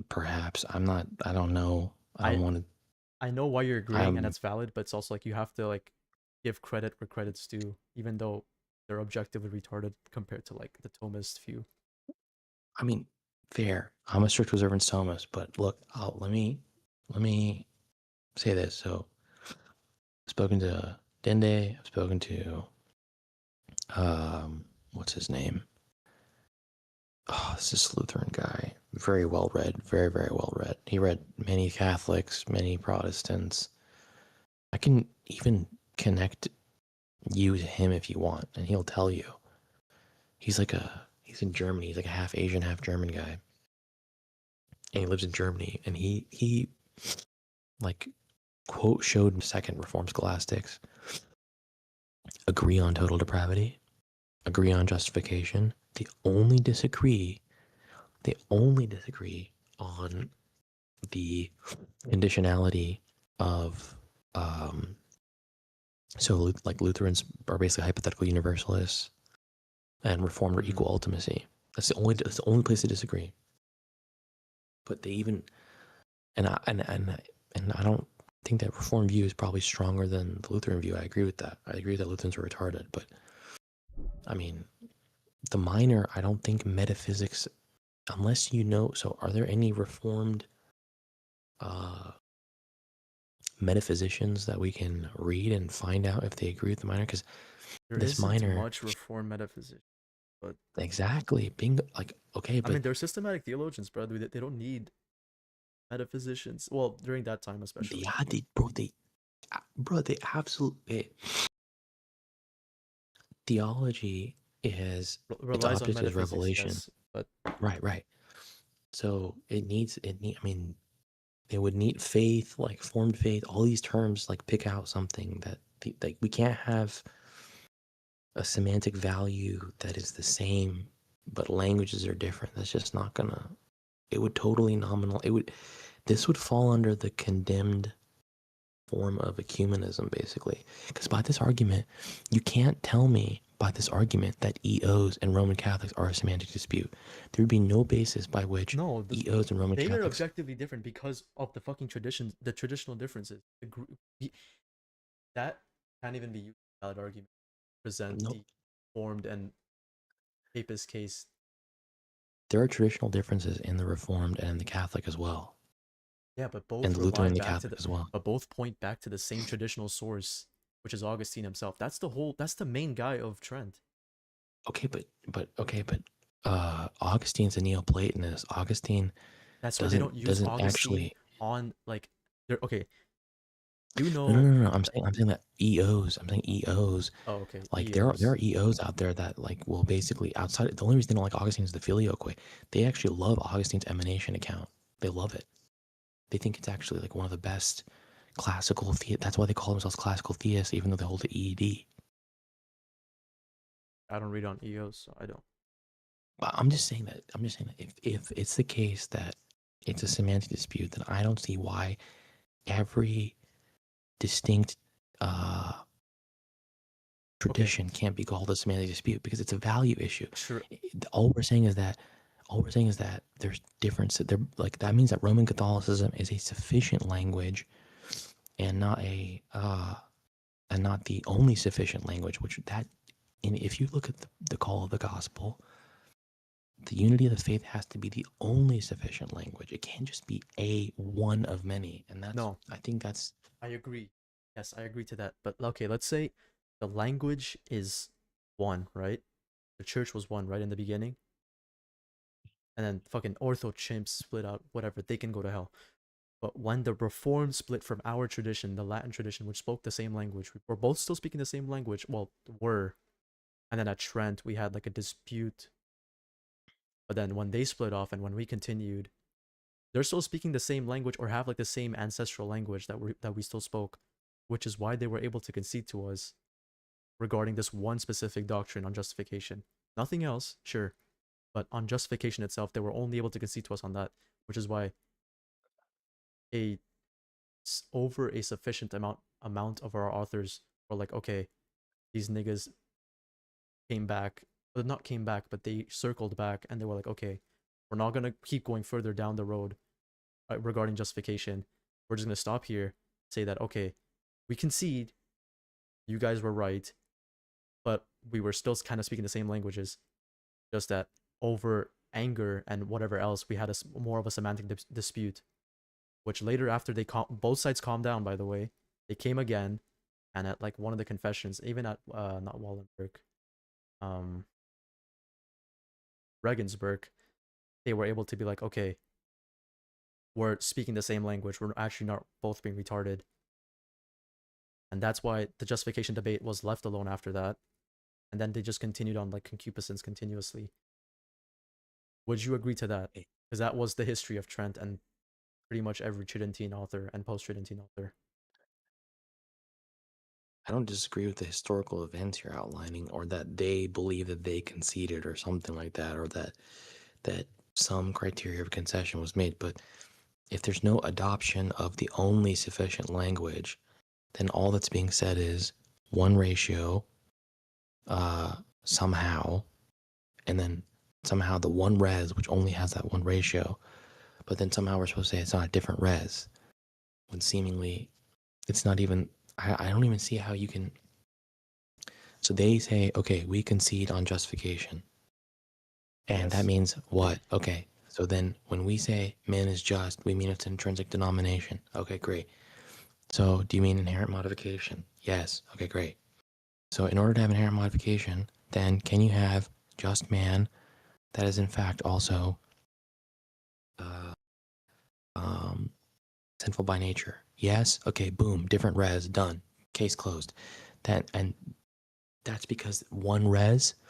perhaps I'm not. I don't know. I don't want to. I know why you're agreeing, and I'm. that's valid, but it's also like you have to like give credit where credit's due, even though they're objectively retarded compared to like the Thomist view. I mean, fair. I'm a strict observance Thomist, but look, let me say this. So, I've spoken to Dende. I've spoken to what's his name? Oh, this is Lutheran guy. Very well read. Very, very well read. He read many Catholics, many Protestants. I can even connect you to him if you want, and he'll tell you. He's in Germany. He's like a half Asian, half German guy. And he lives in Germany. And he like quote showed second Reformed scholastics agree on total depravity, agree on justification. They only disagree on the conditionality of so like Lutherans are basically hypothetical universalists and Reformed are equal ultimacy. That's the only place they disagree. But they even and I don't think that Reformed view is probably stronger than the Lutheran view. I agree with that. I agree that Lutherans are retarded, but I mean the minor, I don't think metaphysics, unless you know. So are there any Reformed metaphysicians that we can read and find out if they agree with the minor? Because There this isn't minor, much Reformed metaphysics, but exactly, being like, okay, I but mean they're systematic theologians, bro. They don't need metaphysicians. Well, during that time especially. yeah, they absolutely, theology is, its Relies on object is metaphysics, revelation. yes, but Right. So I mean, they would need faith, like formed faith, all these terms, like pick out something that, like, we can't have a semantic value that is the same, but languages are different. That's just not gonna, it would totally nominal, this would fall under the condemned form of ecumenism, basically. Because by this argument, you can't tell me by this argument that EOs and Roman Catholics are a semantic dispute. There would be no basis by which no, EOs and Roman they are Catholics. objectively different because of the fucking traditions, the traditional differences. That can't even be used as a valid argument to present No, the formed and papist case. there are traditional differences in the Reformed and in the Catholic as well, Yeah, but and both the Lutheran rely and the back to Catholic the, as well. but both point back to the same traditional source, which is Augustine himself. That's the main guy of Trent. Okay, but Augustine's a Neoplatonist. Augustine That's why they don't use doesn't Augustine actually. on like they're okay. You No, no, know, no, no. I'm saying that EOs. I'm saying EOs. oh okay, Like there EOs. are EOs out there that like will basically outside. The only reason they don't like Augustine is the filioque. They actually love Augustine's emanation account. They love it. They think it's actually like one of the best classical. That's why they call themselves classical theists, even though they hold the EED. I don't read on EOs, so I don't. But I'm just saying that. If it's the case that it's a semantic dispute, then I don't see why every distinct tradition can't be called a semantic dispute, because it's a value issue. Sure. All we're saying is that there's difference. That means that Roman Catholicism is a sufficient language, and not the only sufficient language. And if you look at the call of the gospel, the unity of the faith has to be the only sufficient language. It can't just be a one of many. And I think that's. I agree. Yes, I agree to that. But okay, let's say the language is one, right? The church was one, right, in the beginning. And then fucking ortho chimps split out, whatever, they can go to hell. But when the Reformed split from our tradition, the Latin tradition, which spoke the same language, we're both still speaking the same language. Well, were. And then at Trent, we had like a dispute. But then when they split off and when we continued, they're still speaking the same language or have like the same ancestral language that we still spoke, which is why they were able to concede to us regarding this one specific doctrine on justification. Nothing else, sure. But on justification itself, they were only able to concede to us on that, which is why over a sufficient amount of our authors were like, okay, these niggas came back, but not came back, but they circled back, and they were like, okay, we're not gonna keep going further down the road regarding justification. We're just gonna stop here, say that okay, we concede, you guys were right, but we were still kind of speaking the same languages, just that over anger and whatever else, we had more of a semantic dispute, which later, after both sides calmed down, by the way, they came again, and at like one of the confessions, even at not Wallenberg, Regensburg, they were able to be like, okay, we're speaking the same language, we're actually not both being retarded. And that's why the justification debate was left alone after that. And then they just continued on like concupiscence continuously. Would you agree to that? Because that was the history of Trent and pretty much every Tridentine author and post-Tridentine author. I don't disagree with the historical events you're outlining, or that they believe that they conceded or something like that, or that some criteria of concession was made. But if there's no adoption of the only sufficient language, then all that's being said is one ratio, somehow, and then somehow the one res, which only has that one ratio, but then somehow we're supposed to say it's not a different res, when seemingly it's not even, I don't even see how you can. So they say, okay, we concede on justification. And Yes. that means what? Okay, so then when we say man is just, we mean its intrinsic denomination. Okay, great. So do you mean inherent modification? Yes. Okay, great. So in order to have inherent modification, then can you have just man that is in fact also sinful by nature? Yes. Okay, boom, different res, done. Case closed. And that's because one ratio,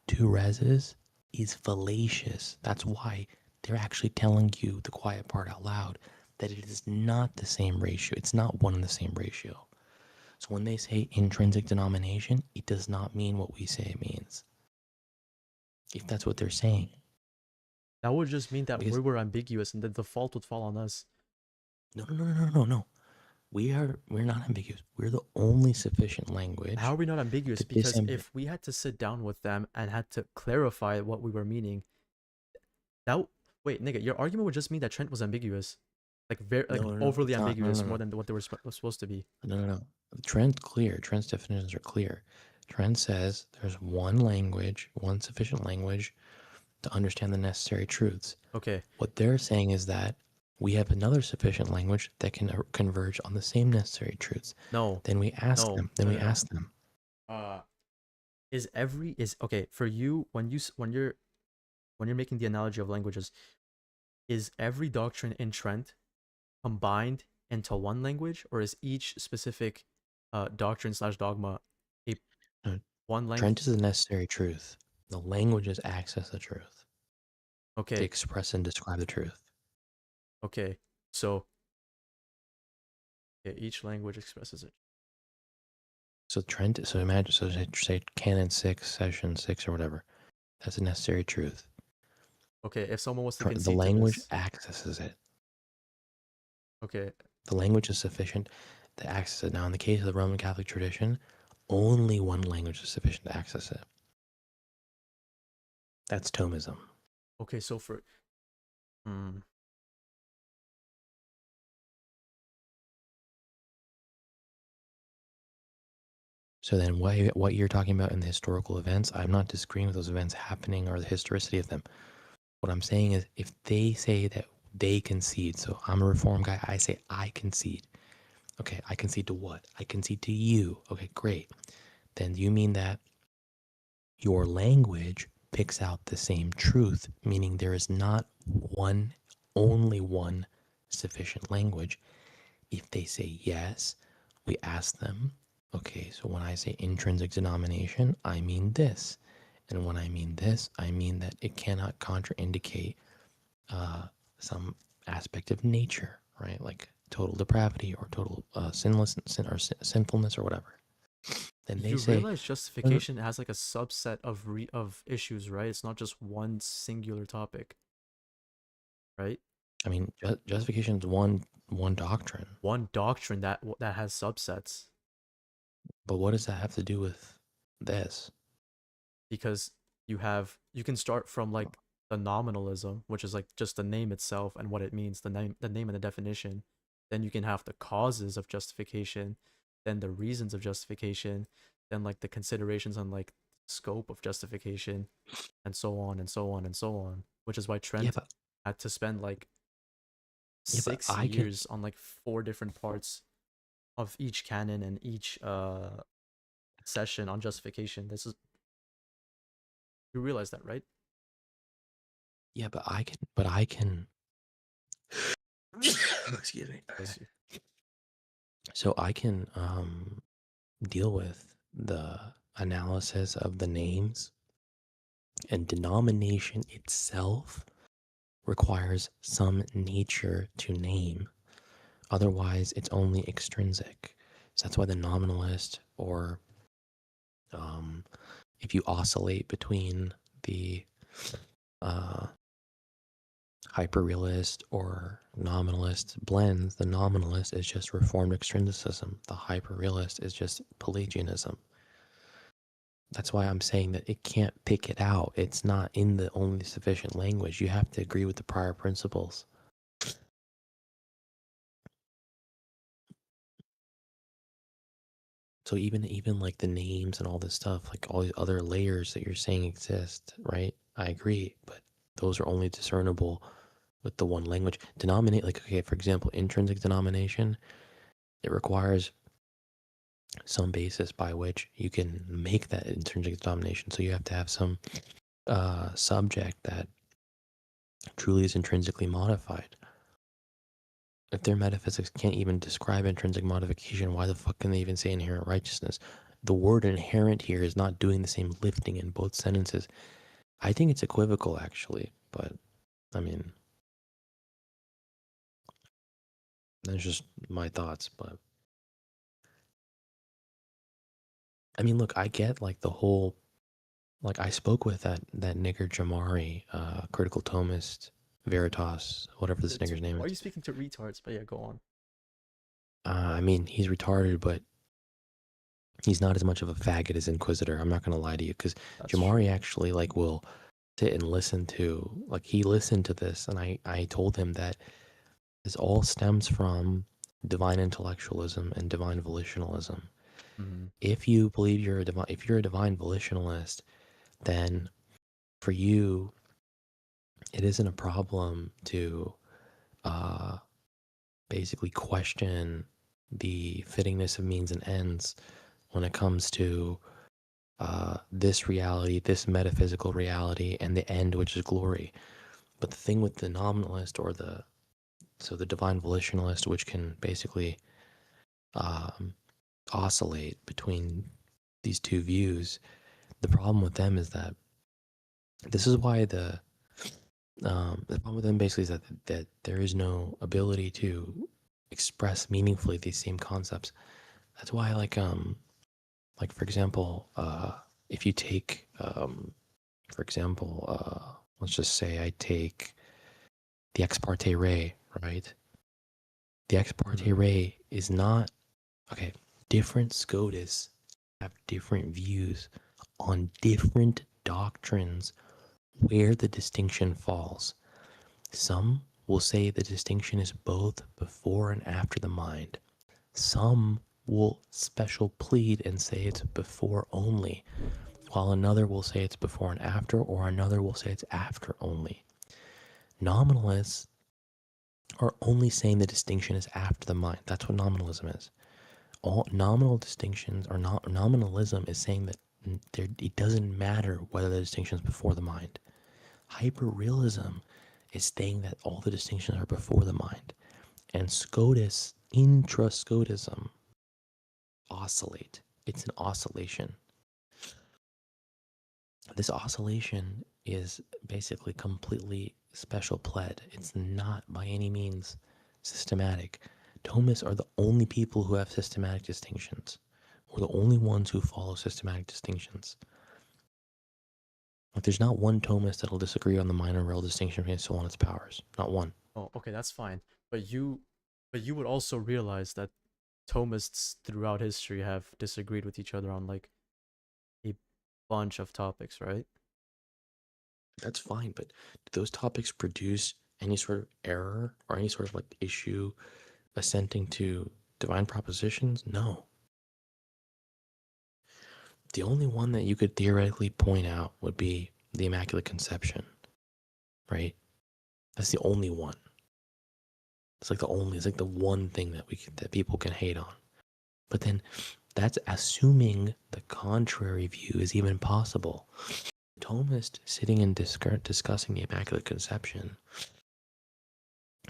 two reses is fallacious. That's why they're actually telling you the quiet part out loud, that it is not the same ratio. It's not one and the same ratio. So when they say intrinsic denomination, it does not mean what we say it means. If that's what they're saying. That would just mean that Because we were ambiguous and that the fault would fall on us. No. We're not ambiguous. We're the only sufficient language. How are we not ambiguous? Because if we had to sit down with them and had to clarify what we were meaning, wait, nigga, your argument would just mean that Trent was ambiguous, like overly ambiguous, more than what they were supposed to be. No. Trent's clear. Trent's definitions are clear. Trent says there's one language, one sufficient language to understand the necessary truths. Okay. What they're saying is that we have another sufficient language that can converge on the same necessary truths. No. Then we ask them. Ask them. Okay, for you, when you're making the analogy of languages, is every doctrine in Trent combined into one language, or is each specific doctrine/dogma one language? Trent is a necessary truth. The languages access the truth. Okay. They express and describe the truth. Okay, so each language expresses it. So Trent, imagine, say Canon 6, Session 6, or whatever. That's a necessary truth. Okay, if someone was to concede the language to this, accesses it. Okay. The language is sufficient to access it. Now, in the case of the Roman Catholic tradition, only one language is sufficient to access it. That's Thomism. Okay, so for So then what you're talking about in the historical events, I'm not disagreeing with those events happening or the historicity of them. What I'm saying is, if they say that they concede, so I'm a Reform guy, I say I concede. Okay, I concede to what? I concede to you. Okay, great. Then you mean that your language picks out the same truth, meaning there is not only one sufficient language. If they say yes, we ask them, okay, so when I say intrinsic denomination, I mean this. And when I mean this, I mean that it cannot contraindicate some aspect of nature, right? Like total depravity or total sinfulness or whatever. then they You say, realize justification has like a subset of issues, right? It's not just one singular topic, right? I mean, justification is one doctrine. One doctrine that has subsets. But what does that have to do with this? Because you can start from like the nominalism, which is like just the name itself and what it means, the name and the definition. Then you can have the causes of justification, then the reasons of justification, then like the considerations on like scope of justification, and so on and so on and so on. Which is why Trent had to spend like 6 years on like 4 different parts of each canon and each session on justification. This is, you realize that, right? Yeah, but I can excuse me. So I can deal with the analysis of the names, and denomination itself requires some nature to name. Otherwise, it's only extrinsic. So that's why the nominalist, or if you oscillate between the hyperrealist or nominalist blends, the nominalist is just reformed extrinsicism. The hyperrealist is just Pelagianism. That's why I'm saying that it can't pick it out. It's not in the only sufficient language. You have to agree with the prior principles. So even like the names and all this stuff, like all these other layers that you're saying exist, right? I agree, but those are only discernible with the one language. Like, okay, for example, intrinsic denomination, it requires some basis by which you can make that intrinsic denomination. So you have to have some subject that truly is intrinsically modified. If their metaphysics can't even describe intrinsic modification, why the fuck can they even say inherent righteousness? The word inherent here is not doing the same lifting in both sentences. I think it's equivocal, actually, but I mean, that's just my thoughts. But I mean, look, I get like the whole, like I spoke with that nigger Jamari, critical Thomist, Veritas, whatever this nigger's name is. Why are you speaking to retards? But yeah, go on. I mean, he's retarded, but he's not as much of a faggot as Inquisitor. I'm not gonna lie to you, because Jamari actually like will sit and listen to, like, he listened to this, and I told him that this all stems from divine intellectualism and divine volitionalism. Mm-hmm. If you believe if you're a divine volitionalist, then for you, it isn't a problem to basically question the fittingness of means and ends when it comes to this reality, this metaphysical reality, and the end, which is glory. But the thing with the nominalist, or the divine volitionalist, which can basically oscillate between these two views, the problem with them is that this is why the problem with them basically is that there is no ability to express meaningfully these same concepts. That's why, like for example, if you take, for example, let's just say I take the ex parte re, right? The ex parte re is not, okay, different SCOTUS have different views on different doctrines where the distinction falls. Some will say the distinction is both before and after the mind. Some will special plead and say it's before only, while another will say it's before and after, or another will say it's after only. Nominalists are only saying the distinction is after the mind. That's what nominalism is. All nominal distinctions, or nominalism, is saying that it doesn't matter whether the distinction is before the mind. Hyperrealism is saying that all the distinctions are before the mind. And SCOTUS, intra-SCOTUSM, oscillate. It's an oscillation. This oscillation is basically completely special pled. It's not by any means systematic. Thomists are the only people who have systematic distinctions. We're the only ones who follow systematic distinctions. Like, there's not one Thomist that'll disagree on the minor real distinction between soul and its powers. Not one. Oh, okay, that's fine. But you would also realize that Thomists throughout history have disagreed with each other on like a bunch of topics, right? That's fine, but do those topics produce any sort of error or any sort of like issue assenting to divine propositions? No. The only one that you could theoretically point out would be the Immaculate Conception, right? That's the only one. It's like the one thing that people can hate on. But then that's assuming the contrary view is even possible. Thomist sitting and discussing the Immaculate Conception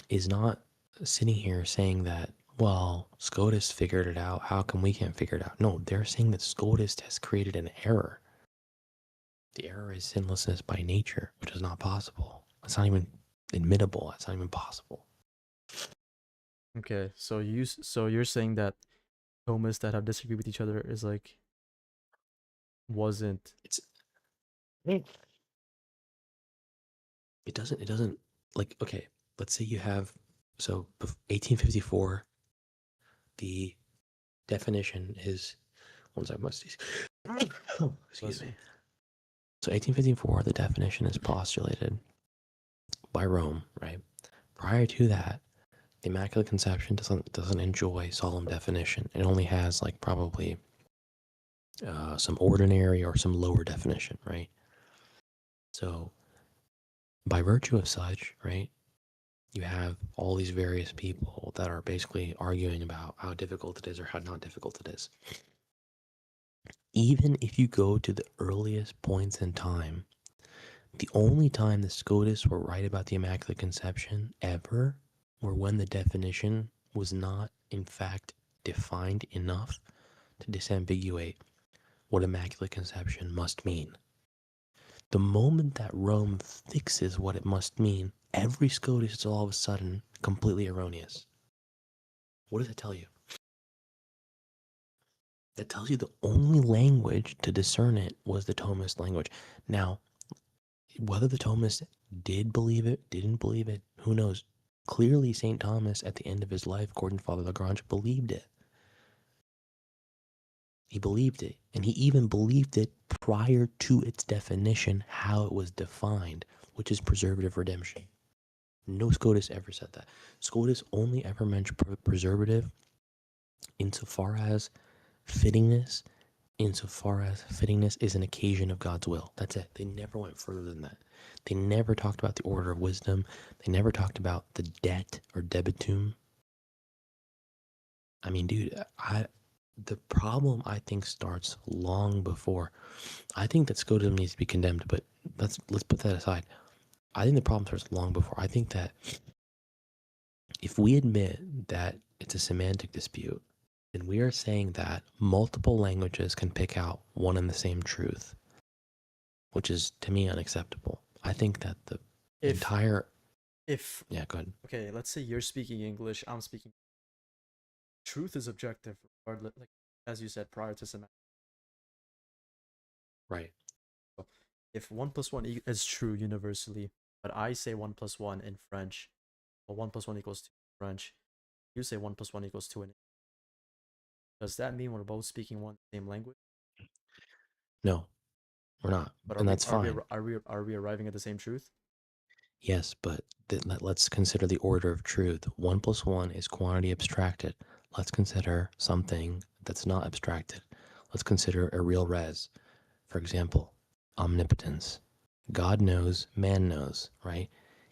is not sitting here saying that, well, Scotus figured it out, how come we can't figure it out? No, they're saying that Scotus has created an error. The error is sinlessness by nature, which is not possible. It's not even admittable. It's not even possible. Okay, so you're saying that Thomists that have disagreed with each other is like wasn't It's it doesn't like, okay, let's say you have 1854, the definition is one second, excuse me. So 1854, the definition is postulated by Rome, right? Prior to that, the Immaculate Conception doesn't enjoy solemn definition. It only has like probably some ordinary or some lower definition, right? So by virtue of such, right, you have all these various people that are basically arguing about how difficult it is or how not difficult it is. Even if you go to the earliest points in time, the only time the Scotus were right about the Immaculate Conception ever were when the definition was not, in fact, defined enough to disambiguate what Immaculate Conception must mean. The moment that Rome fixes what it must mean, every Scotus is all of a sudden completely erroneous. What does that tell you? That tells you the only language to discern it was the Thomist language. Now, whether the Thomists did believe it, didn't believe it, who knows? Clearly, St. Thomas, at the end of his life, according to Father Lagrange, believed it. He believed it, and he even believed it prior to its definition, how it was defined, which is preservative redemption. No Scotus ever said that. Scotus only ever mentioned preservative insofar as fittingness is an occasion of God's will. That's it. They never went further than that. They never talked about the order of wisdom. They never talked about the debt or debitum. I mean, dude, the problem, I think, starts long before. I think that Scotism needs to be condemned, but let's put that aside. I think the problem starts long before. I think that if we admit that it's a semantic dispute, then we are saying that multiple languages can pick out one and the same truth, which is, to me, unacceptable. I think that the entire... Yeah, go ahead. Okay, let's say you're speaking English, I'm speaking... Truth is objective, regardless, like, as you said, prior to semantic. Right. So if 1 + 1 is true universally, but I say 1 + 1 in French, or 1 + 1 = 2 in French, you say 1 + 1 = 2 in English. Does that mean we're both speaking one same language? No, we're not, but and that's fine. Are we arriving at the same truth? Yes, but let's consider the order of truth. 1 + 1 is quantity abstracted. Let's consider something that's not abstracted. Let's consider a real res. For example, omnipotence. God knows, man knows, right?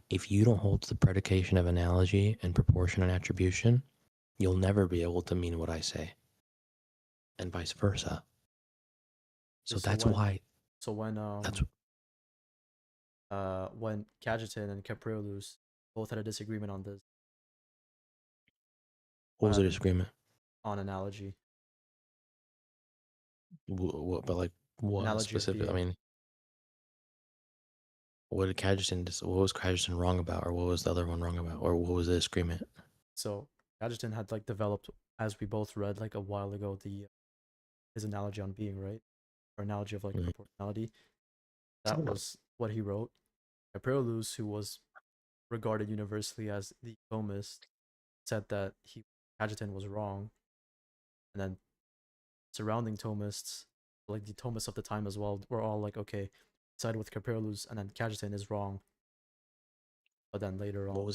If you don't hold to the predication of analogy and proportion and attribution, you'll never be able to mean what I say. And vice versa. So that's why... So when Cajetan and Capreolus both had a disagreement on this. What was the disagreement? On analogy. What, but like what analogy specific? I mean, what was Cajetan wrong about, or what was the other one wrong about, or what was the disagreement? So Cajetan had like developed, as we both read like a while ago, the his analogy on being, right? Or analogy of like proportionality. That was what he wrote. Caprolus, who was regarded universally as the Thomist, said that Cajetan was wrong, and then surrounding Thomists, like the Thomists of the time as well, were all like, okay, side with Caprolus, and then Cajetan is wrong. But then later on,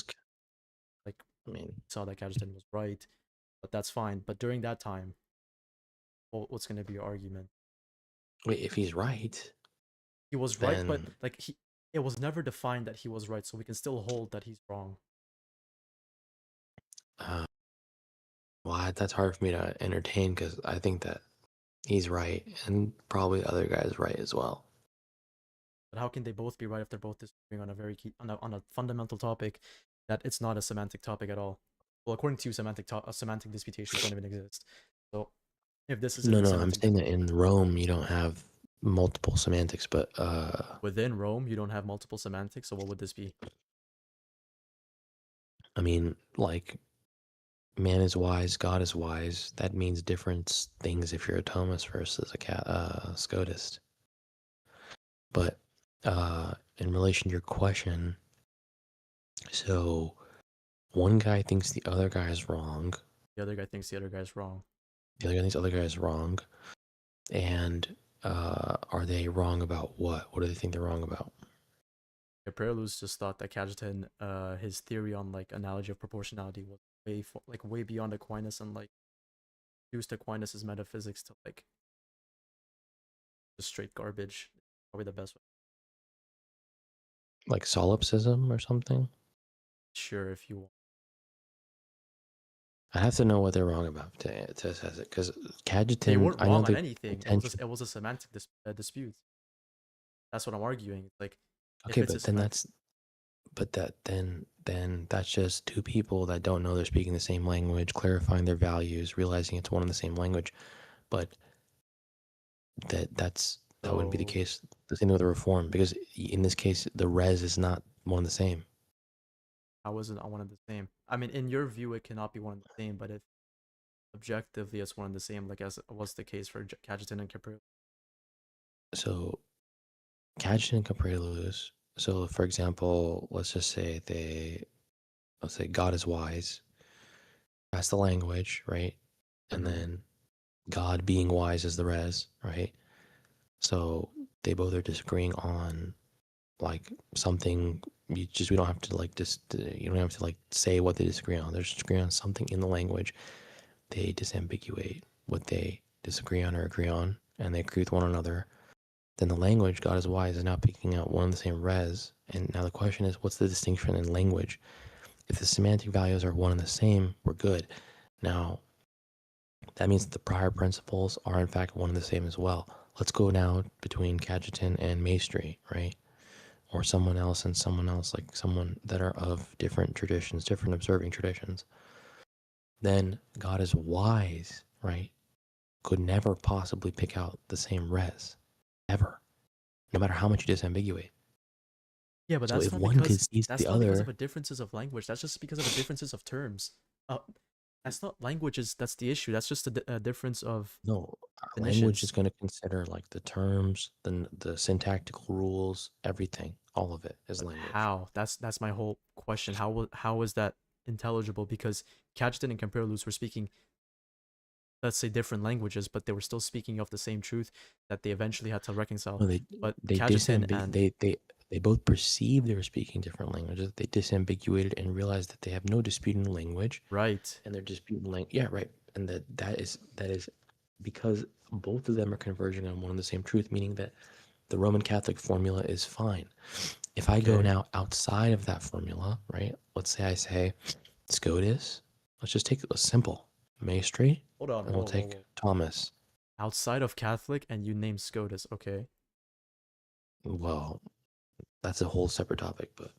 saw that Cajetan was right, but that's fine. But during that time, what's going to be your argument? Wait, if he's right, he was right, but like it was never defined that he was right, so we can still hold that he's wrong. Well, that's hard for me to entertain because I think that he's right, and probably the other guy's right as well. But how can they both be right if they're both disagreeing on a very key, on a fundamental topic that it's not a semantic topic at all? Well, according to you, semantic disputations don't even exist. So if this is no, I'm saying that in Rome you don't have multiple semantics, but within Rome you don't have multiple semantics. So what would this be? I mean, like, man is wise, God is wise. That means different things if you're a Thomist versus a Scotist. But in relation to your question, so one guy thinks the other guy is wrong. The other guy thinks the other guy is wrong. The other guy thinks the other guy is wrong. And are they wrong about what? What do they think they're wrong about? Caprolus just thought that Cajetan, his theory on like analogy of proportionality was way beyond Aquinas, and like used Aquinas' metaphysics to like just straight garbage. Probably the best way. Like solipsism or something? Sure, if you want. I have to know what they're wrong about to assess it, because Cajetan. They weren't wrong on anything. It was a semantic dispute. That's what I'm arguing. It's like, okay, but then that's just two people that don't know they're speaking the same language, clarifying their values, realizing it's one and the same language. But that wouldn't be the case. The same with the reform, because in this case, the res is not one and the same. How is it not one and the same? I mean, in your view, it cannot be one and the same, but if objectively it's one and the same, like as was the case for Cajetan and Caprolus. So, Cajetan and Caprolus. So, for example, let's say God is wise. That's the language, right? And then God being wise is the res, right? So they both are disagreeing on like something. We don't have to like you don't have to like say what they disagree on. They're disagreeing on something in the language. They disambiguate what they disagree on or agree on, and they agree with one another. Then the language, God is wise, is now picking out one and the same res. And now the question is, what's the distinction in language? If the semantic values are one and the same, we're good. Now, that means that the prior principles are in fact one and the same as well. Let's go now between Cajetan and Maestri, right? Or someone else and someone else, like someone that are of different traditions, different observing traditions. Then God is wise, right? Could never possibly pick out the same res, ever, no matter how much you disambiguate. Yeah, but so that's if not one because conceives that's the not because other, of a differences of language. That's just because of a differences of terms. That's not languages. That's the issue. That's just a difference of language is going to consider like the terms, the syntactical rules, everything. All of it is language. How? That's my whole question. How is that intelligible? Because Cajetan and Caprolus were speaking, let's say, different languages, but they were still speaking of the same truth that they eventually had to reconcile. No, but they both perceived they were speaking different languages. They disambiguated and realized that they have no disputing language. Right. And they're disputing language. Yeah, right. And that is because both of them are converging on one and the same truth, meaning that the Roman Catholic formula is fine. If I go now outside of that formula, right? Let's say I say Scotus. Let's just take a simple Maestri. Hold on. And we'll take Thomas. Outside of Catholic, and you name Scotus, okay? Well, that's a whole separate topic, but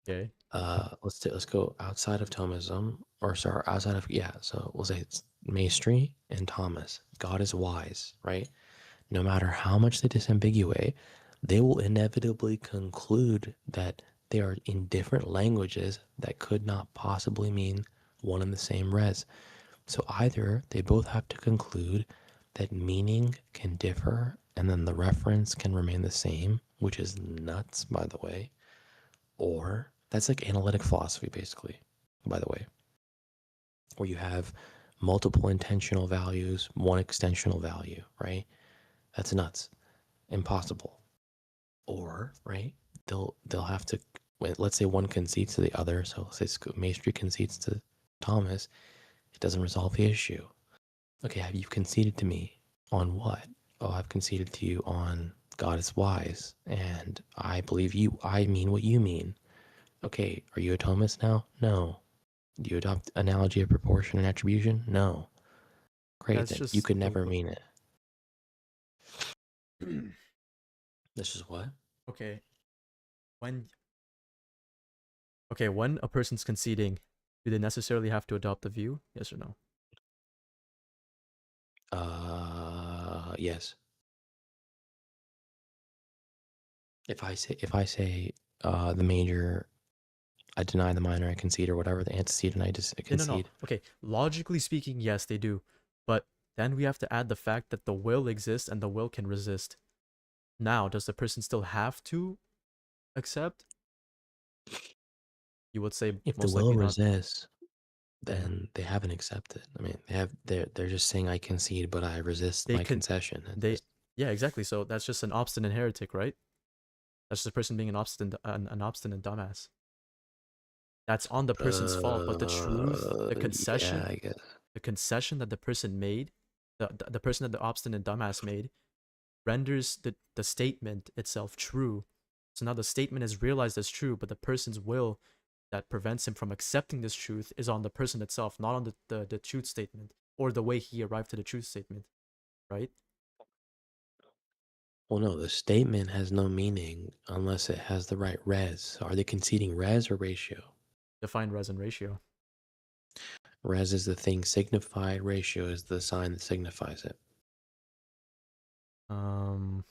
okay. Let's go outside of Thomism, or sorry, outside of so we'll say it's Maestri and Thomas. God is wise, right? No matter how much they disambiguate, they will inevitably conclude that they are in different languages that could not possibly mean one and the same res. So either they both have to conclude that meaning can differ and then the reference can remain the same, which is nuts, by the way, or that's like analytic philosophy, basically, by the way, where you have multiple intentional values, one extensional value, right? That's nuts, impossible. Or, right, they'll have to, let's say one concedes to the other, so let's say Maestri concedes to Thomas, it doesn't resolve the issue. Okay, have you conceded to me on what? Oh, I've conceded to you on God is wise, and I believe you. I mean what you mean. Okay, are you a Thomist now? No. Do you adopt analogy of proportion and attribution? No. Great, That's then you just could the never mean it. This is what? okay. When when a person's conceding, do they necessarily have to adopt the view? Yes or no? Yes. If I say the major, I deny the minor, I concede, or whatever, the antecedent, I just concede. No. Okay, logically speaking, yes, they do. But then we have to add the fact that the will exists and the will can resist. Now, does the person still have to accept? You would say If the most will likely not. resists, then they haven't accepted. I mean, they're just saying I concede, but I resist They my can concession. they Yeah, exactly. So that's just an obstinate heretic, right? That's just a person being an obstinate dumbass. That's on the person's fault. But the truth, the Yeah, concession, I guess. the concession that the person made, the person that the obstinate dumbass made, renders the statement itself true. So now the statement is realized as true, but the person's will that prevents him from accepting this truth is on the person itself, not on the truth statement or the way he arrived to the truth statement, right? Well, no, the statement has no meaning unless it has the right res. Are they conceding res or ratio? Define res and ratio. Res is the thing signified, ratio is the sign that signifies it. So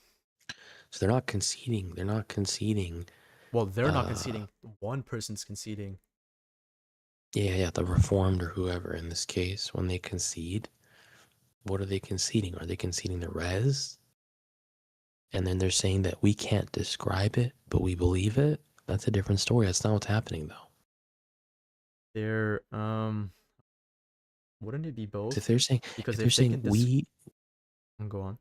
they're not conceding. They're not conceding. Well, they're not conceding. One person's conceding. Yeah, the reformed or whoever in this case, when they concede, what are they conceding? Are they conceding the res? And then they're saying that we can't describe it, but we believe it? That's a different story. That's not what's happening, though. They're wouldn't it be both? If they're saying, Because if they're saying we, go on.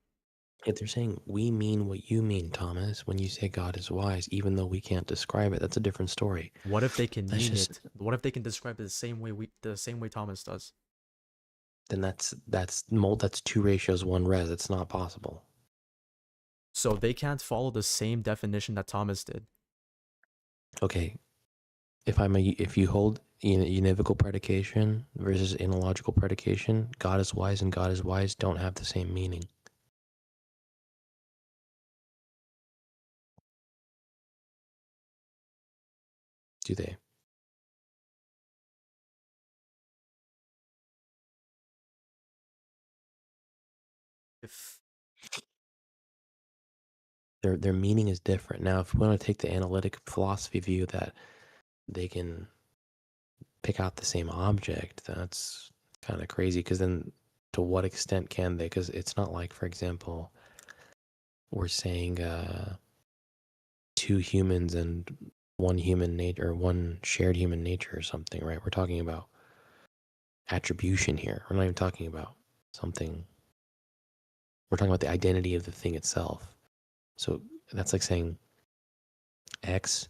if they're saying we mean what you mean, Thomas, when you say God is wise, even though we can't describe it, that's a different story. What if they can That's mean just, it? What if they can describe it the same way Thomas does? then that's 2 ratios, 1 res. It's not possible. So they can't follow the same definition that Thomas did. Okay, if you hold univocal predication versus analogical predication, God is wise and God is wise don't have the same meaning. Do they? If Their meaning is different. Now, if we want to take the analytic philosophy view that they can pick out the same object, that's kind of crazy, because then to what extent can they? Because it's not like, for example, we're saying 2 humans and one human nature, or one shared human nature or something, right? We're talking about attribution here. We're not even talking about something. We're talking about the identity of the thing itself. So that's like saying x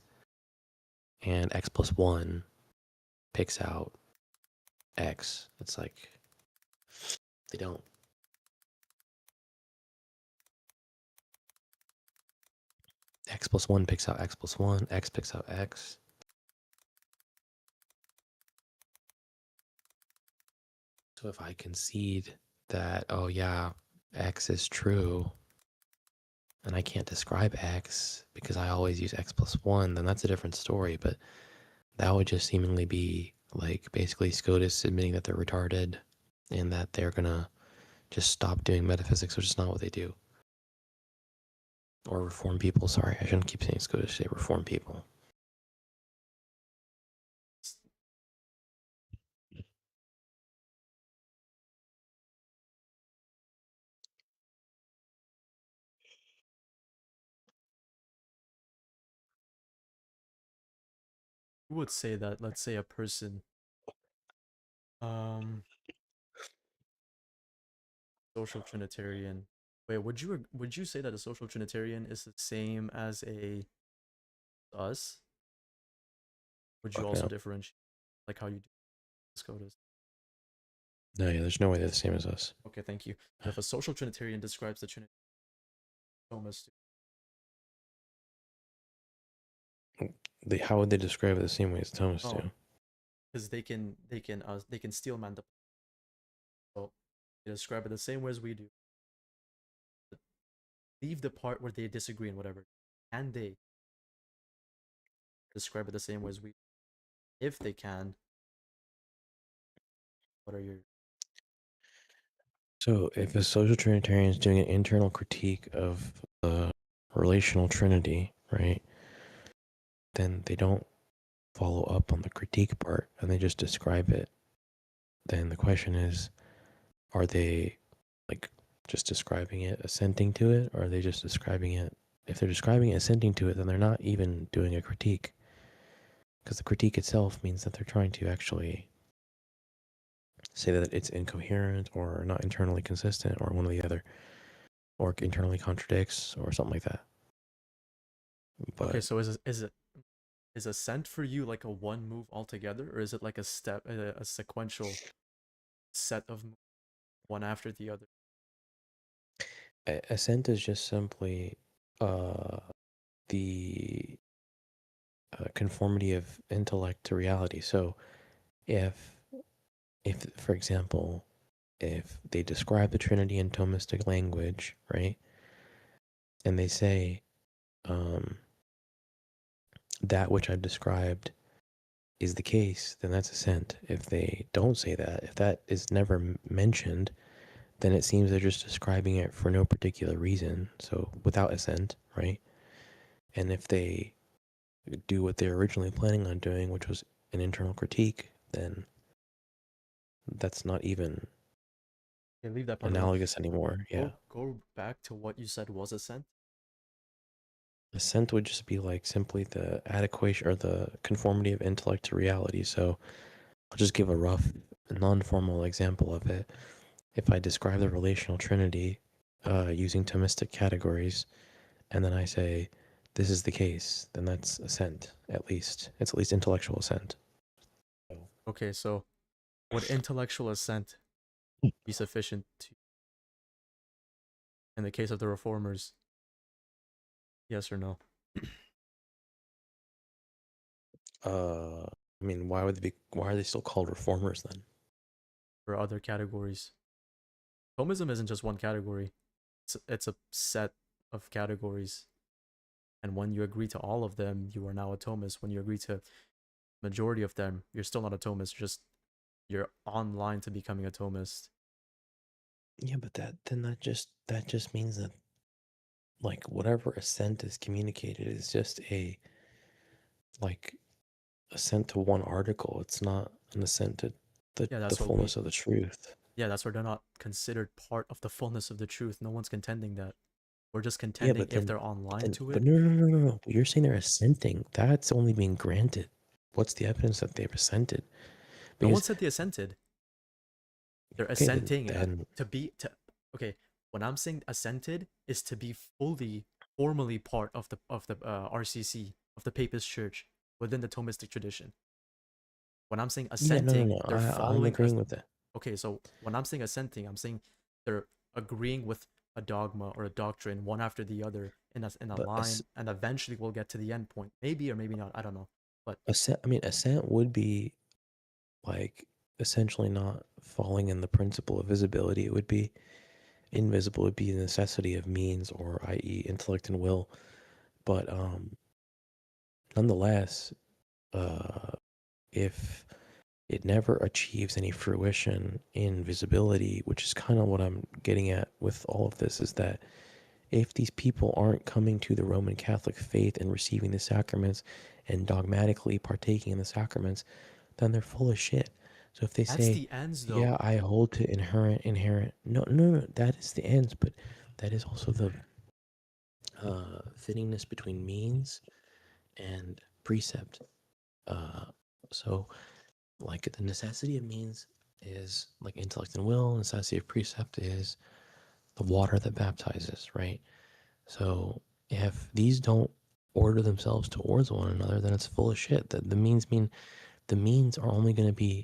and x plus 1 picks out x. It's like they don't. X plus 1 picks out x plus 1, x picks out x. So if I concede that, oh yeah, x is true, and I can't describe x because I always use x plus 1, then that's a different story. But that would just seemingly be like basically SCOTUS admitting that they're retarded and that they're gonna just stop doing metaphysics, which is not what they do. Or reform people. Sorry, I shouldn't keep saying SCOTUS, say reform people. who would say that? Let's say a person, social Trinitarian. Wait, would you say that a social Trinitarian is the same as a us? Would you Fuck also no. differentiate, like how you do SCOTUS? No, yeah, there's no way they're the same as us. Okay, thank you. If a social Trinitarian describes the Trinity, Thomas, How would they describe it the same way as Thomas oh, do? because they can steal man the. So they describe it the same way as we do. Leave the part where they disagree and whatever, and they describe it the same way as we do. If they can, what are your So if a social Trinitarian is doing an internal critique of the relational Trinity, right, then they don't follow up on the critique part and they just describe it. Then the question is, are they like just describing it, assenting to it, or are they just describing it? If they're describing it, assenting to it, then they're not even doing a critique. Because the critique itself means that they're trying to actually say that it's incoherent or not internally consistent or one or the other, or internally contradicts or something like that. But okay? So is assent for you like a one move altogether, or is it like a sequential set of one after the other? assent is just simply the conformity of intellect to reality. So if for example, if they describe the Trinity in Thomistic language, right, and they say that which I've described is the case, then that's assent. If they don't say that, if that is never mentioned, then it seems they're just describing it for no particular reason, so without assent, right? And if they do what they're originally planning on doing, which was an internal critique, then that's not even Okay, leave that part alone. analogous anymore. Yeah. Go back to what you said was assent. Assent would just be like simply the adequation or the conformity of intellect to reality. So I'll just give a rough, non-formal example of it. If I describe the relational trinity using Thomistic categories, and then I say, this is the case, then that's assent, at least. It's at least intellectual assent. Okay, so would intellectual assent be sufficient in the case of the reformers? Yes or no? I mean, why are they still called reformers then? For other categories, Thomism isn't just one category; it's a set of categories. And when you agree to all of them, you are now a Thomist. When you agree to majority of them, you're still not a Thomist. You're online to becoming a Thomist. Yeah, but that just means that like whatever assent is communicated is just a like assent to one article. It's not an assent to the fullness of the truth. Yeah, that's where they're not considered part of the fullness of the truth. No one's contending that. We're just Yeah, contending but then, if they're online to but it. no. You're saying they're assenting. That's only being granted. What's the evidence that they've assented? No one Because said they assented. They're okay, assenting then okay. When I'm saying assented is to be formally part of the RCC of the Papist Church within the Thomistic tradition. When I'm saying yeah, assenting, no. they're I'm following agreeing with that. Okay, so when I'm saying assenting, I'm saying they're agreeing with a dogma or a doctrine one after the other in a But line, and eventually we'll get to the end point. Maybe or maybe not. I don't know. But assent would be like essentially not falling in the principle of visibility. It would be invisible. It would be a necessity of means, or i.e., intellect and will. But nonetheless, if it never achieves any fruition in visibility, which is kind of what I'm getting at with all of this, is that if these people aren't coming to the Roman Catholic faith and receiving the sacraments and dogmatically partaking in the sacraments, then they're full of shit. So if they that's say, the ends, though. yeah, I hold to inherent, no, that is the ends, but that is also the fittingness between means and precept. So like the necessity of means is like intellect and will, necessity of precept is the water that baptizes, right? So if these don't order themselves towards one another, then it's full of shit. The means are only going to be